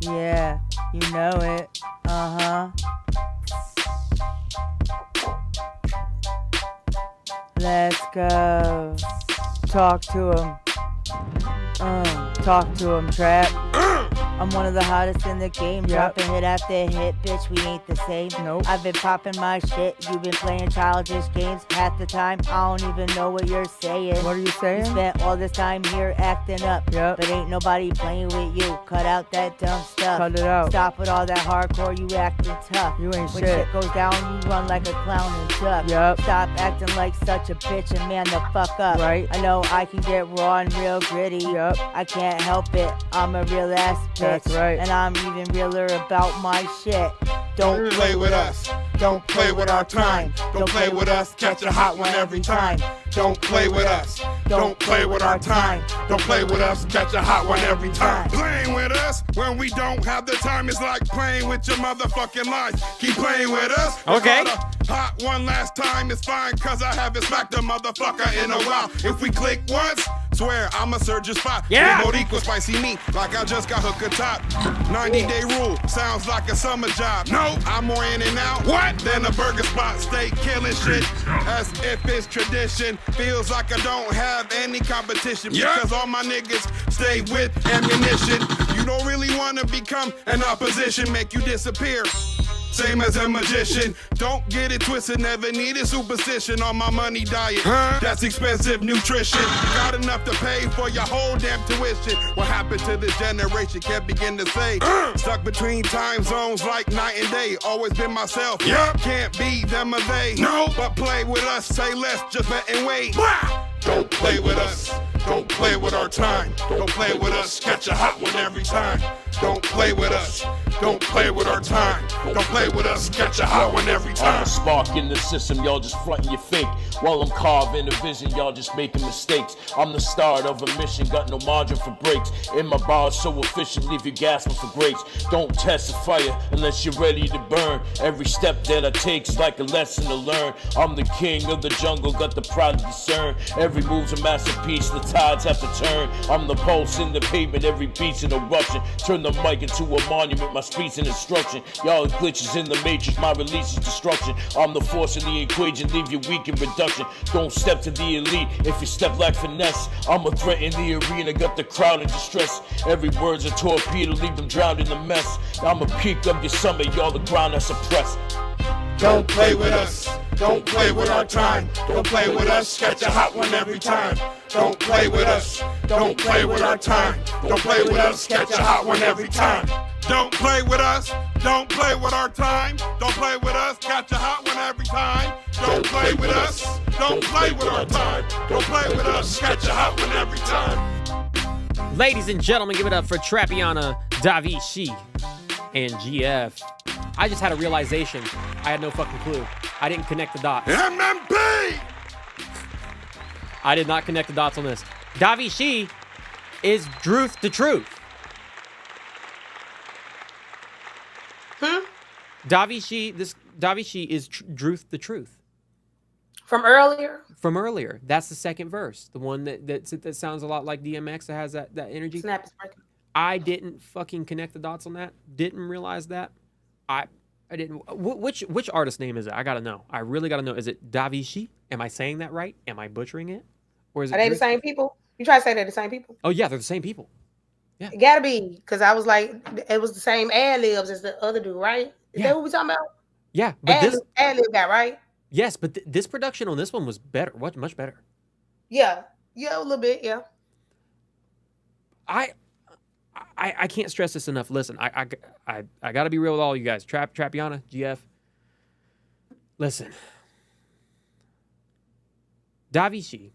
Yeah, you know it. Let's go. Talk to him. Talk to him, Trap. I'm one of the hottest in the game, dropping hit after hit, bitch, we ain't the same. Nope. I've been popping my shit, you been playing childish games. Half the time, I don't even know what you're saying. What are you saying? You spent all this time here acting up, but ain't nobody playing with you. Cut out that dumb stuff. Cut it out. Stop with all that hardcore, you acting tough. You ain't when shit. Shit goes down, you run like a clown and duck. Stop acting like such a bitch and man the fuck up. Right. I know I can get raw and real gritty. I can't help it, I'm a real ass bitch. That's right. And I'm even realer about my shit. Don't play with us. Don't play with our time. Don't play with us. Catch a hot one every time. Don't play with us. Don't play with our time. Don't play with us. Catch a hot one every time. Playing with us when we don't have the time is like playing with your motherfucking life. Keep playing with us. Okay. Hot one last time is fine, cause I haven't smacked a motherfucker in a while. If we click once, swear I'ma surge your spot. Yeah. Modico spicy meat, like I just got hooked atop. 90-day rule, sounds like a summer job. No, I'm more in and out. What? Than a burger spot. Stay killing shit as if it's tradition. Feels like I don't have any competition because all my niggas stay with ammunition. You don't really wanna become an opposition, make you disappear. Same as a magician. Don't get it twisted, never needed superstition on my money diet. That's expensive nutrition. Got enough to pay for your whole damn tuition. What happened to this generation? Can't begin to say. Stuck between time zones like night and day. Always been myself. Can't be them or they. No, but play with us. Say less, just bet and wait. Don't play with us. Don't play with our time. Don't play with us. Catch a hot one every time. Don't play with us. Don't play with our time. Don't play with us. Catch a hot one every time. I'm a spark in the system, y'all just frontin' your fake. While I'm carving a vision, y'all just making mistakes. I'm the start of a mission, got no margin for breaks. In my bars so efficient, leave you gasping for grace. Don't test the fire unless you're ready to burn. Every step that I take's like a lesson to learn. I'm the king of the jungle, got the pride to discern. Every move's a masterpiece, the tides have to turn. I'm the pulse in the pavement, every beat's an eruption. Turn the mic into a monument, my speech an instruction. Y'all glitches in the matrix, my release is destruction. I'm the force in the equation, leave you weak in reduction. Don't step to the elite if you step like finesse. I'm a threat in the arena, got the crowd in distress. Every word's a torpedo, leave them drowned in the mess. I'm a peak of your summit, y'all the ground that's suppressed. Don't play with us. Don't play with our time. Don't play with us. Catch a hot one every time. Don't play with us. Don't play with our time. Don't play with us. Catch a hot one every time. Don't play with us. Don't play with our time. Don't play with us. Catch a hot one every time. Don't play with us. Don't play with our time. Don't play with us. Catch a hot one every time. Ladies and gentlemen, give it up for Trapiana, Davichi, and GF. I just had a realization. I had no fucking clue. I didn't connect the dots. MMP! I did not connect the dots on this. Davichi is Druth the Truth. Davichi is Druth the Truth. From earlier? From earlier. That's the second verse. The one that sounds a lot like DMX, that has that energy. Snap is breaking. I didn't fucking connect the dots on that. Didn't realize that. I didn't. Which artist name is it? I gotta know. I really gotta know. Is it Davichi? Am I saying that right? Am I butchering it? Or is it? Are they the same people? You try to say they're the same people? Oh yeah, they're the same people. Yeah. It gotta be, because I was like, it was the same ad libs as the other dude, right? Is Yeah. that what we talking about? Yeah, but this Ad lib guy, right? yes, but this production on this one was better. What much better. Yeah. Yeah, a little bit, yeah. I can't stress this enough. Listen, I got to be real with all you guys. Trapiana, GF. Listen, Davichi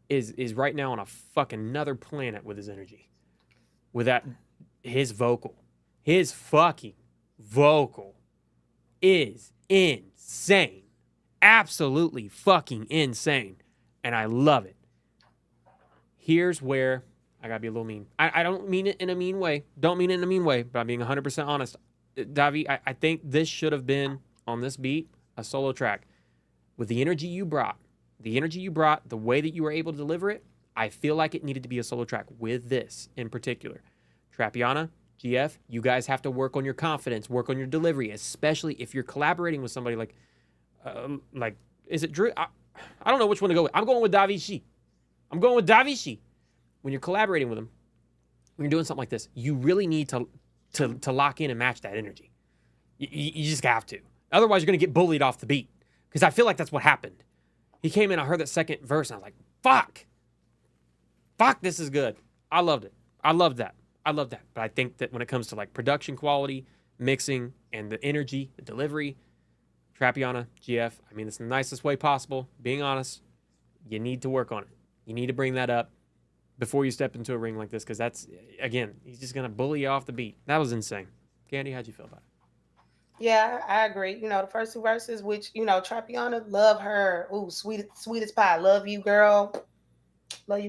is right now on a fucking another planet with his energy, with that his fucking vocal is insane, absolutely fucking insane, and I love it. Here's where I gotta be a little mean. I don't mean it in a mean way. Don't mean it in a mean way, but I'm being 100% honest. Davi, I think this should have been, on this beat, a solo track. With the energy you brought, the way that you were able to deliver it, I feel like it needed to be a solo track with this in particular. Trapiana, GF, you guys have to work on your confidence, work on your delivery, especially if you're collaborating with somebody like is it Drew? I don't know which one to go with. I'm going with Davichi. When you're collaborating with him, when you're doing something like this, you really need to lock in and match that energy. You just have to. Otherwise, you're going to get bullied off the beat. Because I feel like that's what happened. He came in, I heard that second verse, and I was like, fuck. Fuck, this is good. I loved it. I loved that. But I think that when it comes to like production quality, mixing, and the energy, the delivery, Trapiana, GF, I mean, it's the nicest way possible. Being honest, you need to work on it. You need to bring that up before you step into a ring like this, because that's, again, he's just going to bully you off the beat. That was insane. Candy, how'd you feel about it? Yeah, I agree. You know, the first two verses, which, you know, Trapiana, love her. Ooh, sweet as pie. Love you, girl. But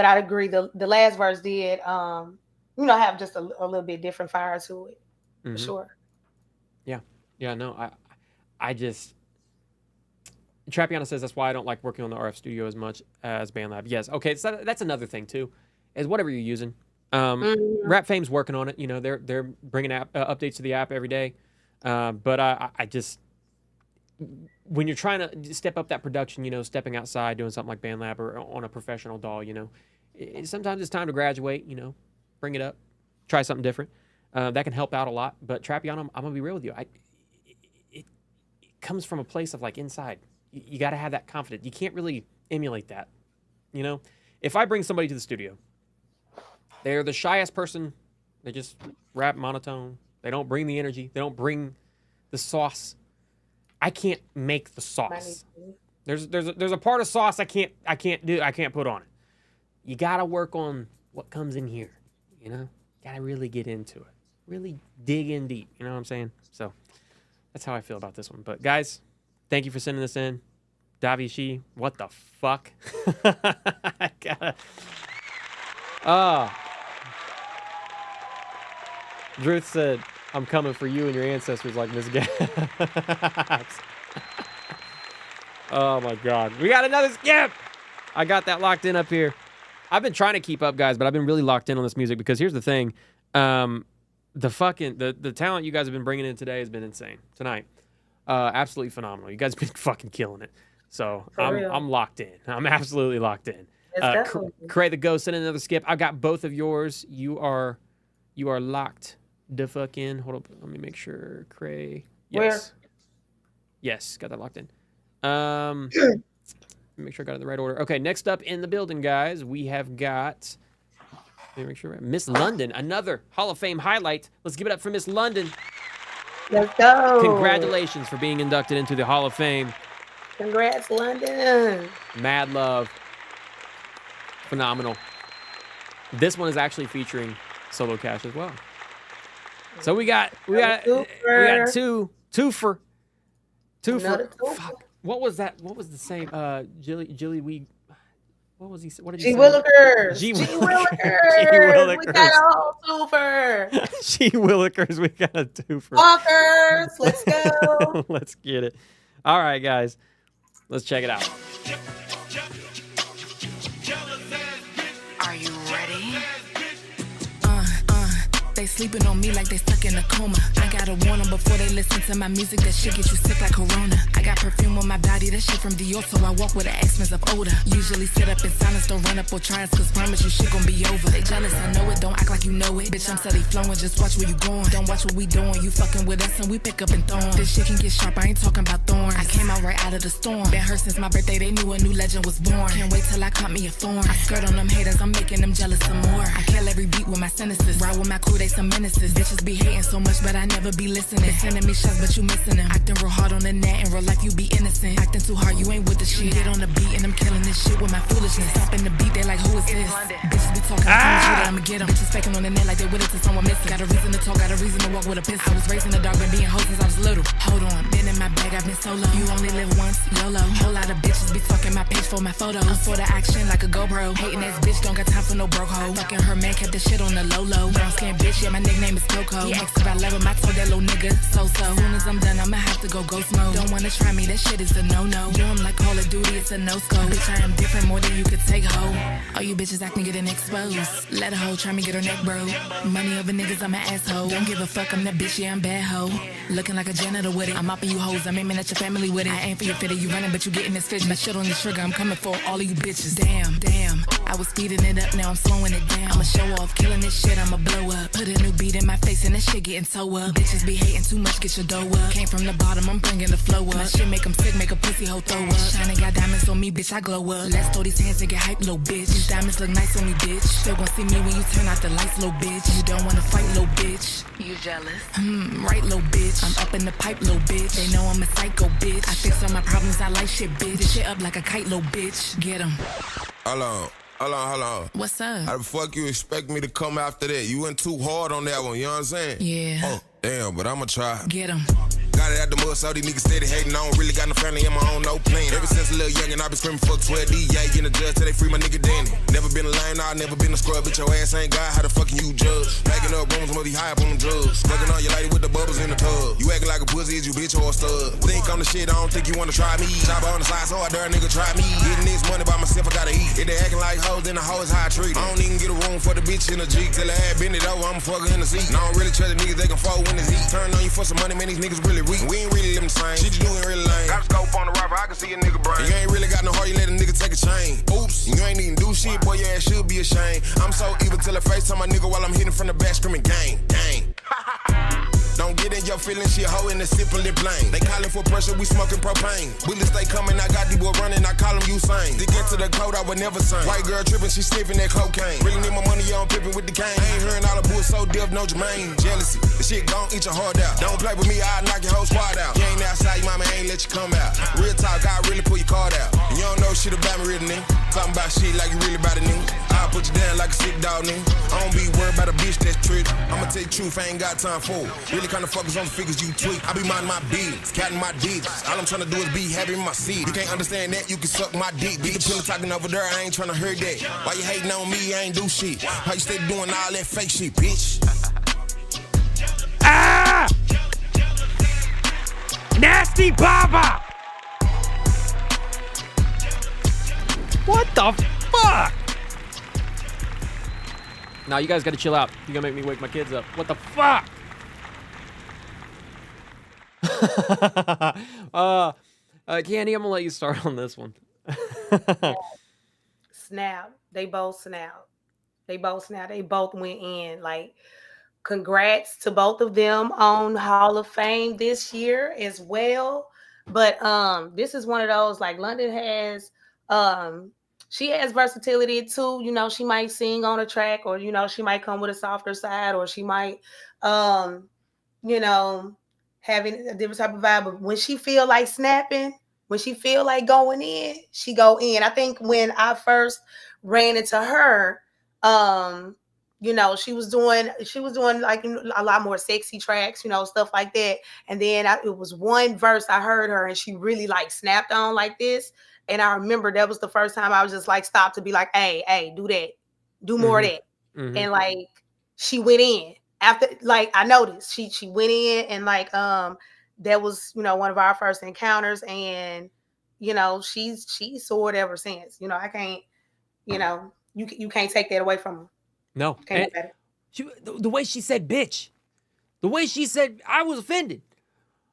I agree. The last verse did, have just a little bit different fire to it, for sure. Yeah. Yeah, no, I just... Trapiana says that's why I don't like working on the RF studio as much as BandLab. Yes, okay, so that's another thing, too, is whatever you're using. RapFame's working on it. You know, they're bringing updates to the app every day. But I just, when you're trying to step up that production, you know, stepping outside, doing something like BandLab or on a professional DAW, you know, sometimes it's time to graduate. You know, bring it up, try something different. That can help out a lot. But Trapiana, I'm gonna be real with you. It comes from a place of like inside. You got to have that confidence. You can't really emulate that. You know, if I bring somebody to the studio, they're the shyest person. They just rap monotone. They don't bring the energy. They don't bring the sauce. I can't make the sauce. There's a part of sauce I can't put on it. You gotta work on what comes in here. You know, gotta really get into it. Really dig in deep. You know what I'm saying? So that's how I feel about this one. But guys, thank you for sending this in. Davichi, what the fuck? I gotta. Druth said, I'm coming for you and your ancestors like Miss Gaps. Oh my God. We got another skip. I got that locked in up here. I've been trying to keep up, guys, but I've been really locked in on this music because here's the thing. The talent you guys have been bringing in today has been insane. Tonight. Absolutely phenomenal. You guys have been fucking killing it. So I'm locked in. I'm absolutely locked in. Cray the Ghost, send another skip. I've got both of yours. You are locked the fuck in. Hold up. Let me make sure. Cray. Yes. Where? Yes, got that locked in. Make sure I got it in the right order. Okay, next up in the building, guys, we have got, let me make sure, Miss London, another Hall of Fame highlight. Let's give it up for Miss London. Let's go. Congratulations for being inducted into the Hall of Fame. Congrats, London. Mad love. Phenomenal. This one is actually featuring Solo Cash as well. So we got two for. Fuck. What was that? What was the same? Jilly we. What was he? What did he say? Willikers. G Willikers. We got a whole twofer. G Willikers. We got a twofer. Walkers. Let's go. Let's get it. All right, guys. Let's check it out. Are you ready? they sleeping on me like they stuck in a coma. I gotta warn them before they listen to my music. That shit get you sick like Corona. I got perfume on my body, that shit from Dior, so I walk with an X-Men of odor. Usually sit up in silence, don't run up or try us, cause promise you shit gon' be over. They jealous, I know it, don't act like you know it. Bitch, I'm steady flowing, just watch where you going. Don't watch what we doing, you fucking with us and we pick up and throw 'em. This shit can get sharp, I ain't talking about thorns. I came out right out of the storm. Been hurt since my birthday, they knew a new legend was born. Can't wait till I caught me a thorn. I skirt on them haters, I'm making them jealous some more. I kill every beat with my sentences. Ride with my crew, they some menaces. Bitches be hating so much, but I never be listening. They sending me shots, but you missing them. Acting real hard on the net, in real life you be innocent. Acting too hard, you ain't with the shit. Get on the beat and I'm killing this shit with my foolishness. Stopping the beat, they like, who is this? Bitches be talking, I promise you that I'ma get them. Bitches faking on the net like they with it till someone missing. Got a reason to talk, got a reason to walk with a pistol. I was raised in the dark, been being hoes since I was little. Hold on, been in my bag, I've been solo. You only live once, YOLO. Whole lot of bitches be talking my page for my photos. I'm for the action like a GoPro. Hating ass bitch, don't got time for no broke hoe. Fucking her man, kept the shit on the low. Brown skin bitch, yeah, my nickname is Coco. He asked if I love him, I told that little nigga so. Soon as I'm done, I'ma have to go ghost mode. Don't wanna try me, that shit is a no-no. Do 'em like Call of Duty, it's a no-scope. Bitch, I am different, more than you could take, hoe. All you bitches acting getting exposed. Let a hoe try me, get her neck broke. Money over niggas, I'm an asshole. Don't give a fuck, I'm that bitch, yeah, I'm bad hoe. Looking like a janitor with it. I'm mopping you hoes, I'm aiming at your family with it. I ain't for your fitty, you running, but you getting this fidget. My shit on the trigger, I'm coming for all of you bitches. Damn, I was speeding it up, now I'm slowing it down. I'ma show off, killing this shit, I'ma blow up. Put a new beat in my face and this shit getting toe up. Bitches be hating too much, get your dough up. Came from the bottom, I'm bringing the flow up. My shit make them sick, make a pussy hoe throw up. Shining got diamonds on me, bitch, I glow up. Let's throw these hands and get hype, little bitch. These diamonds look nice on me, bitch. Still gon' see me when you turn out the lights, little bitch. You don't wanna fight, little bitch. You jealous? Right, little bitch. I'm up in the pipe, little bitch. They know I'm a psycho, bitch. I fix all my problems, I like shit, bitch. This shit up like a kite, little bitch. Get 'em. Hold on. What's up? How the fuck you expect me to come after that? You went too hard on that one, you know what I'm saying? Yeah. Oh, damn, but I'ma try. Get 'em. Got it out the mud, so these niggas steady hating. I don't really got no family in my own, no plan. Ever since a little youngin', I been screaming fuck 12D. Yeah, getting a judge till they free my nigga Danny. Never been a lame, nah, never been a scrub. Bitch, your ass ain't God, how the fuck you judge? Packing up rooms, must be high up on them drugs. Fucking on your lady with the bubbles in the tub. You acting like a pussy, is you bitch or a stud? Think I'm the shit, I don't think you wanna try me. Chopper on the side, so I dare a nigga try me. Getting this money by myself, I gotta eat. If they acting like hoes, then the hoes how I treat it. I don't even get a room for the bitch in the Jeep. Till I had bend it over, I'ma fuck her in the seat. And I don't really trust the niggas, they can fall when it's heat. Turn on you for some money, man, these niggas really weak. We ain't really living the same. Shit you doing really lame. Got a scope on the rapper, I can see a nigga brain. You ain't really got no heart, you let a nigga take a chain. Oops, you ain't even do shit, boy, your ass should be ashamed. I'm so evil till I FaceTime my nigga while I'm hitting from the back screaming gang. Don't get in your feelings, she a hoe in the simply plain. They calling for pressure, we smoking propane. Bullets stay coming, I got these boy running, I call them Usain. To get to the code, I would never sign. White girl tripping, she sniffing that cocaine. Really need my money, yeah, I'm pippin' with the cane. I ain't hearing all the bull so deaf, no Jermaine. Jealousy, the shit gon' eat your heart out. Don't play with me, I'll knock your whole squad out. You ain't outside, your mama ain't let you come out. Real talk, I really pull your card out. And you don't know shit about me, real nigga. Talking about shit like you really about a nigga. I'll put you down like a sick dog, nigga. I don't be worried about a bitch that's trick. I'ma tell you the truth, I ain't got time for it. Really kinda focus on the figures you tweak. I be minding my business, counting my digits. All I'm trying to do is be happy in my seat. You can't understand that, you can suck my dick. Be the pillow talking over there, I ain't trying to hear that. Why you hating on me, I ain't do shit. How you stay doing all that fake shit, bitch? Nasty Baba! What the fuck? Now you guys gotta chill out. You're gonna make me wake my kids up. What the fuck? Candy, I'm gonna let you start on this one. Snap. They both snapped. They both went in. Like, congrats to both of them on Hall of Fame this year as well. But this is one of those, like, London has she has versatility too. You know, she might sing on a track, or you know, she might come with a softer side, or she might you know, having a different type of vibe. But when she feel like snapping, when she feel like going in, she go in. I think when I first ran into her, you know, she was doing like a lot more sexy tracks, you know, stuff like that. And then it was one verse I heard her and she really like snapped on like this. And I remember that was the first time I was just like stopped to be like, hey, do that. Do more of that. And like she went in. After, like, I noticed she went in, and like that was, you know, one of our first encounters, and you know, she's soared ever since. You know, I can't, you know, you can't take that away from her. No. The way she said bitch. The way she said, I was offended.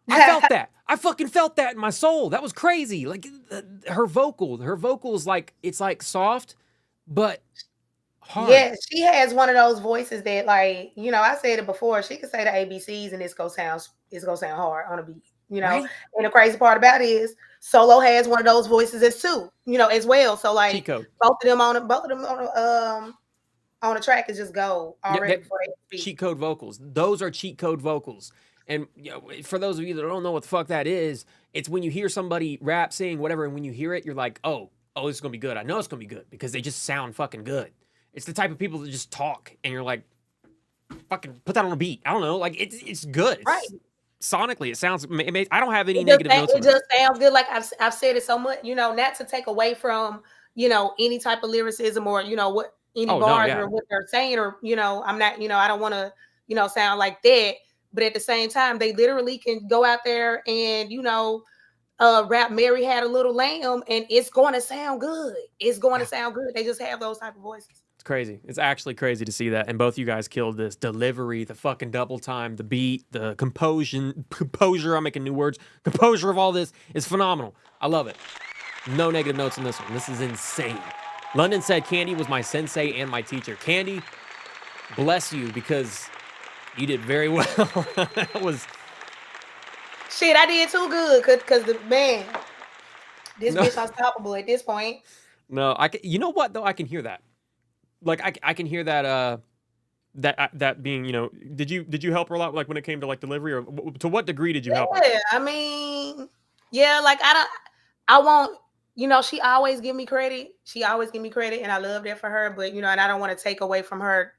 I felt that. I fucking felt that in my soul. That was crazy. Like her vocal is like, it's like soft, but hard. Yeah, she has one of those voices that, like, you know, I said it before. She can say the ABCs and it's gonna sound hard on a beat. You know, Right? and the crazy part about it is Solo has one of those voices as well. So like both of them on a track is just gold already before they speak. Cheat code vocals. Those are cheat code vocals. And you know, for those of you that don't know what the fuck that is, it's when you hear somebody rap, sing, whatever, and when you hear it, you're like, oh, this is gonna be good. I know it's gonna be good because they just sound fucking good. It's the type of people that just talk, and you're like, fucking put that on a beat. I don't know, like it's good. Right. Sonically, it sounds amazing. I don't have any negative notes. It just sounds good. Like I've said it so much, you know, not to take away from, you know, any type of lyricism or, you know, what any bars or what they're saying, or, you know, I'm not, you know, I don't want to, you know, sound like that. But at the same time, they literally can go out there and, you know, rap Mary Had a Little Lamb, and it's going to sound good. It's going to sound good. They just have those type of voices. It's crazy. It's actually crazy to see that. And both you guys killed this. Delivery, the fucking double time, the beat, the composure, I'm making new words. Composure of all this is phenomenal. I love it. No negative notes on this one. This is insane. London said Candy was my sensei and my teacher. Candy, bless you, because you did very well. That was... Shit, I did too good, because the man, this bitch unstoppable at this point. No, you know what, though? I can hear that. Like, I can hear that, that being, you know, did you help her a lot, like, when it came to, like, delivery, or to what degree did you help her? Yeah, I mean, yeah, like, I won't, you know, she always give me credit. She always give me credit, and I love that for her, but, you know, and I don't want to take away from her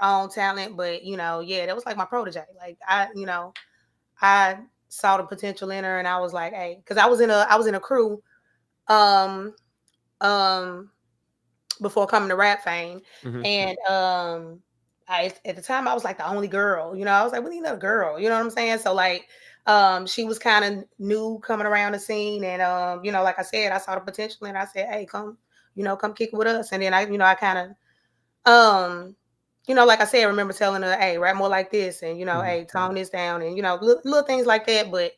own talent, but, you know, yeah, that was like my protege. Like, I saw the potential in her, and I was like, hey, because I was in a crew before coming to RAPFAME. And at the time I was like the only girl, you know. I was like, we need another girl, you know what I'm saying? So like she was kind of new coming around the scene, and you know, like I said, I saw the potential, and I said, hey, come kick it with us. And then I kind of you know, like I said, I remember telling her, hey, rap more like this, and, you know, hey, tone this down, and, you know, little things like that. But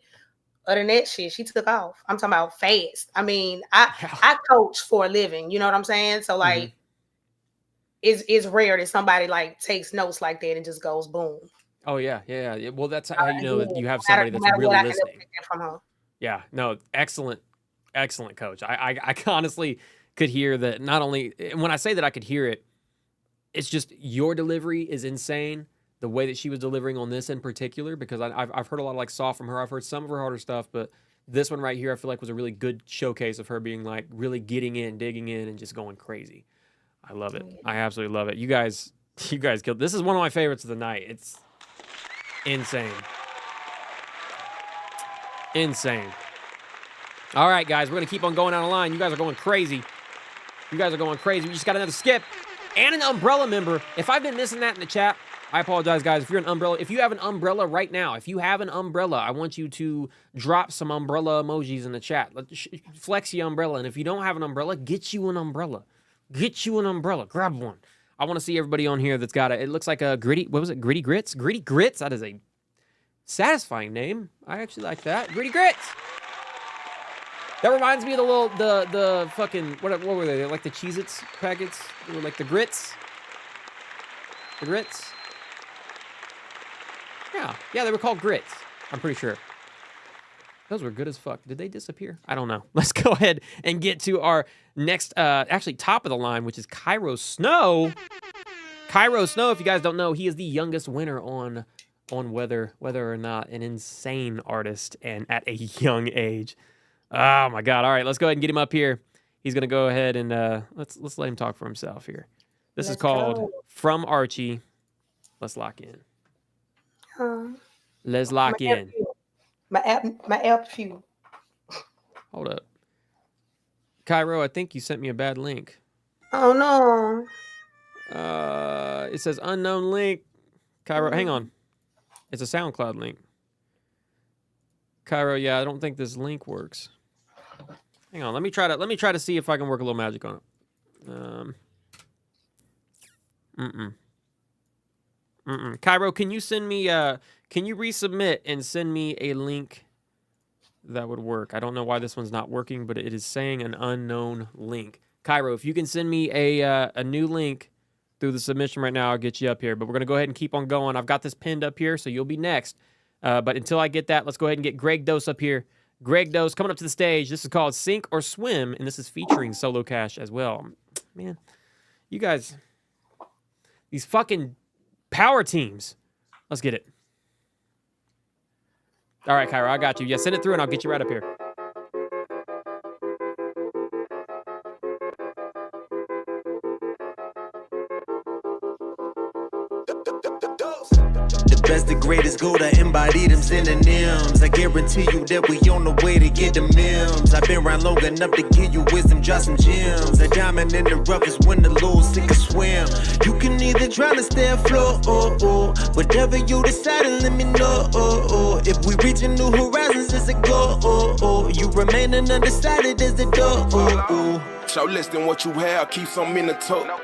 other than that shit, she took off. I'm talking about fast. I mean, I coach for a living, you know what I'm saying? So, like, it's rare that somebody, like, takes notes like that and just goes boom. Oh, yeah. Well, that's how you know that you have somebody that's really listening. From her. Yeah, no, excellent coach. I honestly could hear that. Not only, when I say that I could hear it, it's just your delivery is insane. The way that she was delivering on this in particular, because I've heard a lot of like soft from her. I've heard some of her harder stuff, but this one right here, I feel like was a really good showcase of her being like really getting in, digging in, and just going crazy. I love it. I absolutely love it. You guys killed. This is one of my favorites of the night. It's insane. Insane. All right, guys, we're gonna keep on going down the line. You guys are going crazy. We just got another skip. And an umbrella member. If I've been missing that in the chat, I apologize, guys. If you have an umbrella right now, I want you to drop some umbrella emojis in the chat. Flex your umbrella. And if you don't have an umbrella, get you an umbrella. Grab one. I want to see everybody on here that's got it looks like a Gritty, what was it? Gritty Grits? Gritty Grits. That is a satisfying name. I actually like that. Gritty Grits. That reminds me of the fucking, what were they? They're like the Cheez-Its packets? They were like the grits? The grits? Yeah, they were called grits. I'm pretty sure. Those were good as fuck. Did they disappear? I don't know. Let's go ahead and get to our next, actually top of the line, which is Cairo Snow. Cairo Snow, if you guys don't know, he is the youngest winner on whether or not an insane artist and at a young age. Oh my God. All right, let's go ahead and get him up here. He's going to go ahead and let's let him talk for himself here. This is called From Archie. Let's lock in. Let's lock in. My app few. Hold up. Cairo, I think you sent me a bad link. Oh no. It says unknown link. Cairo, hang on. It's a SoundCloud link. Cairo, yeah, I don't think this link works. Hang on, let me try to see if I can work a little magic on it. Cairo, can you send me can you resubmit and send me a link that would work? I don't know why this one's not working, but it is saying an unknown link. Cairo, if you can send me a new link through the submission right now, I'll get you up here. But we're going to go ahead and keep on going. I've got this pinned up here, so you'll be next. But until I get that, let's go ahead and get Greg Dose up here. Greg Dose coming up to the stage. This is called Sink or Swim, and this is featuring Solo Cash as well. Man, you guys, these fucking power teams. Let's get it. All right, Cairo, I got you. Yeah, send it through, and I'll get you right up here. The best, the greatest, go to embody them synonyms. I guarantee you that we on the way to get the memes. I've been around long enough to give you wisdom, drop some gems. A diamond in the rough is when the lose sink or swim. You can either drown or stay afloat, whatever you decide, and let me know. If we reaching new horizons, it's a goal. You remaining undecided as the door. Show less than what you have, keep something in the tuck.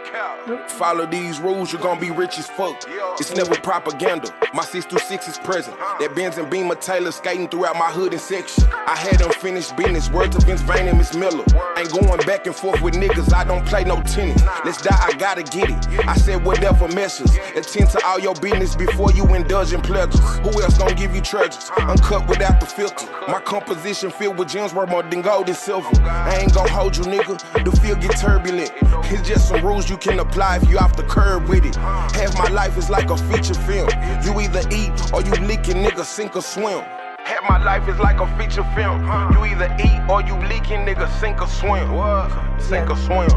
Follow these rules, you're gonna be rich as fuck. It's never propaganda. My 626 is present. That Benz and Beamer Taylor skating throughout my hood and section. I had unfinished business, words of Vince Vane and Miss Miller. Ain't going back and forth with niggas, I don't play no tennis. Let's die, I gotta get it. I said whatever messes. Attend to all your business before you indulge in pleasures. Who else gonna give you treasures? Uncut without the filter. My composition filled with gems worth more than gold and silver. I ain't gonna hold you, nigga. The field get turbulent. It's just some rules you can apply if you off the curb with it. Half my life is like a feature film. You either eat or you leaking, nigga, sink or swim. Half my life is like a feature film. You either eat or you leaking, nigga, sink or swim. What? Sink or swim.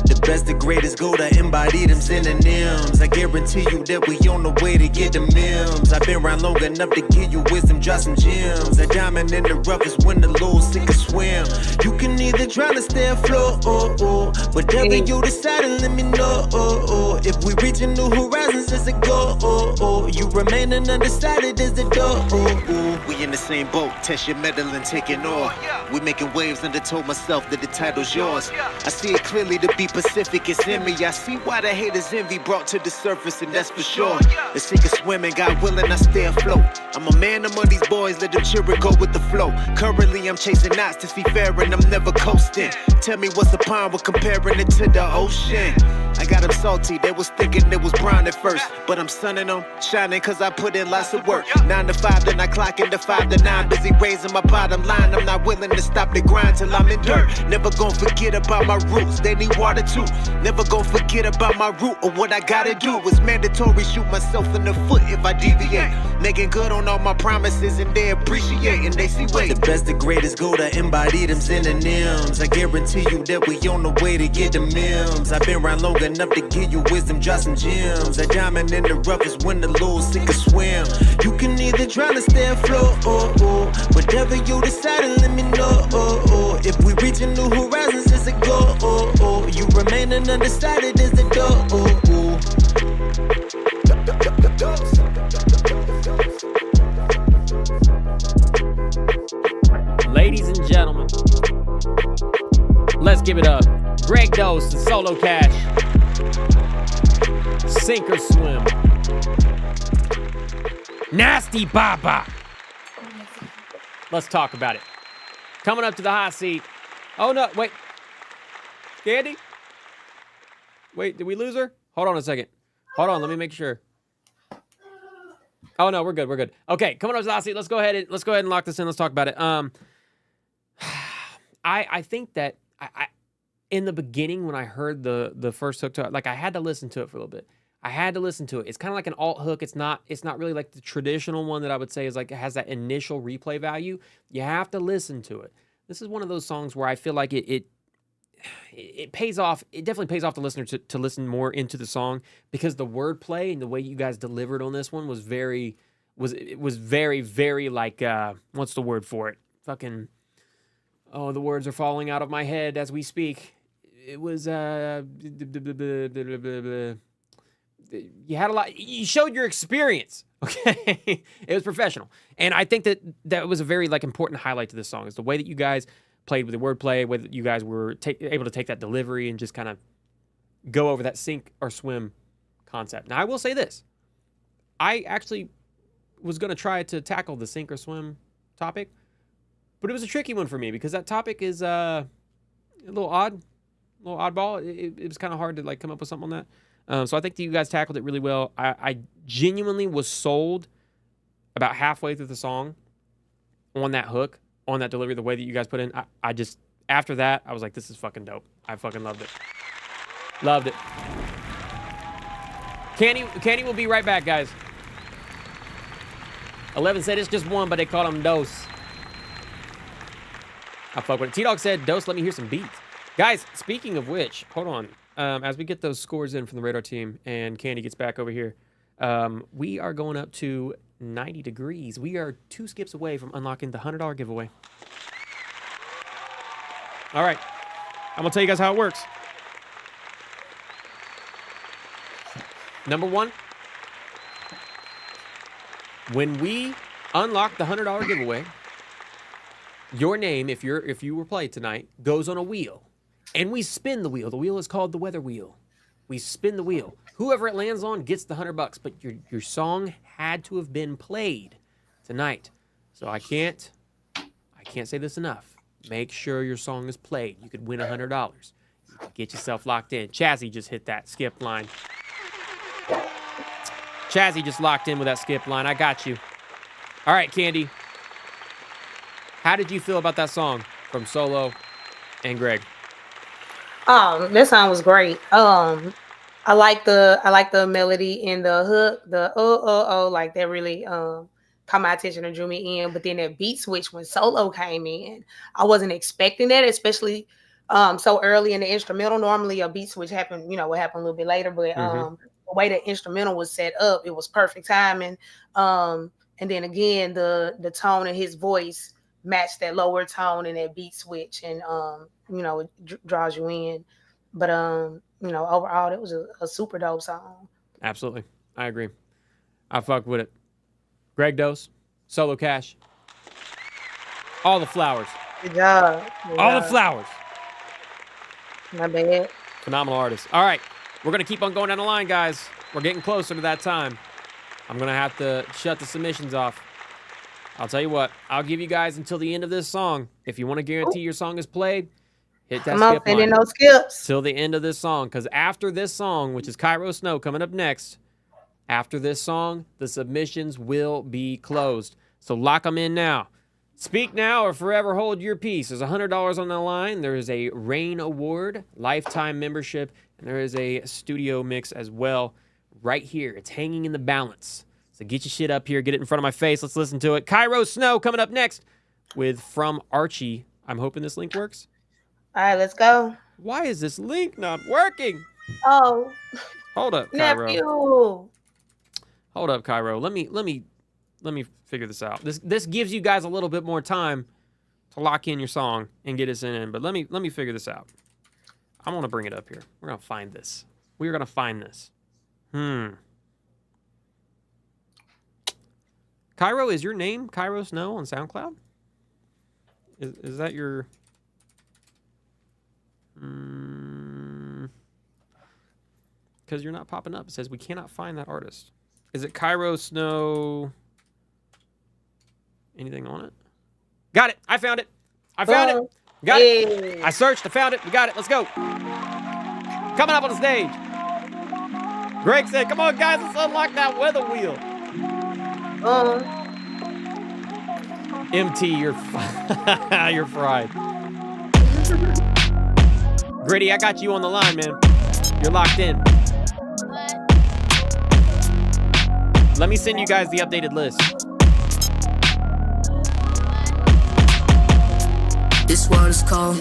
The best, the greatest, go to embody them synonyms. I guarantee you that we on the way to get the memes. I've been around long enough to give you wisdom, drop some gems. A diamond in the rough is when the lose sink or swim. You can either drown or stay afloat. Whatever you decide, and let me know. If we reaching new horizons, it's a goal. You remaining undecided as the door. We in the same boat, test your metal and taking off. We making waves and I told myself that the title's yours. I see it clearly to be Pacific, it's in me. I see why the haters envy brought to the surface, and that's for sure. The sink or swimming, God willing, I stay afloat. I'm a man among these boys, let them cheer it go with the flow. Currently I'm chasing knots to see fair and I'm never coasting. Tell me what's the pond, we're comparing it to the ocean. I got them salty, they was thinking it was brown at first. But I'm sunning them, shining cause I put in lots of work. 9 to 5, then I clock into 5 to 9. Busy raising my bottom line, I'm not willing to stop the grind till I'm in dirt. Never gonna forget about my roots, they need water too. Never gonna forget about my root or what I gotta do. It's mandatory, shoot myself in the foot if I deviate. Making good on all my promises and they appreciate and they see wait. The best, the greatest, go to embody them synonyms. I guarantee you that we on the way to get the memes. I've been around long enough to give you wisdom, drop some gems. A diamond in the rough is when the lose sink or swim. You can either drown or stay afloat. Whatever you decide, and let me know. If we reaching new horizons, it's a goal. You remaining undecided is the door. Ladies and gentlemen, let's give it up. Greg Dose and Solo Cash. Sink or swim. Nasty Baba. Let's talk about it. Coming up to the hot seat. Oh no, wait. Candy? Wait, did we lose her? Hold on a second. Hold on, let me make sure. Oh no, we're good, we're good. Okay, coming up to the hot seat. Let's go ahead and lock this in. Let's talk about it. I think that I in the beginning when I heard the first hook to it, like I had to listen to it for a little bit. I had to listen to it. It's kind of like an alt hook. It's not really like the traditional one that I would say is like it has that initial replay value. You have to listen to it. This is one of those songs where I feel like it pays off. It definitely pays off the listener to listen more into the song because the wordplay and the way you guys delivered on this one was very like what's the word for it? Fucking the words are falling out of my head as we speak. It was you had a lot. You showed your experience. Okay, it was professional, and I think that was a very like important highlight to this song is the way that you guys played with the wordplay, whether you guys were able to take that delivery and just kind of go over that sink or swim concept. Now, I will say this. I actually was going to try to tackle the sink or swim topic, but it was a tricky one for me because that topic is a little oddball. It was kind of hard to like come up with something on that. So I think that you guys tackled it really well. I genuinely was sold about halfway through the song on that hook, on that delivery, the way that you guys put in. I just, after that, I was like, this is fucking dope. I fucking loved it. Loved it. Candy will be right back, guys. 11 said it's just one, but they call him Dose. I fuck with it. T-Dog said, Dose, let me hear some beats. Guys, speaking of which, hold on. As we get those scores in from the radar team and Candy gets back over here, we are going up to 90 degrees. We are 2 skips away from unlocking the $100 giveaway. All right. I'm going to tell you guys how it works. Number 1, when we unlock the $100 giveaway, your name, if you were played tonight, goes on a wheel. And we spin the wheel. The wheel is called the weather wheel. We spin the wheel. Whoever it lands on gets the $100, but your song had to have been played tonight. So I can't say this enough. Make sure your song is played. You could win $100. You could get yourself locked in. Chazzy just hit that skip line. Chazzy just locked in with that skip line. I got you. All right, Candy. How did you feel about that song from Solo and Greg? That song was great. I like the melody and the hook, the like that really caught my attention and drew me in. But then that beat switch when Solo came in, I wasn't expecting that, especially so early in the instrumental. Normally a beat switch happen, would happen a little bit later, but the way the instrumental was set up, it was perfect timing. And then again, the tone of his voice matched that lower tone and that beat switch, and it draws you in. But overall, it was a super dope song. Absolutely, I agree. I fucked with it. Greg Dose, Solo Cash, all the flowers. Good job. All the flowers. My bad. Phenomenal artist. All right, we're gonna keep on going down the line, guys. We're getting closer to that time. I'm gonna have to shut the submissions off. I'll tell you what, I'll give you guys until the end of this song. If you want to guarantee your song is played, hit that skip line. No skips. Till the end of this song. Because after this song, which is Cairo Snow coming up next, after this song, the submissions will be closed. So lock them in now. Speak now or forever hold your peace. There's $100 on the line. There is a Rain Award, lifetime membership, and there is a studio mix as well right here. It's hanging in the balance. So get your shit up here. Get it in front of my face. Let's listen to it. Cairo Snow coming up next with From Archie. I'm hoping this link works. All right, let's go. Why is this link not working? Oh. Hold up, Cairo. Nephew. Hold up, Cairo. Let me figure this out. This gives you guys a little bit more time to lock in your song and get us in. But let me figure this out. I'm gonna bring it up here. We're gonna find this. We're gonna find this. Cairo, is your name Cairo Snow on SoundCloud? Is that your... Because you're not popping up. It says we cannot find that artist. Is it Cairo Snow? Anything on it? Got it. I found it. I found it. Got it. I searched. I found it. We got it. Let's go. Coming up on the stage. Greg said, come on, guys. Let's unlock that weather wheel. MT, you're you're fried. Gritty, I got you on the line, man. You're locked in. Let me send you guys the updated list. This world is cold,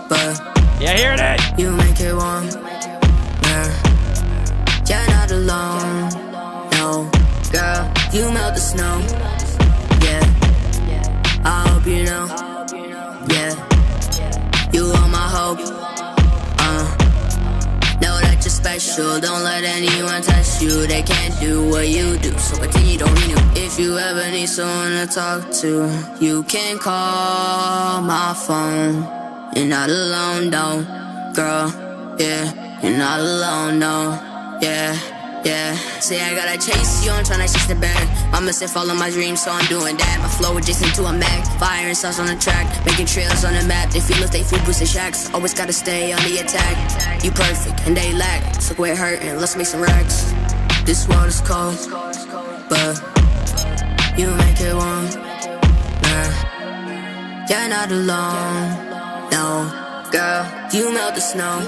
but yeah, here it is. You make it warm. You're not alone. No, girl, you melt the snow. Yeah, I hope you know. Yeah, you are my hope. Know that you're special. Don't let anyone touch you. They can't do what you do. So continue, don't renew. If you ever need someone to talk to, you can call my phone. You're not alone, though, girl. Yeah, you're not alone, no. Yeah, Yeah, say I gotta chase you, I'm tryna chase the bag. Mama said follow my dreams, so I'm doing that. My flow adjacent to a Mac, fire and sauce on the track, making trails on the map. They feel us, they food boosted shacks. Always gotta stay on the attack. You perfect and they lack, so quit hurting, let's make some racks. This world is cold, but you make it warm. Nah, you're not alone. No, girl, you melt the snow.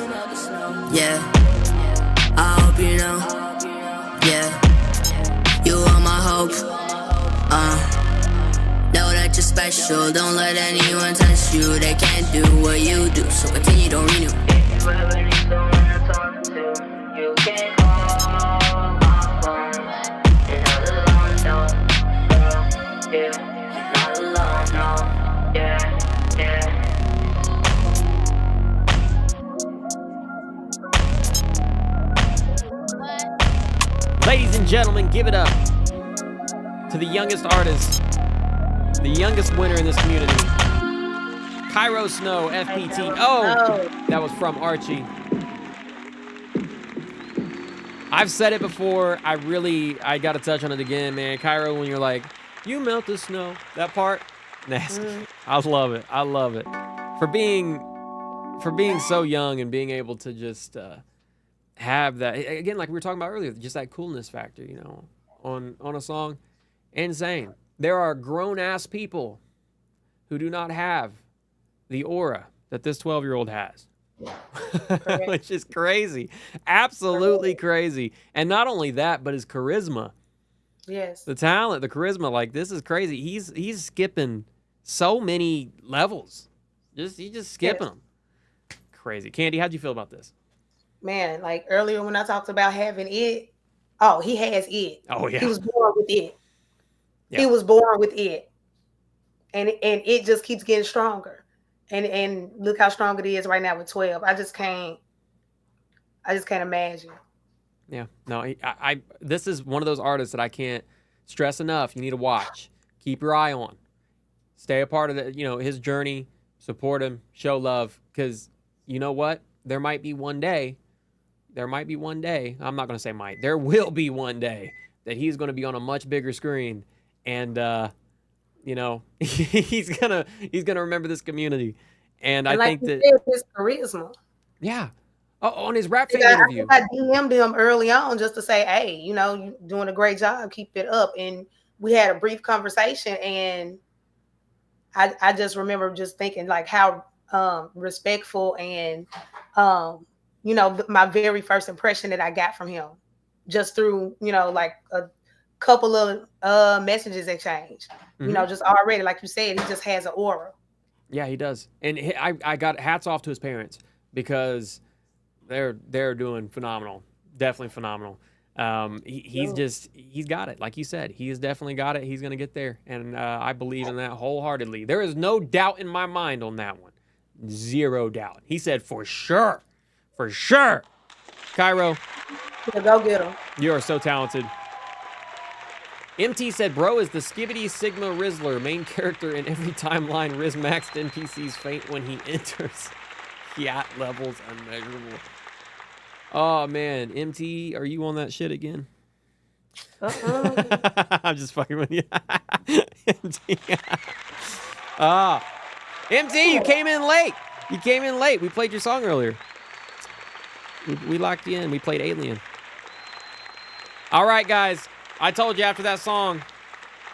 Yeah, I hope you know. Yeah, you are my hope. Know that you're special. Don't let anyone touch you. They can't do what you do, so continue, don't renew. If you ever need someone to talk to, you can call my phone. You're not alone, no, girl. Yeah, not alone, no. Yeah, yeah. Ladies and gentlemen, give it up to the youngest artist, the youngest winner in this community, Cairo Snow, FPT. Oh, that was from Archie. I've said it before. I got to touch on it again, man. Cairo, when you're like, you melt the snow, that part, nasty. I love it. I love it. For being so young and being able to just have that, again, like we were talking about earlier, just that coolness factor, you know, on a song. Insane. There are grown-ass people who do not have the aura that this 12-year-old has. Which is crazy. Absolutely crazy. And not only that, but his charisma. Yes. The talent, the charisma, like, this is crazy. He's skipping so many levels. He's just skipping them. Crazy. Candy, how'd you feel about this? Man, like earlier when I talked about having it, oh, he has it. Oh, yeah. He was born with it. Yeah. He was born with it. And it just keeps getting stronger. And look how strong it is right now with 12. I just can't imagine. Yeah. No, this is one of those artists that I can't stress enough. You need to watch. Keep your eye on. Stay a part of his journey. Support him. Show love. Because you know what? There might be one day. I'm not going to say might. There will be one day that he's going to be on a much bigger screen. And, he's gonna remember this community. And I think that his charisma. Yeah. Oh, on his RAPFAME interview. I DM'd him early on just to say, hey, you're doing a great job. Keep it up. And we had a brief conversation, and I just remember just thinking like how respectful and my very first impression that I got from him just through like a couple of messages exchanged. Mm-hmm. Just already, like you said, he just has an aura. Yeah, he does. And I got hats off to his parents because they're doing phenomenal. Definitely phenomenal. He's got it. Like you said, he has definitely got it. He's going to get there. And I believe in that wholeheartedly. There is no doubt in my mind on that one. Zero doubt. He said for sure. For sure. Cairo. Yeah, go get him. You are so talented. MT said, bro is the Skibbity Sigma Rizzler, main character in every timeline. Riz maxed NPCs faint when he enters. Yacht levels unmeasurable. Oh, man. MT, are you on that shit again? I'm just fucking with you. MT. MT, you came in late. We played your song earlier. We locked you in. We played Alien. All right, guys. I told you after that song,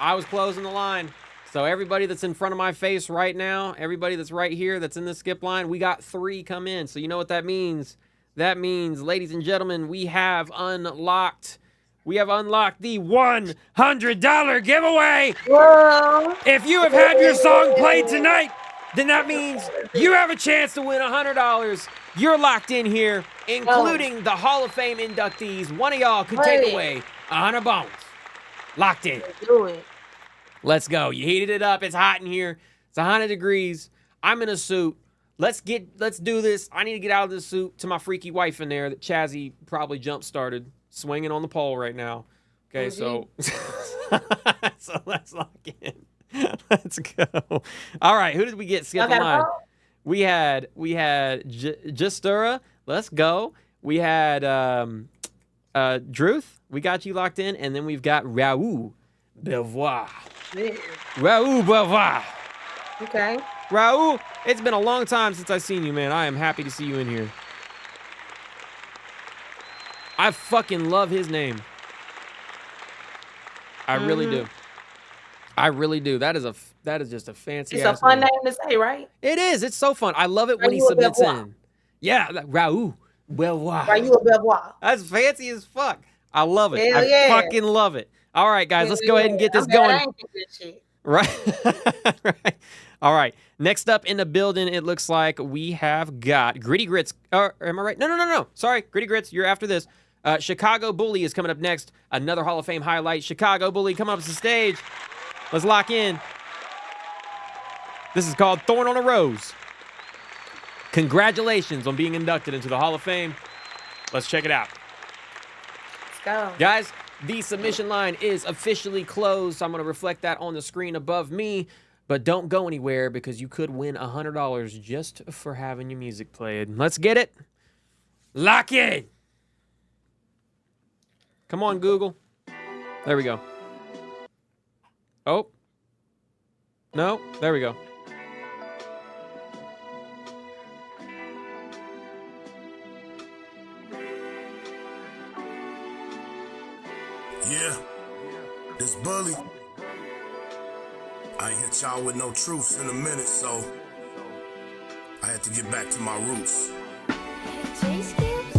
I was closing the line. So everybody that's in front of my face right now, everybody that's right here that's in the skip line, we got 3 come in. So you know what that means? That means, ladies and gentlemen, we have unlocked the $100 giveaway. Whoa. If you have had your song played tonight, then that means you have a chance to win $100. You're locked in here, including the Hall of Fame inductees. One of y'all could take away 100 bones. Locked in. Do it. Let's go. You heated it up. It's hot in here. It's 100 degrees. I'm in a suit. Let's do this. I need to get out of this suit to my freaky wife in there that Chazzy probably jump-started, swinging on the pole right now. Okay, so let's lock in. Let's go. All right, who did we get skip the line? We had Justura. Let's go. We had Druth, we got you locked in, and then we've got Raoul Belvoir. Raoul Belvoir. Okay. Raoul, it's been a long time since I've seen you, man. I am happy to see you in here. I fucking love his name. I really do. I really do. That is just a fancy. It's a fun name to say, right? It is. It's so fun. I love it when he submits in. Yeah, Raoul Belvoir. Raoul Belvoir. That's fancy as fuck. I love it. Hell I yeah. fucking love it. All right, guys, let's go ahead and get this going. Right. Right. All right. Next up in the building, it looks like we have got Gritty Grits. Am I right? No. Sorry, Gritty Grits, you're after this. Chicago Bully is coming up next. Another Hall of Fame highlight. Chicago Bully, come up to the stage. Let's lock in. This is called Thorn on a Rose. Congratulations on being inducted into the Hall of Fame. Let's check it out. Let's go. Guys, the submission line is officially closed. So I'm going to reflect that on the screen above me. But don't go anywhere because you could win $100 just for having your music played. Let's get it. Lock in. Come on, Google. There we go. Oh. No, there we go. Yeah, this bully. I ain't hit y'all with no truths in a minute, so I had to get back to my roots.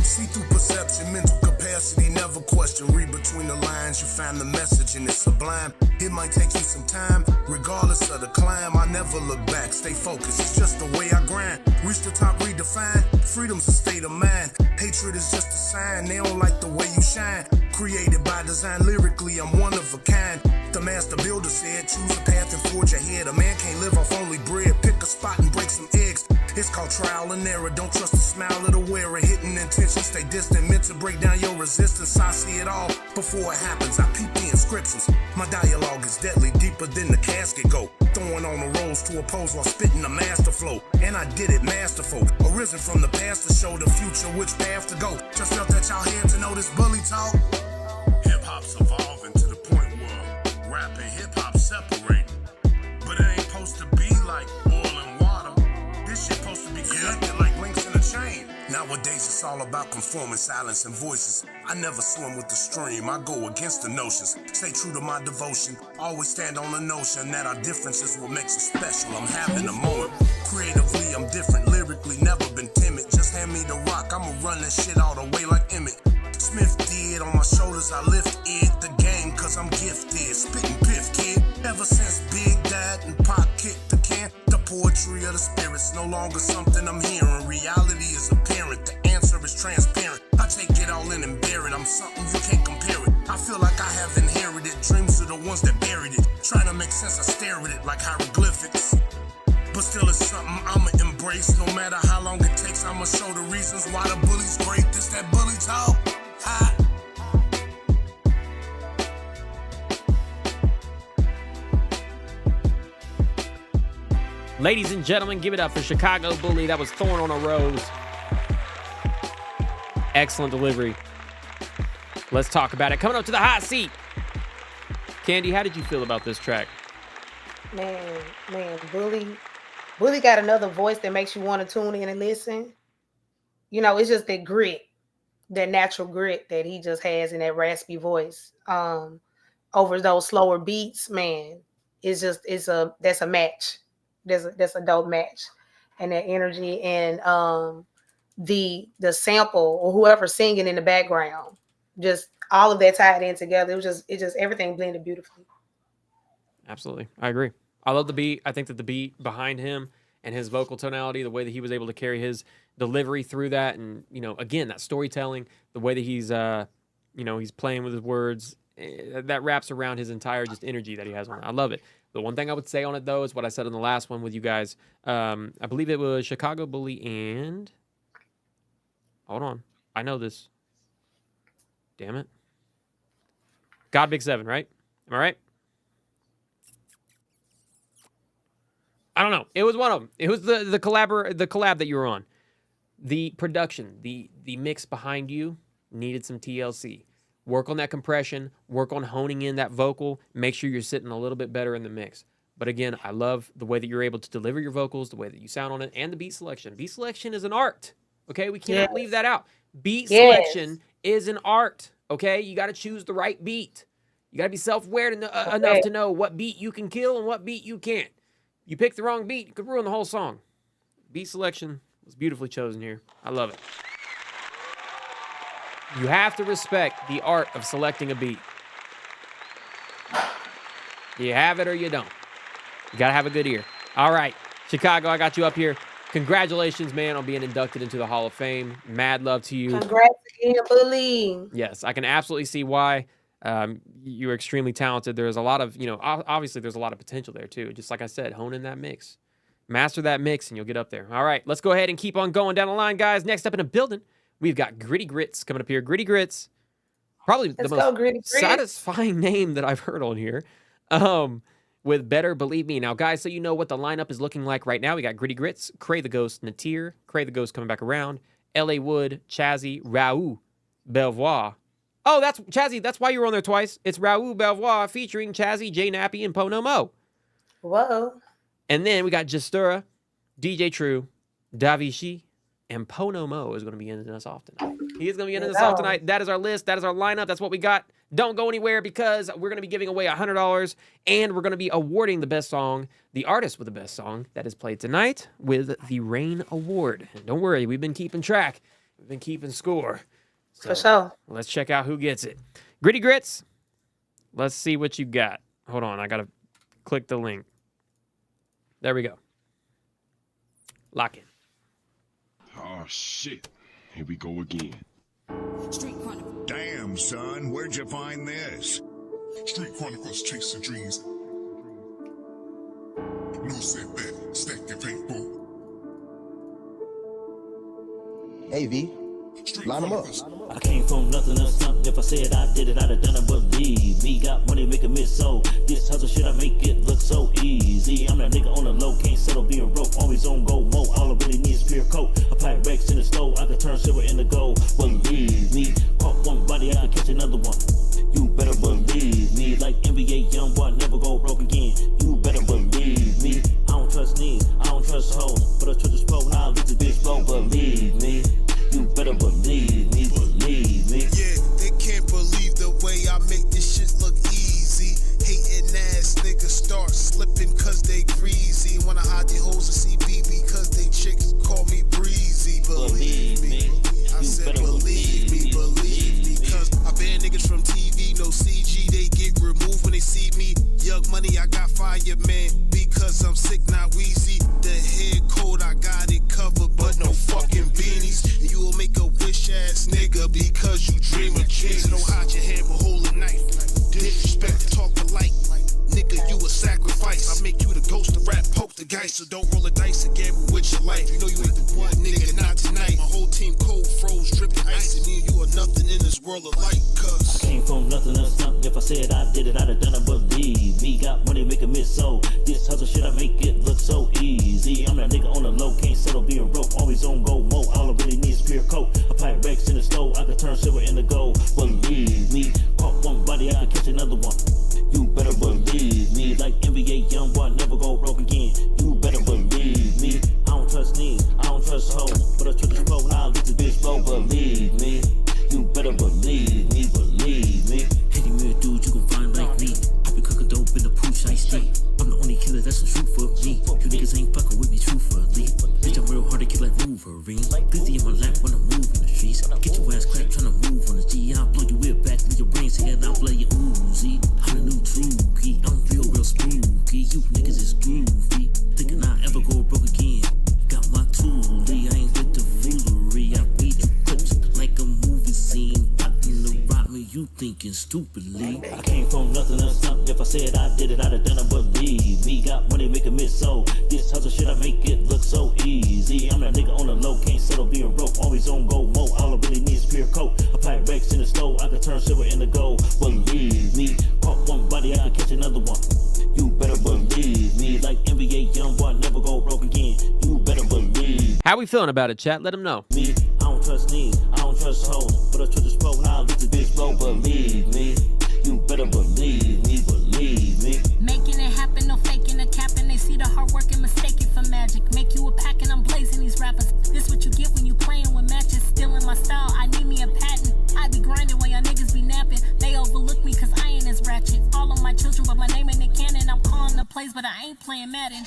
See through perception, mental capacity, never question. Read between the lines, you find the message and it's sublime. It might take you some time, regardless of the climb. I never look back, stay focused, it's just the way I grind. Reach the top, redefine, freedom's a state of mind. Hatred is just a sign, they don't like the way you shine. Created by design, lyrically I'm one of a kind. The master builder said, choose a path and forge ahead. A man can't live off only bread, pick a spot and break some eggs. It's called trial and error, don't trust the smile of the wearer. Hidden intention, stay distant, meant to break down your resistance. I see it all before it happens, I peep the inscriptions. My dialogue is deadly, deeper than the casket go. Throwing on the rolls to oppose while spitting a master flow. And I did it masterful, arisen from the past to show the future which path to go. Just felt that y'all here to know this bully talk. Hip-hop's evolving to the point where rap and hip-hop separate. But it ain't supposed to be like oil and water. This shit supposed to be connected like links in a chain. Nowadays it's all about conforming, silence and voices. I never swim with the stream, I go against the notions. Stay true to my devotion, always stand on the notion that our differences what makes us special. I'm having a moment. Creatively I'm different, lyrically never been timid. Just hand me the rock, I'ma run this shit all the way like Emmett Smith did. On my shoulders I lift it, the game cause I'm gifted. Spitting piff, kid. Ever since Big Dad and Pop kicked the can, the poetry of the spirit's no longer something I'm hearing. Reality is apparent, the answer is transparent. I take it all in and bear it, I'm something you can't compare it. I feel like I have inherited dreams of the ones that buried it. Trying to make sense, I stare at it like hieroglyphics. But still it's something I'ma embrace. No matter how long it takes, I'ma show the reasons why the bully's great. This that bully talk. Ha. Ladies and gentlemen, give it up for Chicago Bully. That was Thorn on a Rose. Excellent delivery. Let's talk about it. Coming up to the hot seat. Candy, how did you feel about this track? Man, Bully got another voice that makes you want to tune in and listen. You know, it's just that grit, that natural grit that he just has in that raspy voice. Over those slower beats, man, that's a match. That's a dope match. And that energy and the sample or whoever's singing in the background, just all of that tied in together. It just everything blended beautifully. Absolutely. I agree. I love the beat. I think that the beat behind him and his vocal tonality, the way that he was able to carry his delivery through that, and, you know, again, that storytelling, the way that he's, he's playing with his words, that wraps around his entire just energy that he has on it. I love it. The one thing I would say on it, though, is what I said on the last one with you guys. I believe it was Chicago Bully and... Hold on. I know this. Damn it. God Big 7, right? Am I right? I don't know. It was one of them. It was the collab that you were on. The production, the mix behind you, needed some TLC. Work on that compression, work on honing in that vocal, make sure you're sitting a little bit better in the mix. But again, I love the way that you're able to deliver your vocals, the way that you sound on it, and the beat selection. Beat selection is an art, okay? We cannot leave that out. Beat selection is an art, okay? You got to choose the right beat. You got to be self-aware enough to know what beat you can kill and what beat you can't. You pick the wrong beat, it could ruin the whole song. Beat selection was beautifully chosen here. I love it. You have to respect the art of selecting a beat. You have it or you don't. You got to have a good ear. All right, Chicago, I got you up here. Congratulations, man, on being inducted into the Hall of Fame. Mad love to you. Congrats again, Bully. Yes, I can absolutely see why. You're extremely talented. There's a lot of, obviously there's a lot of potential there too. Just like I said, hone in that mix. Master that mix and you'll get up there. All right, let's go ahead and keep on going down the line, guys. Next up in the building, we've got Gritty Grits coming up here. Gritty Grits, probably the most satisfying name that I've heard on here. With Better Believe Me. Now, guys, so you know what the lineup is looking like right now. We got Gritty Grits, Cray the Ghost, Natir, Cray the Ghost coming back around, L.A. Wood, Chazzy, Raoul Belvoir. Oh, that's Chazzy. That's why you were on there twice. It's Raoul Belvoir featuring Chazzy, Jay Nappy, and Pono Mo. Whoa. And then we got Justura, DJ True, Davishi, and Pono Mo is going to be ending us off tonight. He is going to be ending us off tonight. That is our list. That is our lineup. That's what we got. Don't go anywhere because we're going to be giving away $100 and we're going to be awarding the best song, the artist with the best song that is played tonight with the Rain Award. And don't worry, we've been keeping track. We've been keeping score. So for sure. Let's check out who gets it. Gritty Grits, let's see what you got. Hold on, I got to click the link. There we go. Lock in. Oh, shit. Here we go again. Damn, son, where'd you find this? Street Chronicles chasing dreams. No setback, stack your paintball. Hey, V. Line them up. I came from nothing to something. If I said I did it, I'd have done it. Believe me, got money, make a miss. So this hustle shit, I make it look so easy. I'm that nigga on the low, can't settle being broke. Always on go, mo. All I really need is clear coat. Apply Rex in the stove, I can turn silver into gold. Believe me, caught one body, I can catch another one. You better believe me, like NBA young boy, never go broke again. You better believe me. I don't trust knees, I don't trust hoes, but I trust this pro. Now let this bitch blow. Believe me. You better believe me, believe me. Yeah, they can't believe the way I make this shit look easy. Hating ass niggas start slipping cause they greasy. Wanna hide their hoes and see BB cause they chicks call me breezy. Believe me. I said believe me, cause I ban niggas from TV, no CG. They get removed when they see me. Young Money, I got fireman because I'm sick, not wheezy. The head code, I got it covered, but no fucking beanies. You will make a wish ass nigga because you dream of cheese. Don't hide your hand but hold a knife. Disrespect, talk polite. Nigga, you a sacrifice. I make you the ghost of rap, poke the guy, so don't roll a dice and gamble with your life. You know you ain't the one, nigga, not tonight. My whole team cold, froze, dripping ice, and me and you are nothing in this world of light, cuz I came from nothing to something. If I said I did it, I'd have done it. Believe me, got money, make a miss. So this hustle shit, I make it look so easy. I'm that nigga on the low, can't settle being broke. Always on go, mo. All I really need is clear coat. Apply Rex in the stove, I can turn silver into gold. Believe me, caught one body, I can catch another one. You better believe me, like NBA young boy, never go broke again. You better believe me. I don't trust knees, I don't trust hoes, but I trust this pro. Now let this bitch blow. Believe me, you better believe me, believe me. Any real dude you gon' find like me. I be cooking dope in the pooch ice tea. I'm the only killer that's a shoot for me. You niggas ain't fucking with me truthfully. Bitch, I'm real hard to kill like Wolverine. Busy in my lap when I move in the streets. Get your ass cracked tryna move on the G. I'll blow your whip back, leave your brains together. I'll blow your Uzi. I'm the new Trookie. I'm real spooky. You niggas is groovy. Thinking I'll ever go broke again. Got my toolie. I ain't with the foolery. I read the clips like a movie scene. Fighting to rob me, you thinking stupidly. I came from nothing to something. If I said I did it, I'd have done it. Believe me, got money, make a miss. So this hustle shit, I make it look so easy. I'm that nigga on the low, can't settle being broke. Always on go, mo. All I really need is clear coat. Apply Rex in the stove, I can turn silver into gold. Believe me, caught one body, I can catch another one. You better believe me, like NBA young boy, never go broke again. You better believe How we feeling about it, chat? Let them know. me. I don't trust knees, I don't trust hoes, but I trust this bro. Now this bitch bro, believe me. You better believe me, believe me. Making it happen, no faking a capping. They see the hard work and mistake it for magic. Make you a pack and I'm blazing these rappers. This what you get when you playing with matches. Stealing my style, I need me a patent. I be grinding while y'all niggas be napping. They overlook me cause I ain't as ratchet. All of my children, but my name ain't the cannon. I'm calling the plays, but I ain't playing Madden.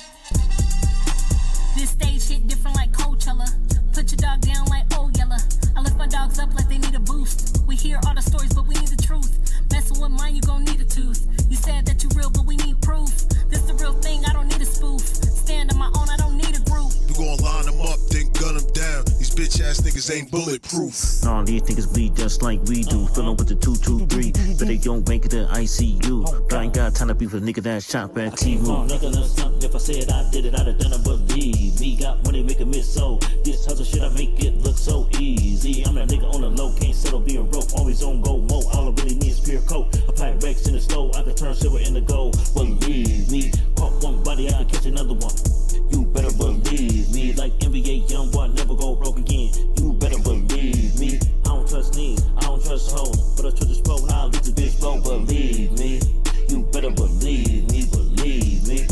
This stage hit different like Coachella. Put your dog down like oh yella. I lift my dogs up like they need a boost. We hear all the stories, but we need the truth. Messing with mine, you gon' need a tooth. You said that you real, but we need proof. This the real thing, I don't need a spoof. Stand on my own, I don't need a group. You gon' line them up, then gun them down. These bitch ass niggas ain't bulletproof. All these niggas bleed just like we do. Fillin' with the 223. Better you don't make it to ICU. I ain't got time to be for nigga that shop at T-Move. Nigga, let's not. If I said I did it, I'd have done it, believe me. Got money, make it miss so. This hustle shit, I make it look so easy. I'm that nigga on the low, can't settle being broke. Always on go mo. All I really need is pure coat. Apply Rex in the stove, I can turn silver into gold. Believe me. Caught one body, I can catch another one. You better believe me. Like NBA young boy, never go broke again. You better believe me. I don't trust me, I don't trust hoes, but I trust this bro. Now this bitch bro, believe me. You better believe me, believe me.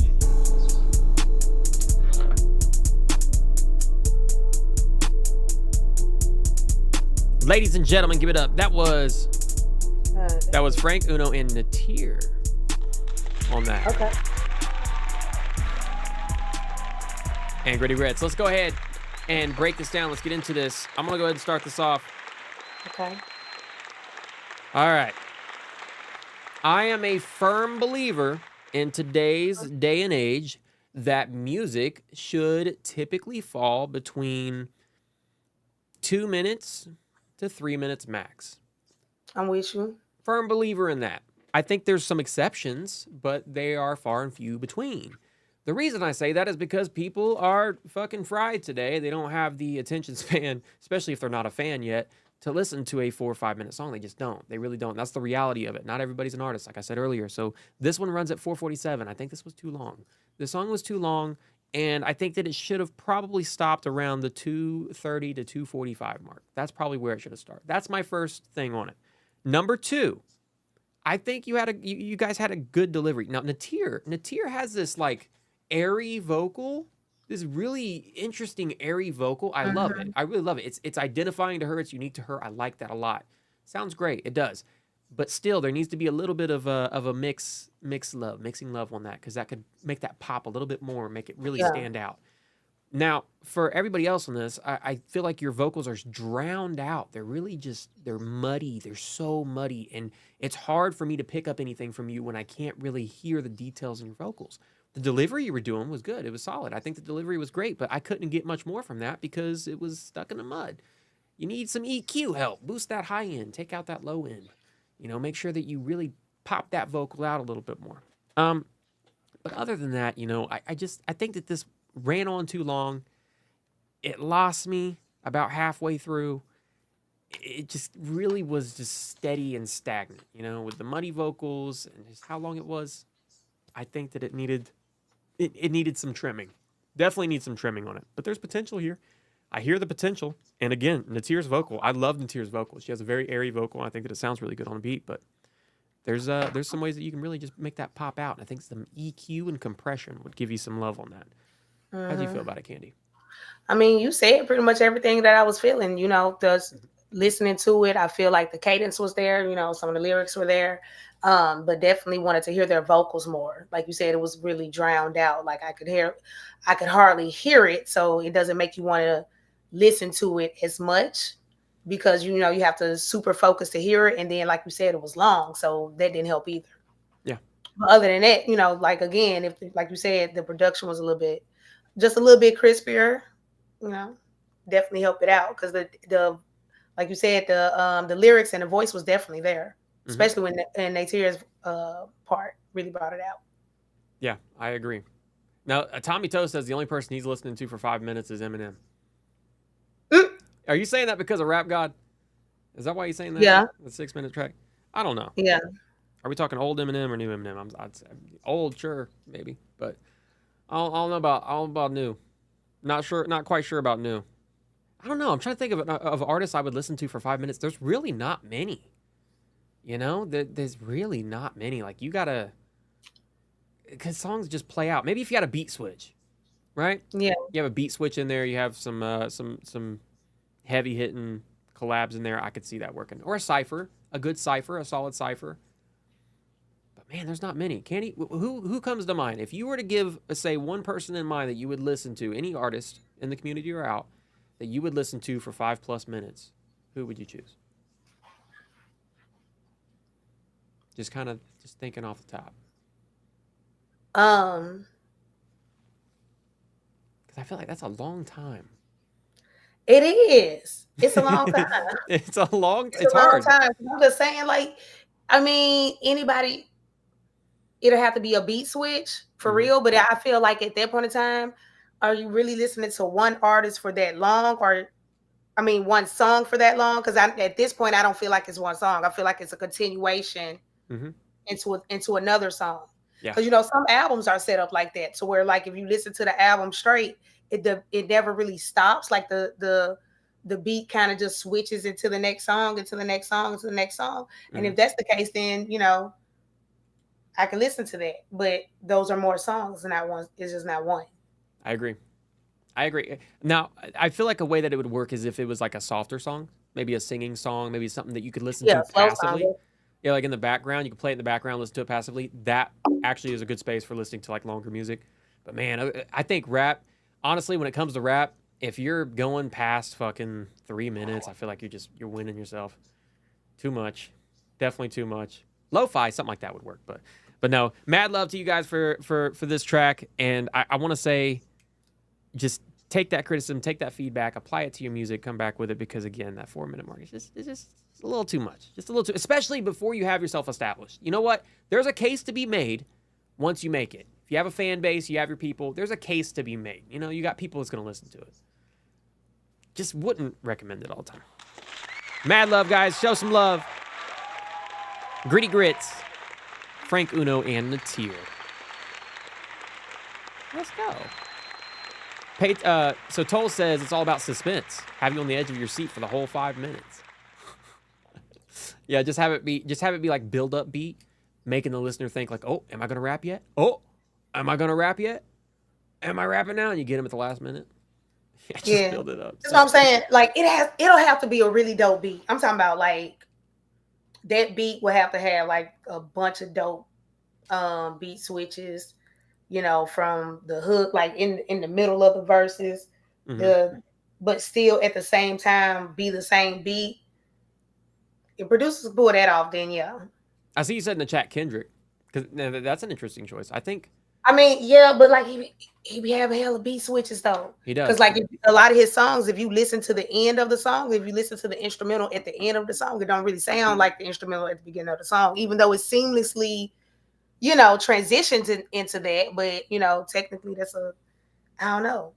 Ladies and gentlemen, give it up. That was Frank Uno and Natir on that. Okay. And Gritty Reds. Let's go ahead and break this down. Let's get into this. I'm going to go ahead and start this off. Okay. All right. I am a firm believer in today's day and age that music should typically fall between 2 minutes to 3 minutes max. I'm with you. Firm believer in that. I think there's some exceptions, but they are far and few between. The reason I say that is because people are fucking fried today. They don't have the attention span, especially if they're not a fan yet, to listen to a 4 or 5 minute song. They just don't. They really don't. That's the reality of it. Not everybody's an artist, like I said earlier. So this one runs at 4:47. I think this was too long. The song was too long, and I think that it should have probably stopped around the 2:30 to 2:45 mark. That's probably where it should have started. That's my first thing on it. Number two, I think you guys had a good delivery. Now, Natir has this like airy vocal, this really interesting airy vocal. I love it. I really love it. It's identifying to her. It's unique to her. I like that a lot. Sounds great. It does. But still, there needs to be a little bit of a mixing love on that, because that could make that pop a little bit more, make it really stand out. Now, for everybody else on this, I feel like your vocals are drowned out. They're really they're muddy. They're so muddy. And it's hard for me to pick up anything from you when I can't really hear the details in your vocals. The delivery you were doing was good. It was solid. I think the delivery was great, but I couldn't get much more from that because it was stuck in the mud. You need some EQ help. Boost that high end. Take out that low end. You know, make sure that you really pop that vocal out a little bit more. But other than that, you know, I think that this ran on too long. It lost me about halfway through. It just really was just steady and stagnant, you know, with the muddy vocals and just how long it was. I think that it needed some trimming. Definitely needs some trimming on it. But there's potential here. I hear the potential. And again, Natir's vocal. I love Natir's vocal. She has a very airy vocal. I think that it sounds really good on the beat. But there's some ways that you can really just make that pop out. And I think some EQ and compression would give you some love on that. How do you feel about it, Candy? I mean, you said pretty much everything that I was feeling. You know, listening to it, I feel like the cadence was there. You know, some of the lyrics were there. But definitely wanted to hear their vocals more. Like you said, it was really drowned out. Like I could hardly hear it. So it doesn't make you want to listen to it as much, because, you know, you have to super focus to hear it. And then, like you said, it was long. So that didn't help either. Yeah. But other than that, you know, like, again, if, like you said, the production was just a little bit crispier, you know, definitely helped it out. Because the like you said, the lyrics and the voice was definitely there. Especially when Natir's part really brought it out. Yeah, I agree. Now, Tommy Toe says the only person he's listening to for 5 minutes is Eminem. Are you saying that because of Rap God? Is that why you're saying that? Yeah. The 6 minute track? I don't know. Yeah. Are we talking old Eminem or new Eminem? I'd say old, sure, maybe, but I don't know about new. Not quite sure about new. I don't know. I'm trying to think of artists I would listen to for 5 minutes. There's really not many. You know, there's really not many. Like you gotta, because songs just play out. Maybe if you got a beat switch, right? Yeah. You have a beat switch in there. You have some heavy hitting collabs in there. I could see that working. Or a cipher, a good cipher, a solid cipher. But man, there's not many. Candy, who comes to mind? If you were to give, say, one person in mind that you would listen to, any artist in the community or out, that you would listen to for 5+ minutes, who would you choose? Just kind of just thinking off the top. Because I feel like that's a long time. It is. It's a long time. It's a long. It's a long time. I'm just saying, like, I mean, anybody. It'll have to be a beat switch for real. But I feel like at that point in time, are you really listening to one artist for that long, or, I mean, one song for that long? Because at this point, I don't feel like it's one song. I feel like it's a continuation into another song. Because, you know, some albums are set up like that, to where, like, if you listen to the album straight, it never really stops. Like the beat kind of just switches into the next song, into the next song, into the next song. And if that's the case, then, you know, I can listen to that. But those are more songs, not one. It's just not one. I agree. Now, I feel like a way that it would work is if it was like a softer song, maybe a singing song, maybe something that you could listen to passively. Yeah, like in the background, you can play it in the background, listen to it passively. That actually is a good space for listening to like longer music. But man, I think rap, honestly, when it comes to rap, if you're going past fucking 3 minutes, I feel like you're winning yourself. Too much. Definitely too much. Lo-fi, something like that would work. But no, mad love to you guys for this track. And I want to say, just take that criticism, take that feedback, apply it to your music, come back with it, because again, that 4-minute mark is just a little too much. Just a little too, especially before you have yourself established. You know what? There's a case to be made once you make it. If you have a fan base, you have your people, there's a case to be made. You know, you got people that's going to listen to it. Just wouldn't recommend it all the time. Mad love, guys. Show some love. Gritty Grits, Frank Uno, and Natir. Let's go. So Toll says it's all about suspense. Have you on the edge of your seat for the whole 5 minutes. Yeah, just have it be like build up beat, making the listener think like, oh, am I gonna rap yet? Oh, am I gonna rap yet? Am I rapping now? And you get them at the last minute. Yeah, build it up. That's what I'm saying. Like it'll have to be a really dope beat. I'm talking about like that beat will have to have like a bunch of dope beat switches, you know, from the hook, like in the middle of the verses, but still at the same time be the same beat. If producers pull that off, then yeah. I see you said in the chat Kendrick, because that's an interesting choice. I mean, yeah, but like he be having hella beat switches though. He does. Because like a lot of his songs, if you listen to the end of the song, if you listen to the instrumental at the end of the song, it don't really sound like the instrumental at the beginning of the song, even though it seamlessly, you know, transitions into that. But you know, technically that's I don't know.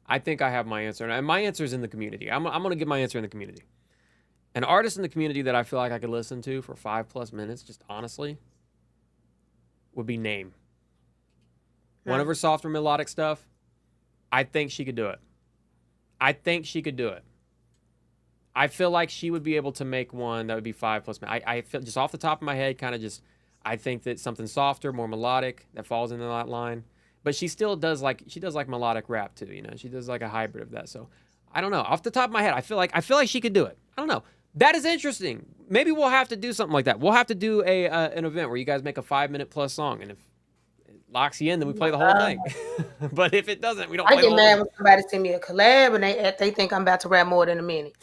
I think I have my answer, and my answer is in the community. I'm gonna give my answer in the community. An artist in the community that I feel like I could listen to for 5+ minutes, just honestly, would be Name. One of her softer melodic stuff, I think she could do it. I feel like she would be able to make one that would be 5+ minutes. I feel just off the top of my head, kind of just, I think that something softer, more melodic, that falls into that line. But she still does like melodic rap too, you know. She does like a hybrid of that. So I don't know. Off the top of my head, I feel like she could do it. I don't know. That is interesting. Maybe we'll have to do something like that. We'll have to do an event where you guys make a 5-minute+ song, and if it locks you in, then we play the whole thing. But if it doesn't, we don't. I get mad when somebody send me a collab and they think I'm about to rap more than a minute.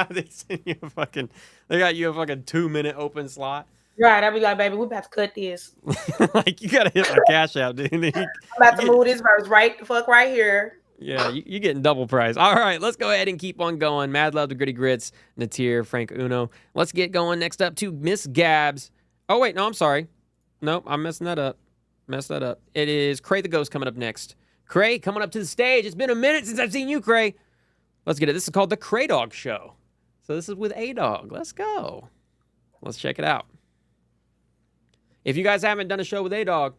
They send you they got you a fucking 2-minute open slot. Right, I'll be like, baby, we about to cut this. Like you gotta hit my cash out, dude. I'm about to move this verse right here. Yeah, you're getting double price. All right, let's go ahead and keep on going. Mad love to Gritty Grits, Natir, Frank Uno. Let's get going. Next up to Miss Gabs. Oh, wait, no, I'm sorry. Nope, I'm messing that up. It is Cray the Ghost coming up next. Cray, coming up to the stage. It's been a minute since I've seen you, Cray. Let's get it. This is called The Cray Dog Show. So this is with A-Dog. Let's go. Let's check it out. If you guys haven't done a show with A-Dog,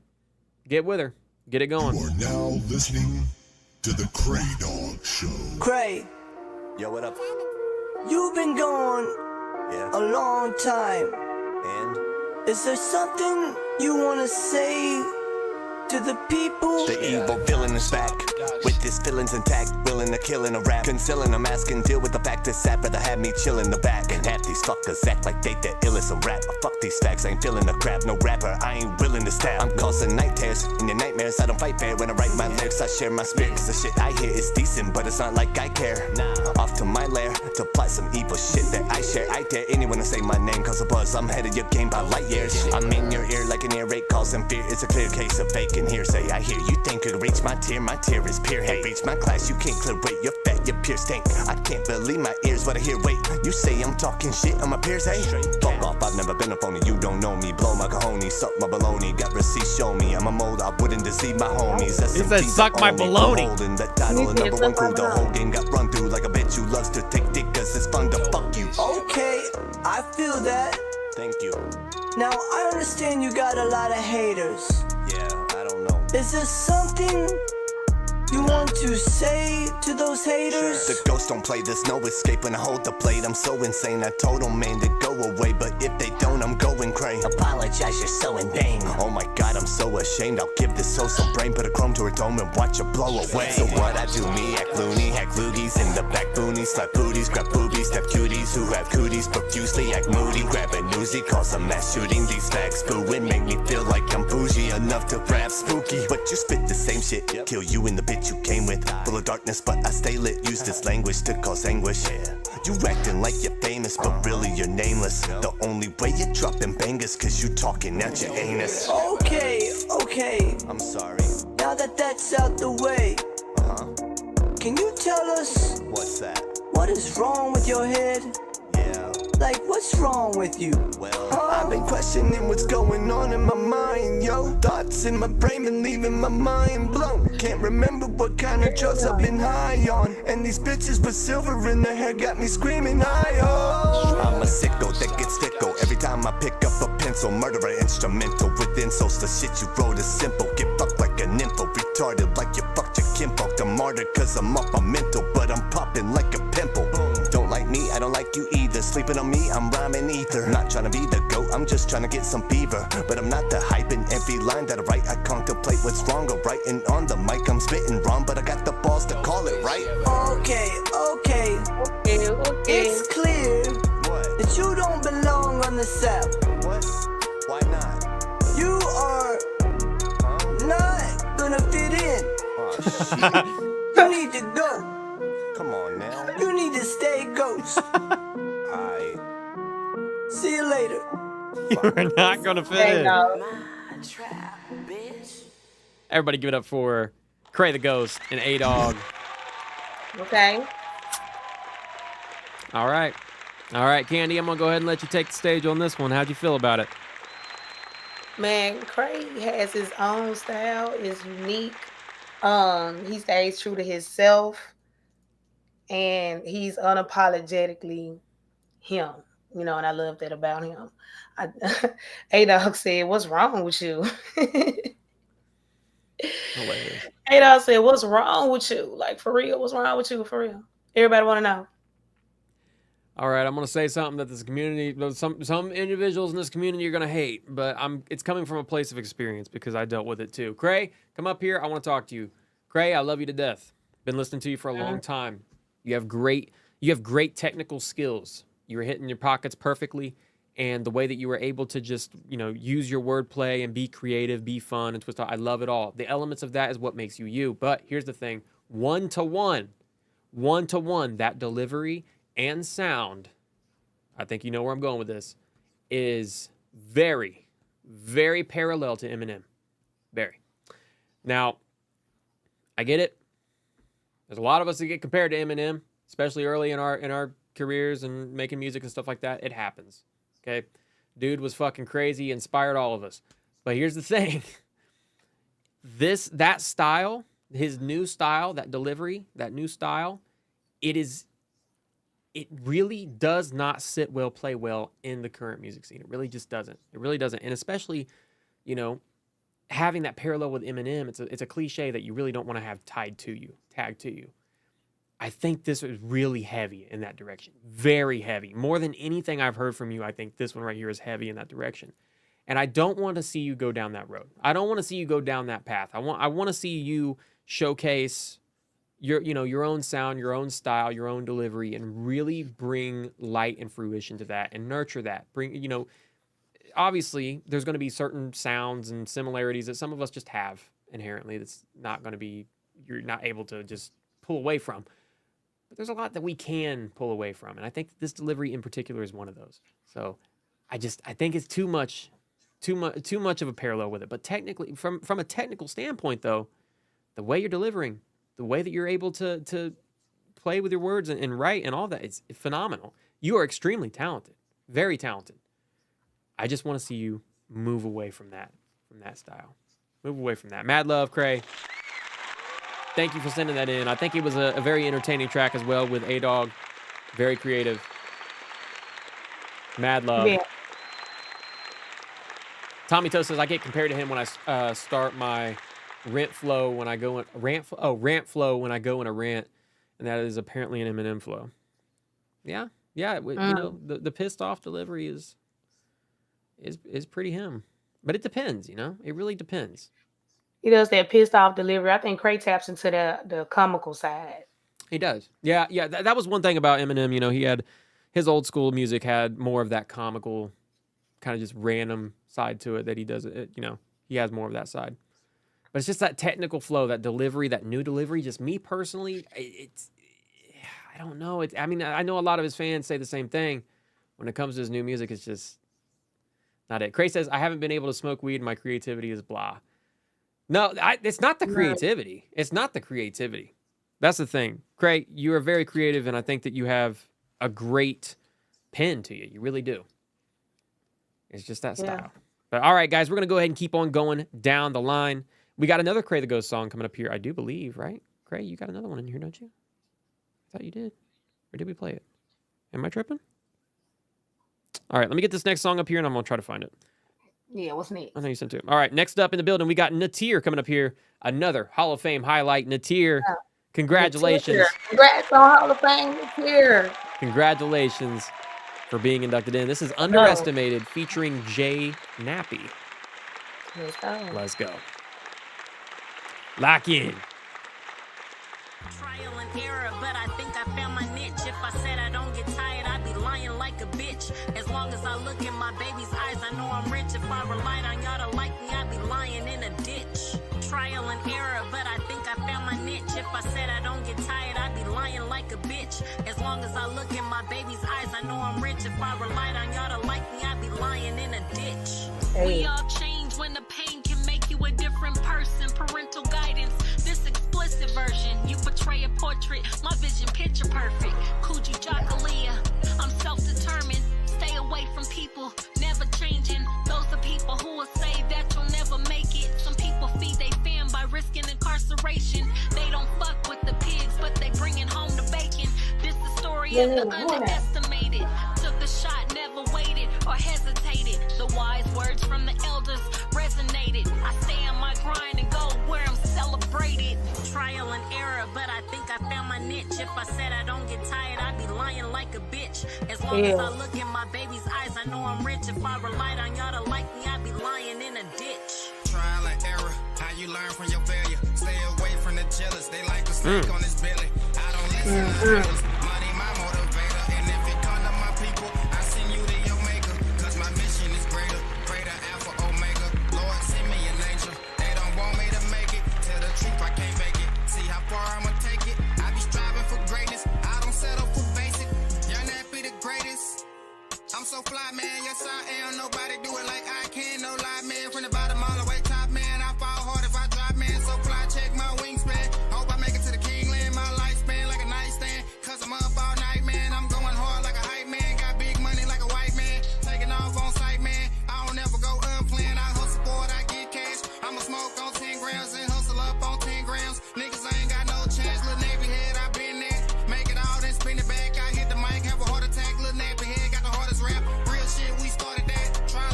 get with her. Get it going. You are now listening to The Cray Dog Show. Cray, Yo, what up? You've been gone a long time. And? Is there something you wanna say to the people? The evil villain is back, with his feelings intact, willing to kill in a rap, concealing a mask and deal with the fact that Sap rather have me chill in the back. And half these fuckers act like they the illest of rap. Fuck these facts, I ain't feeling the crap, no rapper, I ain't willing to stab. I'm causing night tears in your nightmares, I don't fight fair. When I write my lyrics, I share my spirit, cause the shit I hear is decent, but it's not like I care. Off to my lair, to plot some evil shit that I share. I dare anyone to say my name, cause a buzz, I'm headed your game by light years. I'm in your ear like an ear rape, causing fear, it's a clear case of fake and hearsay. I hear you think you can reach my tear is pure hate. Reach my class, you can't clear weight, you're fat, you're pure stink. I can't believe my ears, what I hear, wait, you say I'm talking shit on my peers, hey? Fuck off, I've never been a phony, you don't know me. Blow my cojones, suck my baloney, got receipts, show me. I'm a mold, I wouldn't deceive my homies. He said suck my baloney. Holding the title of number one crew, the whole game got run through like a bitch who loves to take dick, cause it's fun to fuck you. Okay, I feel that. Thank you. Now I understand you got a lot of haters. Yeah, I don't know. Is there something you want to say to those haters? The ghosts don't play, there's no escape when I hold the blade. I'm so insane, I told them, man, to go away. But if they don't, I'm going cray. Apologize, you're so inane. Oh my god, I'm so ashamed. I'll give this soul some brain, put a chrome to her dome and watch her blow away. So what I do, me act loony, hack loogies in the back boonies, slap booties, grab boobies, step cuties who have cooties profusely, act moody, grab a newsie, cause a mass shooting. These facts booing make me feel like I'm bougie enough to rap spooky. But you spit the same shit, kill you in the bitch you came with. Full of darkness, but I stay lit. Use this language to cause anguish. You acting like you're famous, but really you're nameless. The only way you're dropping bangers, cause you talking out your anus. Okay. I'm sorry. Now that that's out the way, can you tell us what's that? What is wrong with your head? Yeah. Like, what's wrong with you? Well, I've been questioning what's going on in my mind, yo. Thoughts in my brain been leaving my mind blown. Can't remember what kind of drugs I've been high on. And these bitches with silver in their hair got me screaming, hi-oh. I'm a sicko that gets fickle every time I pick up a pencil. Murderer instrumental with insults. The shit you wrote is simple. Get fucked like a nympho. Retarded like you fucked your kinfolk. The martyr cause I'm up on mental, but I'm popping like a pimple. Don't like me, I don't like you either. Sleeping on me, I'm rhyming ether. Not trying to be the goat, I'm just trying to get some fever. But I'm not the hype in every line that I write. I contemplate what's wrong or right. And on the mic, I'm spitting wrong, but I got the balls to call it right. Okay. It's clear that you don't belong on the Sap. What? Why not? You are not gonna fit in. Oh, shit. You need to go. Come on now. You need to stay ghost. See you later. You're not gonna fit in. Everybody give it up for Cray the Ghost and A-Dog. Okay. All right, Candy, I'm gonna go ahead and let you take the stage on this one. How'd you feel about it? Man, Cray has his own style, is unique. He stays true to himself, and he's unapologetically him. You know, and I love that about him. A-Dog said, "What's wrong with you?" Hilarious. A-Dog said, "What's wrong with you? Like, for real, what's wrong with you? For real?" Everybody want to know. All right, I'm gonna say something that this community, some individuals in this community are gonna hate, but it's coming from a place of experience because I dealt with it too. Cray, come up here. I want to talk to you. Cray, I love you to death. Been listening to you for a long time. You have great technical skills. You were hitting your pockets perfectly, and the way that you were able to just, use your wordplay and be creative, be fun, and twist out. I love it all. The elements of that is what makes you you. But here's the thing: one to one, that delivery and sound, I think you know where I'm going with this, is very, very parallel to Eminem. Very. Now, I get it. There's a lot of us that get compared to Eminem, especially early in our careers and making music and stuff like that. It happens. Okay? Dude was fucking crazy, inspired all of us. But here's the thing. That style, his new style, that delivery, that new style, it really does not sit well, play well in the current music scene. It really just doesn't. It really doesn't. And especially, having that parallel with Eminem, it's a cliche that you really don't want to have tagged to you. I think this was really heavy in that direction. Very heavy. More than anything I've heard from you, I think this one right here is heavy in that direction. And I don't want to see you go down that road. I don't want to see you go down that path. I want to see you showcase your own sound, your own style, your own delivery, and really bring light and fruition to that and nurture that. Obviously, there's going to be certain sounds and similarities that some of us just have inherently that's not going to be, you're not able to just pull away from. But there's a lot that we can pull away from. And I think this delivery in particular is one of those. So I think it's too much of a parallel with it. But technically, from a technical standpoint, though, the way you're delivering, the way that you're able to play with your words and write and all that, it's phenomenal. You are extremely talented, very talented. I just want to see you move away from that style. Move away from that. Mad love, Cray. Thank you for sending that in. I think it was a very entertaining track as well with A-Dog. Very creative. Mad love. Yeah. Tommy Toe says, I get compared to him when I start my rant flow when I go in rant flow when I go in a rant, and that is apparently an Eminem flow. Yeah. The pissed off delivery is pretty him, but it depends. It really depends. He does that pissed off delivery. I think Cray taps into the comical side. He does. Yeah. That was one thing about Eminem. He had his old school music had more of that comical, kind of just random side to it that he does. He has more of that side. But it's just that technical flow, that delivery, that new delivery. Just me personally, I don't know. I know a lot of his fans say the same thing. When it comes to his new music, it's just not it. Cray says, I haven't been able to smoke weed. My creativity is blah. No, it's not the creativity. It's not the creativity. That's the thing. Cray, you are very creative, and I think that you have a great pen to you. You really do. It's just that style. But all right, guys, we're going to go ahead and keep on going down the line. We got another Cray the Ghost song coming up here, I do believe, right? Cray, you got another one in here, don't you? I thought you did. Or did we play it? Am I tripping? All right, let me get this next song up here, and I'm going to try to find it. Yeah, what's next? I know you sent it to him. All right, next up in the building, we got Natir coming up here. Another Hall of Fame highlight. Natir, congratulations. Natir. Congrats on Hall of Fame, Natir. Congratulations for being inducted in. This is Underestimated featuring Jay Nappy. Let's go. Let's go. Lock in. Trial and error, but I think I found my niche. If I said I don't get tired, I'd be lying like a bitch. As long as I look in my baby's eyes, I know I'm rich. If I relied on y'all to like me, I'd be lying in a ditch. Trial and error, but I think I found my niche. If I said I don't get tired, I'd be lying like a bitch. As long as I look in my baby's eyes, I know I'm rich. If I relied on y'all to like me, I'd be lying in a ditch. We all change when the pain can make you a different person. Parental guidance, this explicit version. You portray a portrait, my vision picture perfect. Coogee Jockalia, I'm self-determined. Stay away from people, never changing. Those are people who will say that you'll never make it. Some people feed they fam by risking incarceration. They don't fuck with the pigs, but they bringing home the bacon. This the story of the underestimated. Took a shot, never waited or hesitated. The wise words from the elders resonated. I stay on my grind and go where I'm celebrated. Trial and error, but I think I found my niche. If I said I don't get tired, I'd be lying like a bitch. As long as I look in my baby's eyes, I know I'm rich. If I relied on y'all to like me, I'd be lying in a ditch. Trial and error, how you learn from your failure. Stay away from the jealous, they like to snake on his belly. I don't listen to haters, money my motivator. And if it come to my people, I send you to your maker. Cause my mission is greater, greater Alpha Omega. Lord, send me an angel, they don't want me to make it. Tell the truth, I can't fake it. See how far I'ma take it. I be striving for greatness, I don't settle for basic. Young that be the greatest. I'm so fly, man, yes I am. Nobody do it like I can, no lie, man. From the bottom all the way top, man. I fall hard if I drop, man. So fly, check my wingspan. Hope I make it to the king land. My lifespan like a nightstand. Cause I'm up all night, man. I'm going hard like a hype man. Got big money like a white man. Taking off on sight, man. I don't ever go unplanned. I hustle for it, I get cash. I'ma smoke on 10 grams and hustle up on 10 grams. Niggas ain't got no chance. Little Navy head, I been there. Make it all, then spin it back. I hit the mic, have a heart attack. Little Nappy head, got the hardest rap. Real shit, we started that. Try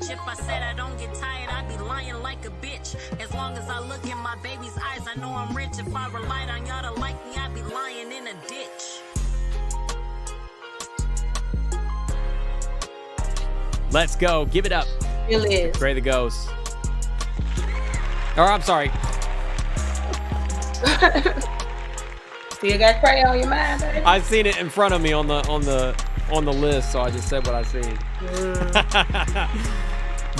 niche. If I said I don't get tired, I'd be lying like a bitch. As long as I look in my baby's eyes, I know I'm rich. If I relied on y'all to like me, I'd be lying in a ditch. Let's go. Give it up. It is. Gray the Ghost. Or I'm sorry. Still got Cray on your mind, baby. I seen it in front of me on the list, so I just said what I seen.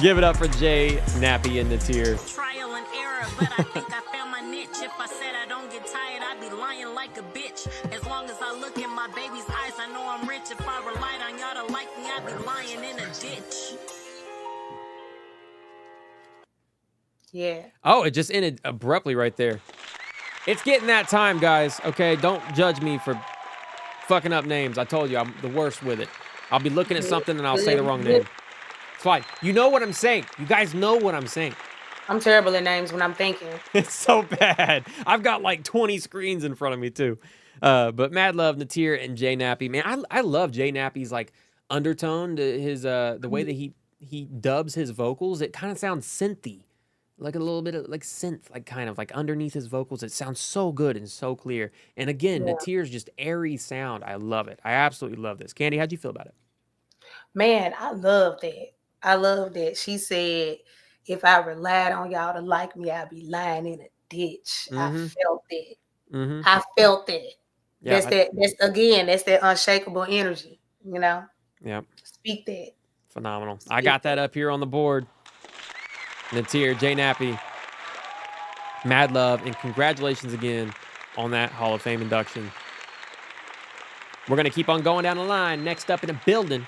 Give it up for Jay, Nappy, and the tier. Trial and error, but I think I found my niche. If I said I don't get tired, I'd be lying like a bitch. As long as I look in my baby's eyes, I know I'm rich. If I relied on y'all to like me, I'd be lying in a ditch. Yeah. Oh, it just ended abruptly right there. It's getting that time, guys. Okay, don't judge me for fucking up names. I told you I'm the worst with it. I'll be looking at something and I'll say the wrong name. It's fine. You know what I'm saying. You guys know what I'm saying. I'm terrible at names when I'm thinking. It's so bad. I've got like 20 screens in front of me too. But mad love, Natir and Jay Nappy. Man, I love Jay Nappy's like undertone to his the way that he dubs his vocals. It kind of sounds synthy. Like a little bit of like synth, like kind of like underneath his vocals. It sounds so good and so clear. And again, Natir's just airy sound. I love it. I absolutely love this. Candy, how'd you feel about it? Man, I love that. I love that. She said, if I relied on y'all to like me, I'd be lying in a ditch. I felt that. I felt that. Yeah, that's that unshakable energy, you know? Yep. Speak that. Phenomenal. I got that up here on the board. Natir, Jay Nappy, mad love, and congratulations again on that Hall of Fame induction. We're going to keep on going down the line. Next up in the building,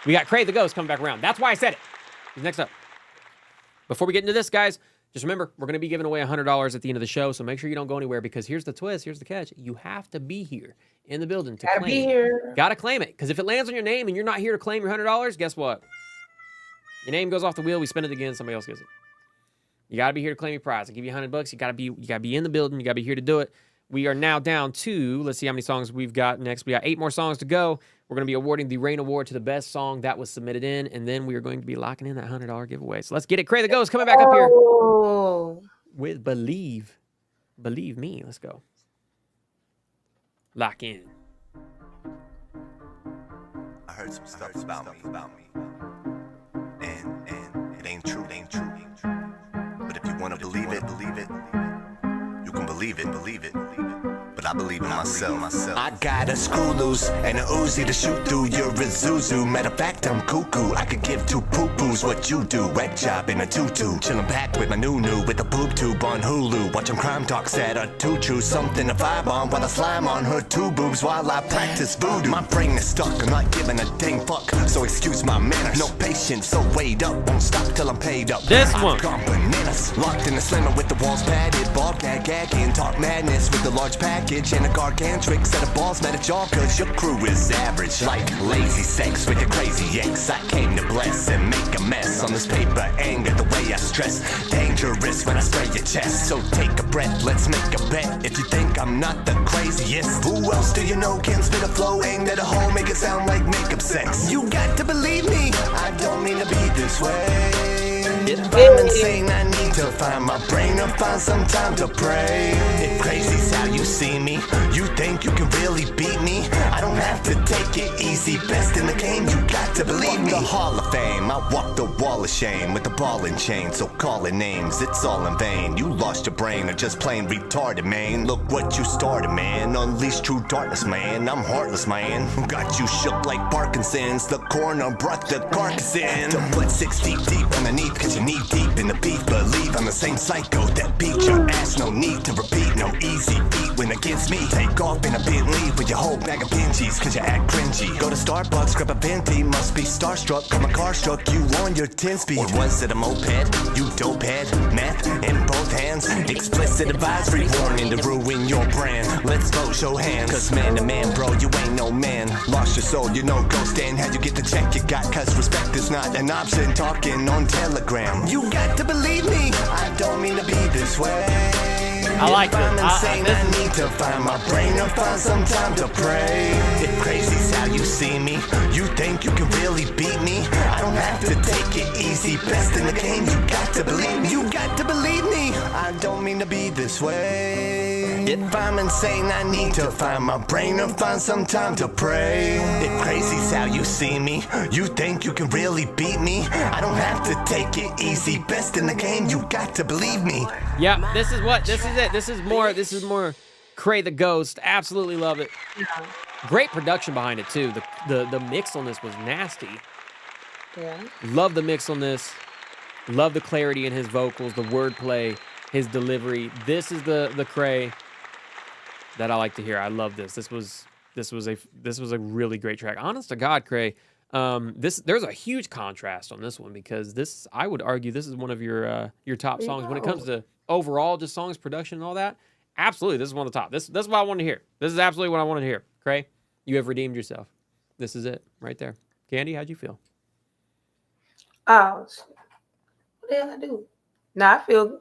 we got Cray the Ghost coming back around. That's why I said it. He's next up. Before we get into this, guys, just remember, we're going to be giving away $100 at the end of the show, so make sure you don't go anywhere, because here's the twist, here's the catch. You have to be here in the building to claim. Gotta be here. Gotta claim it, because if it lands on your name and you're not here to claim your $100, guess what? Your name goes off the wheel. We spin it again. Somebody else gets it. You got to be here to claim your prize. I give you $100. You got to be in the building. You got to be here to do it. We are now down to, let's see how many songs we've got next. We got 8 more songs to go. We're going to be awarding the Rain Award to the best song that was submitted in, and then we are going to be locking in that $100 giveaway. So let's get it. Cray the Ghost coming back up here with Believe. Believe Me. Let's go. Lock in. I heard some stuff about me. And it ain't true. But if you wanna believe it, you can believe it. But I believe in myself. I got a screw loose and a Uzi to shoot through your Isuzu. Matter of fact, I'm cuckoo. I could give 2 poo-poos what you do. Wet job in a tutu. Chillin' back with my new with a boob tube on Hulu. Watching crime talks at a 2 true. Something to vibe on while I slime on her 2 boobs while I practice voodoo. My brain is stuck. I'm not giving a dang fuck. So excuse my manners. No patience, so wait up. Won't stop till I'm paid up. This one. I've gone bananas. Locked in the slimmer with the walls padded. Ball gagging. Talk madness with the large package. And a gargantuic set of balls met at y'all, cause your crew is average. Like lazy sex with your crazy ex. I came to bless and make a mess on this paper. Anger the way I stress. Dangerous when I spray your chest. So take a breath, let's make a bet. If you think I'm not the craziest, who else do you know can spit a flow aimed at a hole, make it sound like makeup sex? You got to believe me, I don't mean to be this way. If I'm insane, I need to find my brain or find some time to pray. If crazy's how you see me, you think you can really beat me? I don't have to take it easy, best in the game, you got to believe me. The Hall of Fame, I walk the wall of shame with the ball and chain, so calling names, it's all in vain. You lost your brain or just plain retarded, man. Look what you started, man. Unleash true darkness, man. I'm heartless, man. Got you shook like Parkinson's. The coroner brought the carcass in. To put 6 feet deep underneath, cause you knee deep in the beef. Believe I'm the same psycho that beat your ass. No need to repeat, no easy beat when against me. Take off in a Bentley with your whole bag of Benjis, cause you act cringy. Go to Starbucks, grab a venti, must be starstruck. Come a car struck you on your 10 speed. Or was it a moped? You dope head, meth in both hands. Explicit advisory warning to ruin your brand. Let's go, show hands, cause man to man, bro, you ain't no man. Lost your soul, you know, go stand. How'd you get the check you got? Cause respect is not an option. Talking on Telegram. You got to believe me, I don't mean to be this way. I like if I'm this. insane, I need to find my brain or find some time to pray. If crazy's how you see me, you think you can really beat me? I don't have to take it easy. Best in the game, you got to believe me. You got to believe me. I don't mean to be this way. If I'm insane, I need to find my brain or find some time to pray. If crazy's how you see me, you think you can really beat me? I don't have to take it easy. Best in the game, you got to believe me. Yeah, this is it. This is more Cray the Ghost. Absolutely love it. Great production behind it too. The mix on this was nasty. Yeah. Love the mix on this. Love the clarity in his vocals, the wordplay, his delivery. This is the Cray that I like to hear. I love this. This was a really great track. Honest to God, Cray. There's a huge contrast on this one because this, I would argue, this is one of your top songs when it comes to overall just songs, production, and all that. Absolutely, this is one of the top. This is what I wanted to hear. This is absolutely what I wanted to hear. Cray, you have redeemed yourself. This is it right there. Candy, how'd you feel? Oh, what the hell I do? Nah, I feel.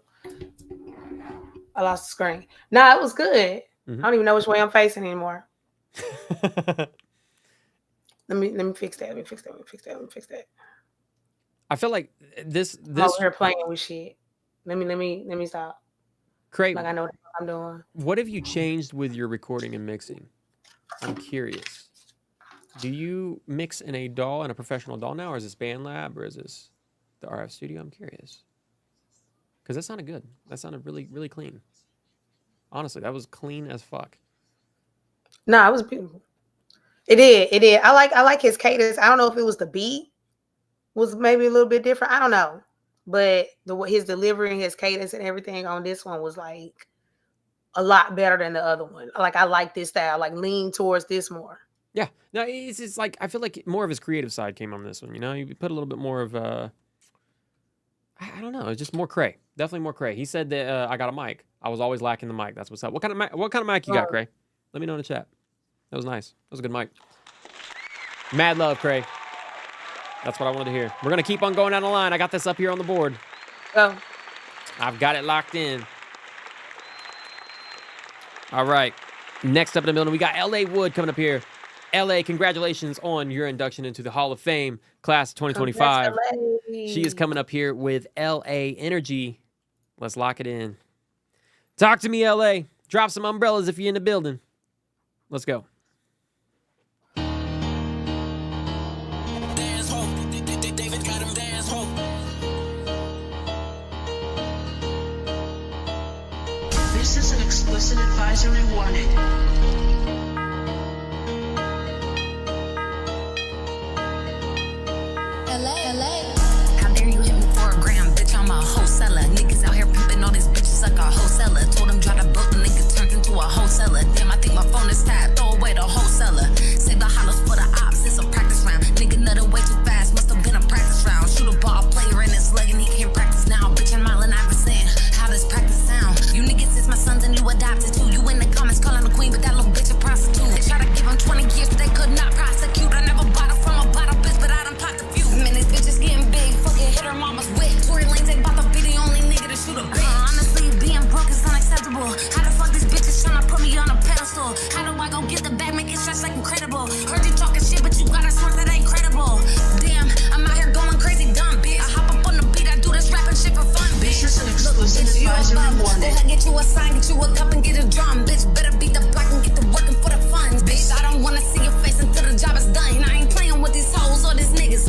I lost the screen. Nah, it was good. I don't even know which way I'm facing anymore. Let me fix that. Let me fix that. I feel like this I'm over here playing with shit. Let me stop. Cray, like I know what I'm doing. What have you changed with your recording and mixing? I'm curious. Do you mix in a DAW, in a professional DAW now, or is this BandLab, or is this the RF Studio? I'm curious. Because that sounded good. That sounded really, really clean. Honestly, that was clean as fuck. No, it was beautiful. It did. I like his cadence. I don't know if it was the beat was maybe a little bit different. I don't know. But his delivery and his cadence and everything on this one was like a lot better than the other one. Like I like this style, like lean towards this more. Yeah. No, it's like I feel like more of his creative side came on this one, you know? You put a little bit more of I don't know, it's just more Cray. Definitely more Cray. He said that I got a mic. I was always lacking the mic. That's what's up. What kind of mic you got, Cray? Let me know in the chat. That was nice. That was a good mic. Mad love, Cray. That's what I wanted to hear. We're going to keep on going down the line. I got this up here on the board. Oh. I've got it locked in. All right. Next up in the building, we got L.A. Wood coming up here. L.A., congratulations on your induction into the Hall of Fame, class of 2025. She is coming up here with L.A. Energy. Let's lock it in. Talk to me, L.A. Drop some umbrellas if you're in the building. Let's go. This is an explicit advisory warning. LA. How dare you hit me for a gram, bitch, I'm a wholesaler. Niggas out here pimping all these bitches like a wholesaler. Told them drop the book, the nigga turned into a wholesaler. Damn, I think my phone is tapped, throw away the wholesaler. Save the hollows for the ops, it's a practice round. Nigga nutted way too fast, must have been a practice round. Shoot a ball player in his leg and he can't practice now. Bitch, I'm Allen Iverson, how does practice sound? You niggas is my sons and you adopted too. You in the comments calling the queen, but that little bitch a prostitute. They try to give him 20 years, but they could not prosecute. I never bought it from a bottle, bitch, but I done popped a few. Man, this bitch is getting big, fucking hit her mama's wig. Tory Lanez ain't about to be the only nigga to shoot a bitch. Honestly, being broke is unacceptable. How the fuck these bitches tryna put me on a pedestal? How do I go get the bag, make it stretch like incredible? Heard you talking shit, but you got a source that ain't credible. Damn, I'm out here going crazy dumb, bitch. I hop up on the beat, I do this rapping shit for fun, bitch. This is an explicit advisory warning. Go ahead, get you a sign, get you a cup and get a drum, bitch. Better beat the block and get to working for the funds, bitch. I don't wanna see your face until the job is done. I ain't playing with these hoes or these niggas.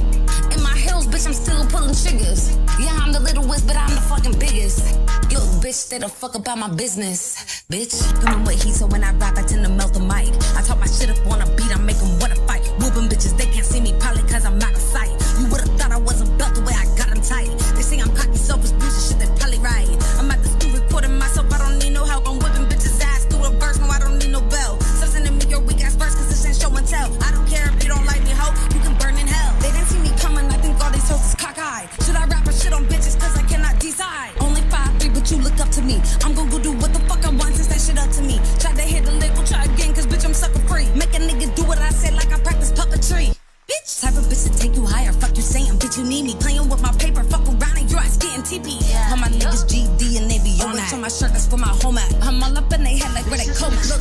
In my heels, bitch, I'm still pulling triggers. Yeah, I'm the littlest, but I'm the fucking biggest. Yo, bitch, stay the fuck about my business, bitch. Coming with heat, so when I rap, I tend to melt the mic. I talk my shit up on a beat, I make them wanna fight. Whooping bitches, they can't see me probably cause I'm out of sight. You would've thought I wasn't built the way I got them tight. They say I'm cocky, selfish, bitch, shit, they probably right. I'm at the stool recording myself, I don't need no help. I'm whipping bitches' ass through a verse, no, I don't need no bell. Stop sending me your weak ass verse, cause this ain't show and tell. I don't care if you don't like me, ho, you can burn in hell. They didn't see me coming, I think all these hoes is cockeyed. Should I rap or shit on bitches, cause I cannot decide. Only 5'3", but you look up to me. I'm gonna go do what the fuck I want since that shit up to me. Try to hit the label, try again, cause bitch, I'm sucker free. Make a nigga do what I said like I practice puppetry. Bitch, type of bitch to take you higher.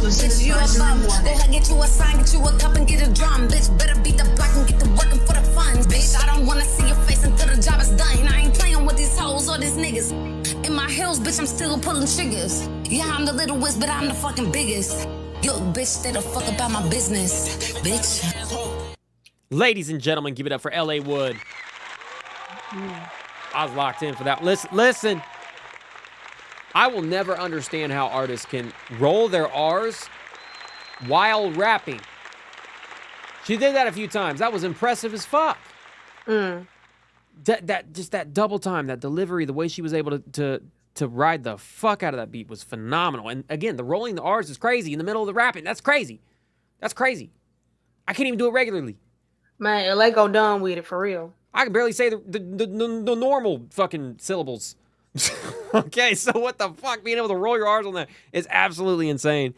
Exclusive Bitch, you a advisory bum. Go warning. ahead, get you a sign, get you a cup and get a drum. Bitch, better beat the block and get to working for the funds. Bitch, I don't wanna see your face until the job is done. I ain't playing with these hoes or these niggas. In my heels, bitch, I'm still pulling triggers. Yeah, I'm the littlest, but I'm the fucking biggest. Yo, bitch, stay the fuck about my business, bitch. Ladies and gentlemen, give it up for L.A. Wood. I was locked in for that. Listen. I will never understand how artists can roll their R's while rapping. She did that a few times. That was impressive as fuck. That double time, that delivery, the way she was able to ride the fuck out of that beat was phenomenal. And again, the rolling the R's is crazy in the middle of the rapping. That's crazy. That's crazy. I can't even do it regularly. Man, LA go done with it for real. I can barely say the normal fucking syllables. Okay, so what the fuck? Being able to roll your R's on that is absolutely insane.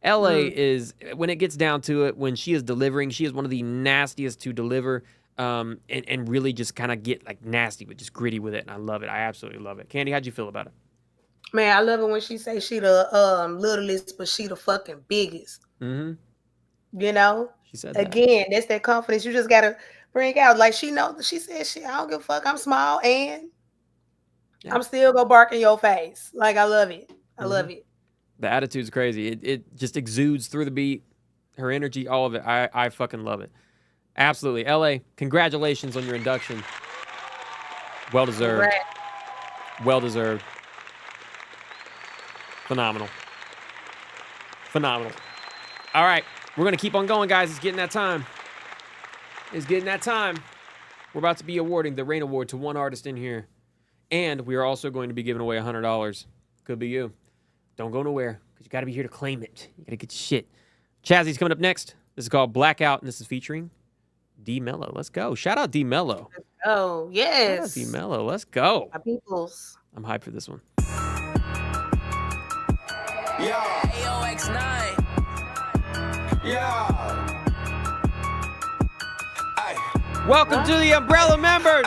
LA is, when it gets down to it, when she is delivering, she is one of the nastiest to deliver, and really just kind of get like nasty, but just gritty with it. And I love it. I absolutely love it. Candy, how'd you feel about it? Man, I love it when she say she the littlest, but she the fucking biggest. Mm-hmm. You know? She said that. Again, that's that confidence you just gotta bring out. Like she knows, she said shit, I don't give a fuck. I'm small and I'm still gonna bark in your face. Like, I love it. I love it. The attitude's crazy. It just exudes through the beat, her energy, all of it. I fucking love it. Absolutely. LA, congratulations on your induction. Well deserved. Congrats. Well deserved. Phenomenal. Phenomenal. All right. We're going to keep on going, guys. It's getting that time. It's getting that time. We're about to be awarding the Rain Award to one artist in here. And we are also going to be giving away $100. Could be you. Don't go nowhere, because you got to be here to claim it. You got to get your shit. Chazzy's coming up next. This is called Blackout, and this is featuring D Mello. Let's go. Shout out D Mello. Oh, yes. Shout out D Mello. Let's go. My peoples. I'm hyped for this one. Yeah. AOX9. Yeah. Welcome to the Umbrella members.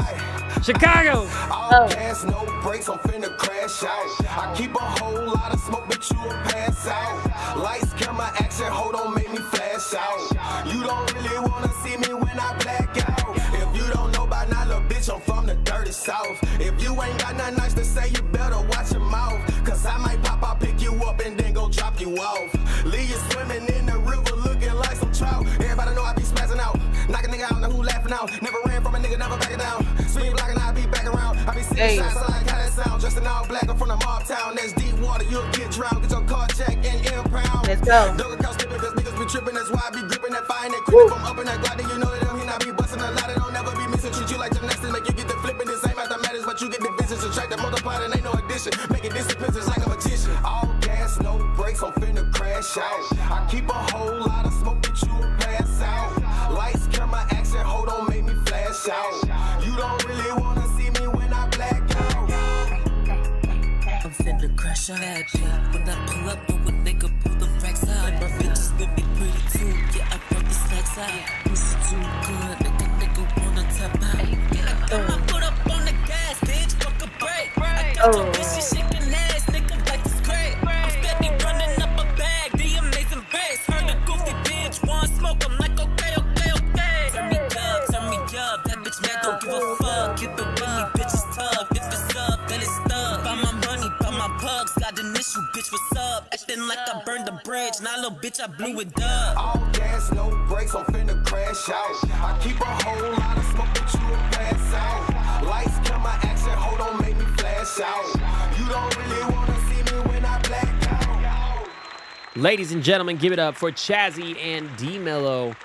Chicago. All gas, no brakes, I'm finna crash out. I keep a whole lot of smoke, but you'll pass out. Lights, camera, action, hold on, make me flash out. You don't really wanna see me when I black out. If you don't know by now, little bitch, I'm from the dirty south. If you ain't got nothing nice to say, you better watch your mouth. Cause I might pop out, pick you up, and then go drop you off. Leave you swimming in the river looking like some trout. Everybody know I be spazzing out. Knock a nigga out, know who laughing out. Never ran from a nigga, never backing down. Swing black and I be back around. I be seeing shots, I like how that sound. Dressed in all black, I'm from the mob town. That's deep water, you'll get drowned. Get your car checked and impound. Let's go. Don't get caught slipping, cause niggas be tripping. That's why I be gripping that fire and that creeping. From up in that glide, then you know that I'm here. I be busting a lot, it don't never be missing. Treat you like gymnastics, make you get the flipping. The same mathematics, but you get the business. Subtract the multiply, and ain't no addition. Making disciplines is like a magician. All gas, no brakes, I'm finna crash out. I keep a whole lot of smoke, but you'll pass out. Lights, camera, action, hold on, make me flash out. You don't really wanna see me when I black out. I'm finna crash out. When I pull up, no one nigga pull the racks out. My bitches with me pretty too. Yeah, I brought the stacks out. Pussy too good, nigga wanna tap out. I'ma put up on the gas, bitch, fuck a break. I got your bitch, she shaking ass, nigga like this great. I'm steady running up a bag, the amazing race. Heard a goofy bitch, want smoke, I'm like okay. Turn me up, that bitch man don't give a fuck. Keep it with me, bitches tug. If it's up, then it's stuck. Buy my money, buy my pugs. Got an issue, bitch, what's up? Acting like I burned the bridge. Nah, little bitch, I blew it up. All gas, no brakes, I'm finna crash out. I keep a whole lot of smoke, but you'll pass out. Lights, camera, action, hold on, make me flash out. You don't really wanna see me when I black out. Ladies and gentlemen, give it up for Chazzy and D Mello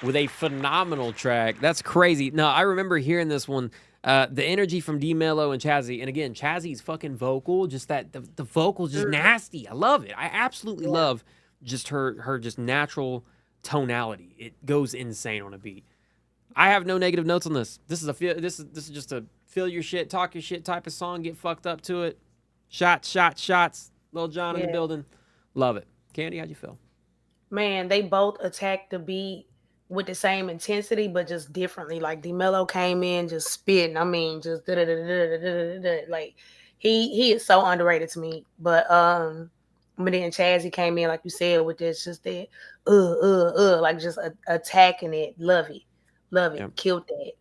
with a phenomenal track. That's crazy. No, I remember hearing this one. The energy from D Mello and Chazzy, and again, Chazzy's fucking vocal, just that the vocal's just nasty. I love it. I absolutely love just her just natural tonality. It goes insane on a beat. I have no negative notes on this. This is just a feel your shit, talk your shit type of song. Get fucked up to it. Shots. Lil Jon in the building. Love it. Candy, how'd you feel? Man, they both attacked the beat with the same intensity, but just differently. Like D Mello came in just spitting. I mean, just like he is so underrated to me. But But then Chazzy came in, like you said, with this just that, like just attacking it. Love it. Yep. Killed that.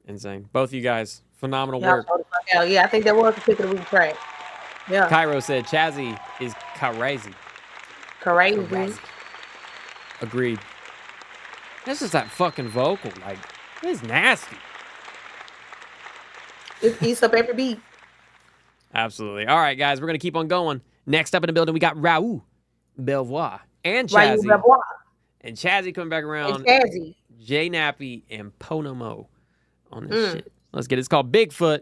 Insane. Both of you guys, phenomenal Y'all work. showed the fuck out. Yeah, I think that was the pick of the week track. Yeah. Cairo said Chazzy is crazy. Crazy. Agreed. This is that fucking vocal. Like, it's nasty. It eats up every beat. Absolutely. All right, guys, we're going to keep on going. Next up in the building, we got Raul Belvoir and Raul Chazzy. Belvoir. And Chazzy coming back around. And Chazzy. Jay Nappy and Ponomo on this shit. Let's get it. It's called Bigfoot.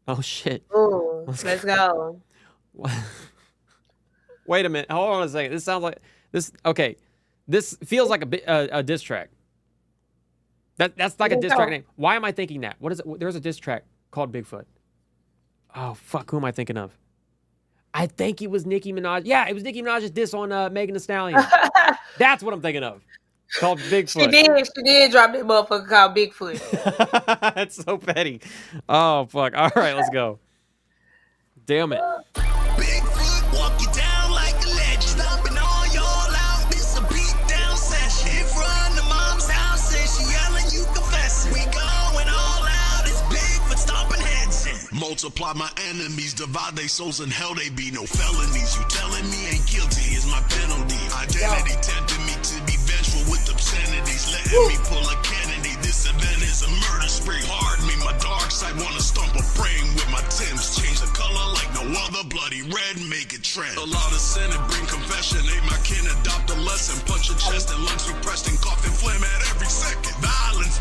Oh, shit. Ooh, let's go. Wait a minute. Hold on a second. This sounds like this. Okay, this feels like a diss track. That's like a diss track name. Why am I thinking that? What is it? There's a diss track called Bigfoot. Oh fuck! Who am I thinking of? I think it was Nicki Minaj. Yeah, it was Nicki Minaj's diss on Megan Thee Stallion. That's what I'm thinking of. Called Bigfoot. She did drop that motherfucker called Bigfoot. That's so petty. Oh fuck! All right, let's go. Damn it. Bigfoot walk you down like a legend. Stomping all y'all out. This a beat down session. In front of mom's house and she yelling, you confessing. We going all out. It's Bigfoot stomping heads in. Multiply my enemies, divide their souls in hell. They be no felonies. You telling me ain't guilty is my penalty. Identity tempting me to be vengeful with obscenities. Letting me pull a Kennedy. This event is a murder spree. Pardon me, my dark side wanna stomp a frame with my Timbs. Change the color like no other. Bloody red, make it trend. A lot of sin and bring confession. Ain't my kin, adopt a lesson. Punch a chest and lungs repressed and coughing phlegm at every second. Violence,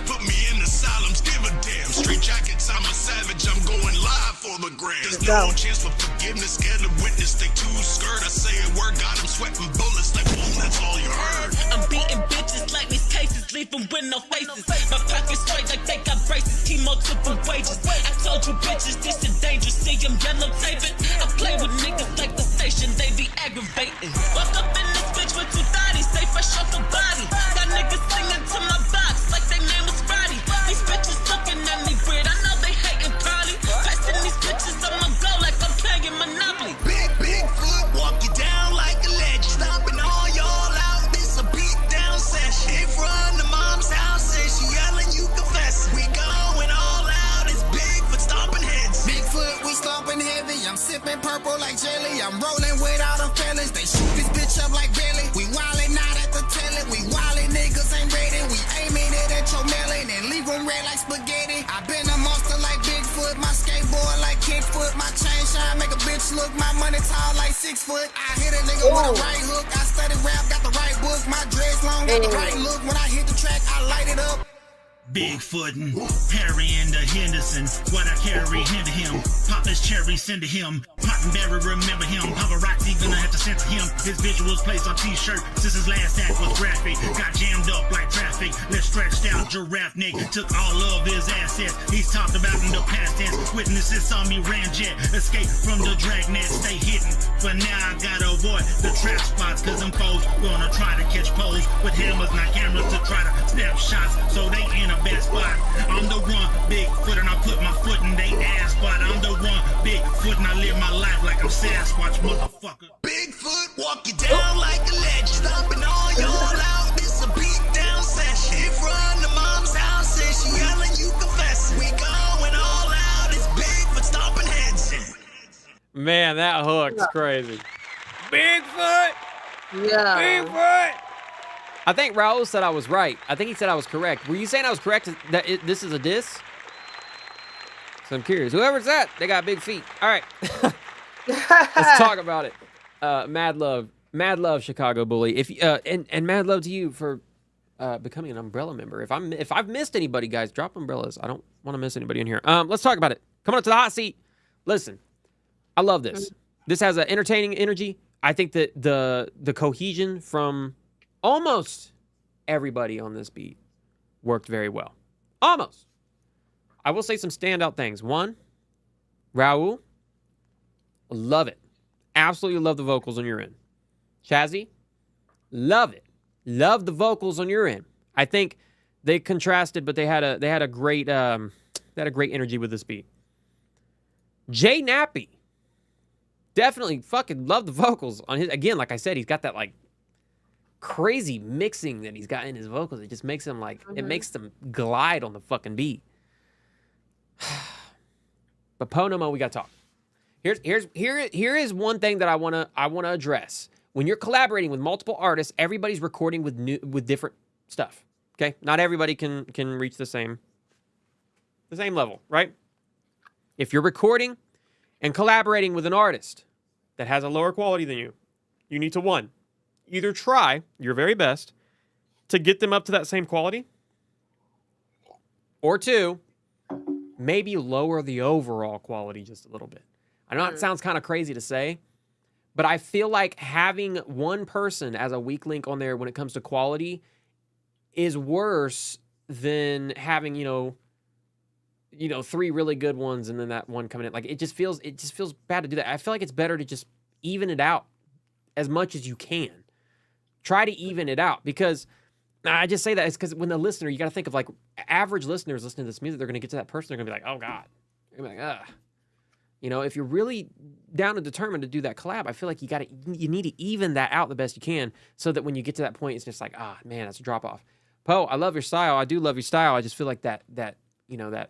put me in asylums. Give a damn. Street jackets, I'm a savage. I'm going live for the gram. There's no chance for forgiveness. Scared to witness, they too scared. I say a word, got him sweating bullets like boom, that's all you heard. I'm beating bitches like these cases, leave them with no faces. My pockets straight like they got braces, keep multiple wages. I told you bitches, this is dangerous, see them yellow taping. I play with niggas like the station, they be aggravating. Walk up in this bitch with 2 thotties, they fresh off the body. Got niggas singing to my box like they name was Roddy. These bitches looking at me weird, I know they hating probably. Passing these bitches, I'ma go like I'm playing Monopoly. Bigfoot walk you down like a legend. Stomping all y'all out, this a beat down session. In front of mom's house and she yelling, you confess. We going all out, it's Bigfoot stomping heads. Bigfoot, we stomping heavy. I'm sipping purple like jelly. I'm rolling without a fellas. They shoot this bitch up like belly. We wildin' out at the telly. We wildin' niggas ain't ready. We aiming it at your melon and leave them red like spaghetti. I been a monster like Bigfoot. My skateboard like kickfoot. My chain shine make a bitch look. My money tall like 6 foot. I hit a nigga with a right hook. I study rap, got the right book. My dreads long, got the right look. When I hit the track, I light it up. Bigfootin', Harry and the Henderson. What I carry, hand to him. Pop his cherry, send to him. Pottenberry, remember him. Paparazzi gonna have to censor him. His visuals placed on t-shirt since his last act was graphic. Got jammed up like traffic. Let's stretched out giraffe neck. Took all of his assets. He's talked about in the past tense. Witnesses saw me ramjet. Escape from the dragnet. Stay hidden. But now I gotta avoid the trap spots. Cause them foes gonna try to catch poles with hammers, not cameras, to try to snap shots. So they in a bad spot. I'm the one Bigfoot and I put my foot in they ass spot. I'm the one Bigfoot and I live my life like I'm Sasquatch, motherfucker. Bigfoot walk you down like a legend. Stomping all y'all out, this a beat down session. In front of mom's house and she yelling, you confessing. We going all out, it's Bigfoot stomping heads in. Man, that hook's crazy. Bigfoot! Yeah. Bigfoot! I think Raul said I was right. I think he said I was correct. Were you saying I was correct that this is a diss? So I'm curious. Whoever's that, they got big feet. All right. Let's talk about it. Mad love, Chicago Bully. If and mad love to you for becoming an umbrella member. If I've missed anybody, guys, drop umbrellas. I don't want to miss anybody in here. Let's talk about it. Coming up to the hot seat. Listen, I love this. This has an entertaining energy. I think that the cohesion from almost everybody on this beat worked very well. Almost. I will say some standout things. One, Raul, love it. Absolutely love the vocals on your end. Chazzy, love it. Love the vocals on your end. I think they contrasted, but they had a great energy with this beat. Jay Nappy, definitely fucking love the vocals on his. Again, like I said, he's got that like crazy mixing that he's got in his vocals. It just makes him like it makes them glide on the fucking beat. But Ponomo, we got to talk. Here is one thing that I wanna address. When you're collaborating with multiple artists, everybody's recording with different stuff. Okay, not everybody can reach the same level, right? If you're recording and collaborating with an artist that has a lower quality than you, you need to, one, either try your very best to get them up to that same quality, or two, maybe lower the overall quality just a little bit. I know it sounds kind of crazy to say, but I feel like having one person as a weak link on there when it comes to quality is worse than having, you know, three really good ones and then that one coming in. Like it just feels bad to do that. I feel like it's better to just even it out as much as you can. Try to even it out, because I just say that it's because when the listener, you got to think of like average listeners listening to this music, they're going to get to that person, they're going to be like, oh God. They're going to be like, ugh. You know, if you're really down and determined to do that collab, I feel like you need to even that out the best you can, so that when you get to that point, it's just like, ah, man, that's a drop off. Poe, I love your style. I do love your style. I just feel like that you know, that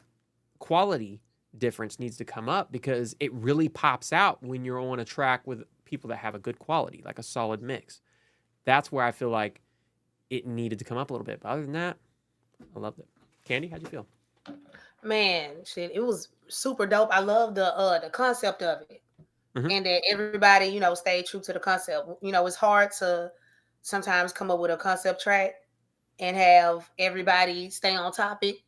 quality difference needs to come up, because it really pops out when you're on a track with people that have a good quality, like a solid mix. That's where I feel like it needed to come up a little bit. But other than that, I loved it. Candy, how'd you feel? Man, shit, it was super dope. I love the concept of it, and that everybody, you know, stayed true to the concept. You know, it's hard to sometimes come up with a concept track and have everybody stay on topic,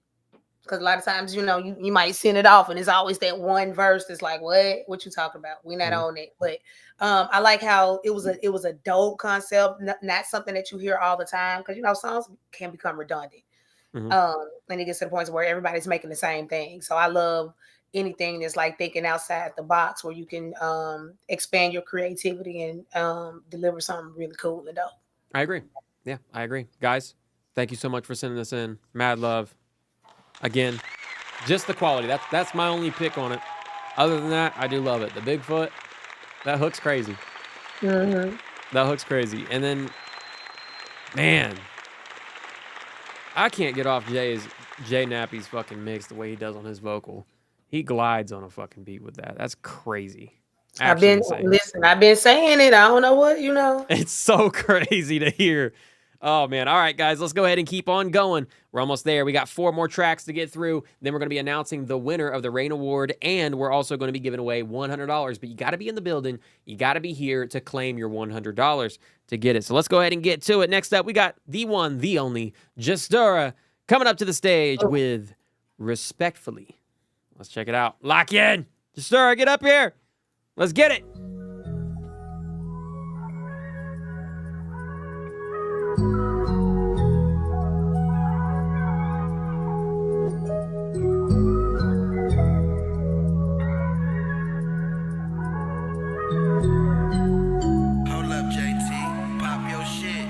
because a lot of times, you know, you might send it off and it's always that one verse that's like, what you talking about? We not on it. But I like how it was a dope concept, not something that you hear all the time, because, you know, songs can become redundant. And it gets to the point where everybody's making the same thing. So I love anything that's like thinking outside the box, where you can expand your creativity and deliver something really cool and dope. I agree. Yeah, I agree. Guys, thank you so much for sending this in. Mad love. Again, just the quality. That's my only pick on it. Other than that, I do love it. The Bigfoot, that hook's crazy. That hook's crazy. And then, man, I can't get off Jay Nappy's fucking mix the way he does on his vocal. He glides on a fucking beat with that. That's crazy. I've been saying it. I don't know what, you know. It's so crazy to hear. Oh, man. All right, guys, let's go ahead and keep on going. We're almost there. We got 4 more tracks to get through. Then we're going to be announcing the winner of the Rain Award, and we're also going to be giving away $100. But you got to be in the building. You got to be here to claim your $100 to get it. So let's go ahead and get to it. Next up, we got the one, the only, Justura, coming up to the stage with Respectfully. Let's check it out. Lock in. Justura, get up here. Let's get it. Hold up, JT. Pop your shit.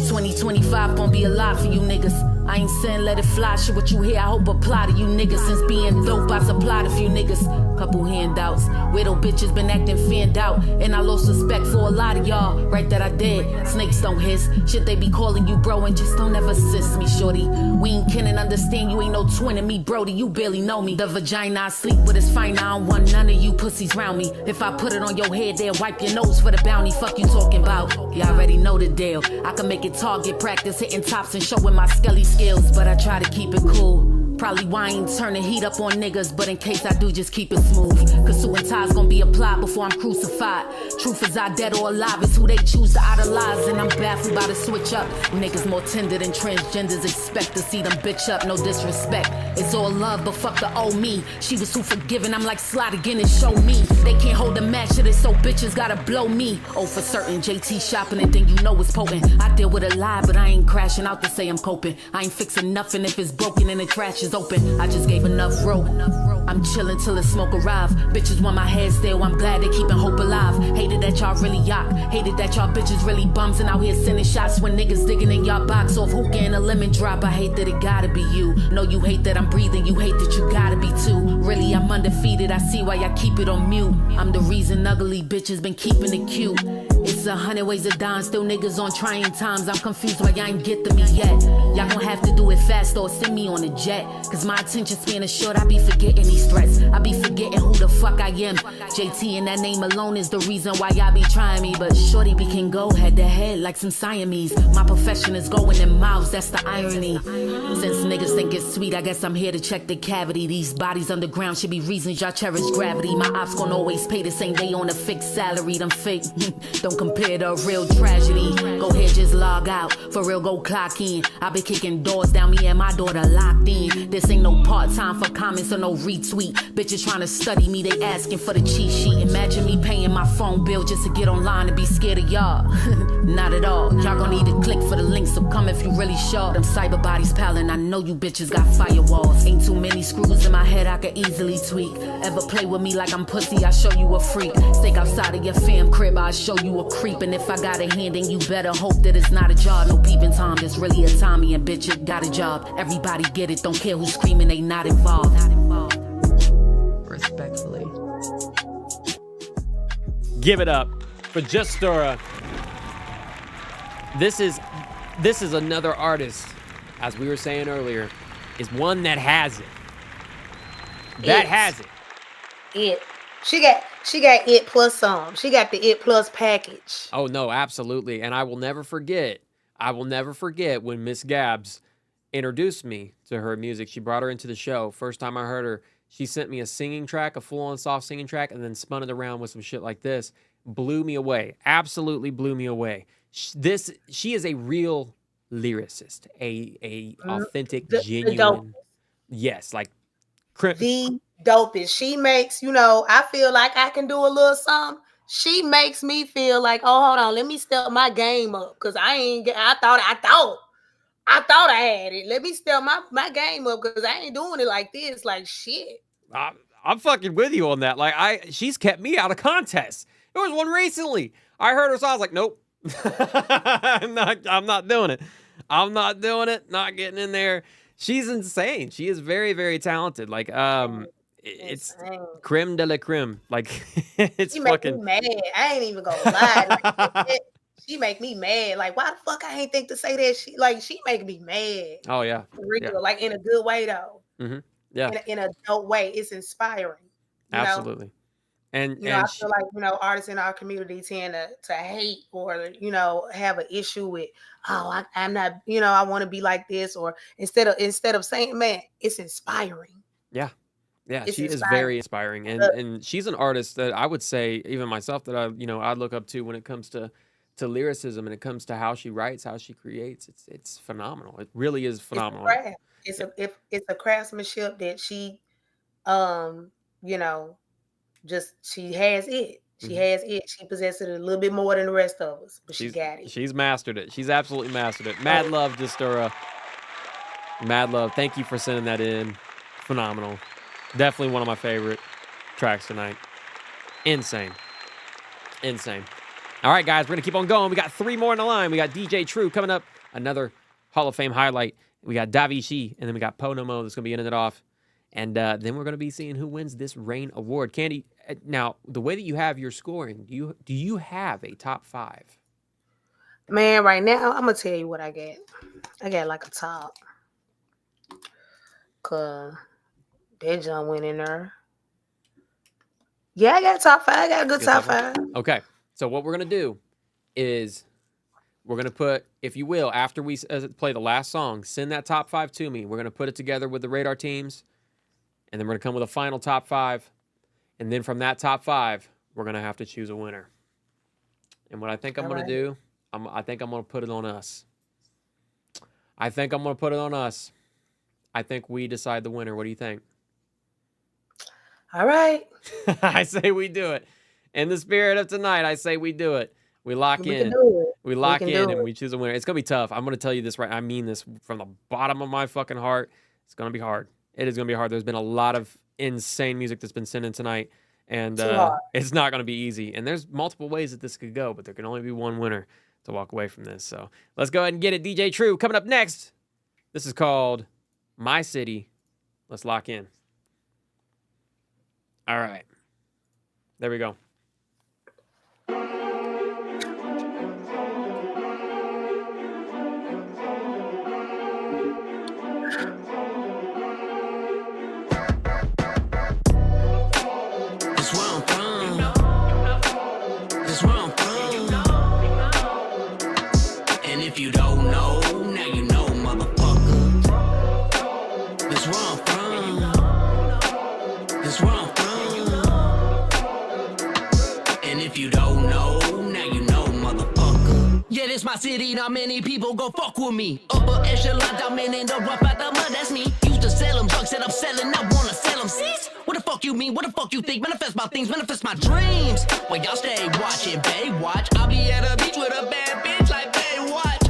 2025 gon' be a lot for you niggas. I ain't saying let it fly, shit what you hear, I hope apply to you niggas. Since being dope, I supplied a few niggas. Couple handouts, widow bitches been acting fanned out. And I lost respect for a lot of y'all, right that I did. Snakes don't hiss, shit they be calling you bro, and just don't ever assist me, shorty. We ain't kidding, understand you ain't no twin of me, Brody, you barely know me. The vagina I sleep with is fine, I don't want none of you pussies round me. If I put it on your head, they'll wipe your nose for the bounty, fuck you talking about. You already know the deal, I can make it target practice, hitting tops and showing my skelly skills, but I try to keep it cool. Probably why I ain't turning heat up on niggas, but in case I do, just keep it smooth. Cause suit and ties gon' be applied before I'm crucified. Truth is I dead or alive, it's who they choose to idolize. And I'm baffled by the switch up. Niggas more tender than transgenders, expect to see them bitch up, no disrespect. It's all love, but fuck the old me. She was too forgiving, I'm like slide again and show me. They can't hold a match to this, so bitches gotta blow me. Oh, for certain, JT shopping and then you know it's potent. I deal with a lie, but I ain't crashing out to say I'm coping. I ain't fixing nothing if it's broken and the trash is open. I just gave enough rope. I'm chillin' till the smoke arrive. Bitches want my head still, I'm glad they keepin' hope alive. Hated that y'all really yacht. Hated that y'all bitches really bums and out here sending shots when niggas digging in y'all box off hookah and a lemon drop. I hate that it gotta be you. No, you hate that I'm breathing, you hate that you gotta be too. Really, I'm undefeated, I see why y'all keep it on mute. I'm the reason ugly bitches been keeping it cute. It's 100 ways to die, still niggas on trying times. I'm confused why y'all ain't get to me yet. Y'all gon' have to do it fast or send me on a jet. Cause my attention span is short, I be forgetting these threats. I be forgetting who the fuck I am. JT and that name alone is the reason why y'all be trying me. But shorty, we can go head to head like some Siamese. My profession is going in mouths, that's the irony. Since niggas think it's sweet, I guess I'm here to check the cavity. These bodies underground should be reasons y'all cherish gravity. My ops gon' always pay the same day on a fixed salary. Them fake don't compare to a real tragedy. Go ahead, just log out. For real, go clock in. I been kicking doors down, me and my daughter locked in. This ain't no part-time for comments or no retweet. Bitches trying to study me, they asking for the cheat sheet. Imagine me paying my phone bill just to get online and be scared of y'all. Not at all. Y'all gon' need to click for the link, so come if you really sure. Them cyber bodies palin', I know you bitches got firewalls. Ain't too many screws in my head I could easily tweak. Ever play with me like I'm pussy, I show you a freak. Stick outside of your fam crib, I'll show you a creep. And if I got a hand, then you better hope that it's not a jar. No peeping Tom, it's really a Tommy, and bitch, it got a job. Everybody get it, don't care who's screaming, they not involved. Respectfully. Give it up for Justura. This is another artist, as we were saying earlier, is one that has it. That has it. It. She got it plus some. She got the it plus package. Oh no, absolutely. And I will never forget when Miss Gabs introduced me to her music. She brought her into the show. First time I heard her, she sent me a singing track, a full-on soft singing track, and then spun it around with some shit like this. Blew me away. Absolutely blew me away. She is a real lyricist, a authentic, genuine. Yes, like the dopest. She makes, I feel like I can do a little something. She makes me feel like, oh, hold on, let me step my game up. Cause I thought I had it. Let me step my game up because I ain't doing it like this. Like shit. I'm fucking with you on that. Like she's kept me out of contests. There was one recently. I heard her song. I was like, nope. I'm not doing it. I'm not doing it. Not getting in there. She's insane. She is very, very talented. Like, it's creme de la creme. Like, it's she fucking. Make me mad. I ain't even gonna lie. Like, she make me mad. Like, why the fuck I ain't think to say that? She make me mad. Oh yeah. For real. Yeah. Like in a good way though. Mm-hmm. Yeah. In a dope way. It's inspiring. Absolutely. And I feel like, artists in our community tend to hate or, have an issue with, I'm not, I want to be like this, or instead of saying, man, it's inspiring. Yeah. Yeah. It's she inspiring. is very inspiring. And she's an artist that I would say, even myself, that I look up to when it comes to lyricism and it comes to how she writes, how she creates. It's phenomenal. It really is phenomenal. It's a craftsmanship that she, she has it. She has it. She possesses it a little bit more than the rest of us, but she got it. She's mastered it. She's absolutely mastered it. Mad love, Justura. Mad love. Thank you for sending that in. Phenomenal. Definitely one of my favorite tracks tonight. Insane. All right, guys, we're going to keep on going. We got 3 more in the line. We got DJ True coming up. Another Hall of Fame highlight. We got Davichi, and then we got Ponomo that's going to be ending it off. And then we're going to be seeing who wins this Rain Award. Candy, now, the way that you have your scoring, do you have a top 5? Man, right now, I'm going to tell you what I got. I got like a top. Because that John went in there. Yeah, I got a top 5. I got a good top 5. Okay. So what we're going to do is we're going to put, if you will, after we play the last song, send that top 5 to me. We're going to put it together with the radar teams. And then we're going to come with a final top 5. And then from that top 5, we're going to have to choose a winner. And what I think I'm going to do, I think I'm going to put it on us. I think we decide the winner. What do you think? All right. I say we do it. In the spirit of tonight, I say we do it. We lock in. We lock in and we choose a winner. It's going to be tough. I'm going to tell you this right. I mean this from the bottom of my fucking heart. It's going to be hard. It is going to be hard. There's been a lot of insane music that's been sent in tonight. And Too hard. it's not going to be easy. And there's multiple ways that this could go, but there can only be one winner to walk away from this. So let's go ahead and get it. DJ True coming up next. This is called My City. Let's lock in. All right. There we go. If you don't know, now you know, motherfucker. This where I'm from. This where I'm from. And if you don't know, now you know, motherfucker. Yeah, this my city, not many people gon' fuck with me. Upper echelon, dominant, the rough out the mud, that's me. Used to sell them drugs, said I'm selling, I wanna sell them. Cease? What the fuck you mean? What the fuck you think? Manifest my things, manifest my dreams. Well, y'all stay watching Baywatch. I'll be at a beach with a bad bitch like Baywatch.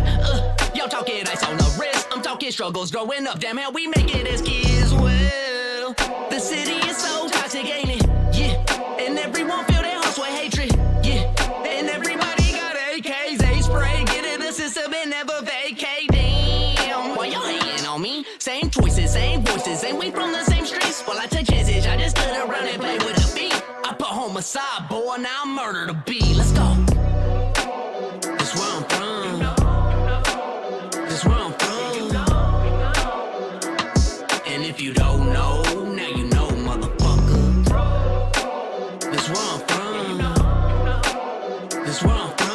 Y'all talking ice on the wrist. I'm talking struggles growing up. Damn how we make it as kids. Well, the city is so toxic, ain't it? Yeah. And everyone feel their hearts with hatred. Yeah. And everybody got AKs. They spray. Get in the system and never vacate. Damn. Why y'all hating on me? Same choices, same voices. Ain't we from the same streets? Well, I took chances. I just stood around and played with a beat. I put homicide, boy. Now I murder the beat. Let's go. That's where I'm from. That's where I'm from. And if you don't know, now you know, motherfucker. That's where I'm from. That's where I'm from.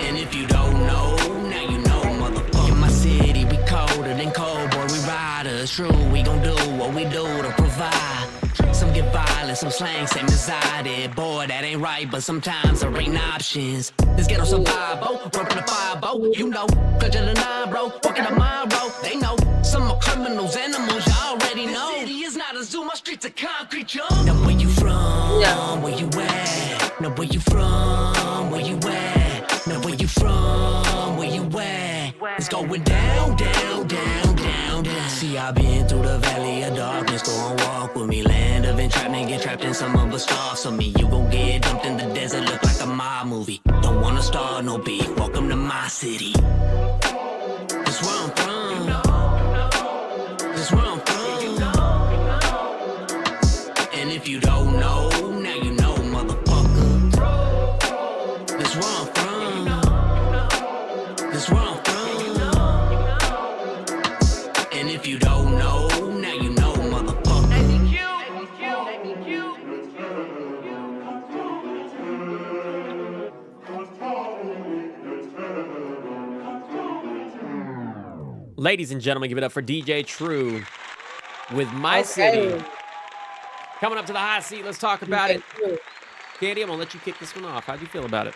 And if you don't know, now you know, motherfucker. In my city, we colder than cold, boy, we riders. True, we gon' do what we do to provide. Some get violent, some slang, same as I did. Boy, that ain't right, but sometimes there ain't options. This ghetto survival, working the 5-0, you know. Clutch of the 9, bro, walking the mile road, they know. Some are criminals, animals, you already know. The city is not a zoo, my streets are concrete, yo. Now where you from? Yeah. Where you at? Now where you from? Where you at? Now where you from? Where you at? It's going down, down, down, down, down. See, I've been through the valley of darkness, go and walk with me. Land of entrapment, get trapped in some of us stars of me. You gon' get dumped in the desert, look like a mob movie. Don't wanna start no beef, welcome to my city. That's where I'm from. That's where I'm from. And if you don't know, now you know, motherfucker. That's where I'm from. That's where I'm from. And if you don't know, now you know, motherfucker. Ladies and gentlemen, give it up for DJ True with My City. Coming up to the hot seat, let's talk about it. Candy, I'm going to let you kick this one off. How'd you feel about it?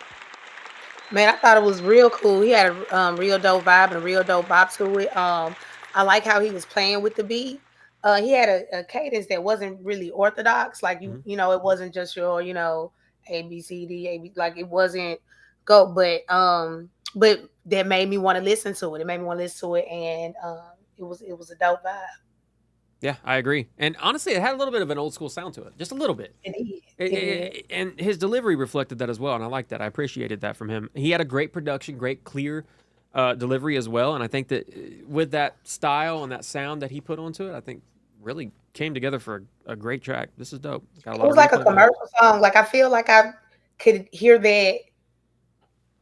Man, I thought it was real cool. He had a real dope vibe and a real dope bop to it. I like how he was playing with the beat. He had a cadence that wasn't really orthodox. Like, you know, it wasn't just your, you know, A, B, C, D, A, B. Like, it wasn't go, but that made me want to listen to it. It made me want to listen to it, and it was a dope vibe. Yeah, I agree. And honestly, it had a little bit of an old school sound to it. Just a little bit. And his delivery reflected that as well, and I like that. I appreciated that from him. He had a great production, great clear delivery as well, and I think that with that style and that sound that he put onto it, I think really came together for a great track. This is dope. It was like a commercial song. Like, I feel like I could hear that.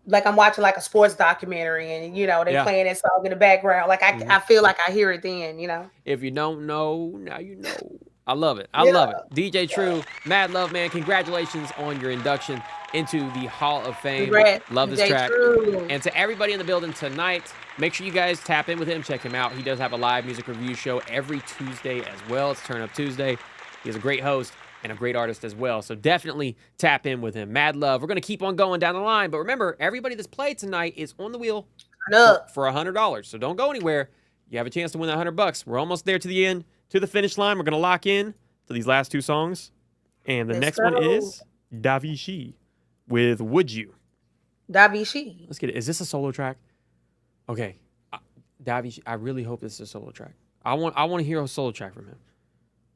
Like, I'm watching like a sports documentary, and you know they playing that song in the background. Like, I feel like I hear it then, you know. If you don't know, now you know. I love it. I love it. DJ True, mad love, man. Congratulations on your induction into the Hall of Fame. Congrats, love this DJ track. True. And to everybody in the building tonight, make sure you guys tap in with him. Check him out. He does have a live music review show every Tuesday as well. It's Turn Up Tuesday. He's a great host and a great artist as well. So definitely tap in with him. Mad love. We're going to keep on going down the line. But remember, everybody that's played tonight is on the wheel for $100. So don't go anywhere. You have a chance to win that $100. We're almost there to the end, to the finish line. We're going to lock in to these last two songs. And the next one is Davichi with Would You. Davichi. Let's get it. Is this a solo track? Okay. Davichi, I really hope this is a solo track. I want to hear a solo track from him.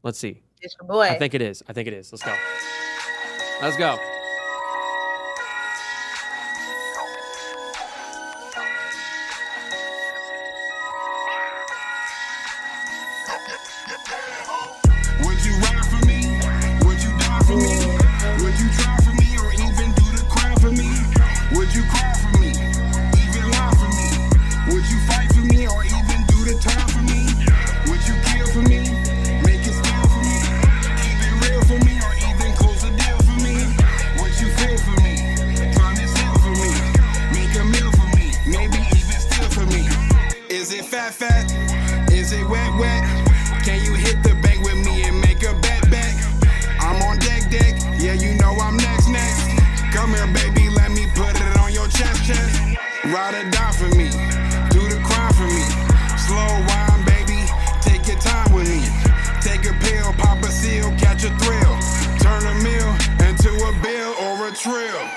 Let's see. It's your boy. I think it is. Let's go. Let's go. Would you ride for me? Would you die for me? Would you try for me or even do the crime for me? Would you cry for me? Even lie for me? Would you fight for me or even do the time for me? Would you kill for me? Make it still for me? Keep it real for me or even close the deal for me? Would you feel for me? Try to sell for me? Make a meal for me? Maybe even steal for me? Is it fat? Is it wet? Can you hit the bank with me and make a bet? I'm on deck. Yeah, you know I'm next. Come here, baby, let me put it on your chest. Ride or die for me, do the crime for me. Slow wine, baby, take your time with me. Take a pill, pop a seal, catch a thrill. Turn a meal into a bill or a trill.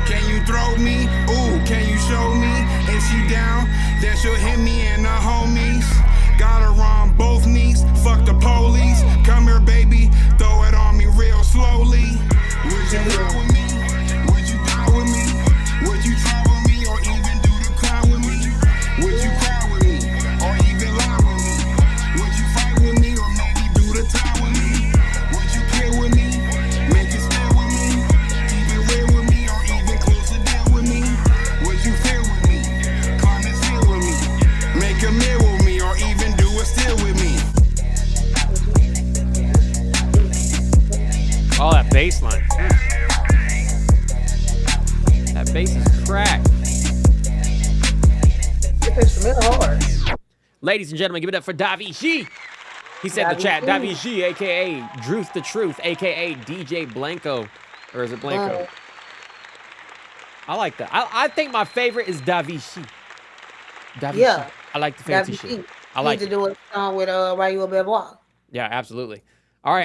Can you throw me? Ooh, can you show me? If she down, then she'll hit me and the homies. Got her on both knees, fuck the police. Come here, baby, throw it on me real slowly. Would you ride with me? Would you die with me? Would you try with me or even do the crime with me? Would you cry with me or even lie with me? Would you fight with me or maybe do the time with me? Would you kill with me? Make it still with me? Keep it real with me or even close the deal with me? Would you feel with me? Climb this hill with me? Make a meal with me or even do it still with me? Oh, that bass line. That bass is cracked. It's real hard. Ladies and gentlemen, give it up for Davichi. He said in the chat, Davichi, a.k.a. Druth the Truth, a.k.a. DJ Blanco. Or is it Blanco? I like that. I think my favorite is Davichi. Yeah. I like the fancy shit. I like to do a song with Rayo Belvoir. Yeah, absolutely. All right,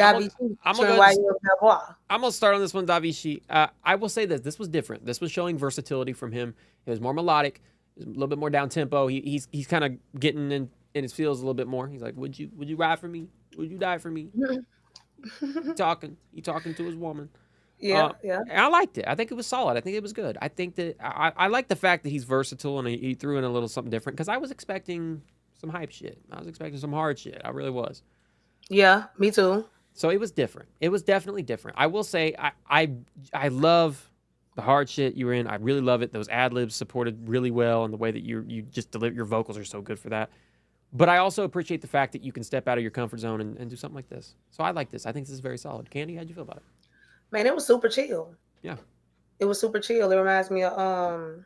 I'm gonna start on this one, Davichi. I will say this: this was different. This was showing versatility from him. It was more melodic, a little bit more down tempo. He's kind of getting in his feels a little bit more. He's like, "Would you ride for me? Would you die for me?" He talking to his woman. Yeah. And I liked it. I think it was solid. I think it was good. I think that I like the fact that he's versatile and he threw in a little something different because I was expecting some hype shit. I was expecting some hard shit. I really was. Yeah, me too. So it was different. It was definitely different. I will say I love the hard shit you were in. I really love it. Those ad-libs supported really well, and the way that you just deliver your vocals are so good for that. But I also appreciate the fact that you can step out of your comfort zone and do something like this. So I like this. I think this is very solid. Candy, how'd you feel about it? Man, it was super chill. Yeah. It was super chill. It reminds me of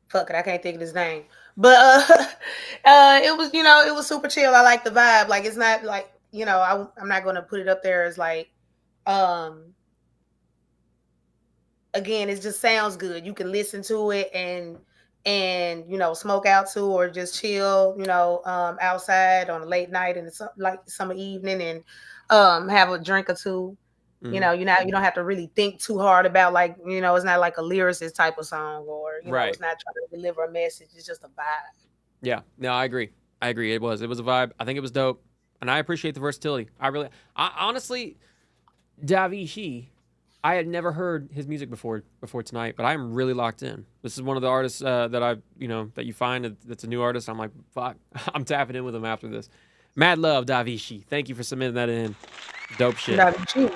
fuck it, I can't think of his name. But it was, it was super chill. I like the vibe. Like, it's not like, I'm not gonna put it up there as like again, it just sounds good. You can listen to it and smoke out to, or just chill, outside on a late night and like summer evening and have a drink or two. Mm-hmm. You don't have to really think too hard about, like, it's not like a lyricist type of song, or right. It's not trying to deliver a message. It's just a vibe. Yeah, no, I agree. It was a vibe. I think it was dope, and I appreciate the versatility. I honestly, Davichi, I had never heard his music before tonight, but I'm really locked in. This is one of the artists that that you find that's a new artist. I'm like, fuck, I'm tapping in with him after this. Mad love, Davichi. Thank you for submitting that in. Dope shit. Davichi.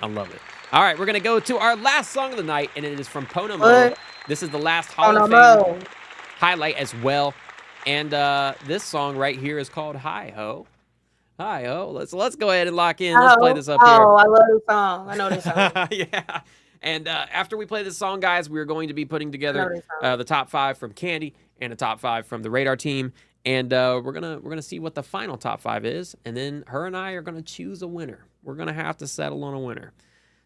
I love it. All right, we're going to go to our last song of the night, and it is from Ponomo. This is the last Hall of Fame highlight as well. And this song right here is called Hi Ho. Hi Ho. Let's go ahead and lock in. Let's play this up here. Oh, I love this song. I know this song. Yeah. And after we play this song, guys, we're going to be putting together the top 5 from Candy and a top 5 from the Radar team. And we're gonna see what the final top 5 is, and then her and I are gonna choose a winner. We're gonna have to settle on a winner.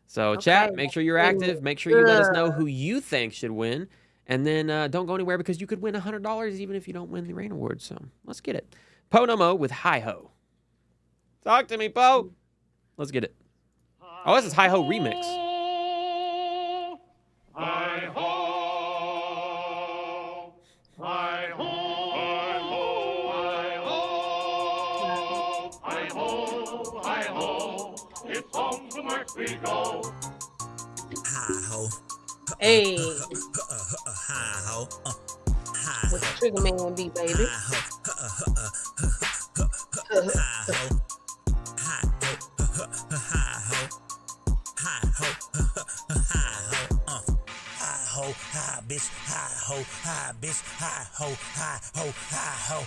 So chat, make sure you're active. Make sure you let us know who you think should win, and then don't go anywhere because you could win $100 even if you don't win the Rain Award. So let's get it. Ponomo with Hi Ho. Talk to me, Po. Let's get it. Oh, this is Hi Ho remix. Hi ho, hi ho, hi ho, hi ho, hi ho, hi ho. It's home from work we go. Hi ho. Hey. Hi ho. With the Trigger Man beat, baby. Hi, bitch, hi, ho, hi, bitch, hi, ho, hi, ho, hi, ho,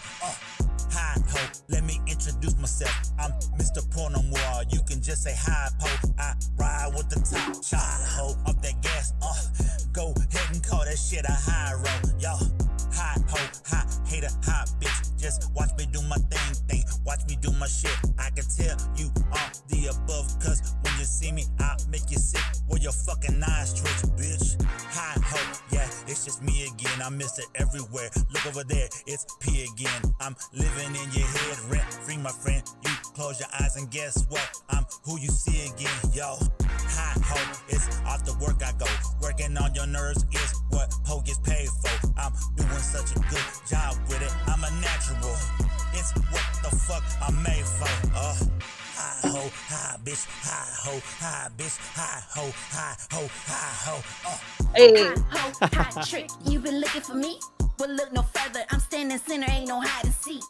hi, ho. Let me introduce myself. I'm Mr. Pornomoir. You can just say hi, po. I ride with the top shot, ho. Up that gas, go ahead and call that shit a high road, yo. Hi, ho, hi, hater, hi, bitch. Just watch me do my thing. Watch me do my shit. I can tell you all the above, cause when you see me, I'll make you sick. Where your fucking eyes twitch, bitch. Hi, ho, yeah, it's just me again. I miss it everywhere. Look over there, it's P again. I'm living in your head, rent free, my friend. You close your eyes and guess what? I'm who you see again, yo. Hi, ho, it's off the work I go. Working on your nerves is what Poe gets paid for. I'm doing such a good job with it. I'm a natural. It's what the fuck I'm made for. Hi ho, hi bitch, hi ho, hi bitch, hi ho, hi ho, hi ho. Hey. Hi ho, hi trick. You been looking for me? Well, look no further. I'm standing center, ain't no hide and seek.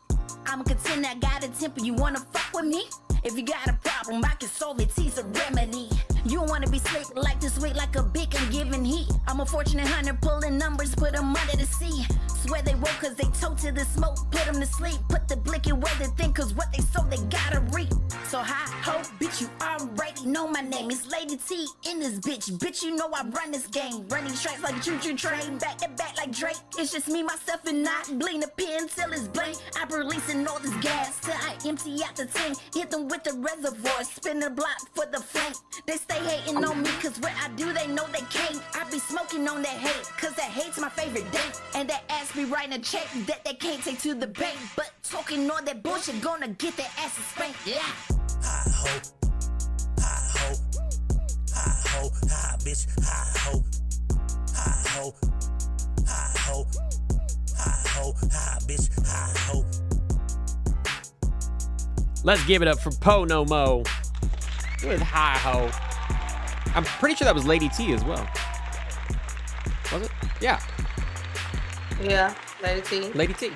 I'm a contender, I got a temper. You wanna fuck with me? If you got a problem, I can solve it. T's a remedy. You don't wanna be slick like this weight, like a beacon giving heat. I'm a fortunate hunter, pulling numbers, put them under the sea. Swear they woke cause they told to the smoke, put them to sleep. Put the blicky where they think cause what they sold they gotta reap. So hi ho, bitch, you already know my name. It's Lady T in this bitch. Bitch, you know I run this game. Running tracks like a choo-choo train, back to back like Drake. It's just me, myself, and I. Bling the pin till it's blank. I'm releasing all this gas till I empty out the tank. Hit them with the reservoir, spin the block for the flank. They stay hating on me cause what I do they know they can't. I be smoking on that hate cause that hate's my favorite date. And that ass be writing a check that they can't take to the bank. But talking all that bullshit gonna get their asses spanked. Yeah. Hi ho, hi ho, hi ho, hi bitch, hi ho, hi ho, hi ho, hi ho, hi bitch, hi ho. Let's give it up for Poe No Mo with Hi Ho. I'm pretty sure that was Lady T as well. Was it? Yeah. Yeah, Lady T. Lady T.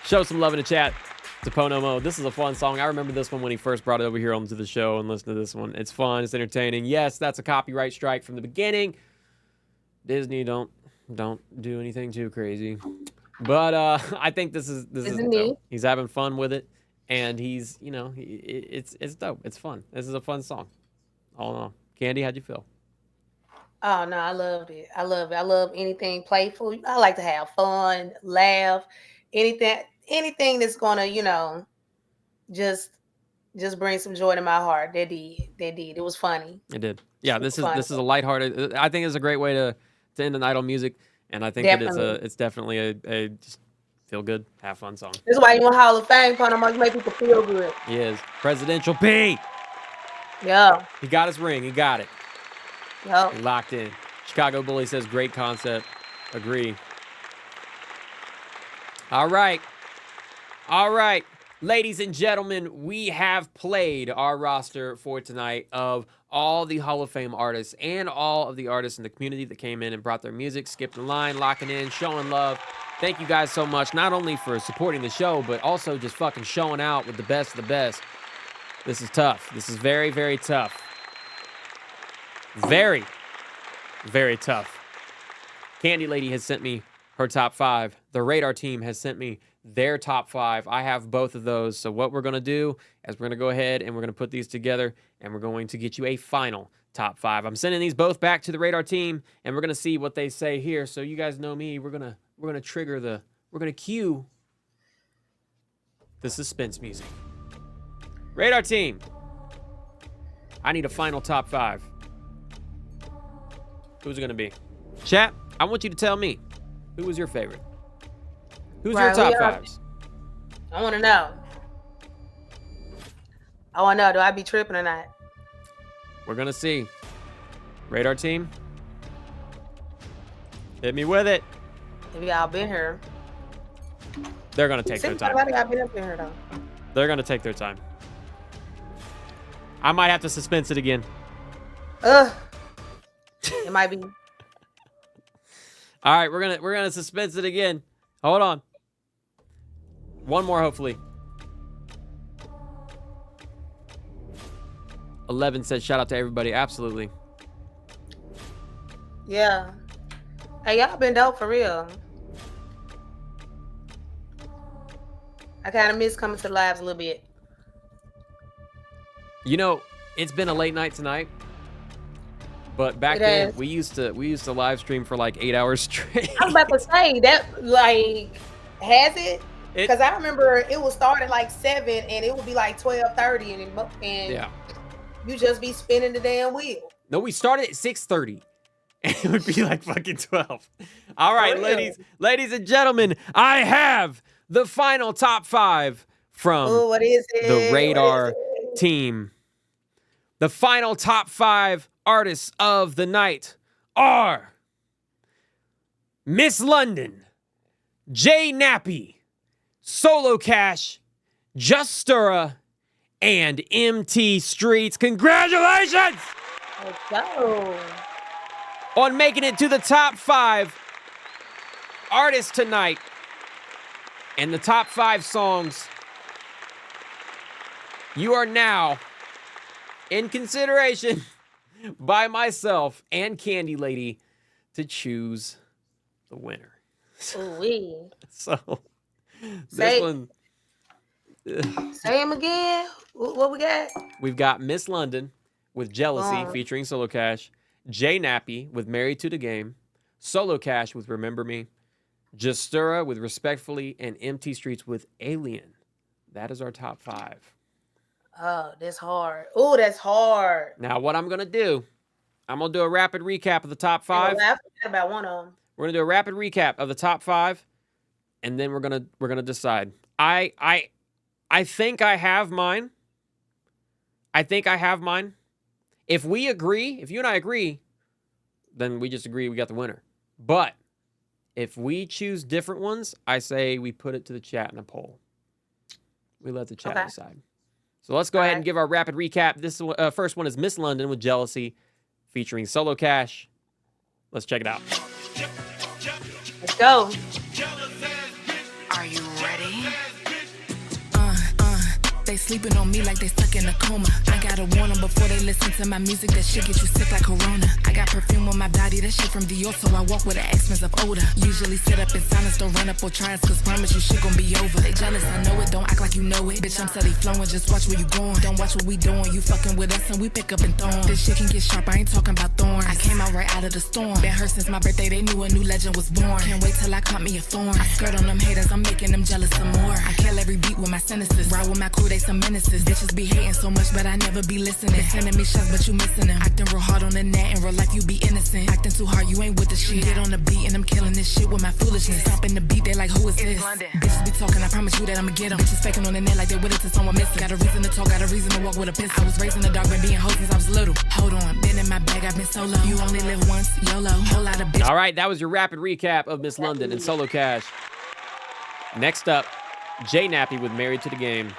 Show some love in the chat to Poe No Mo. This is a fun song. I remember this one when he first brought it over here onto the show and listened to this one. It's fun. It's entertaining. Yes, that's a copyright strike from the beginning. Disney, don't do anything too crazy. But I think this is dope. He's having fun with it, and he's, you know, it's dope. It's fun. This is a fun song. All in all. Candy, how'd you feel? Oh no, I loved it. I love it. I love anything playful. I like to have fun, laugh, anything that's gonna, you know, just bring some joy to my heart. They did. It was funny. It did. Yeah, this is a lighthearted. I think it's a great way to end the night on music, and I think that it's definitely a just feel good, have fun song. That's why you want Hall of Fame, Panama. You make people feel good. He is Presidential P. Yeah. He got his ring. He got it. Yep. He locked in. Chicago Bully says great concept. Agree. All right. Ladies and gentlemen, we have played our roster for tonight of all the Hall of Fame artists and all of the artists in the community that came in and brought their music, skipped the line, locking in, showing love. Thank you guys so much, not only for supporting the show, but also just fucking showing out with the best of the best. This is tough. This is very, very tough. Very, very tough. Candy Lady has sent me her top 5. The Radar team has sent me their top 5. I have both of those. So what we're going to do is we're going to go ahead and we're going to put these together and we're going to get you a final top 5. I'm sending these both back to the Radar team and we're going to see what they say here. So you guys know me. We're going to trigger we're going to cue the suspense music. Radar team. I need a final top 5. Who's it going to be? Chat, I want you to tell me. Who was your favorite? Who's your top 5s? I want to know. Oh, no. Do I be tripping or not? We're going to see. Radar team. Hit me with it. Have y'all been here? They're going to take their time. I've been up in here, though. They're going to take their time. I might have to suspense it again. Ugh. It might be. All right, we're gonna suspense it again. Hold on. One more, hopefully. 11 said, shout out to everybody. Absolutely. Yeah. Hey, y'all been dope for real. I kind of miss coming to the lives a little bit. You know, it's been a late night tonight. But back then, we used to live stream for like 8 hours straight. I was about to say that, like, has it? Because I remember it would start at like 7 and it would be like 12:30 and yeah, you just be spinning the damn wheel. No, we started at 6:30 and it would be like fucking 12. All right, ladies and gentlemen, I have the final top 5 from what is it? The Radar team. The final top 5 artists of the night are Miss London, Jay Nappy, Solo Cash, Justura, and MT Streets. Congratulations! Let's go. On making it to the top 5 artists tonight. And the top 5 songs. You are now in consideration by myself and Candy Lady to choose the winner. Ooh-wee. So Say this one. Say him again. What we got? We've got Miss London with Jealousy featuring Solo Cash, Jay Nappy with Married to the Game, Solo Cash with Remember Me, Justura with Respectfully, and MT Streets with Alien. That is our top 5. Oh, that's hard. Oh, that's hard. Now, what I'm going to do, I'm going to do a rapid recap of the top 5. I forgot about one of them. We're going to do a rapid recap of the top 5, and then we're going to decide. I think I have mine. If we agree, if you and I agree, then we just agree we got the winner. But if we choose different ones, I say we put it to the chat in a poll. We let the chat decide. So let's go ahead and give our rapid recap. This first one is Miss London with Jealousy featuring Solo Cash. Let's check it out. Let's go. Are you ready? They sleeping on me like they stuck in a coma. I gotta warn them before they listen to my music. That shit get you sick like Corona. I got perfume on my body, that shit from Dior, so I walk with an accents of odor. Usually sit up in silence, don't run up or try us, cause promise you shit gon' be over. They jealous, I know it, don't act like you know it. Bitch, I'm steady flowing, just watch where you going. Don't watch what we doing, you fucking with us and we pick up and thorn. This shit can get sharp, I ain't talking about thorns. I came out right out of the storm. Been hurt since my birthday, they knew a new legend was born. Can't wait till I caught me a thorn. I skirt on them haters, I'm making them jealous some more. I kill every beat with my sentences. Ride with my crew, they some menaces. Bitches be hating so much, but I never be listening. Sending me shots, but you missing them. Acting real hard on the net, in real life you be innocent. Acting too hard, you ain't with the shit. Get on the beat and I'm killing this shit with my foolishness. Stopping the beat, they like, who is this? Bitches be talking, I promise you that I'ma get them. Bitches faking on the net like they with it to someone missing. Got a reason to talk, got a reason to walk with a pistol. I was raised in the dark, been being hoes since I was little. Hold on, been in my bag, I've been solo. You only live once, YOLO. Whole lot of bitch. All right, that was your rapid recap of Miss London and Solo Cash. Next up, Jay Nappy with Married to the Game.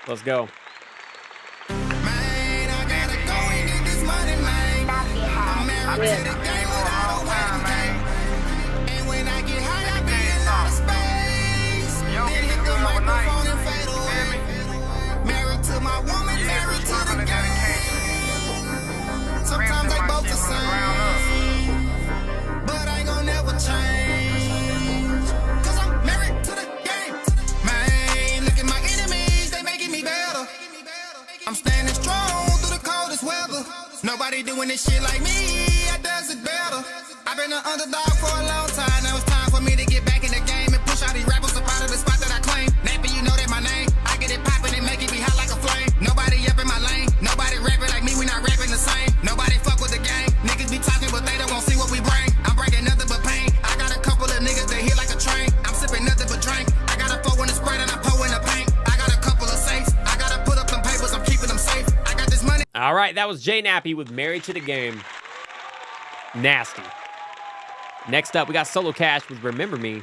Let's go. And when I get high, I be in outer space. Then hit the microphone and fade away. Married to my woman, married to the game. Sometimes they both the same, but I ain't gon' never change. Cause I'm married to the game. Man, look at my enemies, they making me better. I'm standing strong through the coldest weather. Nobody doing this shit like me, I does it better. I've been an underdog for a long time. Now it's time for me to get back in the game and push all these rappers up out of the spot that I claim. Nappy, you know that my name. I get it poppin' and make it be hot like a flame. Nobody up in my lane. Nobody rapping like me, we not rapping the same. Nobody fuck with the gang. Niggas be talking, but they don't want to see what we bring. I'm breaking nothing but pain. I got a couple of niggas that hit like a train. I'm sipping nothing but drink. I got a 4 in the spread and I'm pouring the paint. I got a couple of saints. I gotta put up them papers, I'm keeping them All right, that was Jay Nappy with Married to the Game. Nasty. Next up, we got Solo Cash with Remember Me.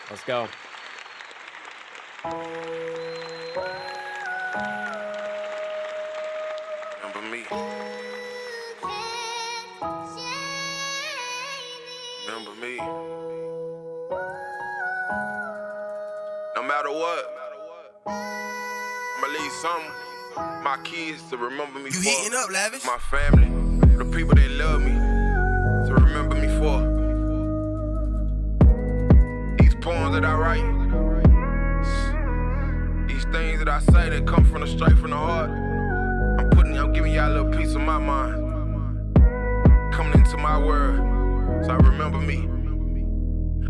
Let's go. Remember me. Remember me. No matter what, I'ma leave something. My kids to remember me for. You heating up, Lavish? My family, the people that love me, to remember me for. These poems that I write, these things that I say that come from straight from the heart. I'm giving y'all a little piece of my mind, coming into my world, so I remember me.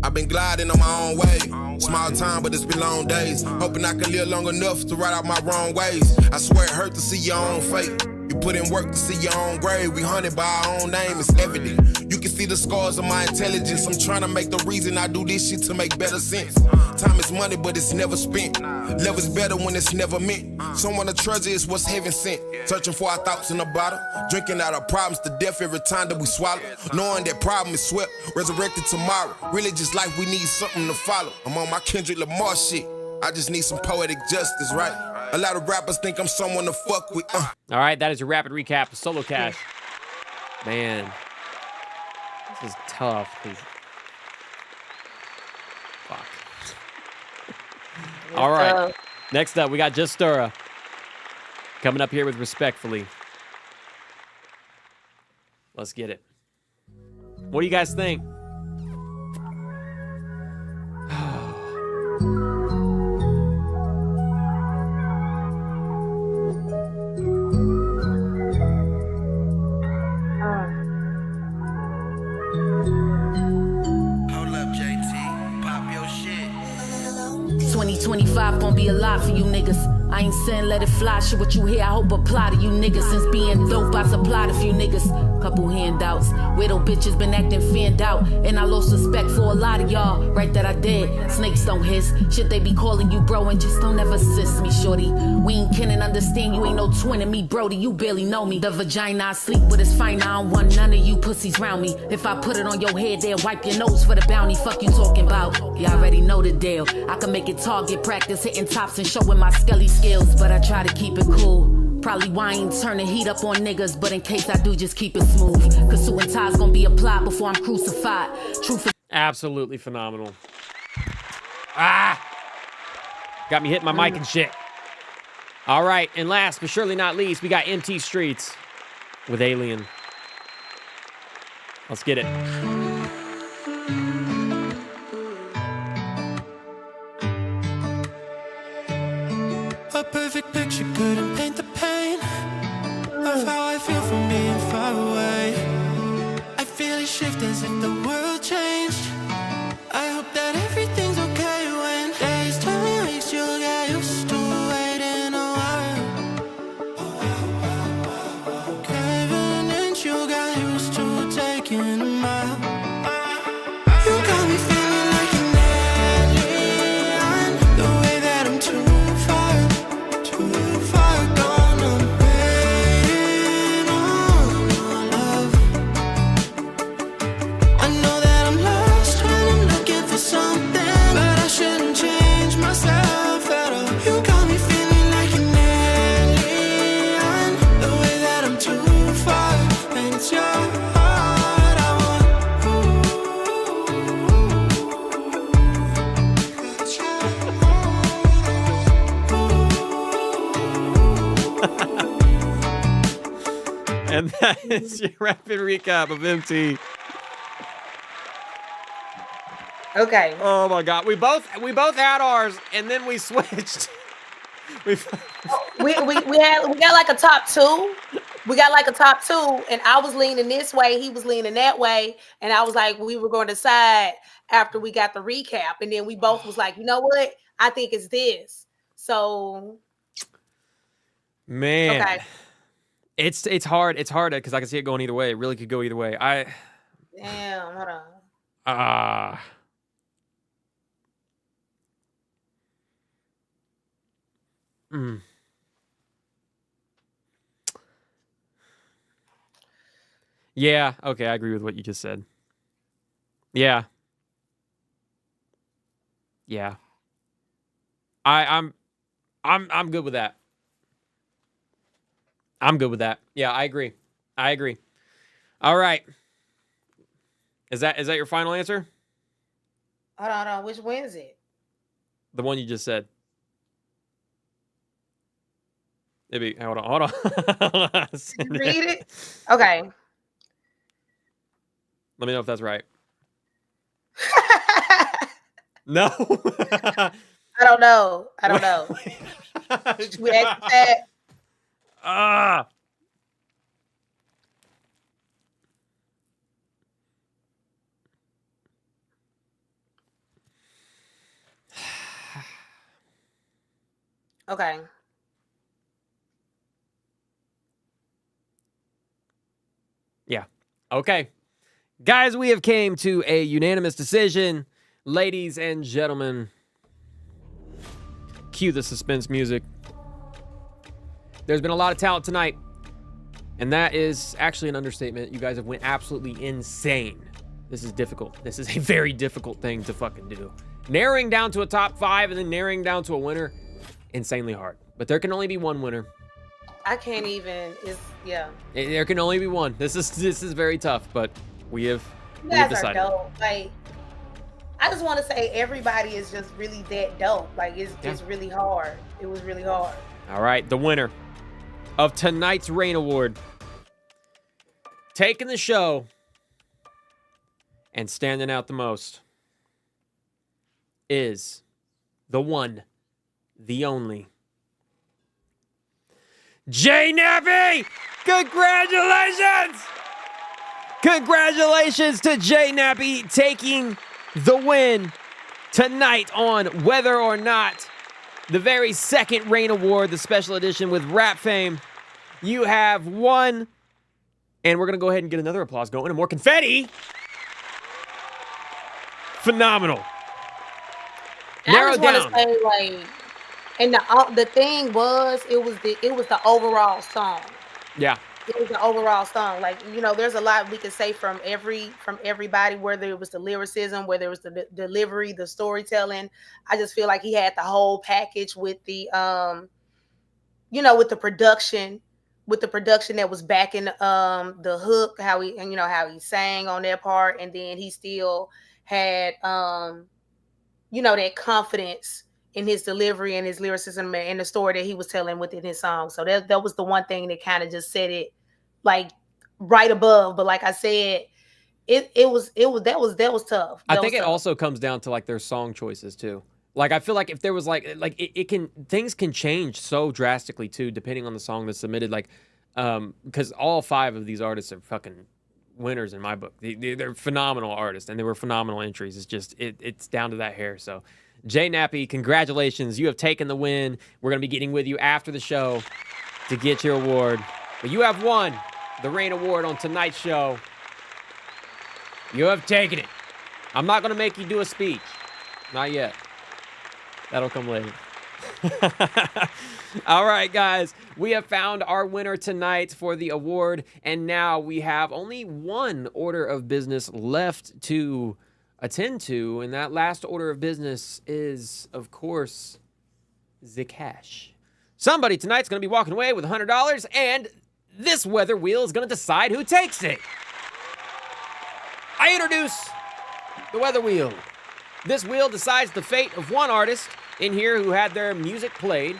I've been gliding on my own way. Small time, but it's been long days. Hoping I can live long enough to right out my wrong ways. I swear it hurt to see your own fate. You put in work to see your own grave. We hunted by our own name, it's evident. You can see the scars of my intelligence. I'm trying to make the reason I do this shit to make better sense. Time is money, but it's never spent. Love is better when it's never meant. Someone to treasure is what's heaven sent. Searching for our thoughts in a bottle. Drinking out our problems to death every time that we swallow. Knowing that problem is swept, resurrected tomorrow. Really just like we need something to follow. I'm on my Kendrick Lamar shit. I just need some poetic justice, right? A lot of rappers think I'm someone to fuck with. All right, that is your rapid recap of Solo Cash. Man, this is tough. Fuck. All right, next up, we got Just Stura coming up here with Respectfully. Let's get it. What do you guys think? Hold up, JT. Pop your shit. 2025 gon' be a lot for you niggas. I ain't saying let it fly, shit what you hear, I hope apply to you niggas. Since being dope, I supplied a few niggas. Couple handouts, widow bitches been acting fanned out. And I lost respect for a lot of y'all, right that I did. Snakes don't hiss, shit they be calling you bro and just don't ever assist me, shorty. We ain't kin and understand you ain't no twin of me, brody, you barely know me. The vagina I sleep with is fine, I don't want none of you pussies round me. If I put it on your head, they'll wipe your nose for the bounty, fuck you talking about. You already know the deal, I can make it target practice, hitting tops and showing my skelly skills, but I try to keep it cool. Probably why I ain't turning heat up on niggas, but in case I do, just keep it smooth. Cause suit and tie's gonna be applied before I'm crucified. Truth is absolutely phenomenal. Ah! Got me hitting my mic and shit. All right, and last but surely not least, we got MT Streets with Alien. Let's get it. A perfect picture couldn't paint the pain of how I feel from being far away. I feel a shift as if the world changed. I hope that everything's okay when days turn weeks. You'll get used to waiting a while. Caving in, you got used to taking a mile. You got me feeling like an alien, the way that I'm too far gone. I'm waiting on your love. I know that I'm lost when I'm looking for something, but I shouldn't change myself at all. You got me feeling like an alien, the way that I'm too far, and it's your heart I want. And that is your rapid recap of MT. Okay. Oh my God, we both had ours, and then we switched. we got like a top two. We got like a top two, and I was leaning this way, he was leaning that way, and I was like, we were going to decide after we got the recap, and then we both was like, you know what? I think it's this. So, Man, okay. it's hard. It's hard because I can see it going either way. It really could go either way. Damn, hold on. Yeah, okay, I agree with what you just said. Yeah. Yeah. I'm good with that. I'm good with that. Yeah, I agree. I agree. All right. Is that your final answer? Hold on. Which one is it? The one you just said. Maybe hold on. Hold on. Did you read it? Okay. Let me know if that's right. No. I don't know. We asked that. Ah. Okay. Yeah. Okay. Guys, we have came to a unanimous decision. Ladies and gentlemen, cue the suspense music. There's been a lot of talent tonight, and that is actually an understatement. You guys have went absolutely insane. This is difficult. This is a very difficult thing to fucking do. Narrowing down to a top 5 and then narrowing down to a winner, insanely hard. But there can only be one winner. I can't even. Yeah. There can only be one. This is very tough, but we have You guys are decided. dope. Like, I just want to say everybody is just really that dope. Like, it's really hard. It was really hard. All right, the winner of tonight's Rain Award, taking the show and standing out the most, is the one, the only, Jay Nappy! Congratulations! Congratulations to Jay Nappy taking the win tonight on Whether or Not, the very second Rain Award, the special edition with RAPFAME. You have won, and we're going to go ahead and get another applause going and more confetti. Phenomenal. And I just want to say, like, and the thing was, it was the overall song. Yeah. It was the overall song. Like, you know, there's a lot we could say from everybody, whether it was the lyricism, whether it was the delivery, the storytelling. I just feel like he had the whole package with the with the production that was backing the hook, how he sang on that part, and then he still had that confidence in his delivery and his lyricism and the story that he was telling within his song. So that was the one thing that kind of just set it like right above. But like I said, that was tough. I think it also comes down to like their song choices too. Like I feel like if there was things can change so drastically too, depending on the song that's submitted. Like, because all 5 of these artists are fucking winners in my book. They're phenomenal artists and they were phenomenal entries. It's just it's down to that hair. So Jay Nappy, congratulations. You have taken the win. We're going to be getting with you after the show to get your award. But you have won the Rain Award on tonight's show. You have taken it. I'm not going to make you do a speech. Not yet. That'll come later. All right, guys. We have found our winner tonight for the award. And now we have only one order of business left to attend to, and that last order of business is, of course, the cash. Somebody tonight's going to be walking away with $100, and this weather wheel is going to decide who takes it. I introduce the weather wheel. This wheel decides the fate of one artist in here who had their music played.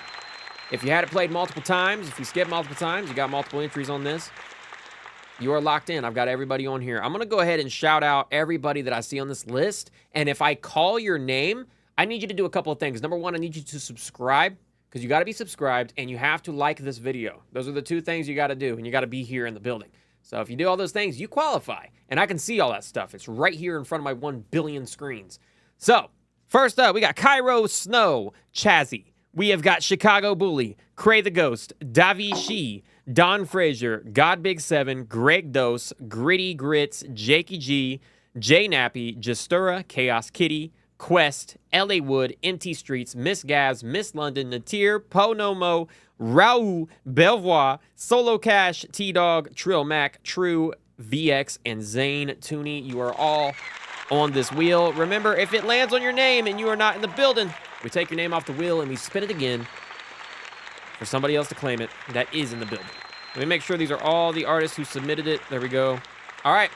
If you had it played multiple times, if you skipped multiple times, you got multiple entries on this, you are locked in. I've got everybody on here. I'm going to go ahead and shout out everybody that I see on this list. And if I call your name, I need you to do a couple of things. Number one, I need you to subscribe, because you got to be subscribed and you have to like this video. Those are the 2 things you got to do, and you got to be here in the building. So if you do all those things, you qualify. And I can see all that stuff. It's right here in front of my 1 billion screens. So first up, we got Cairo Snow, Chazzy. We have got Chicago Bully, Cray the Ghost, Davi Shi, Don Frazier, God Big 7, Greg Dose, Gritty Grits, Jakey G, Jay Nappy, Justura, Chaos Kitty, Quest, LA Wood, Empty Streets, Miss Gaz, Miss London, Natir, Po Nomo, Raul, Belvoir, Solo Cash, T-Dog, Trill Mac, True, VX, and Zane Tooney. You are all on this wheel. Remember, if it lands on your name and you are not in the building, we take your name off the wheel and we spin it again for somebody else to claim it that is in the building. Let me make sure these are all the artists who submitted it. There we go. All right.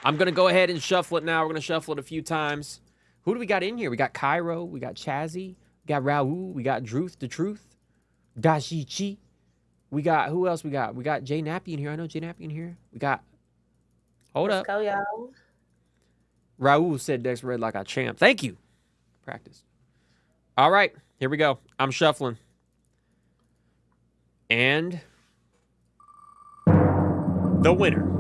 I'm going to go ahead and shuffle it now. We're going to shuffle it a few times. Who do we got in here? We got Cairo. We got Chazzy. We got Raul. We got Druth the Truth. Dashichi. We got, who else we got? We got Jay Nappy in here. I know Jay Nappy in here. We got, hold up. Let's go, y'all. Raul said Dex read like a champ. Thank you. Practice. All right. Here we go. I'm shuffling. And the winner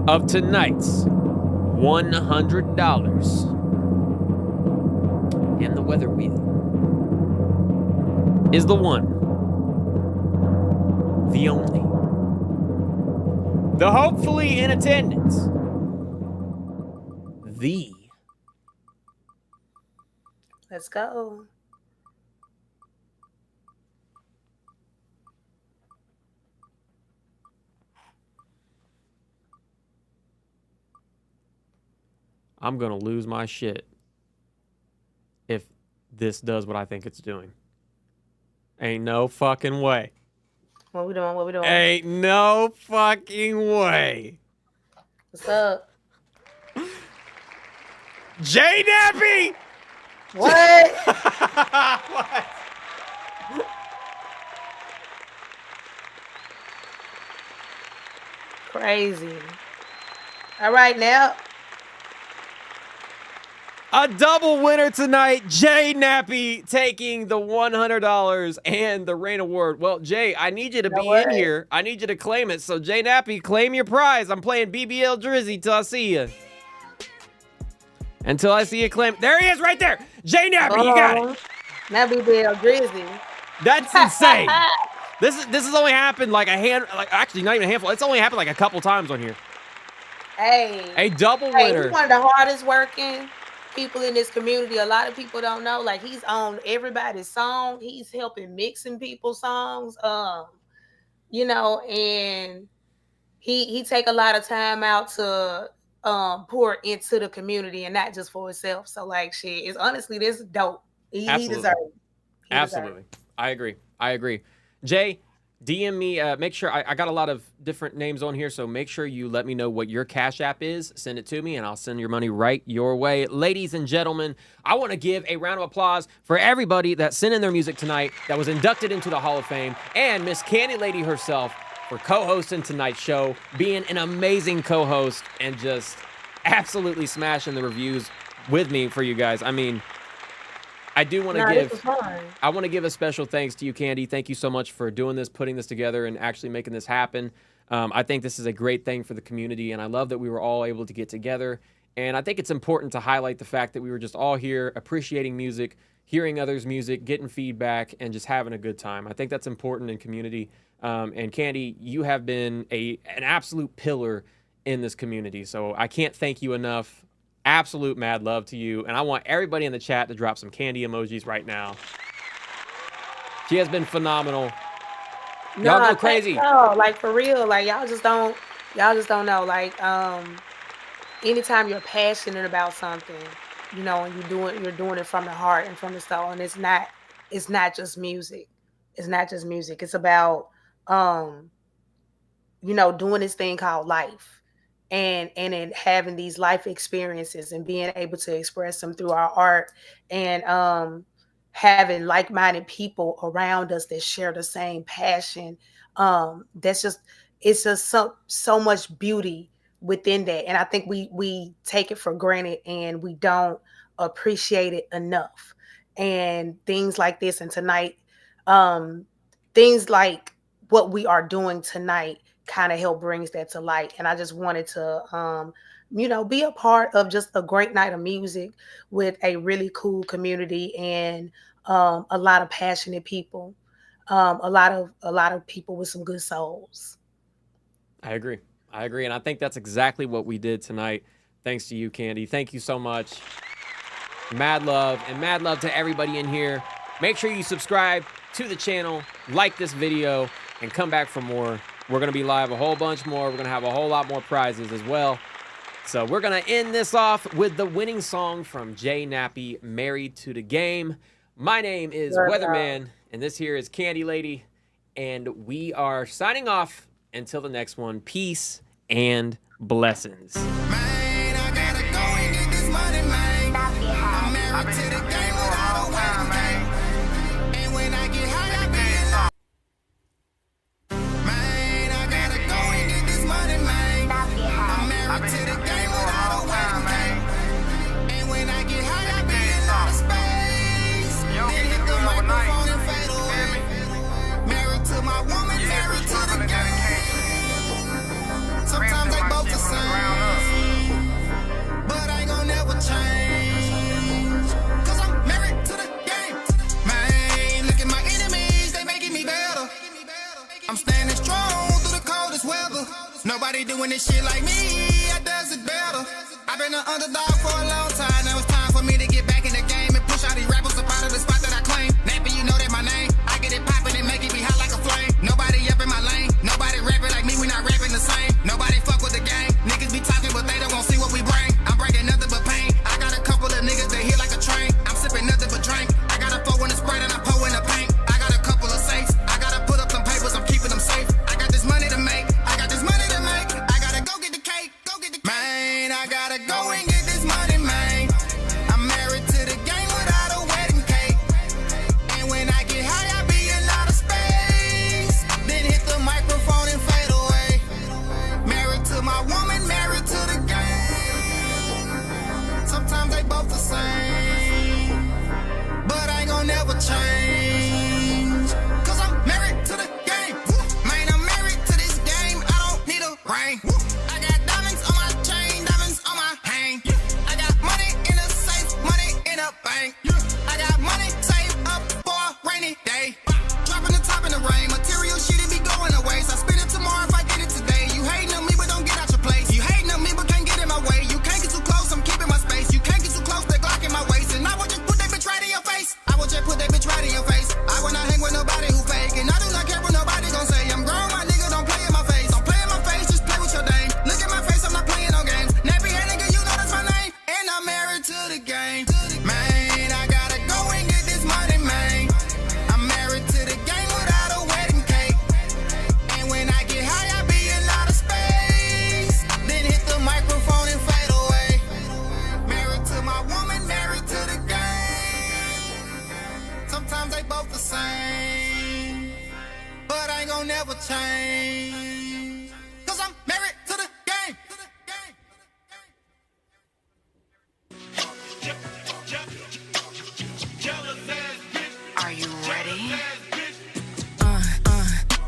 of tonight's $100 in the weather wheel is the one, the only, the hopefully in attendance, the. Let's go. I'm going to lose my shit if this does what I think it's doing. Ain't no fucking way. What we doing? What we doing? Ain't no fucking way. What's up? Jay Nappy! What? What? Crazy. All right, now. A double winner tonight. Jay Nappy taking the $100 and the Rain Award. Well, Jay, I need you to be in here. I need you to claim it. So, Jay Nappy, claim your prize. I'm playing BBL Drizzy till I see you. Until I see you claim. There he is right there. Jay Nappy, you got it. Now BBL Drizzy. That's insane. This has only happened like actually not even a handful. It's only happened like a couple times on here. Hey. A double winner. He's one of the hardest working people in this community. A lot of people don't know. Like, he's on everybody's song. He's helping mixing people's songs. You know, and he take a lot of time out to pour into the community and not just for himself. So, like, shit, it's honestly, this is dope. He deserves it. Absolutely. I agree. Jay, DM me. Make sure I got a lot of different names on here, so make sure you let me know what your Cash App is. Send it to me, and I'll send your money right your way. Ladies and gentlemen, I want to give a round of applause for everybody that sent in their music tonight, that was inducted into the Hall of Fame, and Miss Candy Lady herself for co-hosting tonight's show, being an amazing co-host, and just absolutely smashing the reviews with me for you guys. I mean, I do want to give a special thanks to you, Candy. Thank you so much for doing this, putting this together, and actually making this happen. I think this is a great thing for the community, and I love that we were all able to get together. And I think it's important to highlight the fact that we were just all here appreciating music, hearing others' music, getting feedback, and just having a good time. I think that's important in community. And Candy, you have been an absolute pillar in this community, so I can't thank you enough. Absolute mad love to you, and I want everybody in the chat to drop some candy emojis right now. She has been phenomenal. Y'all go crazy. No, like, for real, like, y'all just don't know. Like, anytime you're passionate about something, you know, and you're doing it from the heart and from the soul, and it's not just music. It's not just music. It's about you know, doing this thing called life. And in having these life experiences and being able to express them through our art, and having like-minded people around us that share the same passion. It's just so much beauty within that. And I think we take it for granted and we don't appreciate it enough. And things like this and tonight, things like what we are doing tonight kind of help brings that to light. And I just wanted to you know, be a part of just a great night of music with a really cool community and a lot of passionate people, a lot of people with some good souls. I agree, and I think that's exactly what we did tonight. Thanks to you, Candy. Thank you so much. Mad love, and mad love to everybody in here. Make sure you subscribe to the channel, like this video, and come back for more. We're going to be live a whole bunch more. We're going to have a whole lot more prizes as well. So we're going to end this off with the winning song from Jay Nappy, Married to the Game. My name is Weatherman, and this here is Candy Lady, and we are signing off until the next one. Peace and blessings. Man, I gotta go and get this money, man. I'm married to the game without a wedding cake. And when I get high, I be in love. Man, I gotta go and get this money, man. I'm married to the game without a wedding cake. And when I get high, I be in outer space. Then hit the microphone and fade away. Married to my woman, married to the game. Sometimes they both the same, but I ain't gon' never change, cause I'm married to the game. Man, look at my enemies, they making me better. I'm standing strong through the coldest weather. Nobody doing this shit like me, I does it better. I've been an underdog for a long time, now it's time for me to get back in the game and push all these rappers up out of the spot that I claim. Nappy, you know that my name, I get it poppin' and make it be hot like a flame. Nobody up in my lane, nobody rapping like me, we not rapping the same. Nobody fuck with the gang, niggas be talking but they don't want to see what we bring. I'm bringing nothing but pain, I got a couple of niggas that hit like a train. I'm sipping nothing but drink, I got a 4 in the Sprite and I'm pouring the paint. I got a couple of safes, I gotta put up some papers, I'm keeping them safe. I got this money to make, I got this money to make. I gotta go get the cake, go get the cake. Man, I gotta go and get this money, man. I'm married to the game without a wedding cake. And when I get high, I be in outer space. Then hit the microphone and fade away. Married to my woman, married to the game. Sometimes they both the same, but I ain't gon' never change, cause I'm married to the game. Man, I'm married to this game, I don't need a ring. I got diamonds on my chain, diamonds on my hang. I got money in a safe, money in a bank. I got money saved up for a rainy day. Dropping the top in the rain, material shit it be going to waste. I spend it tomorrow if I get it today. You hating on me but don't get out your place. You hating on me but can't get in my way. You can't get too close, I'm keeping my space. You can't get too close, they Glock in my waist. And I will just put that bitch right in your face. I will just put that bitch right in your face. I will not hang with nobody who fake. And I do not care what nobody gon' say. I'm grown, my nigga, don't play in my face. Don't play in my face, just play with your dame. Look at my face, I'm not playing no games. Nappy head nigga, you know that's my name. And I'm married to the game. Man, I gotta go and get this money, man. I'm married to the game without a wedding cake. And when I get high, I be in outer space. Then hit the microphone and fade away. Married to my woman, married to the game. Sometimes they both the same, but I ain't gon' never change, cause I'm married to the game. Are you ready?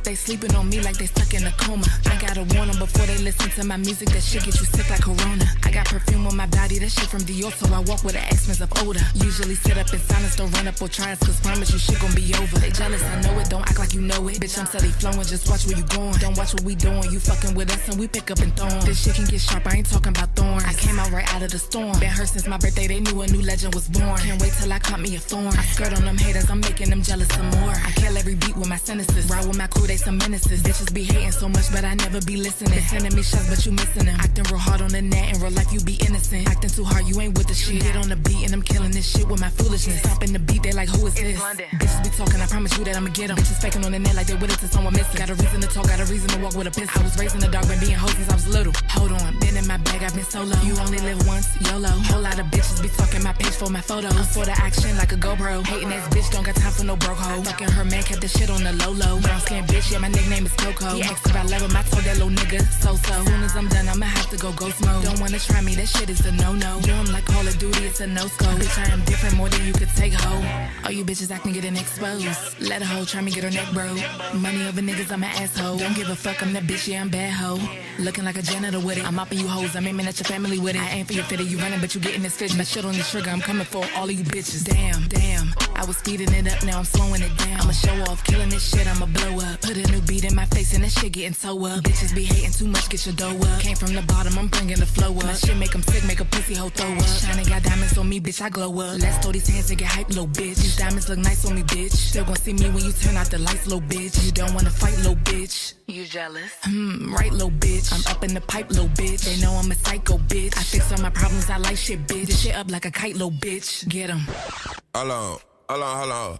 They sleeping on me like they stuck in a coma. I gotta warn them before they listen to my music. That shit get you sick like Corona. I got perfume on my body, that shit from Dior, so I walk with an accents of odor. Usually sit up in silence, don't run up or try us, cause promise you shit gon' be over. They jealous, I know it, don't act like you know it. Bitch, I'm steady flowing, just watch where you going. Don't watch what we doing, you fucking with us and we pick up and thorn. This shit can get sharp, I ain't talking about thorns. I came out right out of the storm. Been hurt since my birthday, they knew a new legend was born. Can't wait till I caught me a thorn. I skirt on them haters, I'm making them jealous some more. I kill every beat with my sentences. Ride with my crew, they some menaces. Bitches be hating so much, but I never be listening. They sending me shots, but you missing them. Acting real hard on the net, in real life you be innocent. Acting too hard, you ain't with the shit. Get on the beat and I'm killing this shit with my foolishness. Stopping the beat, they like, who is this? Bitches be talking, I promise you that I'ma get them. Bitches faking on the net like they with it to someone missing. Got a reason to talk, got a reason to walk with a pistol. I was raised in the dark, been being hoes since I was little. Hold on, been in my bag, I've been solo. You only live once, YOLO. Whole lot of bitches be talking my page for my photos. I'm for the action like a GoPro. Hating ass bitch, don't got time for no broke hoe. Fucking her man, kept the shit on the low. Brown skin bitch, yeah, my nickname is Coco. He asked if I love him, I told that little nigga so. Soon as I'm done, I'ma have to go ghost mode. Don't wanna try me, that shit is a no-no. Do 'em like Call of Duty, it's a no-scope. Bitch, I am different, more than you could take, ho. All you bitches acting getting exposed. Let a hoe try me, get her neck broke. Money over niggas, I'm an asshole. Don't give a fuck, I'm that bitch, yeah, I'm bad ho. Looking like a janitor with it. I'm mopping you hoes, I'm aiming at your family with it. I ain't for your fitty, you running, but you getting this fish. My shit on the trigger, I'm coming for all of you bitches. Damn, I was was speeding it up, now I'm slowing it down. I'ma show off, killing this shit, I'ma blow up. Put a new beat in my face and that shit getting toe up. Bitches be hating too much, get your dough up. Came from the bottom, I'm bringing the flow up. My shit make them sick, make a pussy hoe throw up. Shining got diamonds on me, bitch, I glow up. Let's throw these hands and get hype, little bitch. These diamonds look nice on me, bitch. Still gon' see me when you turn out the lights, little bitch. You don't wanna fight, little bitch. You jealous? Right, little bitch. I'm up in the pipe, little bitch. They know I'm a psycho, bitch. I fix all my problems, I like shit, bitch. This shit up like a kite, little bitch. Get 'em. Hold on.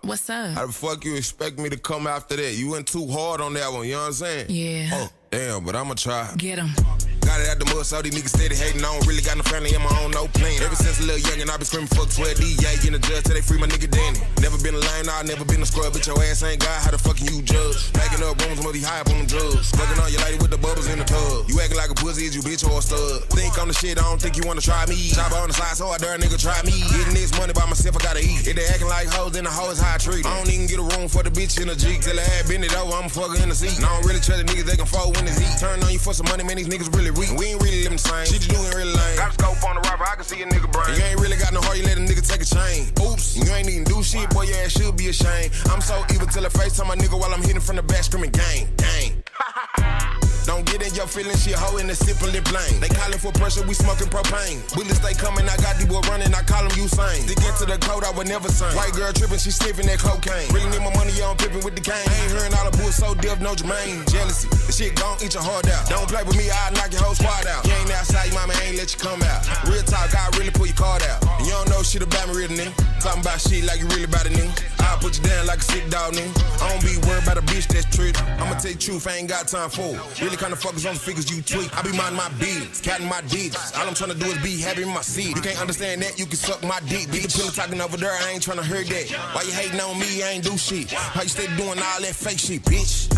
What's up? How the fuck you expect me to come after that? You went too hard on that one, you know what I'm saying? Yeah. Oh, damn, but I'ma try. Get 'em. Got it out the mud, so these niggas steady hating. I don't really got no family in my own, no plan. Ever since a little young and I been screaming fuck 12 DA in the judge till they free my nigga Danny. Never been a lame, nah, never been a scrub, bitch, your ass ain't God, how the fuck you judge? Packing up rooms, must be high up on them drugs. Fucking on your lady with the bubbles in the tub. You acting like a pussy, is you bitch or a stud? Think on the shit, I don't think you wanna try me. Chop on the side, so I dare a nigga try me. Getting this money by myself, I gotta eat. If they acting like hoes, then the hoe is how I treat 'em. I don't even get a room for the bitch in the Jeep. Till I had bend it over, I'ma fuck her in the seat. And I don't really trust the niggas, they can fold when it's heat. Turn on you for some money, man, these niggas really weak. We ain't really living the same. Shit you doing really lame. Got a scope on the rapper, I can see a nigga brain. You ain't really got no heart, you let a nigga take a chain. Oops, you ain't even do shit, boy, your ass should be ashamed. I'm so evil till I FaceTime my nigga while I'm hitting from the back screaming gang. Don't get in your feelings, she a hoe in the simply plain. They calling for pressure, we smoking propane. Bullets stay coming, I got these boys running, I call them Usain. To get to the code, I would never sing. White girl tripping, she sniffing that cocaine. Really need my money, yeah, I'm pippin' with the cane. I ain't hearing all the bull so deaf, no Jermaine. Jealousy, the shit gon' eat your heart out. Don't play with me, I'll knock your whole squad out. You ain't outside, your mama ain't let you come out. Real talk, I really pull your card out. And you don't know shit about me, real nigga. Talking about shit like you really about a nigga. I'll put you down like a sick dog, nigga. I don't be worried about a bitch that's trick. I'ma tell you the truth, I ain't got time for it. Really kinda focus on the figures you tweak. I be minding my business, counting my digits. All I'm tryna do is be happy in my seat. You can't understand that, you can suck my dick. Bitch, the pillow talking over there, I ain't tryna hear that. Why you hating on me, I ain't do shit. How you stay doing all that fake shit, bitch?